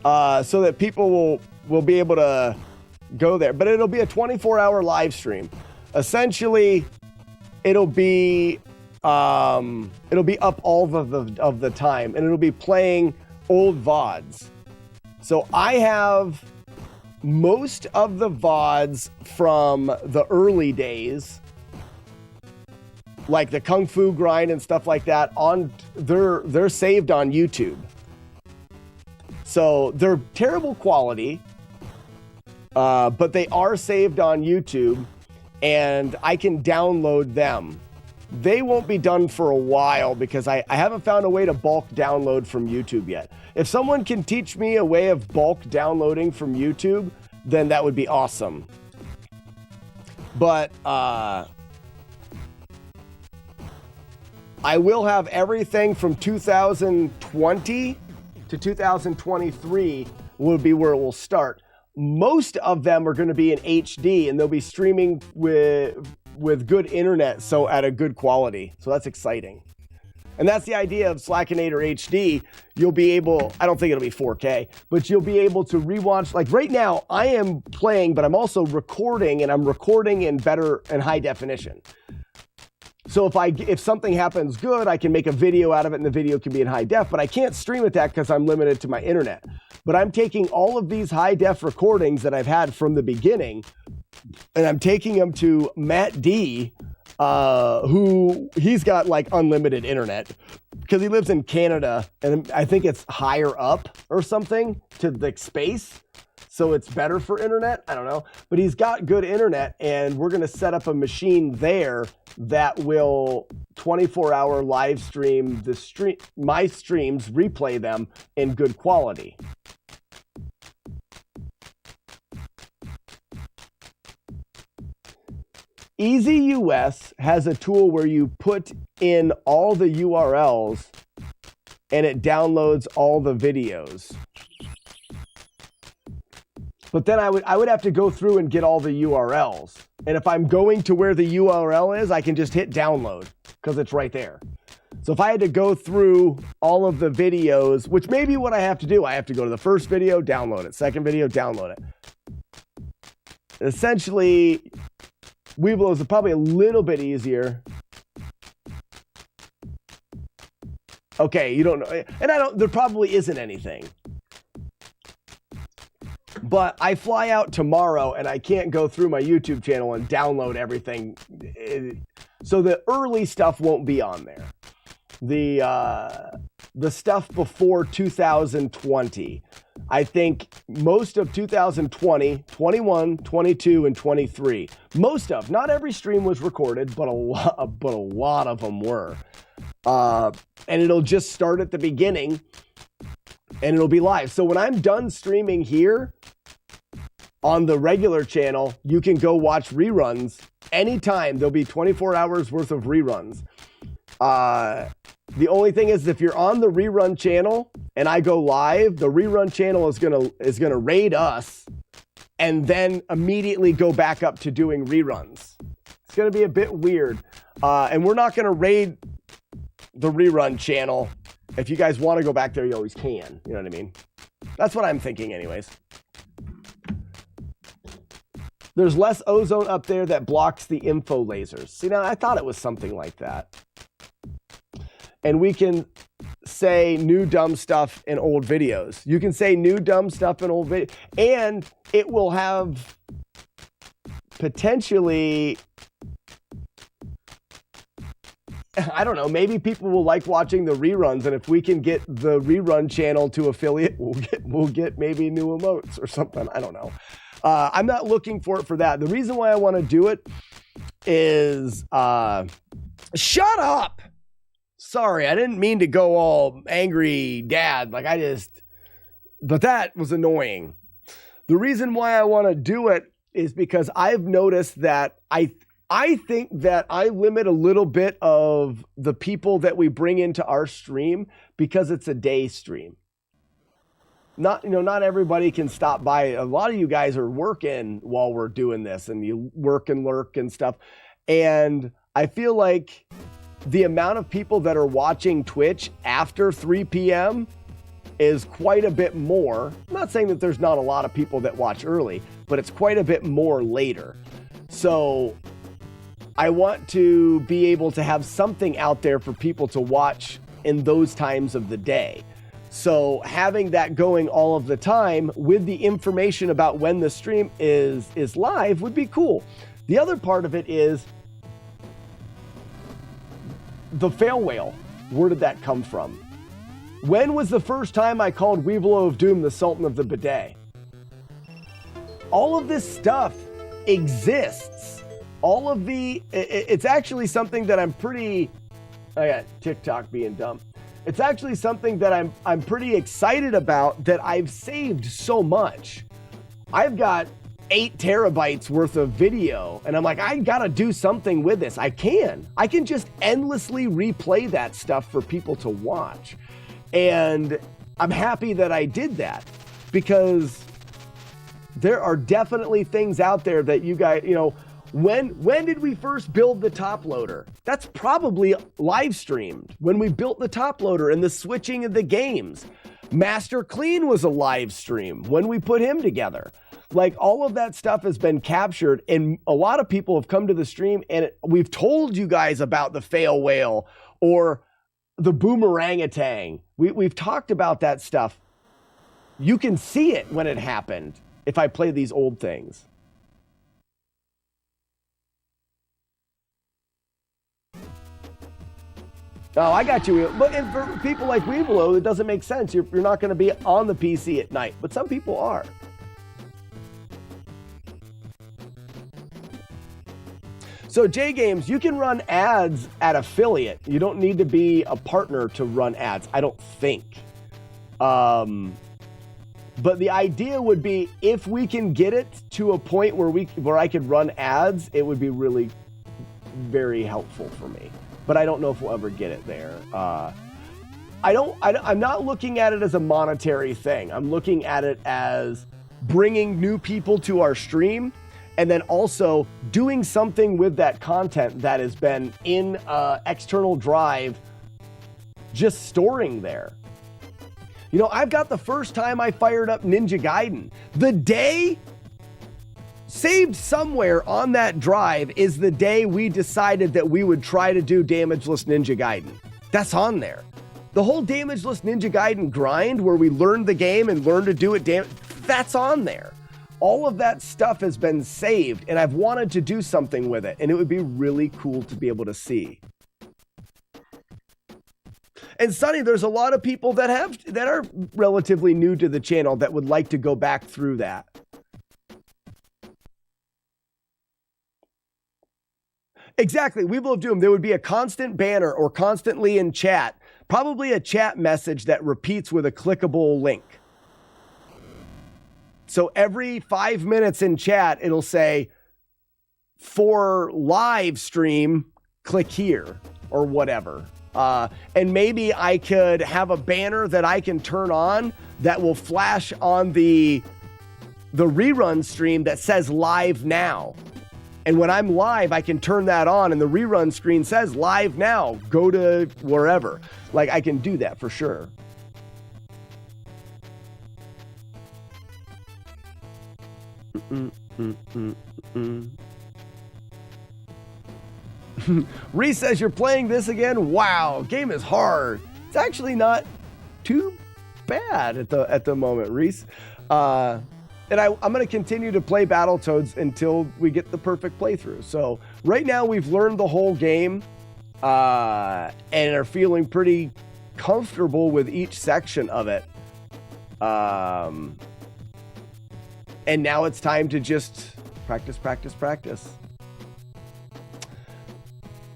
that. So that people will be able to go there. But it'll be a 24-hour live stream. Essentially, it'll be up all of the time, and it'll be playing old VODs. So I have most of the VODs from the early days, like the Kung Fu grind and stuff like that, they're saved on YouTube. So they're terrible quality, but they are saved on YouTube, and I can download them. They won't be done for a while because I haven't found a way to bulk download from YouTube yet. If someone can teach me a way of bulk downloading from YouTube, then that would be awesome. But I will have everything from 2020 to 2023 will be where it will start. Most of them are going to be in HD, and they'll be streaming with good internet, so at a good quality. So that's exciting. And that's the idea of Slackinator HD. You'll be able, I don't think it'll be 4K, but you'll be able to rewatch. Like right now, I am playing, but I'm also recording, and I'm recording in high definition. So if something happens good, I can make a video out of it, and the video can be in high def, but I can't stream it that because I'm limited to my internet. But I'm taking all of these high def recordings that I've had from the beginning, and I'm taking them to Matt D, who he's got like unlimited internet because he lives in Canada, and I think it's higher up or something to the space. So it's better for internet. I don't know, but he's got good internet, and we're going to set up a machine there that will 24-hour live stream my streams, replay them in good quality. Easy US has a tool where you put in all the URLs and it downloads all the videos. But then I would have to go through and get all the URLs. And if I'm going to where the URL is, I can just hit download because it's right there. So if I had to go through all of the videos, which may be what I have to do, I have to go to the first video, download it. Second video, download it. Essentially, Weeblos is probably a little bit easier. Okay, you don't know. And there probably isn't anything. But I fly out tomorrow, and I can't go through my YouTube channel and download everything. So the early stuff won't be on there. The stuff before 2020, I think most of 2020, 21, 22, and 23. Not every stream was recorded, but a lot of them were. And it'll just start at the beginning, and it'll be live. So when I'm done streaming here on the regular channel, you can go watch reruns anytime. There'll be 24 hours worth of reruns. The only thing is, if you're on the rerun channel and I go live, the rerun channel is gonna raid us and then immediately go back up to doing reruns. It's gonna be a bit weird. And we're not gonna raid the rerun channel. If you guys want to go back there, you always can. You know what I mean? That's what I'm thinking anyways. There's less ozone up there that blocks the info lasers. See, now I thought it was something like that. And we can say new dumb stuff in old videos. You can say new dumb stuff in old videos. And it will have potentially I don't know, maybe people will like watching the reruns, and if we can get the rerun channel to affiliate, we'll get maybe new emotes or something. I don't know. I'm not looking for it for that. The reason why I want to do it is shut up. Sorry, I didn't mean to go all angry dad. But that was annoying. The reason why I want to do it is because I've noticed that I think that I limit a little bit of the people that we bring into our stream because it's a day stream. Not everybody can stop by. A lot of you guys are working while we're doing this, and you work and lurk and stuff. And I feel like the amount of people that are watching Twitch after 3 p.m. is quite a bit more. I'm not saying that there's not a lot of people that watch early, but it's quite a bit more later. So I want to be able to have something out there for people to watch in those times of the day. So having that going all of the time with the information about when the stream is live would be cool. The other part of it is the fail whale. Where did that come from? When was the first time I called Weevil of Doom the Sultan of the Bidet? All of this stuff exists. It's actually something that I'm pretty, I got TikTok being dumb. It's actually something that I'm pretty excited about, that I've saved so much. I've got 8 terabytes worth of video, and I'm like, I gotta do something with this. I can just endlessly replay that stuff for people to watch. And I'm happy that I did that, because there are definitely things out there that you guys, when did we first build the top loader? That's probably live streamed when we built the top loader and the switching of the games. Master Clean was a live stream when we put him together. Like, all of that stuff has been captured, and a lot of people have come to the stream and we've told you guys about the fail whale or the boomerangatang. We've talked about that stuff. You can see it when it happened if I play these old things. Oh, I got you. But for people like Weevilo, it doesn't make sense. You're not going to be on the PC at night, but some people are. So J Games, you can run ads at affiliate. You don't need to be a partner to run ads, I don't think. But the idea would be, if we can get it to a point where I could run ads, it would be really very helpful for me. But I don't know if we'll ever get it there. I'm not looking at it as a monetary thing. I'm looking at it as bringing new people to our stream, and then also doing something with that content that has been in external drive, just storing there. I've got the first time I fired up Ninja Gaiden. The day saved somewhere on that drive is the day we decided that we would try to do Damageless Ninja Gaiden. That's on there. The whole Damageless Ninja Gaiden grind, where we learned the game and learned to do it, that's on there. All of that stuff has been saved, and I've wanted to do something with it, and it would be really cool to be able to see. And Sonny, there's a lot of people that are relatively new to the channel that would like to go back through that. Exactly. Weevil of Doom. There would be a constant banner or constantly in chat, probably a chat message that repeats with a clickable link. So every 5 minutes in chat, it'll say, for live stream, click here or whatever. And maybe I could have a banner that I can turn on that will flash on the rerun stream that says live now. And when I'm live, I can turn that on and the rerun screen says live now, go to wherever. Like, I can do that for sure. Reese says, you're playing this again? Wow, game is hard. It's actually not too bad at the moment, Reese. And I'm going to continue to play Battletoads until we get the perfect playthrough. So right now we've learned the whole game, and are feeling pretty comfortable with each section of it. And now it's time to just practice.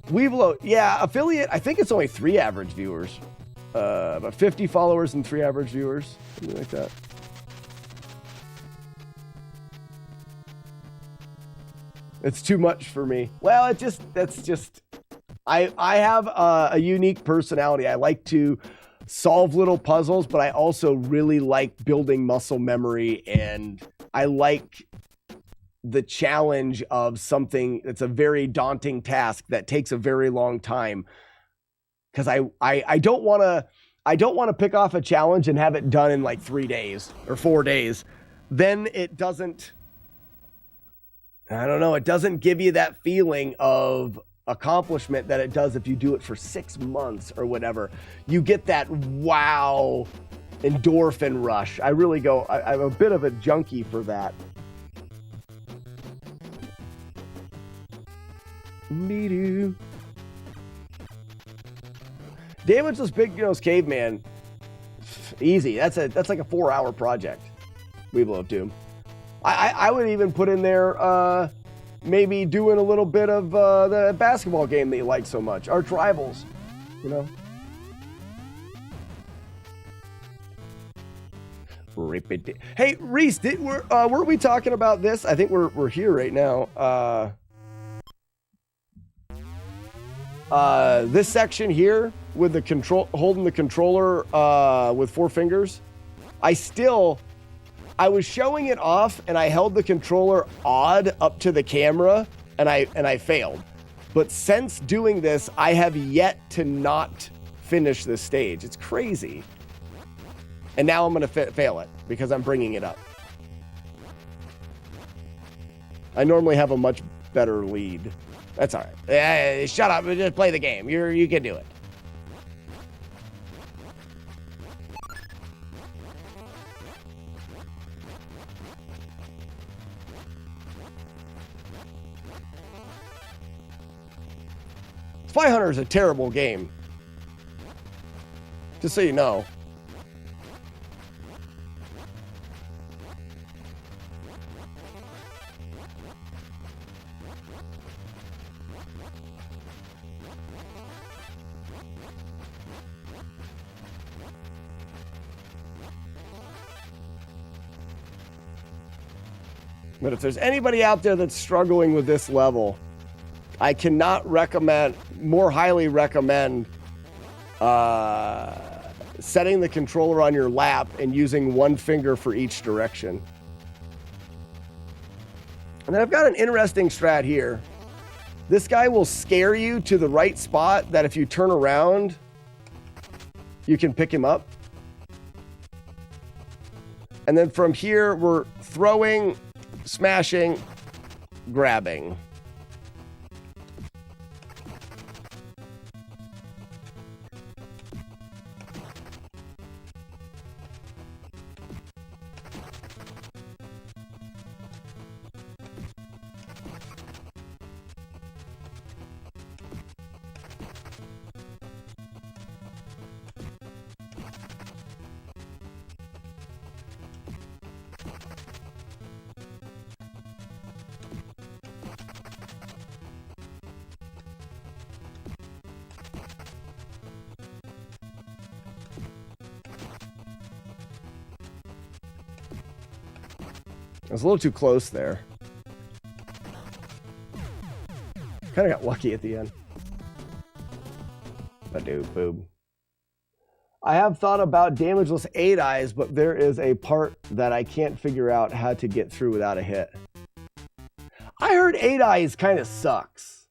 Weeblo, yeah, affiliate, I think it's only 3 average viewers. About 50 followers and 3 average viewers, something like that. It's too much for me. Well, I have a unique personality. I like to solve little puzzles, but I also really like building muscle memory, and I like the challenge of something that's a very daunting task that takes a very long time. Because I don't want to pick off a challenge and have it done in like 3 days or 4 days. Then it doesn't, I don't know, it doesn't give you that feeling of accomplishment that it does if you do it for 6 months or whatever. You get that wow endorphin rush. I really go, I'm a bit of a junkie for that. Me-doo. Damageless Big Nose Caveman. Easy. That's like a 4-hour project. Weevil of Doom. I would even put in there maybe doing a little bit of the basketball game that you like so much. Arch Rivals. You know? Hey, Reese, weren't we talking about this? I think we're here right now. This section here with the holding the controller with 4 fingers. I was showing it off and I held the controller odd up to the camera and I failed. But since doing this, I have yet to not finish this stage. It's crazy. And now I'm going to fail it because I'm bringing it up. I normally have a much better lead. That's all right. Shut up. Just play the game. You can do it. Spy Hunter is a terrible game. Just so you know. But if there's anybody out there that's struggling with this level, I cannot more highly recommend setting the controller on your lap and using 1 finger for each direction. And then I've got an interesting strat here. This guy will scare you to the right spot that if you turn around, you can pick him up. And then from here, we're throwing, smashing, grabbing. I was a little too close there. Kind of got lucky at the end. Boob. I have thought about Damageless 8 Eyes, but there is a part that I can't figure out how to get through without a hit. I heard 8 Eyes kind of sucks.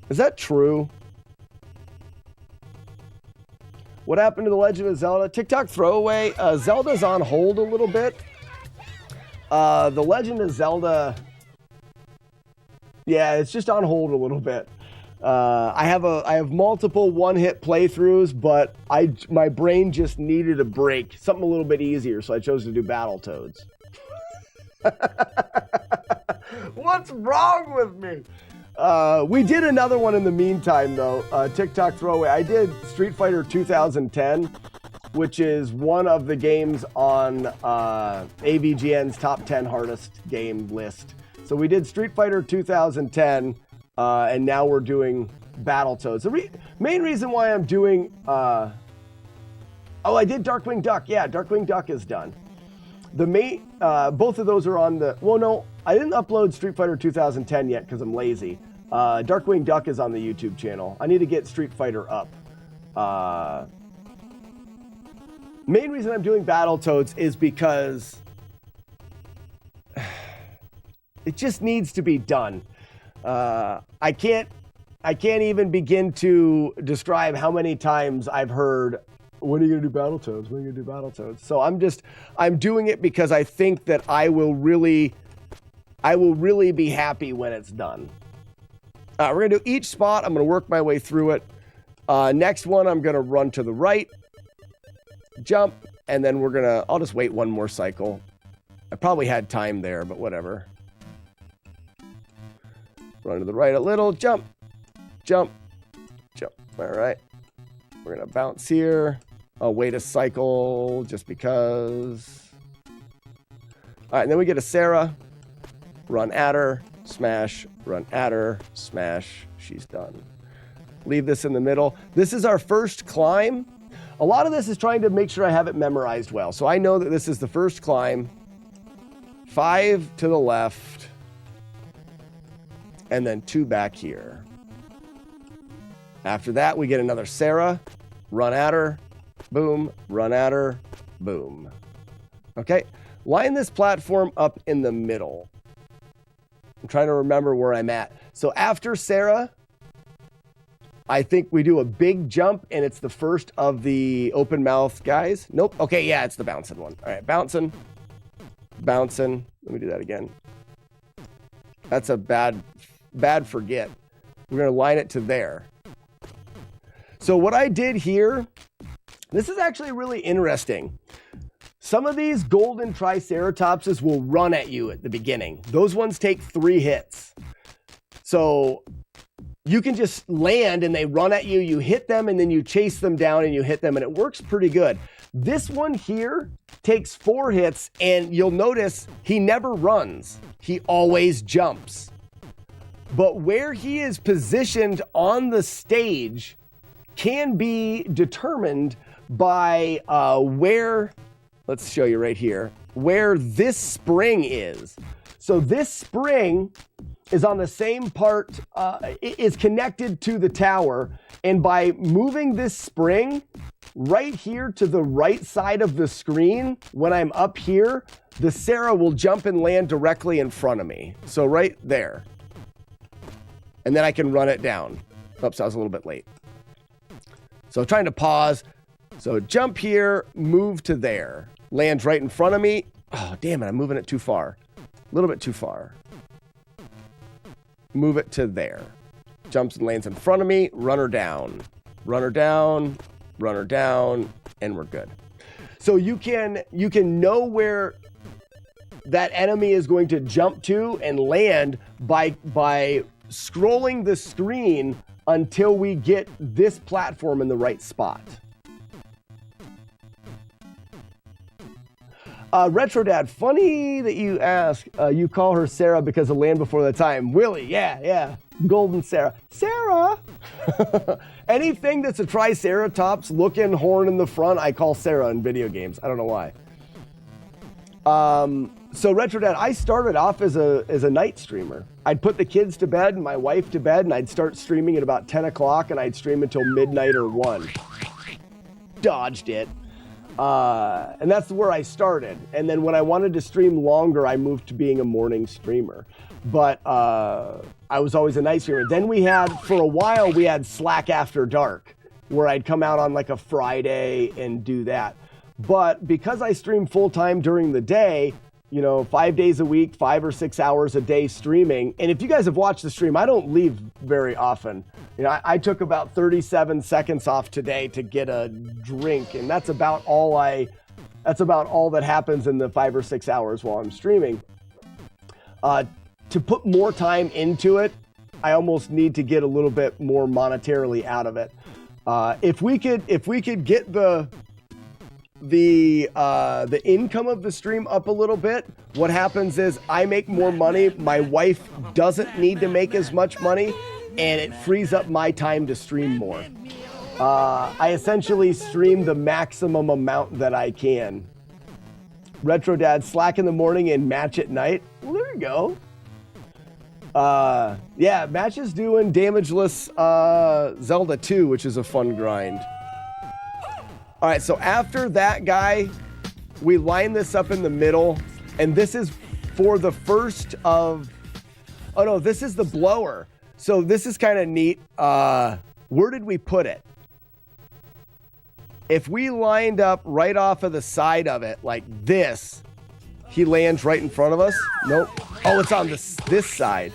Is that true? What happened to The Legend of Zelda? TikTok throwaway. Zelda's on hold a little bit. The Legend of Zelda, yeah, it's just on hold a little bit. I have multiple one-hit playthroughs, but my brain just needed a break, something a little bit easier, so I chose to do Battletoads. What's wrong with me? We did another one in the meantime, though. TikTok throwaway. I did Street Fighter 2010, which is one of the games on AVGN's top 10 hardest game list. So we did Street Fighter 2010, and now we're doing Battletoads. The main reason why I'm doing... I did Darkwing Duck. Yeah, Darkwing Duck is done. Both of those are on the... Well, no, I didn't upload Street Fighter 2010 yet because I'm lazy. Darkwing Duck is on the YouTube channel. I need to get Street Fighter up. Main reason I'm doing Battletoads is because it just needs to be done. I can't even begin to describe how many times I've heard, when are you gonna do Battletoads? When are you gonna do Battletoads? So I'm doing it because I think that I will really be happy when it's done. We're gonna do each spot. I'm gonna work my way through it. Next one, I'm gonna run to the right, jump, and then I'll just wait one more cycle. I probably had time there, but whatever. Run to the right a little, jump, jump, jump. All right. We're gonna bounce here. I'll wait a cycle just because. All right, and then we get a Sarah. Run at her, smash, run at her, smash. She's done. Leave this in the middle. This is our first climb. A lot of this is trying to make sure I have it memorized well. So I know that this is the first climb. 5 to the left. And then 2 back here. After that, we get another Sarah. Run at her. Boom. Run at her. Boom. Okay. Line this platform up in the middle. I'm trying to remember where I'm at. So after Sarah, I think we do a big jump, and it's the first of the open mouth guys. Nope. Okay, yeah, it's the bouncing one. All right, bouncing. Bouncing. Let me do that again. That's a bad forget. We're going to line it to there. So what I did here, this is actually really interesting. Some of these golden triceratopses will run at you at the beginning. Those ones take 3 hits. So you can just land and they run at you, you hit them, and then you chase them down and you hit them, and it works pretty good. This one here takes 4 hits, and you'll notice he never runs. He always jumps. But where he is positioned on the stage can be determined by where... Let's show you right here, where this spring is. So this spring is on the same part, is connected to the tower. And by moving this spring right here to the right side of the screen, when I'm up here, the Sarah will jump and land directly in front of me. So right there. And then I can run it down. Oops, I was a little bit late. So trying to pause. So jump here, move to there. Lands right in front of me. Oh, damn it, I'm moving it too far. A little bit too far. Move it to there. Jumps and lands in front of me. Run her down. Run her down. Run her down. And we're good. So you can know that enemy is going to jump to and land by scrolling the screen until we get this platform in the right spot. Retro Dad, funny that you ask. You call her Sarah because of Land Before the Time. Willie, yeah. Golden Sarah. Sarah! Anything that's a Triceratops looking horn in the front, I call Sarah in video games. I don't know why. So Retro Dad, I started off as a night streamer. I'd put the kids to bed and my wife to bed, and I'd start streaming at about 10 o'clock, and I'd stream until midnight or 1. Dodged it. And that's where I started. And then when I wanted to stream longer, I moved to being a morning streamer. But I was always a night streamer. Then for a while, we had Slack After Dark, where I'd come out on like a Friday and do that. But because I stream full time during the day, 5 days a week, 5 or 6 hours a day streaming. And if you guys have watched the stream, I don't leave very often. I took about 37 seconds off today to get a drink, and that's about all that happens in the 5 or 6 hours while I'm streaming. To put more time into it, I almost need to get a little bit more monetarily out of it. If we could get the income of the stream up a little bit, what happens is I make more money. My wife doesn't need to make as much money, and it frees up my time to stream more. I essentially stream the maximum amount that I can. Retro Dad, slack in the morning and match at night. Well, there you go. Yeah, Match is doing damageless Zelda 2, which is a fun grind. All right, so after that guy, we line this up in the middle, and this is for the first of... Oh, no, this is the blower. So this is kind of neat. Where did we put it? If we lined up right off of the side of it, like this, he lands right in front of us. Nope. Oh, it's on this side.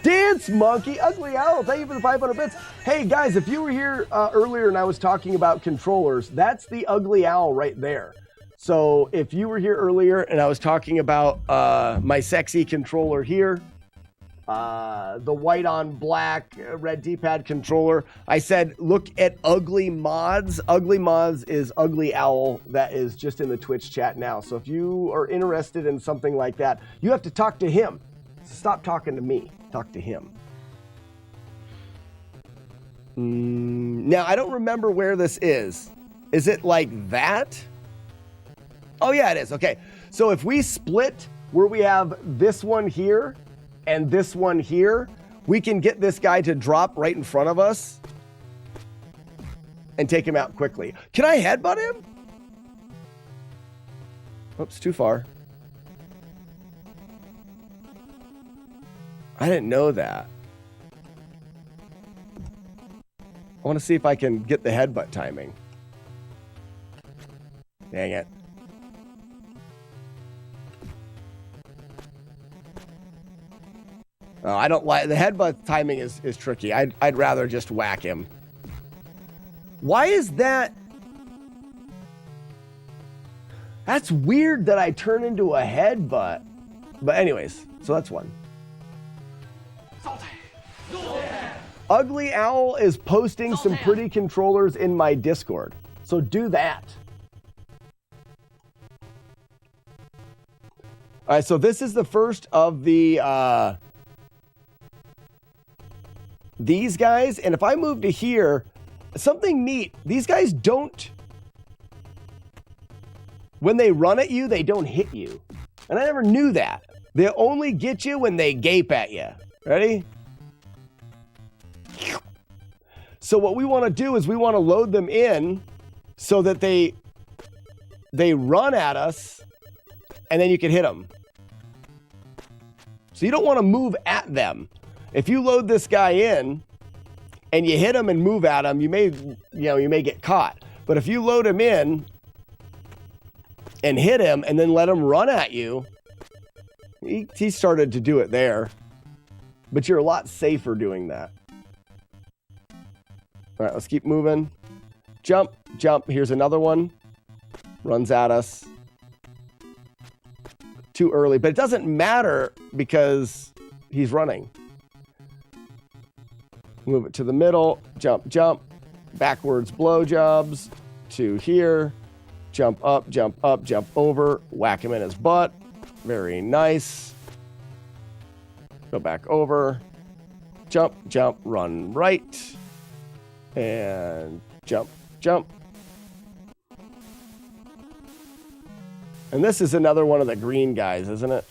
Dance Monkey, Ugly Owl, thank you for the 500 bits. Hey guys, if you were here earlier and I was talking about controllers, that's the Ugly Owl right there. So if you were here earlier and I was talking about my sexy controller here, the white on black red D-pad controller, I said look at Ugly Mods. Ugly Mods is Ugly Owl, that is just in the Twitch chat now. So if you are interested in something like that, you have to talk to him. Stop talking to me. Talk to him. Now, I don't remember where this is. Is it like that? Oh, yeah, it is. Okay. So if we split where we have this one here and this one here, we can get this guy to drop right in front of us and take him out quickly. Can I headbutt him? Oops, too far. I didn't know that. I want to see if I can get the headbutt timing. Dang it. Oh, I don't like the headbutt timing is tricky. I'd rather just whack him. Why is that? That's weird that I turn into a headbutt. But anyways, so that's one. Ugly Owl is posting some pretty controllers in my Discord. So do that. All right, so this is the first of the these guys, and if I move to here, something neat. These guys don't, when they run at you, they don't hit you. And I never knew that. They only get you when they gape at you. Ready? So what we want to do is we want to load them in so that they run at us and then you can hit them. So you don't want to move at them. If you load this guy in and you hit him and move at him, you may get caught. But if you load him in and hit him and then let him run at you, he started to do it there. But you're a lot safer doing that. All right, let's keep moving. Jump, jump. Here's another one. Runs at us. Too early, but it doesn't matter because he's running. Move it to the middle. Jump, jump. Backwards blowjobs to here. Jump up, jump over. Whack him in his butt. Very nice. Go back over. Jump, jump, run right. And jump, jump. And this is another one of the green guys, isn't it?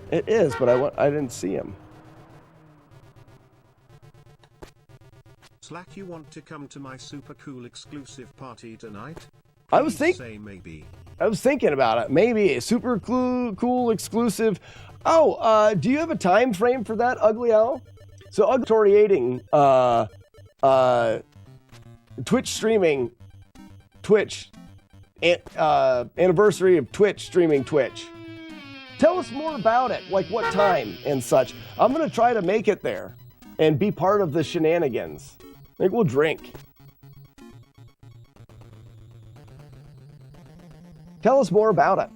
It is, but I didn't see him. Slack, you want to come to my super cool exclusive party tonight? I was thinking about it. Maybe a super cool exclusive. Oh, do you have a time frame for that, Ugly Owl? So Ugly Twitch streaming, Twitch, anniversary of Twitch streaming Twitch. Tell us more about it, like what time and such. I'm gonna try to make it there and be part of the shenanigans. I think we'll drink. Tell us more about it.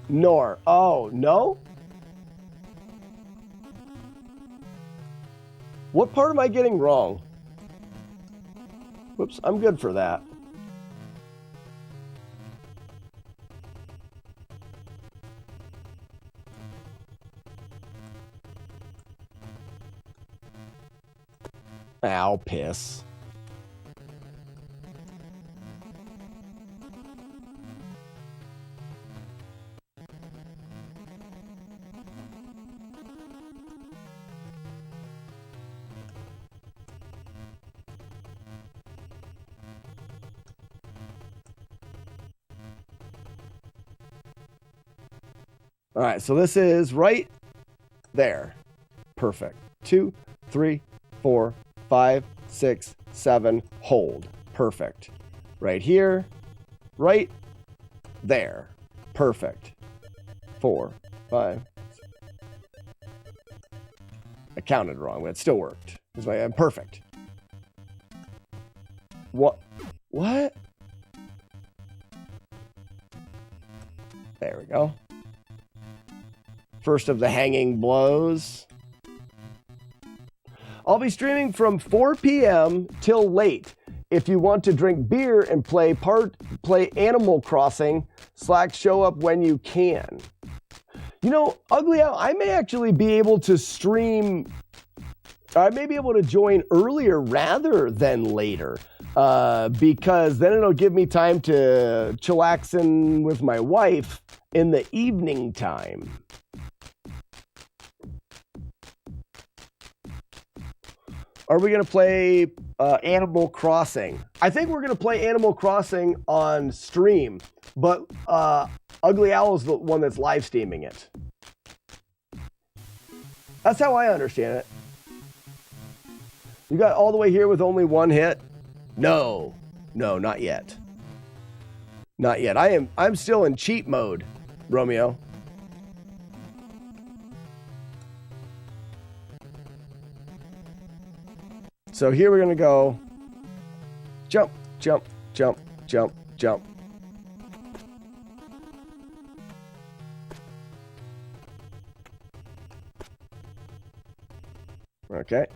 Nor. Oh, no? What part am I getting wrong? Whoops, I'm good for that. Ow, piss. All right, so this is right there. Perfect. 2, 3, 4, 5, 6, 7, hold. Perfect. Right here, right there. Perfect. 4, 5. I counted wrong, but it still worked. I'm perfect. What? What? There we go. First of the hanging blows. I'll be streaming from 4 p.m. till late. If you want to drink beer and play Animal Crossing, Slack show up when you can. You know, Ugly Al, I may actually be able to stream. I may be able to join earlier rather than later, because then it'll give me time to chillaxing with my wife in the evening time. Are we going to play Animal Crossing? I think we're going to play Animal Crossing on stream, but Ugly Owl is the one that's live streaming it. That's how I understand it. You got all the way here with only one hit? No, not yet. Not yet. I'm still in cheat mode, Romeo. So here we're going to go jump, jump, jump, jump, jump. Okay.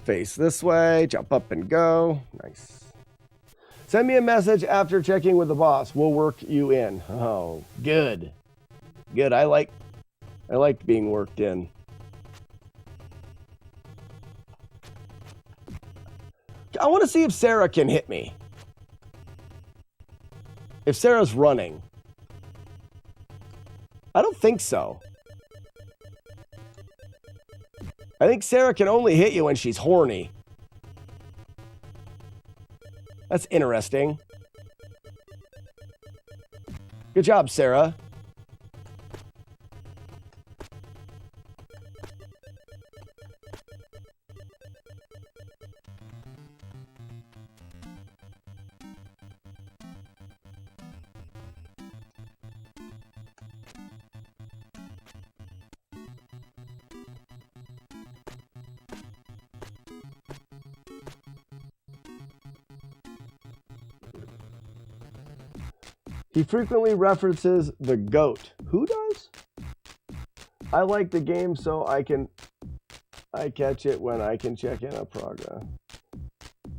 Face this way, jump up and go. Nice. Send me a message after checking with the boss. We'll work you in. Oh, good. Good. I like being worked in. I want to see if Sarah can hit me. If Sarah's running. I don't think so. I think Sarah can only hit you when she's horny. That's interesting. Good job, Sarah. He frequently references the goat. Who does? I like the game so I catch it when I can check in on progress.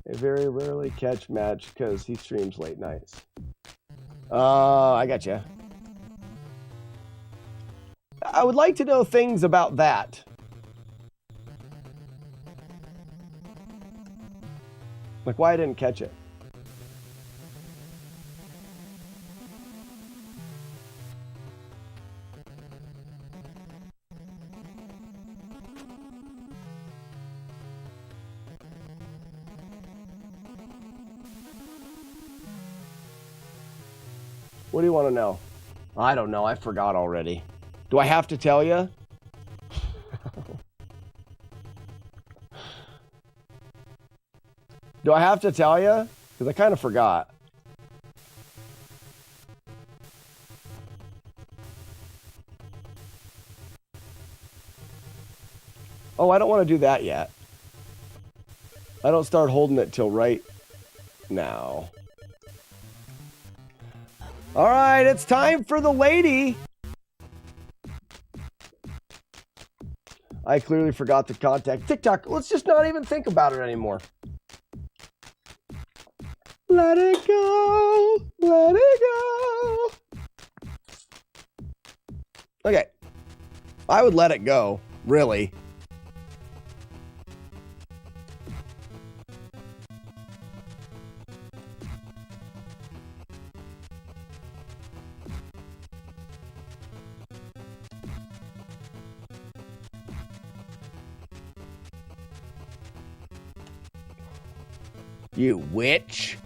I very rarely catch match because he streams late nights. I gotcha. I would like to know things about that. Like why I didn't catch it. What do you want to know? I don't know. I forgot already. Do I have to tell you? Do I have to tell you? Because I kind of forgot. Oh, I don't want to do that yet. I don't start holding it till right now. All right, it's time for the lady. I clearly forgot to contact TikTok. Let's just not even think about it anymore. Let it go. Let it go. Okay. I would let it go, really. You witch.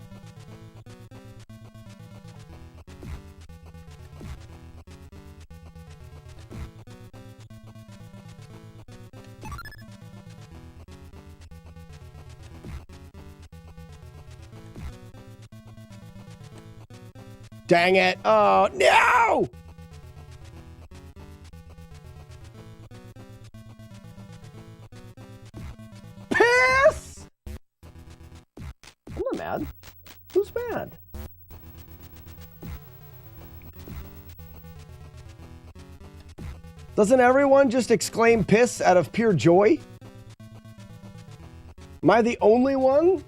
Dang it. Oh, no! Piss! I'm not mad. Who's mad? Doesn't everyone just exclaim piss out of pure joy? Am I the only one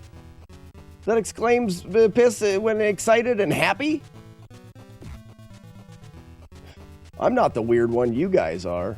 that exclaims piss when excited and happy? I'm not the weird one, you guys are.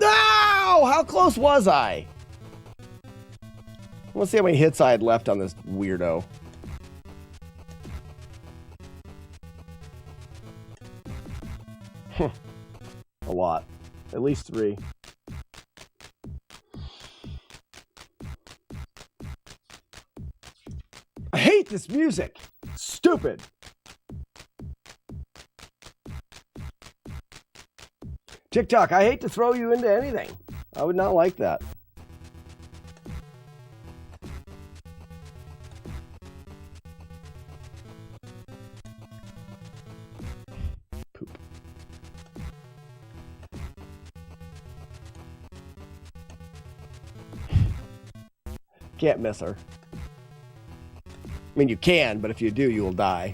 No! How close was I? Let's see how many hits I had left on this weirdo. A lot. At least 3. I hate this music. Stupid. TikTok, I hate to throw you into anything. I would not like that. Poop. Can't miss her. I mean, you can, but if you do, you will die.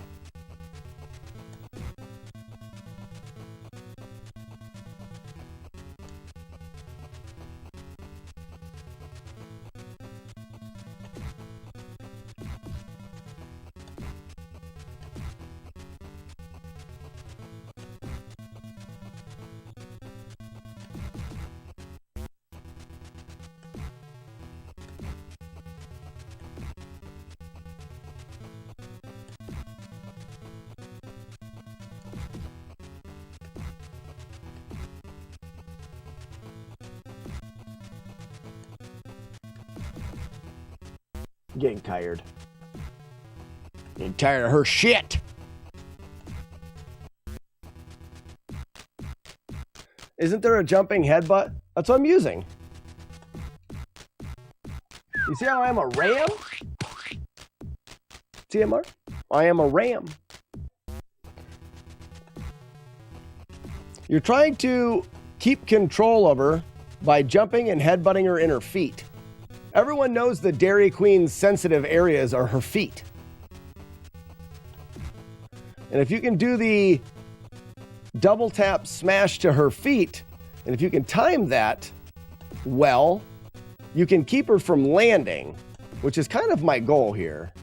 Getting tired. Getting tired of her shit. Isn't there a jumping headbutt? That's what I'm using. You see how I'm a ram? TMR? I am a ram. You're trying to keep control of her by jumping and headbutting her in her feet. Everyone knows the Dairy Queen's sensitive areas are her feet. And if you can do the double tap smash to her feet, and if you can time that well, you can keep her from landing, which is kind of my goal here.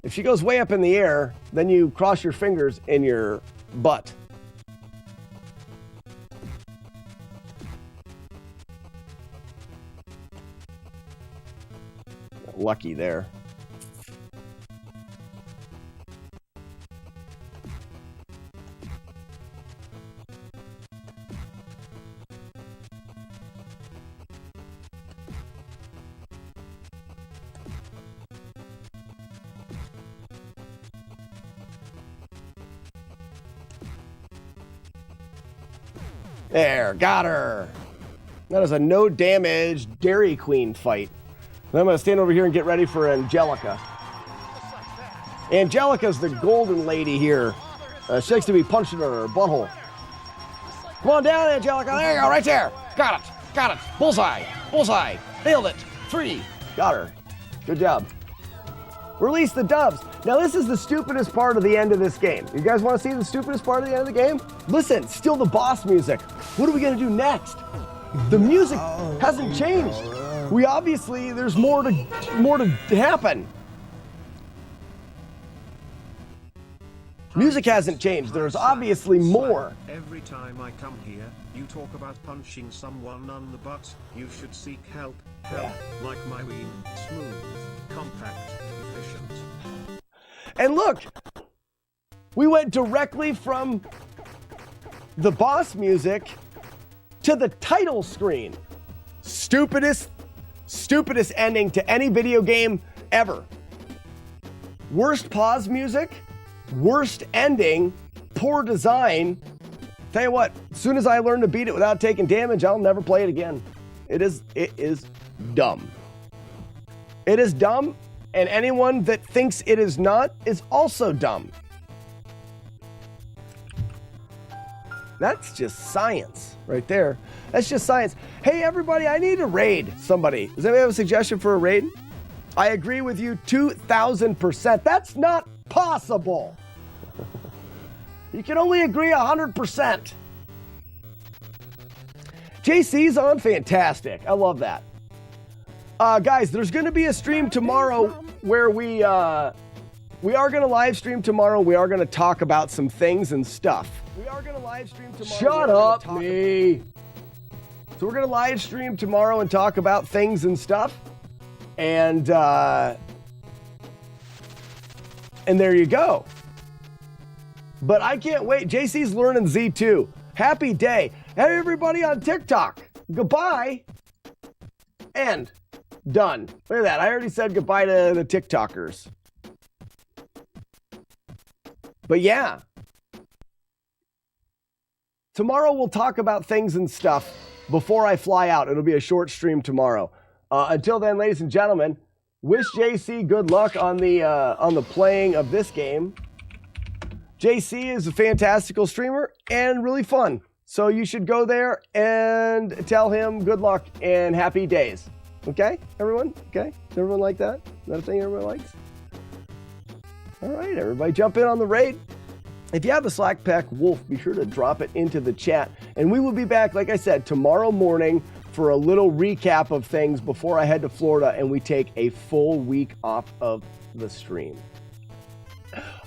If she goes way up in the air, then you cross your fingers in your butt. Lucky there. There, got her. That is a no damage Dairy Queen fight. Then I'm going to stand over here and get ready for Angelica. Angelica's the golden lady here. She likes to be punched in her butthole. Come on down, Angelica. There you go, right there. Got it. Got it. Bullseye. Bullseye. Nailed it. 3. Got her. Good job. Release the doves. Now, this is the stupidest part of the end of this game. You guys want to see the stupidest part of the end of the game? Listen, still the boss music. What are we going to do next? The music hasn't changed. We obviously, there's more to happen. Music hasn't changed. There's obviously more. Every time I come here, you talk about punching someone on the butt. You should seek help. Help, like my ween, smooth, compact, efficient. And look, we went directly from the boss music to the title screen. Stupidest ending to any video game ever. Worst pause music, worst ending, poor design. Tell you what, as soon as I learn to beat it without taking damage, I'll never play it again. It is dumb. It is dumb, and anyone that thinks it is not is also dumb. That's just science right there. That's just science. Hey, everybody, I need to raid somebody. Does anybody have a suggestion for a raid? I agree with you 2,000%. That's not possible. You can only agree 100%. JC's on. Fantastic. I love that. Guys, there's going to be a stream tomorrow where we are going to live stream tomorrow. We are going to talk about some things and stuff. We are going to live stream tomorrow. Shut up, me. So we're going to live stream tomorrow and talk about things and stuff. And there you go. But I can't wait. JC's learning Z2. Happy day. Hey, everybody on TikTok. Goodbye. And done. Look at that. I already said goodbye to the TikTokers. But yeah. Tomorrow we'll talk about things and stuff before I fly out. It'll be a short stream tomorrow. Until then, ladies and gentlemen, wish JC good luck on the playing of this game. JC is a fantastical streamer and really fun. So you should go there and tell him good luck and happy days. Okay, everyone? Okay? Does everyone like that? Is that a thing everyone likes? All right, everybody jump in on the raid. If you have the Slack Pack Wolf, be sure to drop it into the chat. And we will be back, like I said, tomorrow morning for a little recap of things before I head to Florida and we take a full week off of the stream.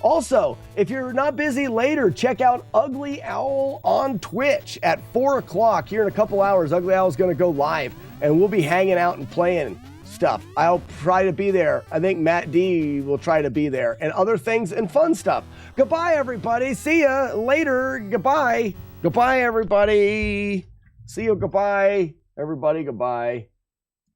Also, if you're not busy later, check out Ugly Owl on Twitch at 4 o'clock. Here in a couple hours, Ugly Owl is going to go live, and we'll be hanging out and playing stuff. I'll try to be there. I think Matt D will try to be there, and other things and fun stuff. Goodbye, everybody. See ya later. Goodbye. Goodbye, everybody. See you. Goodbye. Everybody, goodbye.